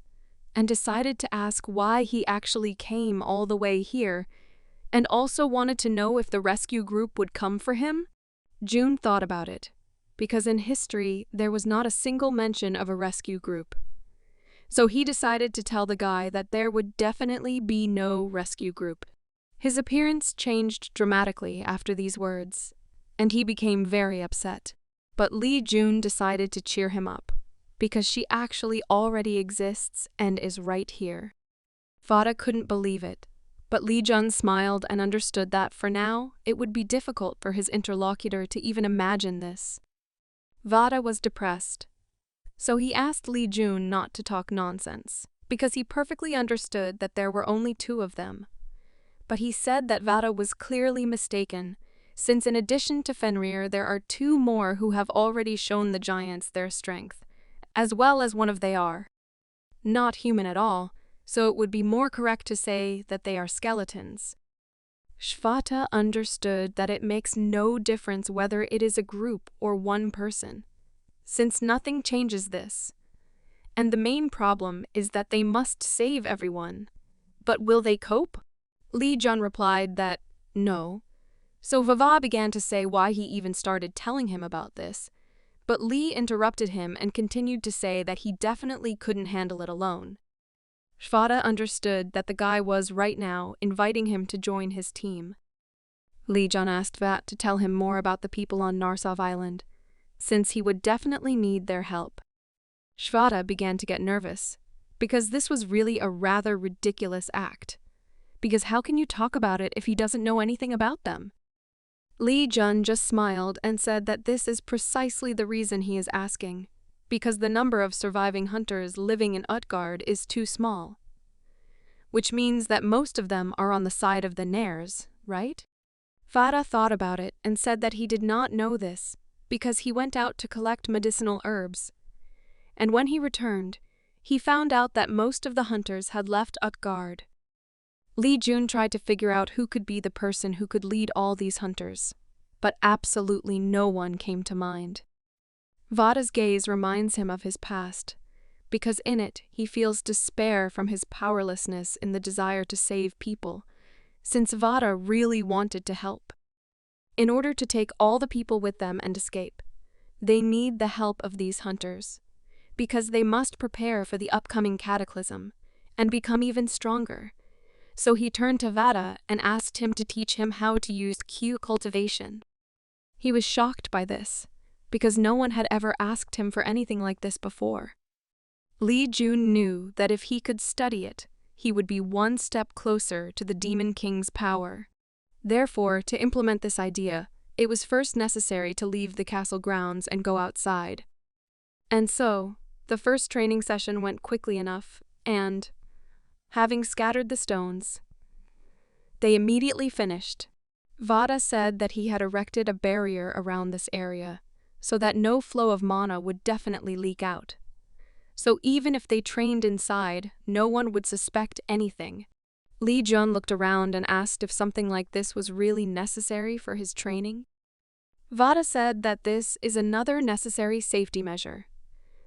and decided to ask why he actually came all the way here, and also wanted to know if the rescue group would come for him. Jun thought about it, because in history there was not a single mention of a rescue group. So he decided to tell the guy that there would definitely be no rescue group. His appearance changed dramatically after these words, and he became very upset. But Li Jun decided to cheer him up, because she actually already exists and is right here. Fada couldn't believe it, but Li Jun smiled and understood that for now it would be difficult for his interlocutor to even imagine this. Vada was depressed, so he asked Li Jun not to talk nonsense, because he perfectly understood that there were only two of them. But he said that Vada was clearly mistaken, since in addition to Fenrir there are two more who have already shown the giants their strength, as well as one of they are not human at all, so it would be more correct to say that they are skeletons. Shvata understood that it makes no difference whether it is a group or one person, since nothing changes this. And the main problem is that they must save everyone. But will they cope? Li Jun replied that no. So Vava began to say why he even started telling him about this, but Li interrupted him and continued to say that he definitely couldn't handle it alone. Shvata understood that the guy was, right now, inviting him to join his team. Li Jun asked Vat to tell him more about the people on Narsov Island, since he would definitely need their help. Shvata began to get nervous, because this was really a rather ridiculous act. Because how can you talk about it if he doesn't know anything about them? Li Jun just smiled and said that this is precisely the reason he is asking, because the number of surviving hunters living in Asgard is too small. Which means that most of them are on the side of the Nairs, right? Fada thought about it and said that he did not know this, because he went out to collect medicinal herbs. And when he returned, he found out that most of the hunters had left Asgard. Li Jun tried to figure out who could be the person who could lead all these hunters, but absolutely no one came to mind. Vada's gaze reminds him of his past, because in it he feels despair from his powerlessness in the desire to save people, since Vada really wanted to help. In order to take all the people with them and escape, they need the help of these hunters, because they must prepare for the upcoming cataclysm and become even stronger. So he turned to Vada and asked him to teach him how to use Q cultivation. He was shocked by this, because no one had ever asked him for anything like this before. Li Jun knew that if he could study it, he would be one step closer to the Demon King's power. Therefore, to implement this idea, it was first necessary to leave the castle grounds and go outside. And so, the first training session went quickly enough, and, having scattered the stones, they immediately finished. Vada said that he had erected a barrier around this area, so that no flow of mana would definitely leak out. So even if they trained inside, no one would suspect anything. Li Jun looked around and asked if something like this was really necessary for his training. Vada said that this is another necessary safety measure,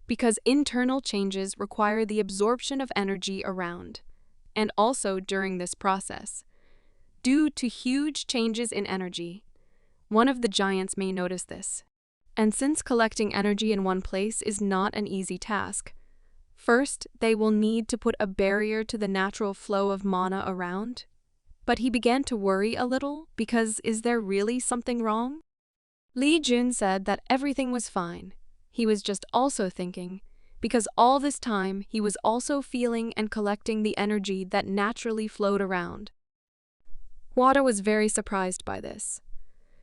because internal changes require the absorption of energy around, and also during this process. Due to huge changes in energy, one of the giants may notice this. And since collecting energy in one place is not an easy task, first they will need to put a barrier to the natural flow of mana around. But he began to worry a little because is there really something wrong? Li Jun said that everything was fine. He was just also thinking, because all this time he was also feeling and collecting the energy that naturally flowed around. Wada was very surprised by this.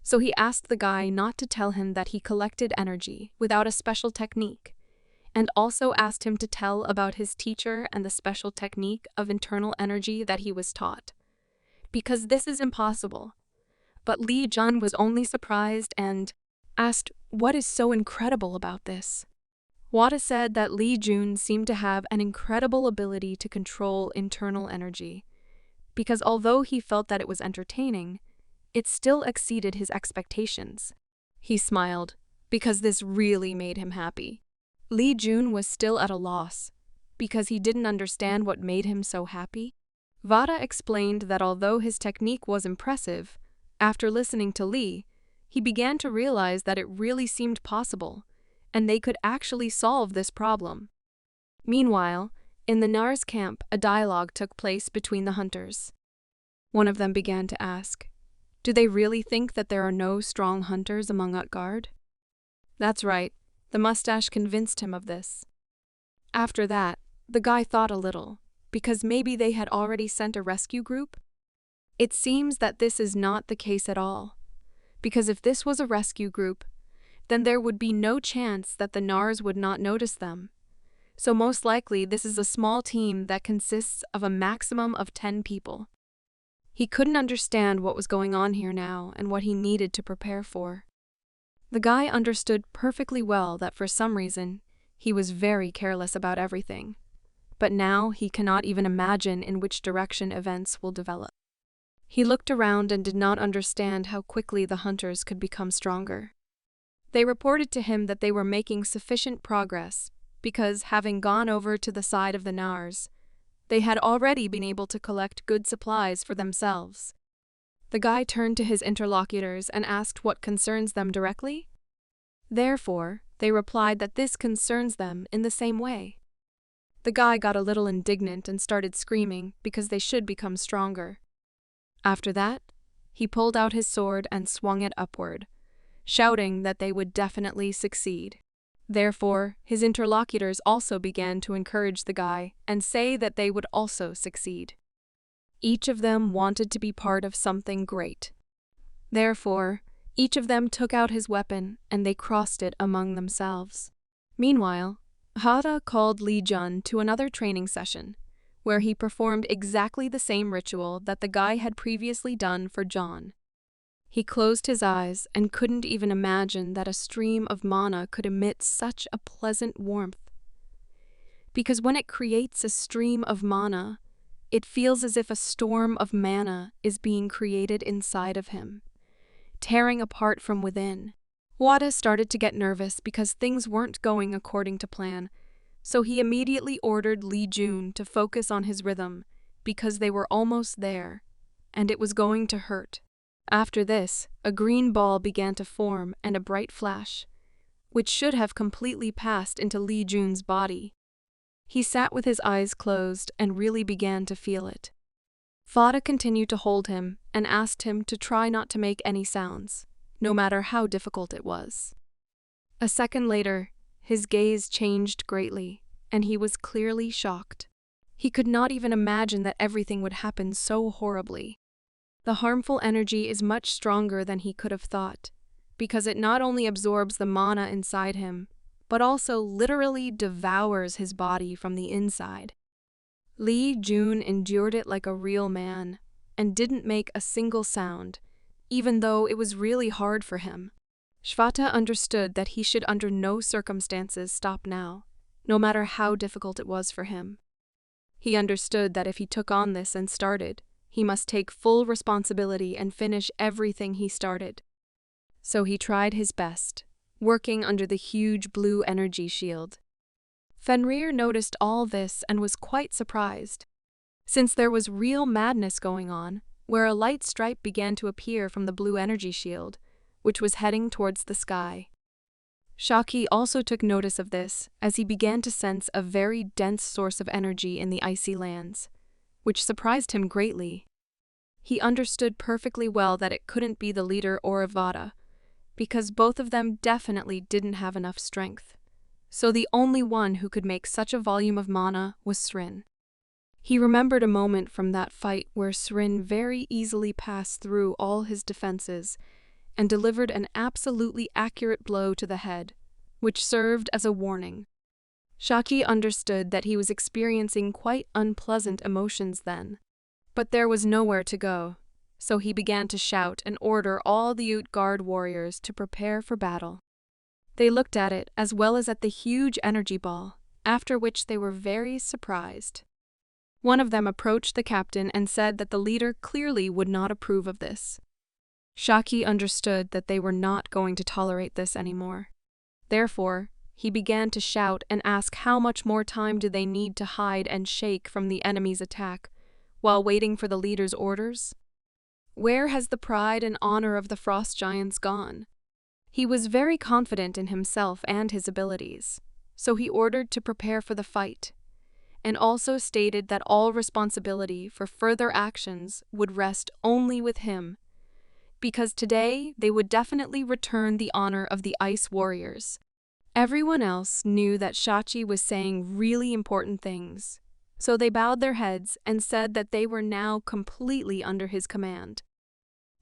So he asked the guy not to tell him that he collected energy without a special technique, and also asked him to tell about his teacher and the special technique of internal energy that he was taught. Because this is impossible. But Li Jun was only surprised and asked, "What is so incredible about this?" Wada said that Li Jun seemed to have an incredible ability to control internal energy, because although he felt that it was entertaining, it still exceeded his expectations. He smiled, because this really made him happy. Li Jun was still at a loss, because he didn't understand what made him so happy. Vada explained that although his technique was impressive, after listening to Li, he began to realize that it really seemed possible, and they could actually solve this problem. Meanwhile, in the Nars camp, a dialogue took place between the hunters. One of them began to ask, "Do they really think that there are no strong hunters among Asgard?" That's right, the mustache convinced him of this. After that, the guy thought a little, because maybe they had already sent a rescue group? It seems that this is not the case at all, because if this was a rescue group, then there would be no chance that the Nars would not notice them. So most likely this is a small team that consists of a maximum of 10 people. He couldn't understand what was going on here now and what he needed to prepare for. The guy understood perfectly well that for some reason, he was very careless about everything. But now he cannot even imagine in which direction events will develop. He looked around and did not understand how quickly the hunters could become stronger. They reported to him that they were making sufficient progress because, having gone over to the side of the Nars, they had already been able to collect good supplies for themselves. The guy turned to his interlocutors and asked what concerns them directly. Therefore, they replied that this concerns them in the same way. The guy got a little indignant and started screaming because they should become stronger. After that, he pulled out his sword and swung it upward, shouting that they would definitely succeed. Therefore, his interlocutors also began to encourage the guy and say that they would also succeed. Each of them wanted to be part of something great. Therefore, each of them took out his weapon and they crossed it among themselves. Meanwhile, Hada called Li Jun to another training session, where he performed exactly the same ritual that the guy had previously done for John. He closed his eyes and couldn't even imagine that a stream of mana could emit such a pleasant warmth. Because when it creates a stream of mana, it feels as if a storm of mana is being created inside of him, tearing apart from within. Wada started to get nervous because things weren't going according to plan, so he immediately ordered Li Jun to focus on his rhythm because they were almost there, and it was going to hurt. After this, a green ball began to form and a bright flash, which should have completely passed into Li Jun's body. He sat with his eyes closed and really began to feel it. Vada continued to hold him and asked him to try not to make any sounds, no matter how difficult it was. A second later, his gaze changed greatly, and he was clearly shocked. He could not even imagine that everything would happen so horribly. The harmful energy is much stronger than he could have thought, because it not only absorbs the mana inside him, but also literally devours his body from the inside. Li Jun endured it like a real man, and didn't make a single sound, even though it was really hard for him. Shvata understood that he should under no circumstances stop now, no matter how difficult it was for him. He understood that if he took on this and started, he must take full responsibility and finish everything he started. So he tried his best, working under the huge blue energy shield. Fenrir noticed all this and was quite surprised, since there was real madness going on, where a light stripe began to appear from the blue energy shield, which was heading towards the sky. Shaki also took notice of this as he began to sense a very dense source of energy in the icy lands, which surprised him greatly. He understood perfectly well that it couldn't be the leader or Avada, because both of them definitely didn't have enough strength. So the only one who could make such a volume of mana was Srin. He remembered a moment from that fight where Srin very easily passed through all his defenses and delivered an absolutely accurate blow to the head, which served as a warning. Shaki understood that he was experiencing quite unpleasant emotions then, but there was nowhere to go, so he began to shout and order all the Utgard warriors to prepare for battle. They looked at it as well as at the huge energy ball, after which they were very surprised. One of them approached the captain and said that the leader clearly would not approve of this. Shaki understood that they were not going to tolerate this anymore. Therefore, he began to shout and ask how much more time do they need to hide and shake from the enemy's attack, while waiting for the leader's orders? Where has the pride and honor of the frost giants gone? He was very confident in himself and his abilities, so he ordered to prepare for the fight, and also stated that all responsibility for further actions would rest only with him, because today they would definitely return the honor of the Ice Warriors. Everyone else knew that Shachi was saying really important things, so they bowed their heads and said that they were now completely under his command.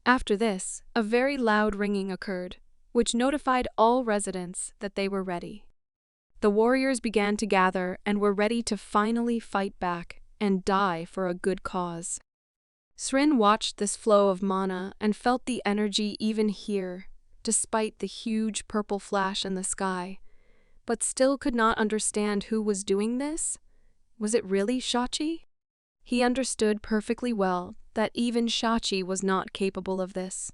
After this, a very loud ringing occurred, which notified all residents that they were ready. The warriors began to gather and were ready to finally fight back and die for a good cause. Srin watched this flow of mana and felt the energy even here, despite the huge purple flash in the sky, but still could not understand who was doing this. Was it really Shachi? He understood perfectly well that even Shachi was not capable of this.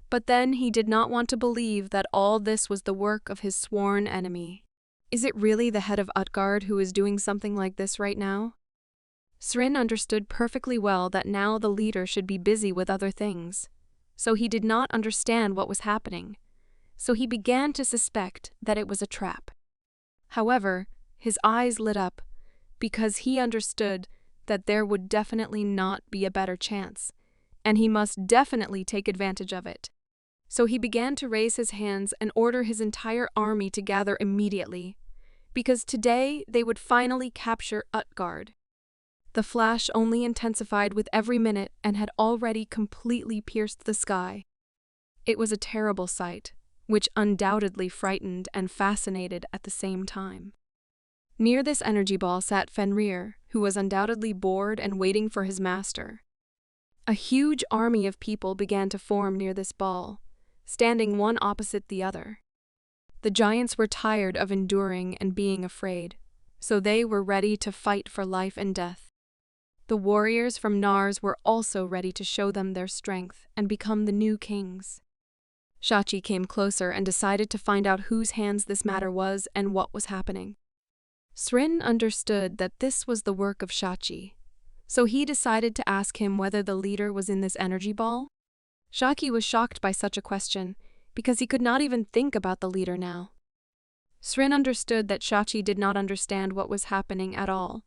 But then he did not want to believe that all this was the work of his sworn enemy. Is it really the head of Utgard who is doing something like this right now? Srin understood perfectly well that now the leader should be busy with other things, so he did not understand what was happening, so he began to suspect that it was a trap. However, his eyes lit up, because he understood that there would definitely not be a better chance, and he must definitely take advantage of it. So he began to raise his hands and order his entire army to gather immediately, because today they would finally capture Utgard. The flash only intensified with every minute and had already completely pierced the sky. It was a terrible sight, which undoubtedly frightened and fascinated at the same time. Near this energy ball sat Fenrir, who was undoubtedly bored and waiting for his master. A huge army of people began to form near this ball, standing one opposite the other. The giants were tired of enduring and being afraid, so they were ready to fight for life and death. The warriors from Nars were also ready to show them their strength and become the new kings. Shachi came closer and decided to find out whose hands this matter was and what was happening. Srin understood that this was the work of Shachi, so he decided to ask him whether the leader was in this energy ball. Shaki was shocked by such a question, because he could not even think about the leader now. Srin understood that Shachi did not understand what was happening at all.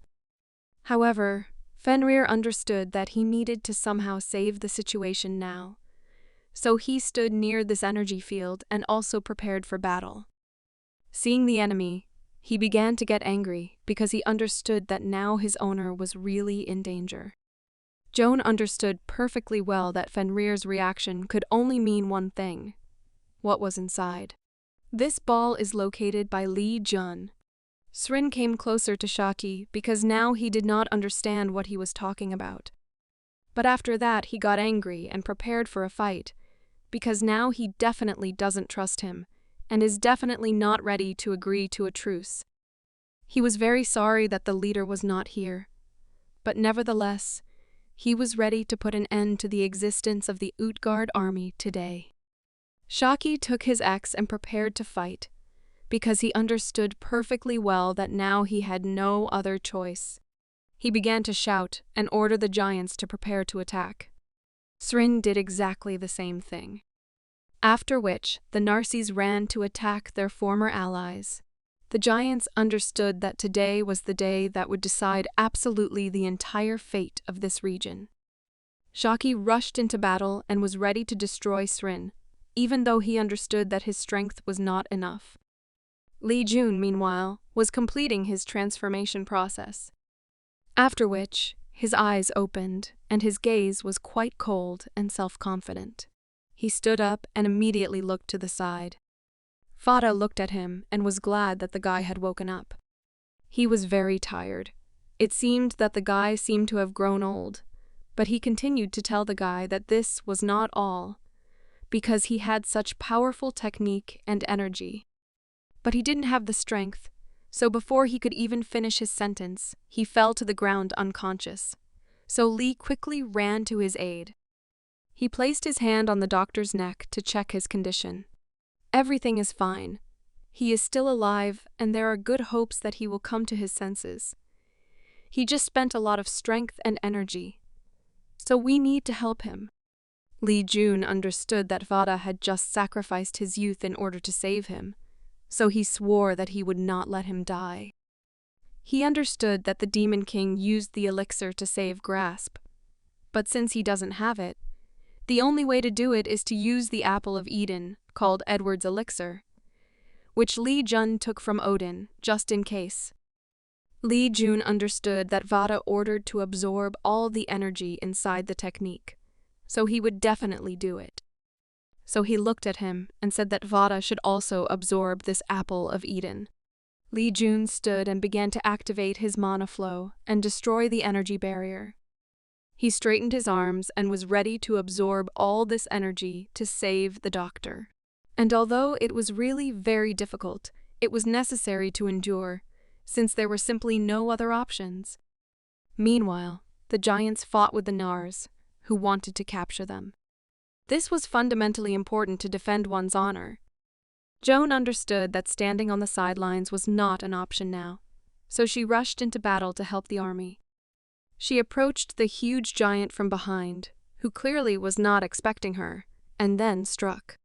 However, Fenrir understood that he needed to somehow save the situation now, so he stood near this energy field and also prepared for battle. Seeing the enemy, He began to get angry because he understood that now his owner was really in danger. Joan understood perfectly well that Fenrir's reaction could only mean one thing: what was inside. This ball is located by Lee Jun. Srin came closer to Shaki because now he did not understand what he was talking about. But after that he got angry and prepared for a fight, because now he definitely doesn't trust him and is definitely not ready to agree to a truce. He was very sorry that the leader was not here, but nevertheless, he was ready to put an end to the existence of the Utgard army today. Shaki took his axe and prepared to fight, because he understood perfectly well that now he had no other choice. He began to shout and order the giants to prepare to attack. Srin did exactly the same thing. After which, the Narses ran to attack their former allies. The giants understood that today was the day that would decide absolutely the entire fate of this region. Shaki rushed into battle and was ready to destroy Srin, even though he understood that his strength was not enough. Li Jun, meanwhile, was completing his transformation process. After which, his eyes opened, and his gaze was quite cold and self-confident. He stood up and immediately looked to the side. Fada looked at him and was glad that the guy had woken up. He was very tired. It seemed that the guy seemed to have grown old, but he continued to tell the guy that this was not all, because he had such powerful technique and energy. But he didn't have the strength, so before he could even finish his sentence, he fell to the ground unconscious. So Li quickly ran to his aid. He placed his hand on the doctor's neck to check his condition. Everything is fine. He is still alive, and there are good hopes that he will come to his senses. He just spent a lot of strength and energy, so we need to help him. Li Jun understood that Vada had just sacrificed his youth in order to save him, so he swore that he would not let him die. He understood that the Demon King used the elixir to save Grasp, but since he doesn't have it, the only way to do it is to use the Apple of Eden, called Edward's Elixir, which Li Jun took from Odin, just in case. Li Jun understood that Vada ordered to absorb all the energy inside the technique, so he would definitely do it. So he looked at him and said that Vada should also absorb this Apple of Eden. Li Jun stood and began to activate his mana flow and destroy the energy barrier. He straightened his arms and was ready to absorb all this energy to save the doctor. And although it was really very difficult, it was necessary to endure, since there were simply no other options. Meanwhile, the giants fought with the Nars, who wanted to capture them. This was fundamentally important to defend one's honor. Joan understood that standing on the sidelines was not an option now, so she rushed into battle to help the army. She approached the huge giant from behind, who clearly was not expecting her, and then struck.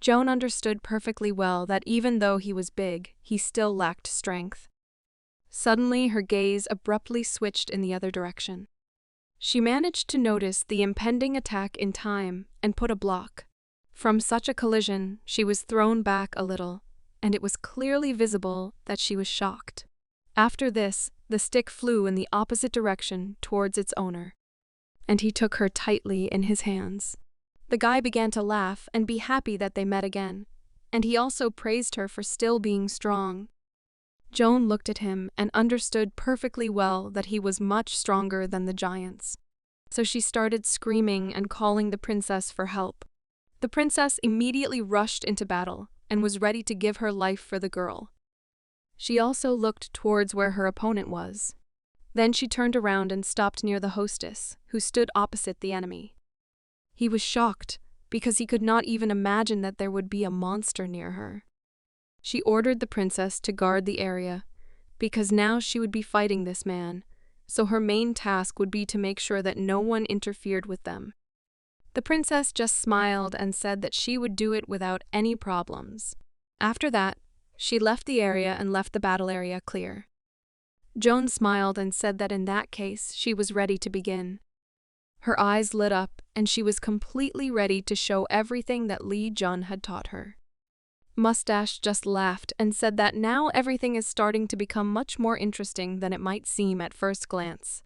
Joan understood perfectly well that even though he was big, he still lacked strength. Suddenly, her gaze abruptly switched in the other direction. She managed to notice the impending attack in time and put a block. From such a collision, she was thrown back a little, and it was clearly visible that she was shocked. After this, the stick flew in the opposite direction towards its owner, and he took her tightly in his hands. The guy began to laugh and be happy that they met again, and he also praised her for still being strong. Joan looked at him and understood perfectly well that he was much stronger than the giants. So she started screaming and calling the princess for help. The princess immediately rushed into battle and was ready to give her life for the girl. She also looked towards where her opponent was. Then she turned around and stopped near the hostess, who stood opposite the enemy. He was shocked, because he could not even imagine that there would be a monster near her. She ordered the princess to guard the area, because now she would be fighting this man, so her main task would be to make sure that no one interfered with them. The princess just smiled and said that she would do it without any problems. After that, she left the area and left the battle area clear. Joan smiled and said that in that case, she was ready to begin. Her eyes lit up, and she was completely ready to show everything that Li Jun had taught her. Mustache just laughed and said that now everything is starting to become much more interesting than it might seem at first glance.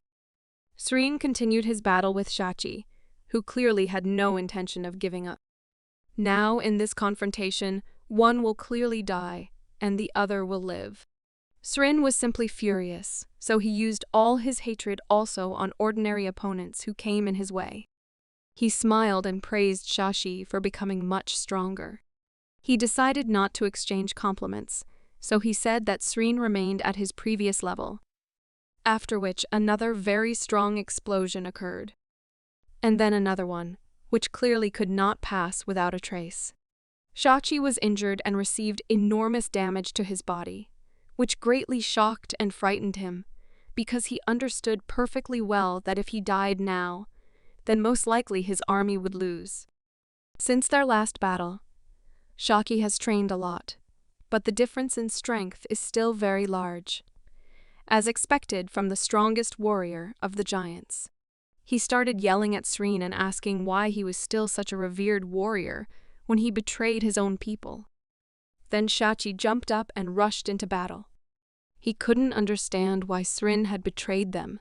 Srin continued his battle with Shachi, who clearly had no intention of giving up. Now, in this confrontation, one will clearly die, and the other will live. Srin was simply furious, so he used all his hatred also on ordinary opponents who came in his way. He smiled and praised Shachi for becoming much stronger. He decided not to exchange compliments, so he said that Srin remained at his previous level, after which another very strong explosion occurred. And then another one, which clearly could not pass without a trace. Shachi was injured and received enormous damage to his body, which greatly shocked and frightened him, because he understood perfectly well that if he died now, then most likely his army would lose. Since their last battle, Shachi has trained a lot, but the difference in strength is still very large, as expected from the strongest warrior of the giants. He started yelling at Srin and asking why he was still such a revered warrior when he betrayed his own people. Then Shachi jumped up and rushed into battle. He couldn't understand why Srin had betrayed them.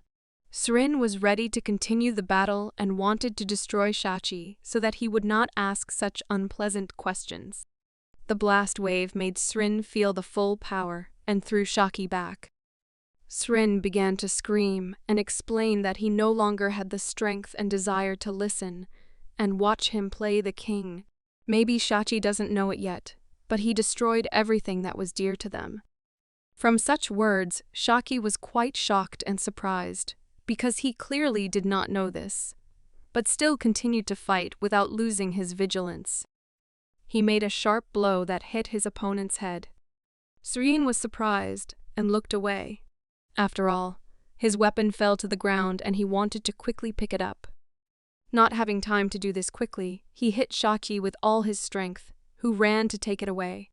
Srin was ready to continue the battle and wanted to destroy Shachi so that he would not ask such unpleasant questions. The blast wave made Srin feel the full power and threw Shachi back. Srin began to scream and explain that he no longer had the strength and desire to listen and watch him play the king. Maybe Shachi doesn't know it yet, but he destroyed everything that was dear to them. From such words, Shachi was quite shocked and surprised, because he clearly did not know this, but still continued to fight without losing his vigilance. He made a sharp blow that hit his opponent's head. Srin was surprised and looked away. After all, his weapon fell to the ground and he wanted to quickly pick it up. Not having time to do this quickly, he hit Shachi with all his strength, who ran to take it away.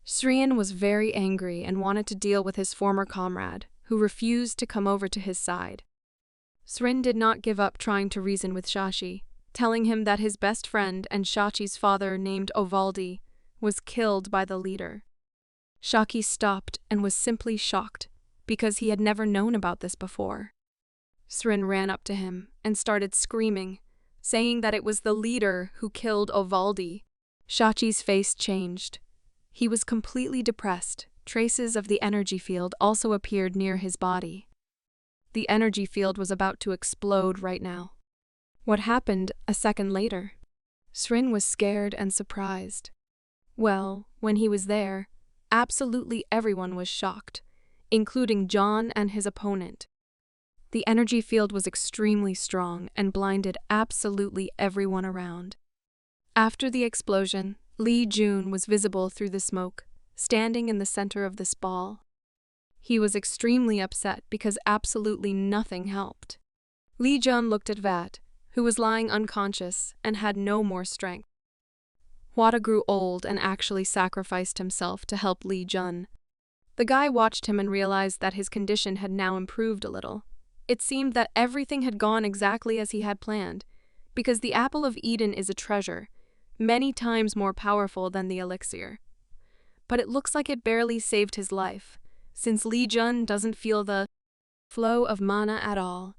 Srin was very angry and wanted to deal with his former comrade, who refused to come over to his side. Srin did not give up trying to reason with Shachi, telling him that his best friend and Shachi's father, named Ovaldi, was killed by the leader. Shachi stopped and was simply shocked, because he had never known about this before. Srin ran up to him and started screaming, saying that it was the leader who killed Ovaldi. Shachi's face changed. He was completely depressed. Traces of the energy field also appeared near his body. The energy field was about to explode right now. What happened a second later? Srin was scared and surprised. Well, when he was there, absolutely everyone was shocked, including John and his opponent. The energy field was extremely strong and blinded absolutely everyone around. After the explosion, Li Jun was visible through the smoke, standing in the center of this ball. He was extremely upset because absolutely nothing helped. Li Jun looked at Vat, who was lying unconscious and had no more strength. Hwada grew old and actually sacrificed himself to help Li Jun. The guy watched him and realized that his condition had now improved a little. It seemed that everything had gone exactly as he had planned, because the Apple of Eden is a treasure, many times more powerful than the elixir. But it looks like it barely saved his life, since Li Jun doesn't feel the flow of mana at all.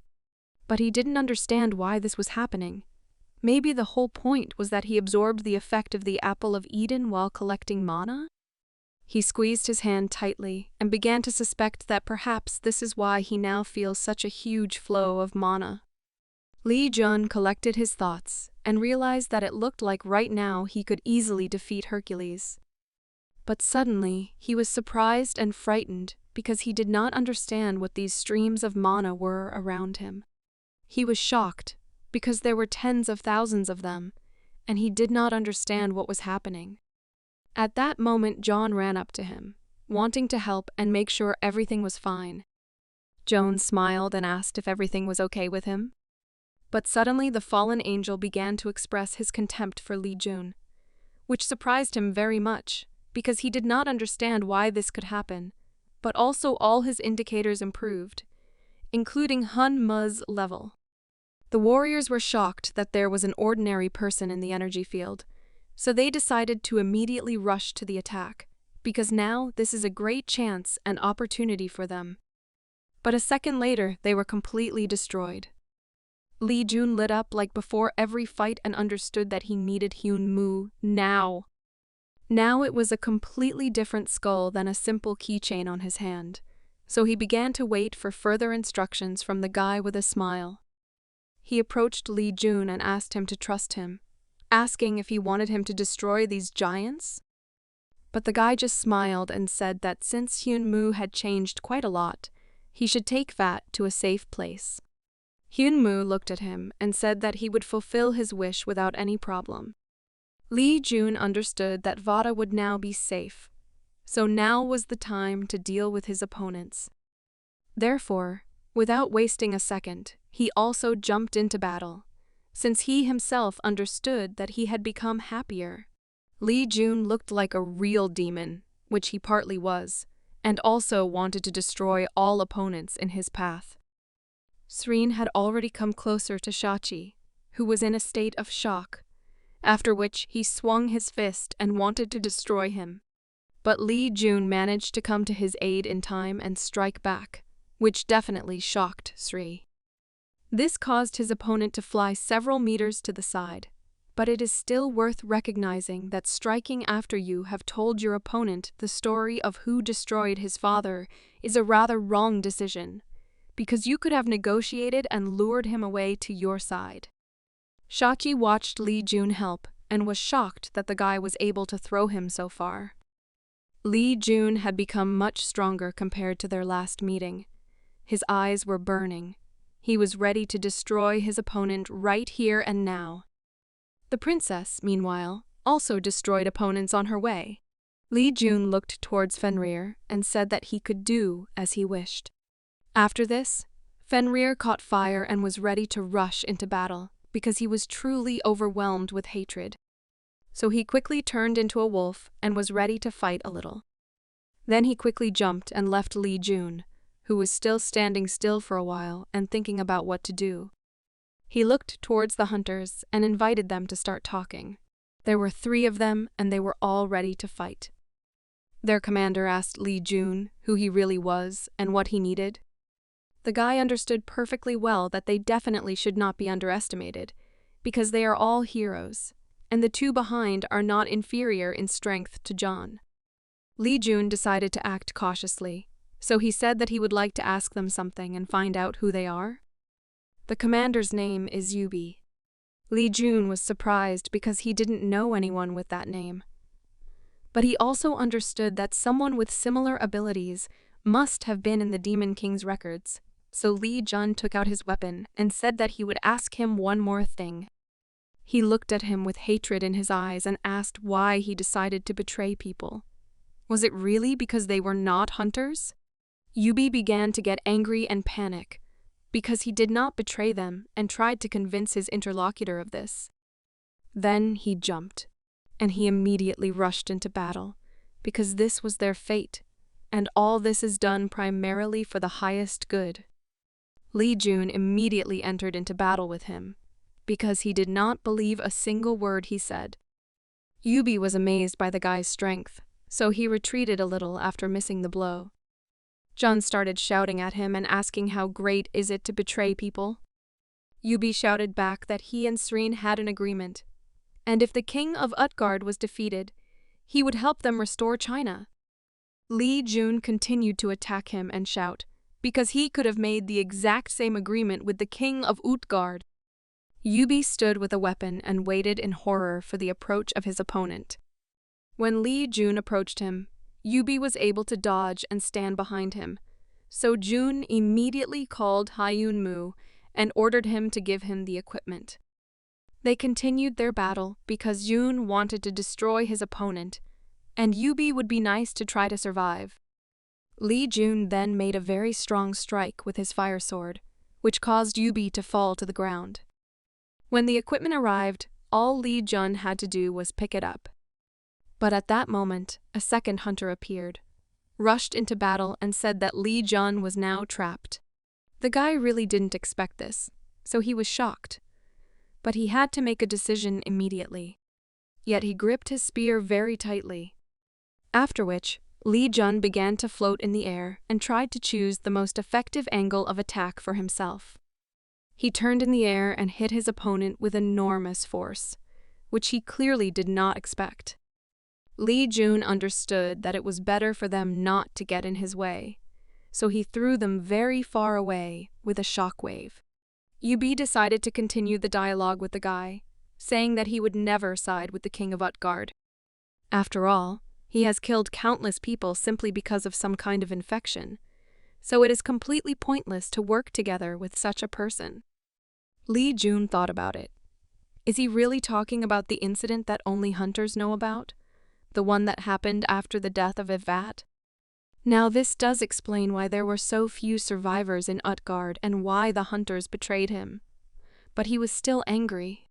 But he didn't understand why this was happening. Maybe the whole point was that he absorbed the effect of the Apple of Eden while collecting mana? He squeezed his hand tightly and began to suspect that perhaps this is why he now feels such a huge flow of mana. Li Jun collected his thoughts and realized that it looked like right now he could easily defeat Hercules. But suddenly, he was surprised and frightened because he did not understand what these streams of mana were around him. He was shocked because there were tens of thousands of them, and he did not understand what was happening. At that moment, John ran up to him, wanting to help and make sure everything was fine. Joan smiled and asked if everything was okay with him. But suddenly the fallen angel began to express his contempt for Li Jun, which surprised him very much, because he did not understand why this could happen, but also all his indicators improved, including Hun Mu's level. The warriors were shocked that there was an ordinary person in the energy field, So they decided to immediately rush to the attack, because now this is a great chance and opportunity for them. But a second later, they were completely destroyed. Li Jun lit up like before every fight and understood that he needed Hyun Moo now. Now it was a completely different skull than a simple keychain on his hand, so he began to wait for further instructions from the guy with a smile. He approached Li Jun and asked him to trust him, asking if he wanted him to destroy these giants. But the guy just smiled and said that since Hyun Moo had changed quite a lot, he should take Vat to a safe place. Hyun Moo looked at him and said that he would fulfill his wish without any problem. Li Jun understood that Vata would now be safe, so now was the time to deal with his opponents. Therefore, without wasting a second, he also jumped into battle, since he himself understood that he had become happier. Li Jun looked like a real demon, which he partly was, and also wanted to destroy all opponents in his path. Sreen had already come closer to Shachi, who was in a state of shock, after which he swung his fist and wanted to destroy him. But Li Jun managed to come to his aid in time and strike back, which definitely shocked Sri. This caused his opponent to fly several meters to the side, but it is still worth recognizing that striking after you have told your opponent the story of who destroyed his father is a rather wrong decision, because you could have negotiated and lured him away to your side. Shachi watched Li Jun help and was shocked that the guy was able to throw him so far. Li Jun had become much stronger compared to their last meeting. His eyes were burning. He was ready to destroy his opponent right here and now. The princess, meanwhile, also destroyed opponents on her way. Li Jun looked towards Fenrir and said that he could do as he wished. After this, Fenrir caught fire and was ready to rush into battle because he was truly overwhelmed with hatred. So he quickly turned into a wolf and was ready to fight a little. Then he quickly jumped and left Li Jun, who was still standing still for a while and thinking about what to do. He looked towards the hunters and invited them to start talking. There were 3 of them and they were all ready to fight. Their commander asked Li Jun who he really was and what he needed. The guy understood perfectly well that they definitely should not be underestimated, because they are all heroes, and the 2 behind are not inferior in strength to John. Li Jun decided to act cautiously, so he said that he would like to ask them something and find out who they are. The commander's name is Yubi. Li Jun was surprised because he didn't know anyone with that name. But he also understood that someone with similar abilities must have been in the Demon King's records, so Li Jun took out his weapon and said that he would ask him one more thing. He looked at him with hatred in his eyes and asked why he decided to betray people. Was it really because they were not hunters? Yubi began to get angry and panic, because he did not betray them and tried to convince his interlocutor of this. Then he jumped, and he immediately rushed into battle, because this was their fate, and all this is done primarily for the highest good. Li Jun immediately entered into battle with him, because he did not believe a single word he said. Yubi was amazed by the guy's strength, so he retreated a little after missing the blow. John started shouting at him and asking how great is it to betray people. Yubi shouted back that he and Sreen had an agreement, and if the king of Utgard was defeated, he would help them restore China. Li Jun continued to attack him and shout, because he could have made the exact same agreement with the king of Utgard. Yubi stood with a weapon and waited in horror for the approach of his opponent. When Li Jun approached him, Yubi was able to dodge and stand behind him, so Jun immediately called Hyun Moo and ordered him to give him the equipment. They continued their battle because Jun wanted to destroy his opponent, and Yubi would be nice to try to survive. Li Jun then made a very strong strike with his fire sword, which caused Yubi to fall to the ground. When the equipment arrived, all Li Jun had to do was pick it up. But at that moment, a second hunter appeared, rushed into battle and said that Li Jun was now trapped. The guy really didn't expect this, so he was shocked. But he had to make a decision immediately. yet he gripped his spear very tightly. After which, Li Jun began to float in the air and tried to choose the most effective angle of attack for himself. He turned in the air and hit his opponent with enormous force, which he clearly did not expect. Li Jun understood that it was better for them not to get in his way, so he threw them very far away with a shockwave. Yubi decided to continue the dialogue with the guy, saying that he would never side with the king of Asgard. After all, he has killed countless people simply because of some kind of infection, so it is completely pointless to work together with such a person. Li Jun thought about it. Is he really talking about the incident that only hunters know about? The one that happened after the death of Ivat? Now this does explain why there were so few survivors in Asgard and why the hunters betrayed him. But he was still angry.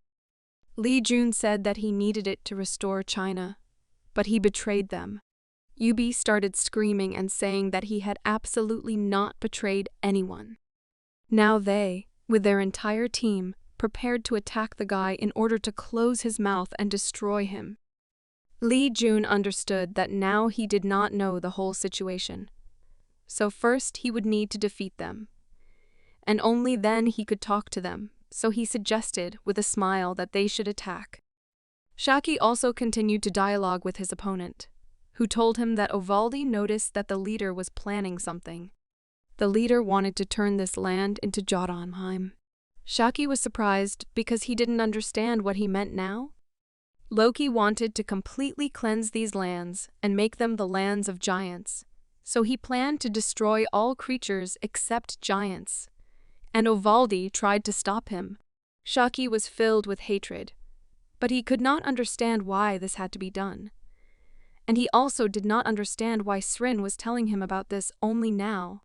Li Jun said that he needed it to restore China, but he betrayed them. Yubi started screaming and saying that he had absolutely not betrayed anyone. Now they, with their entire team, prepared to attack the guy in order to close his mouth and destroy him. Li Jun understood that now he did not know the whole situation. So first he would need to defeat them. And only then he could talk to them, so he suggested with a smile that they should attack. Shaki also continued to dialogue with his opponent, who told him that Ovaldi noticed that the leader was planning something. The leader wanted to turn this land into Jotunheim. Shaki was surprised because he didn't understand what he meant now. Loki wanted to completely cleanse these lands and make them the lands of giants, so he planned to destroy all creatures except giants, and Ovaldi tried to stop him. Shaki was filled with hatred, but he could not understand why this had to be done. And he also did not understand why Srin was telling him about this only now.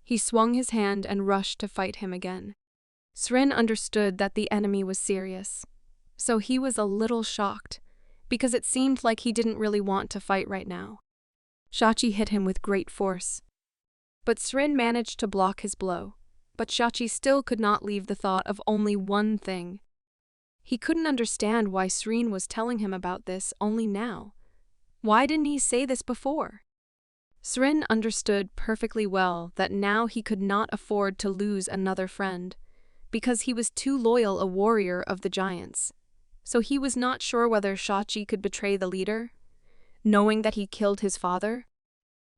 He swung his hand and rushed to fight him again. Srin understood that the enemy was serious, so he was a little shocked, because it seemed like he didn't really want to fight right now. Shachi hit him with great force. But Srin managed to block his blow, but Shachi still could not leave the thought of only one thing. He couldn't understand why Srin was telling him about this only now. Why didn't he say this before? Srin understood perfectly well that now he could not afford to lose another friend, because he was too loyal a warrior of the giants. So he was not sure whether Shachi could betray the leader, knowing that he killed his father.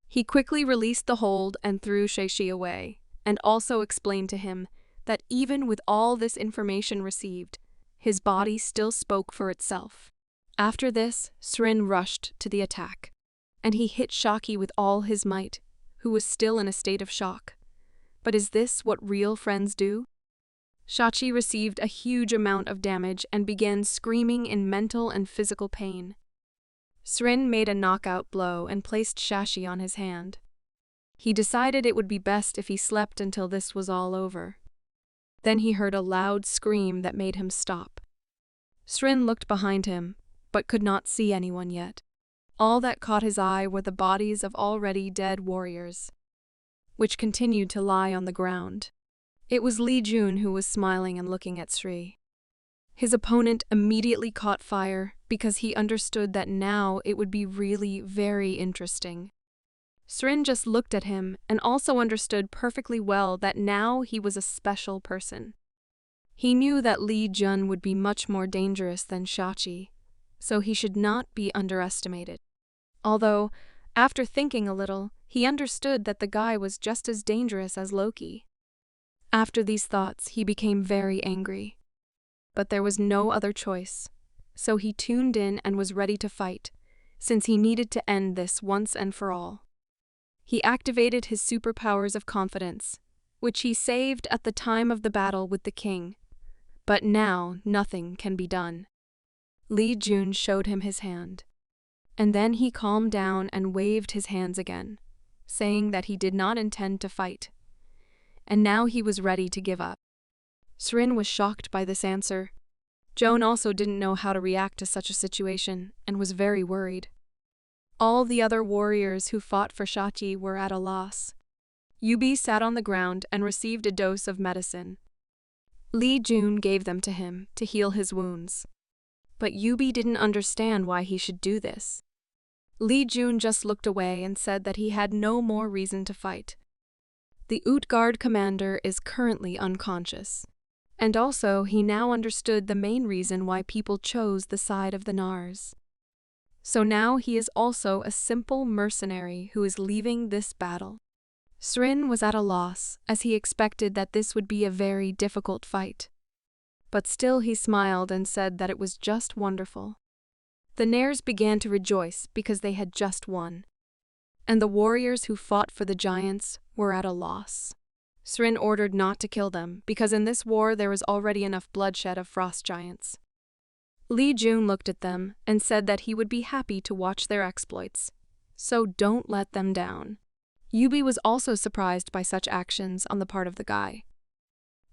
He quickly released the hold and threw Shachi away, and also explained to him that even with all this information received, his body still spoke for itself. After this, Srin rushed to the attack, and he hit Shaki with all his might, who was still in a state of shock. But is this what real friends do? Shachi received a huge amount of damage and began screaming in mental and physical pain. Srin made a knockout blow and placed Shachi on his hand. He decided it would be best if he slept until this was all over. Then he heard a loud scream that made him stop. Srin looked behind him, but could not see anyone yet. All that caught his eye were the bodies of already dead warriors, which continued to lie on the ground. It was Li Jun who was smiling and looking at Sri. His opponent immediately caught fire because he understood that now it would be really very interesting. Srin just looked at him and also understood perfectly well that now he was a special person. He knew that Li Jun would be much more dangerous than Shachi, so he should not be underestimated. Although, after thinking a little, he understood that the guy was just as dangerous as Loki. After these thoughts, he became very angry. But there was no other choice, so he tuned in and was ready to fight, since he needed to end this once and for all. He activated his superpowers of confidence, which he saved at the time of the battle with the king. But now nothing can be done. Li Jun showed him his hand, and then he calmed down and waved his hands again, saying that he did not intend to fight. And now he was ready to give up. Srin was shocked by this answer. Joan also didn't know how to react to such a situation and was very worried. All the other warriors who fought for Shachi were at a loss. Yubi sat on the ground and received a dose of medicine. Li Jun gave them to him to heal his wounds. But Yubi didn't understand why he should do this. Li Jun just looked away and said that he had no more reason to fight. The Utgard commander is currently unconscious. And also, he now understood the main reason why people chose the side of the Nars. So now he is also a simple mercenary who is leaving this battle. Srin was at a loss, as he expected that this would be a very difficult fight. But still he smiled and said that it was just wonderful. The Nairs began to rejoice because they had just won. And the warriors who fought for the giants were at a loss. Srin ordered not to kill them, because in this war there was already enough bloodshed of frost giants. Li Jun looked at them and said that he would be happy to watch their exploits. So don't let them down. Yubi was also surprised by such actions on the part of the guy.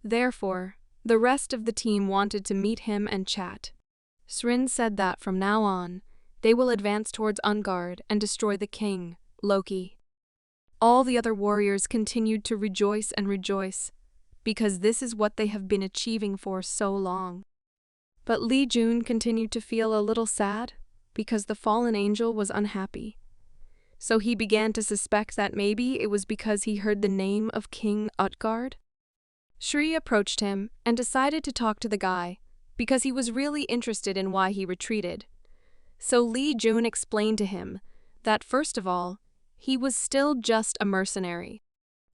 Therefore, the rest of the team wanted to meet him and chat. Srin said that from now on, they will advance towards Asgard and destroy the king, Loki. All the other warriors continued to rejoice and rejoice, because this is what they have been achieving for so long. But Li Jun continued to feel a little sad, because the fallen angel was unhappy. So he began to suspect that maybe it was because he heard the name of King Utgard. Shri approached him and decided to talk to the guy, because he was really interested in why he retreated. So Li Jun explained to him that, first of all, he was still just a mercenary.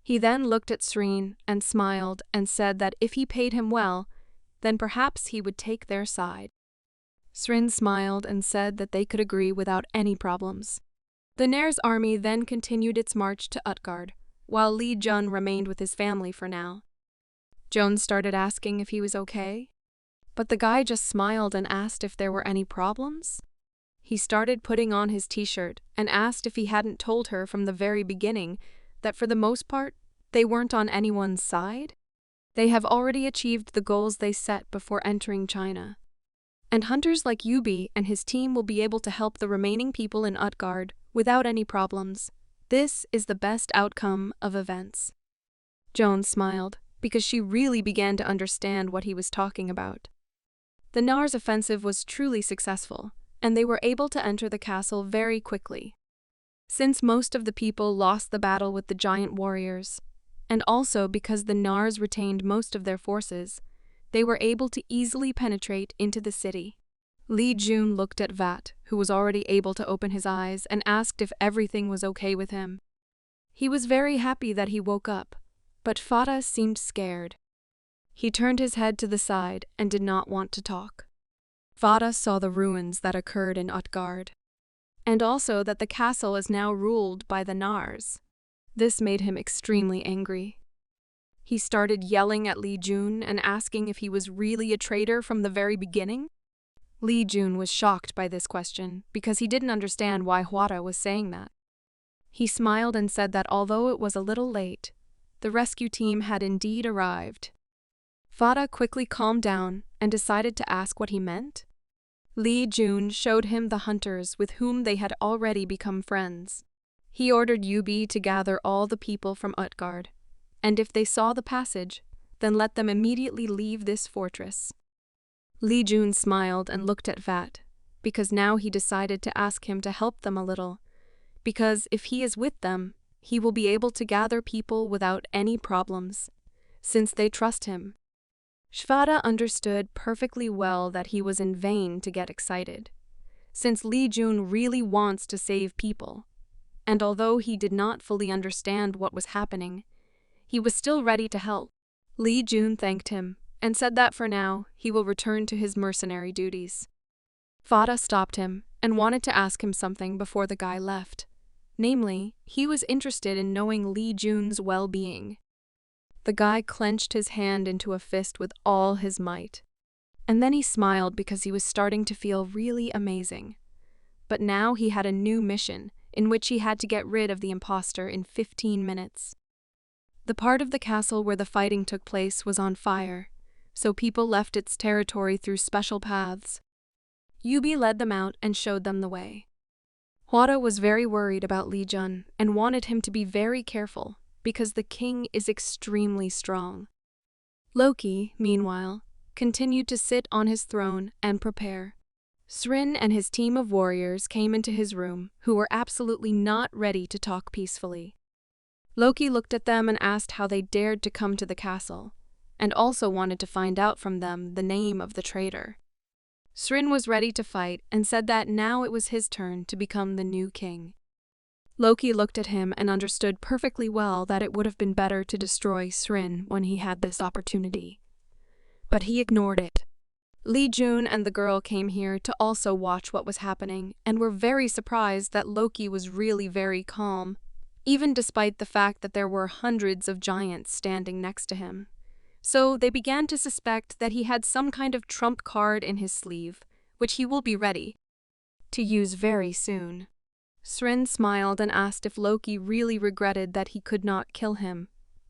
He then looked at Srin and smiled and said that if he paid him well, then perhaps he would take their side. Srin smiled and said that they could agree without any problems. The Nair's army then continued its march to Utgard, while Li Jun remained with his family for now. Jones started asking if he was okay, but the guy just smiled and asked if there were any problems. He started putting on his t-shirt and asked if he hadn't told her from the very beginning that for the most part, they weren't on anyone's side. They have already achieved the goals they set before entering China. And hunters like Yubi and his team will be able to help the remaining people in Utgard without any problems. This is the best outcome of events. Joan smiled, because she really began to understand what he was talking about. The Nars offensive was truly successful, and they were able to enter the castle very quickly. Since most of the people lost the battle with the giant warriors, and also because the Nars retained most of their forces, they were able to easily penetrate into the city. Li Jun looked at Vat, who was already able to open his eyes, and asked if everything was okay with him. He was very happy that he woke up, but Fata seemed scared. He turned his head to the side and did not want to talk. Fata saw the ruins that occurred in Utgard, and also that the castle is now ruled by the Nars. This made him extremely angry. He started yelling at Li Jun and asking if he was really a traitor from the very beginning. Li Jun was shocked by this question because he didn't understand why Hwara was saying that. He smiled and said that although it was a little late, the rescue team had indeed arrived. Fata quickly calmed down and decided to ask what he meant. Li Jun showed him the hunters with whom they had already become friends. He ordered Yubi to gather all the people from Utgard, and if they saw the passage, then let them immediately leave this fortress. Li Jun smiled and looked at Vat, because now he decided to ask him to help them a little, because if he is with them, he will be able to gather people without any problems, since they trust him. Shvada understood perfectly well that he was in vain to get excited, since Li Jun really wants to save people, and although he did not fully understand what was happening, he was still ready to help. Li Jun thanked him and said that for now he will return to his mercenary duties. Fata stopped him and wanted to ask him something before the guy left. Namely, he was interested in knowing Li Jun's well-being. The guy clenched his hand into a fist with all his might. And then he smiled because he was starting to feel really amazing. But now he had a new mission in which he had to get rid of the imposter in 15 minutes. The part of the castle where the fighting took place was on fire, so people left its territory through special paths. Yubi led them out and showed them the way. Hwara was very worried about Li Jun and wanted him to be very careful because the king is extremely strong. Loki, meanwhile, continued to sit on his throne and prepare. Srin and his team of warriors came into his room, who were absolutely not ready to talk peacefully. Loki looked at them and asked how they dared to come to the castle, and also wanted to find out from them the name of the traitor. Srin was ready to fight and said that now it was his turn to become the new king. Loki looked at him and understood perfectly well that it would have been better to destroy Srin when he had this opportunity. But he ignored it. Lee Jun and the girl came here to also watch what was happening and were very surprised that Loki was really very calm, even despite the fact that there were hundreds of giants standing next to him. So they began to suspect that he had some kind of trump card in his sleeve, which he will be ready to use very soon. Srin smiled and asked if Loki really regretted that he could not kill him,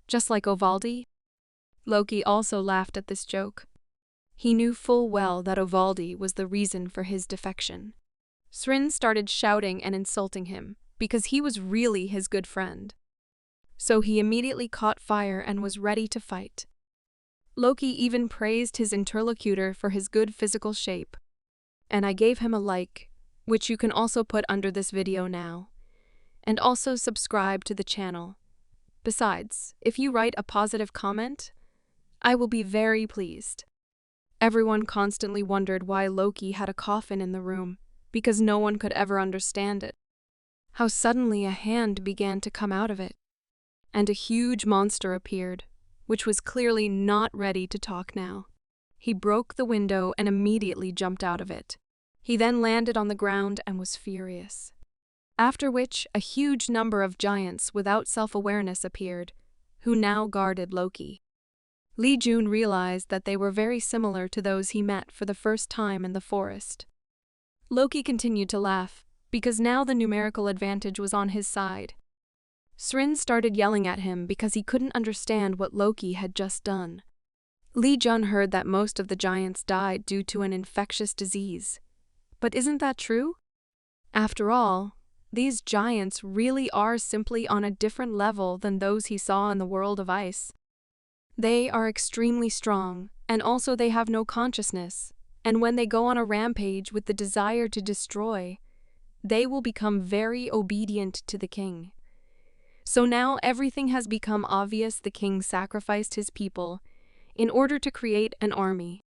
just like Ovaldi. Loki also laughed at this joke. He knew full well that Ovaldi was the reason for his defection. Srin started shouting and insulting him, because he was really his good friend. So he immediately caught fire and was ready to fight. Loki even praised his interlocutor for his good physical shape. And I gave him a like, which you can also put under this video now. And also subscribe to the channel. Besides, if you write a positive comment, I will be very pleased. Everyone constantly wondered why Loki had a coffin in the room, because no one could ever understand it. How suddenly a hand began to come out of it, and a huge monster appeared, which was clearly not ready to talk now. He broke the window and immediately jumped out of it. He then landed on the ground and was furious. After which, a huge number of giants without self-awareness appeared, who now guarded Loki. Lee Jun realized that they were very similar to those he met for the first time in the forest. Loki continued to laugh, because now the numerical advantage was on his side. Srin started yelling at him because he couldn't understand what Loki had just done. Lee Jun heard that most of the giants died due to an infectious disease. But isn't that true? After all, these giants really are simply on a different level than those he saw in the world of ice. They are extremely strong, and also they have no consciousness, and when they go on a rampage with the desire to destroy, they will become very obedient to the king. So now everything has become obvious. The king sacrificed his people in order to create an army.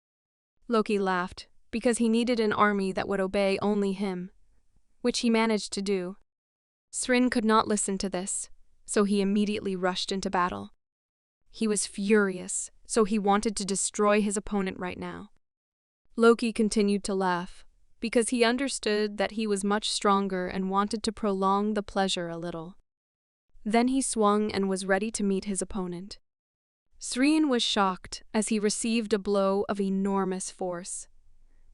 Loki laughed, because he needed an army that would obey only him, which he managed to do. Srin could not listen to this, so he immediately rushed into battle. He was furious, so he wanted to destroy his opponent right now. Loki continued to laugh, because he understood that he was much stronger and wanted to prolong the pleasure a little. Then he swung and was ready to meet his opponent. Srin was shocked as he received a blow of enormous force,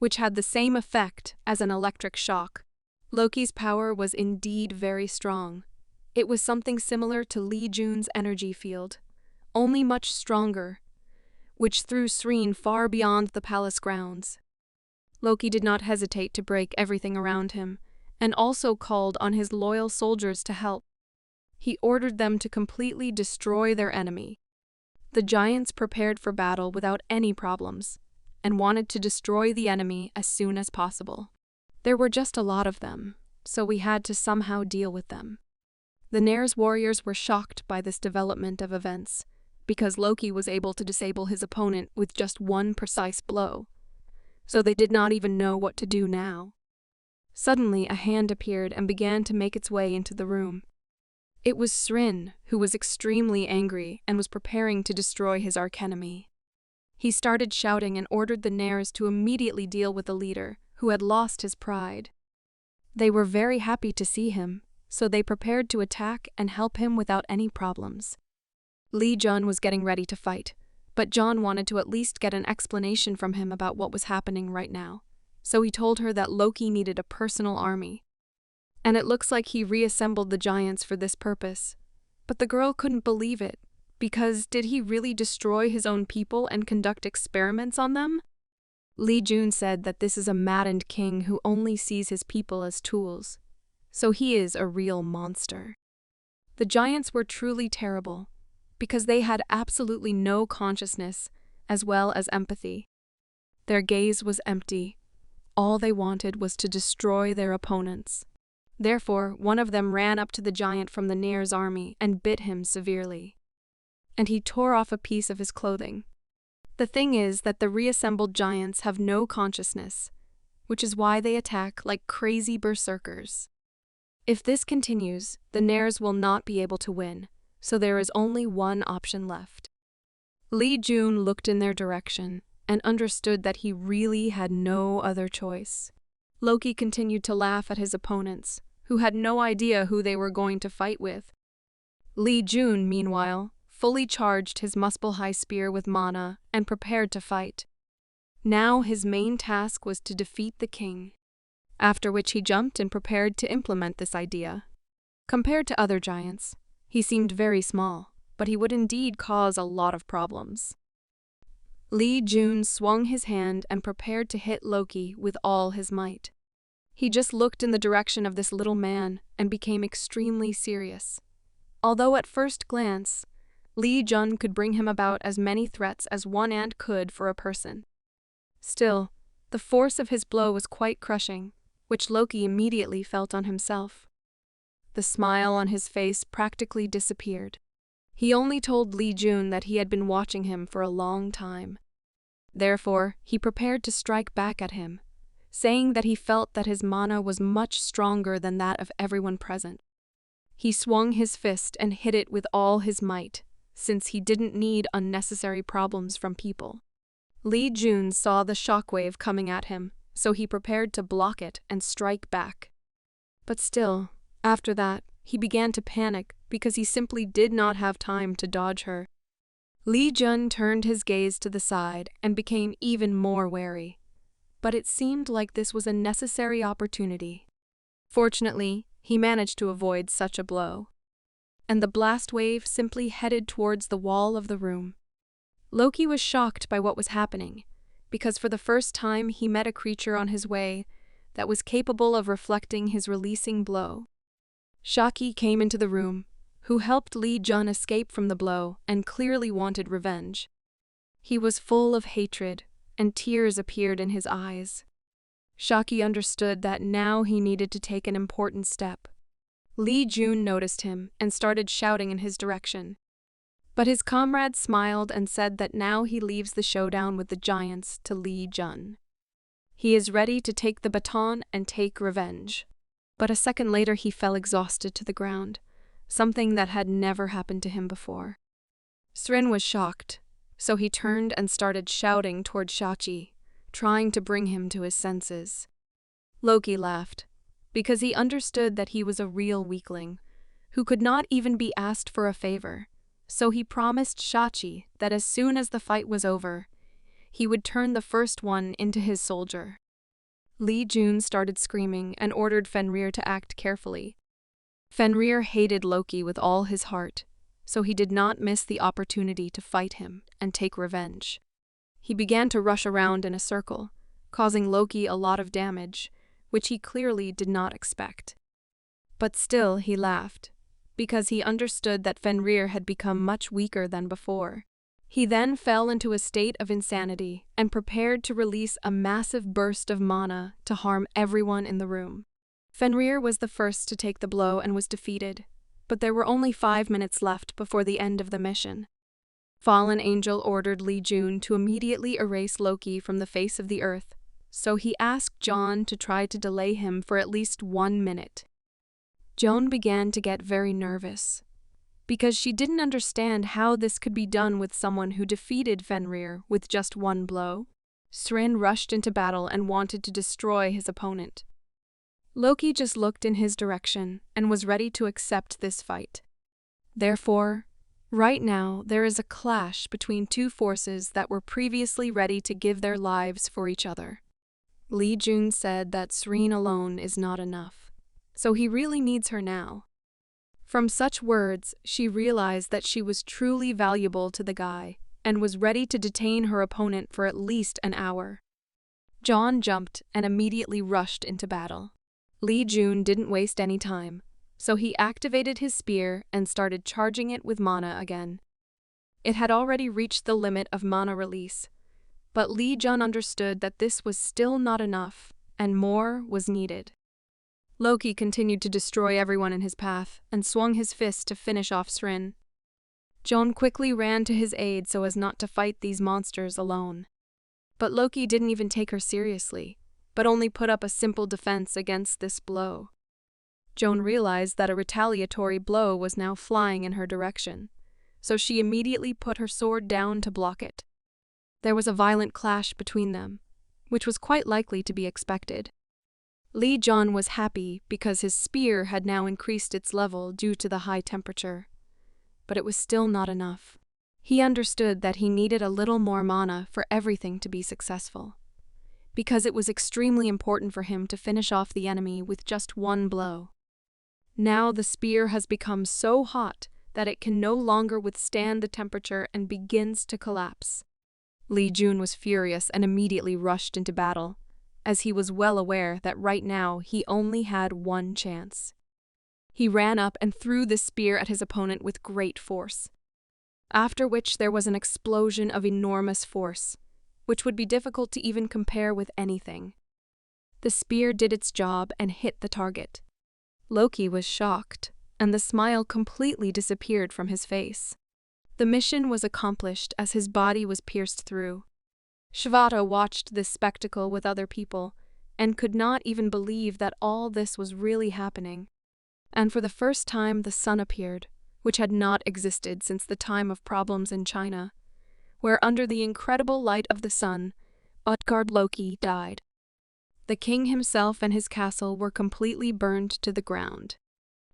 which had the same effect as an electric shock. Loki's power was indeed very strong. It was something similar to Lee Jun's energy field, only much stronger, which threw Srin far beyond the palace grounds. Loki did not hesitate to break everything around him, and also called on his loyal soldiers to help. He ordered them to completely destroy their enemy. The giants prepared for battle without any problems, and wanted to destroy the enemy as soon as possible. There were just a lot of them, so we had to somehow deal with them. The Nair's warriors were shocked by this development of events, because Loki was able to disable his opponent with just one precise blow, so they did not even know what to do now. Suddenly, a hand appeared and began to make its way into the room. It was Srin, who was extremely angry and was preparing to destroy his archenemy. He started shouting and ordered the Nairs to immediately deal with the leader, who had lost his pride. They were very happy to see him, so they prepared to attack and help him without any problems. Lee Jun was getting ready to fight, but John wanted to at least get an explanation from him about what was happening right now, so he told her that Loki needed a personal army. And it looks like he reassembled the giants for this purpose. But the girl couldn't believe it, because did he really destroy his own people and conduct experiments on them? Lee Jun said that this is a maddened king who only sees his people as tools, so he is a real monster. The giants were truly terrible, because they had absolutely no consciousness as well as empathy. Their gaze was empty. all they wanted was to destroy their opponents. Therefore, one of them ran up to the giant from the Nair's army and bit him severely. And he tore off a piece of his clothing. The thing is that the reassembled giants have no consciousness, which is why they attack like crazy berserkers. If this continues, the Nairs will not be able to win, so there is only one option left. Li Jun looked in their direction and understood that he really had no other choice. Loki continued to laugh at his opponents, who had no idea who they were going to fight with. Li Jun, meanwhile, fully charged his Muspelheim spear with mana and prepared to fight. Now his main task was to defeat the king, after which he jumped and prepared to implement this idea. Compared to other giants, he seemed very small, but he would indeed cause a lot of problems. Li Jun swung his hand and prepared to hit Loki with all his might. He just looked in the direction of this little man and became extremely serious. Although at first glance, Li Jun could bring him about as many threats as one ant could for a person. Still, the force of his blow was quite crushing, which Loki immediately felt on himself. The smile on his face practically disappeared. He only told Li Jun that he had been watching him for a long time. Therefore, he prepared to strike back at him, saying that he felt that his mana was much stronger than that of everyone present. He swung his fist and hit it with all his might, since he didn't need unnecessary problems from people. Li Jun saw the shockwave coming at him, so he prepared to block it and strike back. But still, after that, he began to panic because he simply did not have time to dodge her. Li Jun turned his gaze to the side and became even more wary. But it seemed like this was a necessary opportunity. Fortunately, he managed to avoid such a blow. And the blast wave simply headed towards the wall of the room. Loki was shocked by what was happening, because for the first time he met a creature on his way that was capable of reflecting his releasing blow. Shaki came into the room, who helped Li Jun escape from the blow and clearly wanted revenge. He was full of hatred, and tears appeared in his eyes. Shaki understood that now he needed to take an important step. Li Jun noticed him and started shouting in his direction. But his comrade smiled and said that now he leaves the showdown with the giants to Li Jun. He is ready to take the baton and take revenge. But a second later he fell exhausted to the ground, something that had never happened to him before. Srin was shocked, so he turned and started shouting toward Shachi, trying to bring him to his senses. Loki laughed, because he understood that he was a real weakling, who could not even be asked for a favor, so he promised Shachi that as soon as the fight was over, he would turn the first one into his soldier. Li Jun started screaming and ordered Fenrir to act carefully. Fenrir hated Loki with all his heart, so he did not miss the opportunity to fight him and take revenge. He began to rush around in a circle, causing Loki a lot of damage, which he clearly did not expect. But still he laughed, because he understood that Fenrir had become much weaker than before. He then fell into a state of insanity and prepared to release a massive burst of mana to harm everyone in the room. Fenrir was the first to take the blow and was defeated, but there were only 5 minutes left before the end of the mission. Fallen Angel ordered Li Jun to immediately erase Loki from the face of the earth, so he asked John to try to delay him for at least 1 minute. Joan began to get very nervous, because she didn't understand how this could be done with someone who defeated Fenrir with just 1 blow. Srin rushed into battle and wanted to destroy his opponent. Loki just looked in his direction and was ready to accept this fight. Therefore, right now there is a clash between 2 forces that were previously ready to give their lives for each other. Li Jun said that Srin alone is not enough, so he really needs her now. From such words, she realized that she was truly valuable to the guy and was ready to detain her opponent for at least an hour. John jumped and immediately rushed into battle. Li Jun didn't waste any time, so he activated his spear and started charging it with mana again. It had already reached the limit of mana release, but Li Jun understood that this was still not enough and more was needed. Loki continued to destroy everyone in his path and swung his fist to finish off Srin. Jon quickly ran to his aid so as not to fight these monsters alone. But Loki didn't even take her seriously, but only put up a simple defense against this blow. Jon realized that a retaliatory blow was now flying in her direction, so she immediately put her sword down to block it. There was a violent clash between them, which was quite likely to be expected. Jon was happy because his spear had now increased its level due to the high temperature. But it was still not enough. He understood that he needed a little more mana for everything to be successful, because it was extremely important for him to finish off the enemy with just one blow. Now the spear has become so hot that it can no longer withstand the temperature and begins to collapse. Jon was furious and immediately rushed into battle, as he was well aware that right now he only had one chance. He ran up and threw the spear at his opponent with great force, after which there was an explosion of enormous force, which would be difficult to even compare with anything. The spear did its job and hit the target. Loki was shocked, and the smile completely disappeared from his face. The mission was accomplished as his body was pierced through. Shvata watched this spectacle with other people and could not even believe that all this was really happening. And for the first time the sun appeared, which had not existed since the time of problems in China, where under the incredible light of the sun, Asgard Loki died. The king himself and his castle were completely burned to the ground.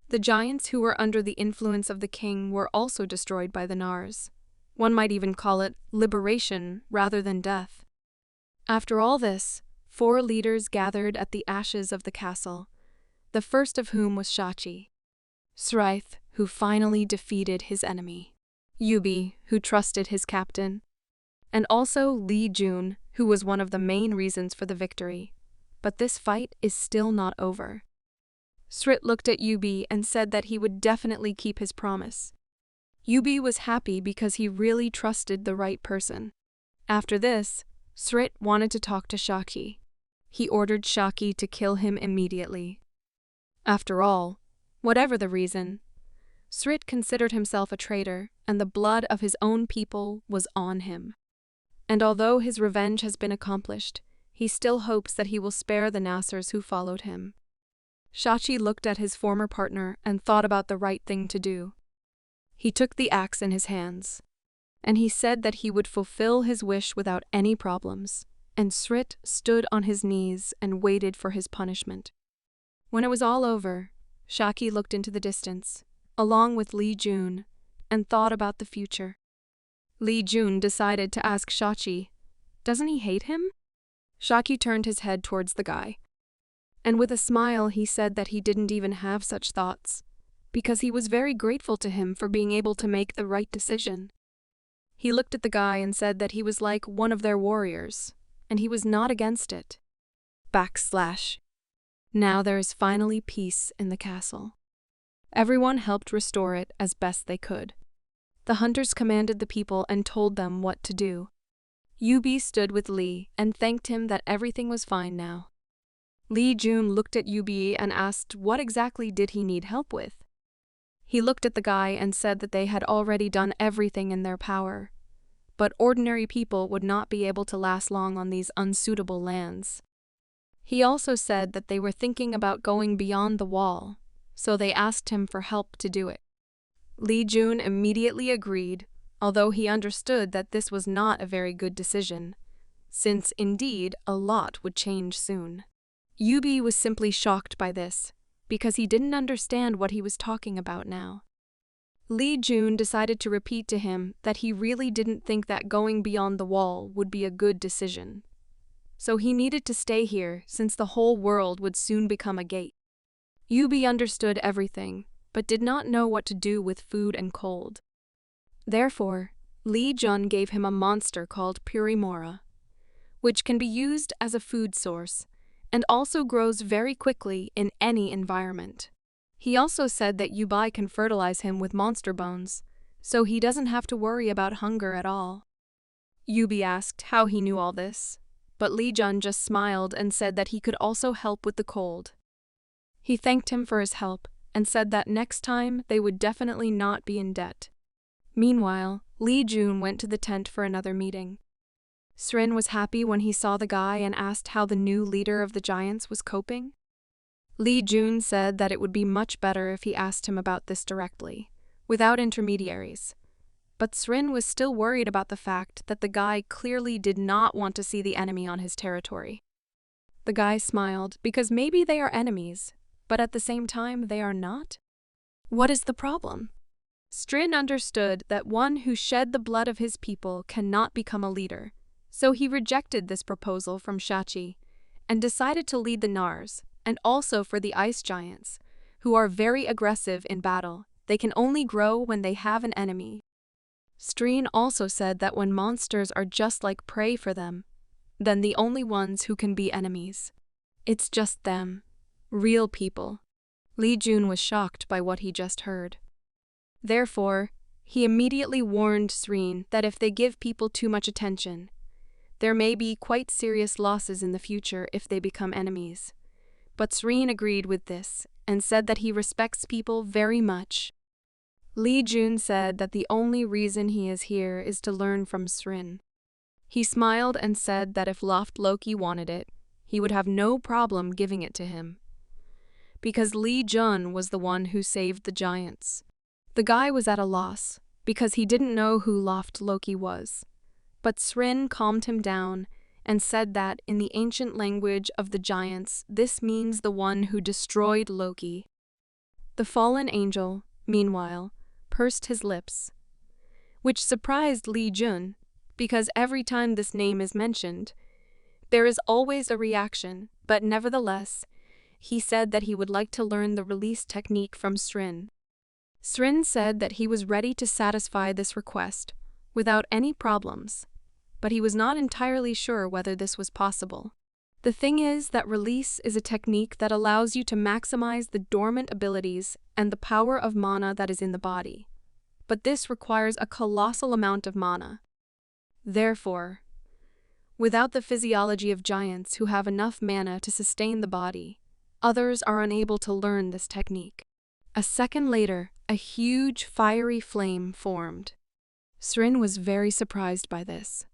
The giants who were under the influence of the king were also destroyed by the Nars. One might even call it liberation rather than death. After all this, 4 leaders gathered at the ashes of the castle, the first of whom was Shachi, Sraith, who finally defeated his enemy, Yubi, who trusted his captain, and also Jun, who was one of the main reasons for the victory. But this fight is still not over. Srit looked at Yubi and said that he would definitely keep his promise. Yubi was happy because he really trusted the right person. After this, Srit wanted to talk to Shaki. He ordered Shaki to kill him immediately. After all, whatever the reason, Srit considered himself a traitor, and the blood of his own people was on him. And although his revenge has been accomplished, he still hopes that he will spare the Nasrs who followed him. Shachi looked at his former partner and thought about the right thing to do. He took the axe in his hands, and he said that he would fulfill his wish without any problems, and Srit stood on his knees and waited for his punishment. When it was all over, Shaki looked into the distance, along with Jun, and thought about the future. Jun decided to ask Shachi, "Doesn't he hate him?" Shaki turned his head towards the guy, and with a smile he said that he didn't even have such thoughts, because he was very grateful to him for being able to make the right decision. He looked at the guy and said that he was like one of their warriors, and he was not against it. Now there is finally peace in the castle. Everyone helped restore it as best they could. The hunters commanded the people and told them what to do. Yubi stood with Lee and thanked him that everything was fine now. Jun looked at Yubi and asked what exactly did he need help with. He looked at the guy and said that they had already done everything in their power, but ordinary people would not be able to last long on these unsuitable lands. He also said that they were thinking about going beyond the wall, so they asked him for help to do it. Jun immediately agreed, although he understood that this was not a very good decision, since indeed a lot would change soon. Yubi was simply shocked by this, because he didn't understand what he was talking about now. Jun decided to repeat to him that he really didn't think that going beyond the wall would be a good decision. So he needed to stay here since the whole world would soon become a gate. Yubi understood everything, but did not know what to do with food and cold. Therefore, Jun gave him a monster called Purimora, which can be used as a food source and also grows very quickly in any environment. He also said that Yubi can fertilize him with monster bones, so he doesn't have to worry about hunger at all. Yubi asked how he knew all this, but Li Jun just smiled and said that he could also help with the cold. He thanked him for his help and said that next time they would definitely not be in debt. Meanwhile, Li Jun went to the tent for another meeting. Srin was happy when he saw the guy and asked how the new leader of the giants was coping. Li Jun said that it would be much better if he asked him about this directly, without intermediaries. But Srin was still worried about the fact that the guy clearly did not want to see the enemy on his territory. The guy smiled because maybe they are enemies, but at the same time they are not? What is the problem? Srin understood that one who shed the blood of his people cannot become a leader, so he rejected this proposal from Shachi and decided to lead the Nars, and also for the ice giants, who are very aggressive in battle. They can only grow when they have an enemy. Srin also said that when monsters are just like prey for them, then the only ones who can be enemies. It's just them. Real people. Li Jun was shocked by what he just heard. Therefore, he immediately warned Srin that if they give people too much attention, there may be quite serious losses in the future if they become enemies. But Srin agreed with this and said that he respects people very much. Li Jun said that the only reason he is here is to learn from Srin. He smiled and said that if Loki wanted it, he would have no problem giving it to him. Because Li Jun was the one who saved the giants. The guy was at a loss, because he didn't know who Loki was. But Srin calmed him down and said that in the ancient language of the giants, this means the one who destroyed Loki. The fallen angel, meanwhile, pursed his lips, which surprised Li Jun, because every time this name is mentioned, there is always a reaction, but nevertheless, he said that he would like to learn the release technique from Srin. Srin said that he was ready to satisfy this request without any problems, but he was not entirely sure whether this was possible. The thing is that release is a technique that allows you to maximize the dormant abilities and the power of mana that is in the body. But this requires a colossal amount of mana. Therefore, without the physiology of giants who have enough mana to sustain the body, others are unable to learn this technique. A second later, a huge fiery flame formed. Srin was very surprised by this.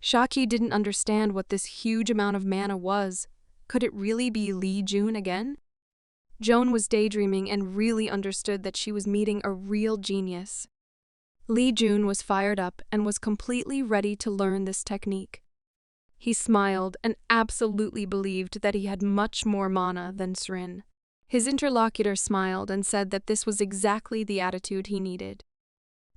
Shaki didn't understand what this huge amount of mana was. Could it really be Li Jun again? Joan was daydreaming and really understood that she was meeting a real genius. Li Jun was fired up and was completely ready to learn this technique. He smiled and absolutely believed that he had much more mana than Srin. His interlocutor smiled and said that this was exactly the attitude he needed.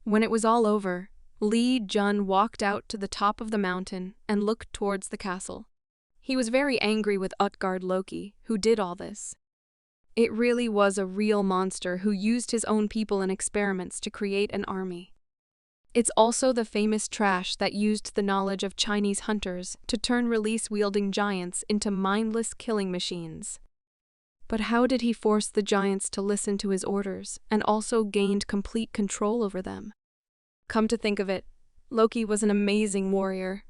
When it was all over, Li Jun walked out to the top of the mountain and looked towards the castle. He was very angry with Asgard Loki, who did all this. It really was a real monster who used his own people in experiments to create an army. It's also the famous trash that used the knowledge of Chinese hunters to turn release-wielding giants into mindless killing machines. But how did he force the giants to listen to his orders and also gained complete control over them? Come to think of it, Loki was an amazing warrior,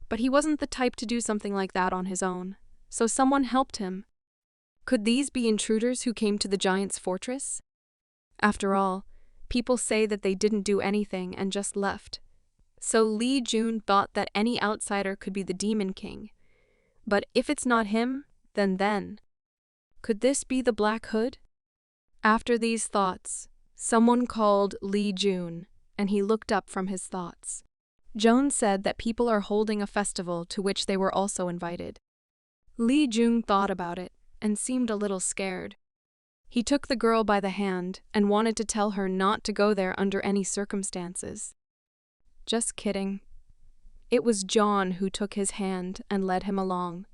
but he wasn't the type to do something like that on his own, so someone helped him. Could these be intruders who came to the giant's fortress? After all, people say that they didn't do anything and just left. So Li Jun thought that any outsider could be the Demon King. But if it's not him, then. Could this be the Black Hood? After these thoughts, someone called Li Jun, and he looked up from his thoughts. Joan said that people are holding a festival to which they were also invited. Li Jun thought about it and seemed a little scared. He took the girl by the hand and wanted to tell her not to go there under any circumstances. Just kidding. It was John who took his hand and led him along.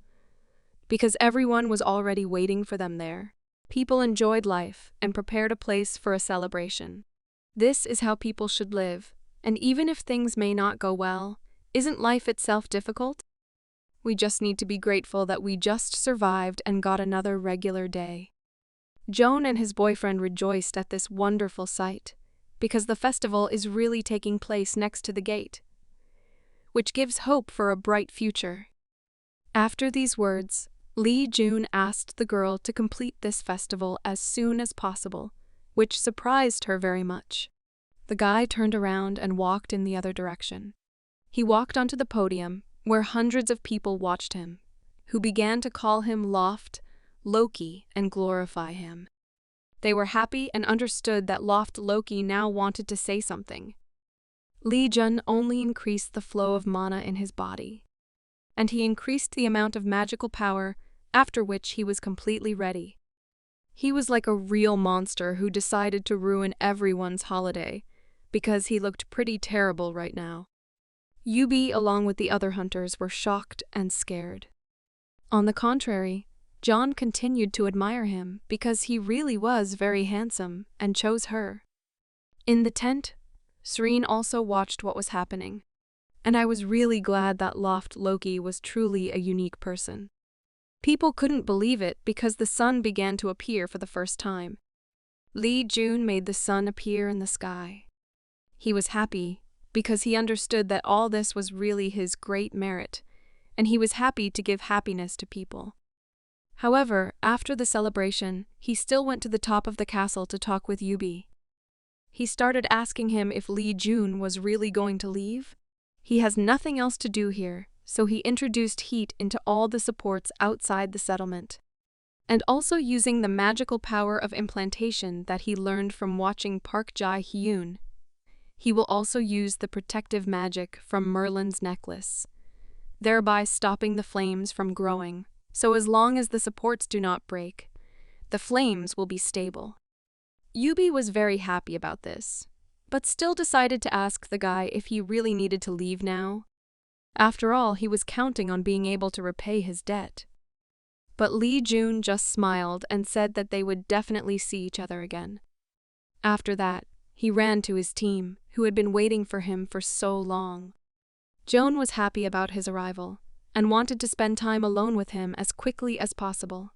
Because everyone was already waiting for them there. People enjoyed life and prepared a place for a celebration. This is how people should live, and even if things may not go well, isn't life itself difficult? We just need to be grateful that we just survived and got another regular day. Joan and his boyfriend rejoiced at this wonderful sight, because the festival is really taking place next to the gate, which gives hope for a bright future. After these words, Lee Jun asked the girl to complete this festival as soon as possible, which surprised her very much. The guy turned around and walked in the other direction. He walked onto the podium, where hundreds of people watched him, who began to call him Loki, and glorify him. They were happy and understood that Loki now wanted to say something. Lee Jun only increased the flow of mana in his body, and he increased the amount of magical power, after which he was completely ready. He was like a real monster who decided to ruin everyone's holiday, because he looked pretty terrible right now. Yubi, along with the other hunters, were shocked and scared. On the contrary, John continued to admire him because he really was very handsome and chose her. In the tent, Serene also watched what was happening, and I was really glad that Loki was truly a unique person. People couldn't believe it because the sun began to appear for the first time. Lee Jun made the sun appear in the sky. He was happy because he understood that all this was really his great merit, and he was happy to give happiness to people. However, after the celebration, he still went to the top of the castle to talk with Yubi. He started asking him if Lee Jun was really going to leave. He has nothing else to do here, so he introduced heat into all the supports outside the settlement. And also using the magical power of implantation that he learned from watching Park Jae-hyun, he will also use the protective magic from Merlin's necklace, thereby stopping the flames from growing. So as long as the supports do not break, the flames will be stable. Yubi was very happy about this, but still decided to ask the guy if he really needed to leave now. After all, he was counting on being able to repay his debt. But Lee Jun just smiled and said that they would definitely see each other again. After that, he ran to his team, who had been waiting for him for so long. Joan was happy about his arrival, and wanted to spend time alone with him as quickly as possible.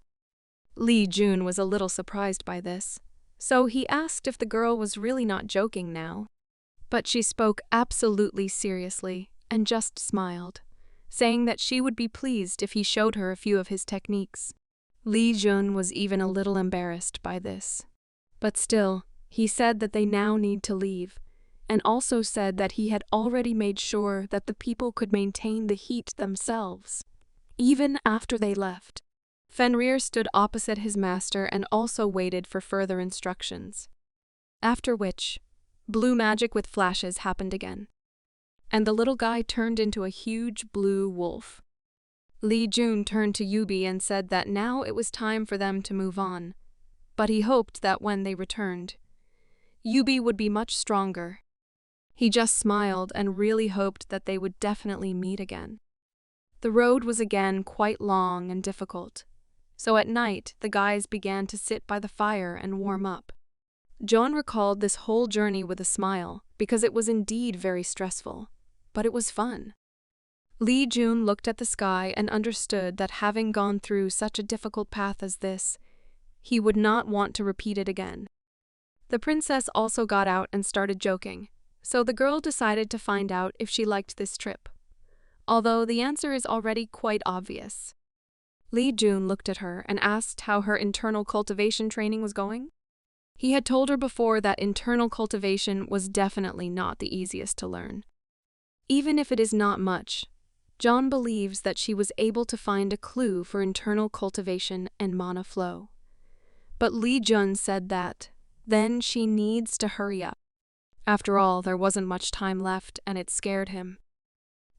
Lee Jun was a little surprised by this, so he asked if the girl was really not joking now. But she spoke absolutely seriously and just smiled, saying that she would be pleased if he showed her a few of his techniques. Lee Jun was even a little embarrassed by this. But still, he said that they now need to leave, and also said that he had already made sure that the people could maintain the heat themselves, even after they left. Fenrir stood opposite his master and also waited for further instructions. After which, blue magic with flashes happened again, and the little guy turned into a huge blue wolf. Lee Jun turned to Yubi and said that now it was time for them to move on, but he hoped that when they returned, Yubi would be much stronger. He just smiled and really hoped that they would definitely meet again. The road was again quite long and difficult, so at night the guys began to sit by the fire and warm up. John recalled this whole journey with a smile because it was indeed very stressful, but it was fun. Lee Jun looked at the sky and understood that having gone through such a difficult path as this, he would not want to repeat it again. The princess also got out and started joking, so the girl decided to find out if she liked this trip, although the answer is already quite obvious. Lee Jun looked at her and asked how her internal cultivation training was going. He had told her before that internal cultivation was definitely not the easiest to learn. Even if it is not much, John believes that she was able to find a clue for internal cultivation and mana flow. But Lee Jun said that, then she needs to hurry up. After all, there wasn't much time left and it scared him.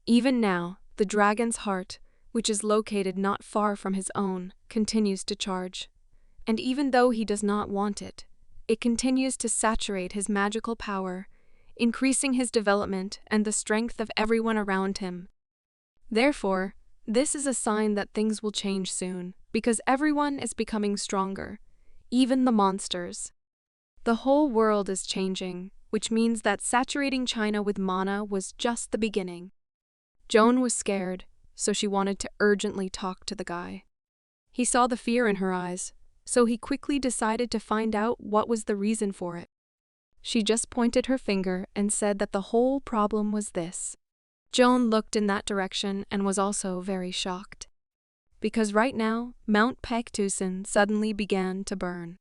Even now, the dragon's heart, which is located not far from his own, continues to charge. And even though he does not want it, it continues to saturate his magical power, increasing his development and the strength of everyone around him. Therefore, this is a sign that things will change soon, because everyone is becoming stronger, even the monsters. The whole world is changing, which means that saturating China with mana was just the beginning. Joan was scared, so she wanted to urgently talk to the guy. He saw the fear in her eyes, so he quickly decided to find out what was the reason for it. She just pointed her finger and said that the whole problem was this. Joan looked in that direction and was also very shocked. because right now, Mount Pektusen suddenly began to burn.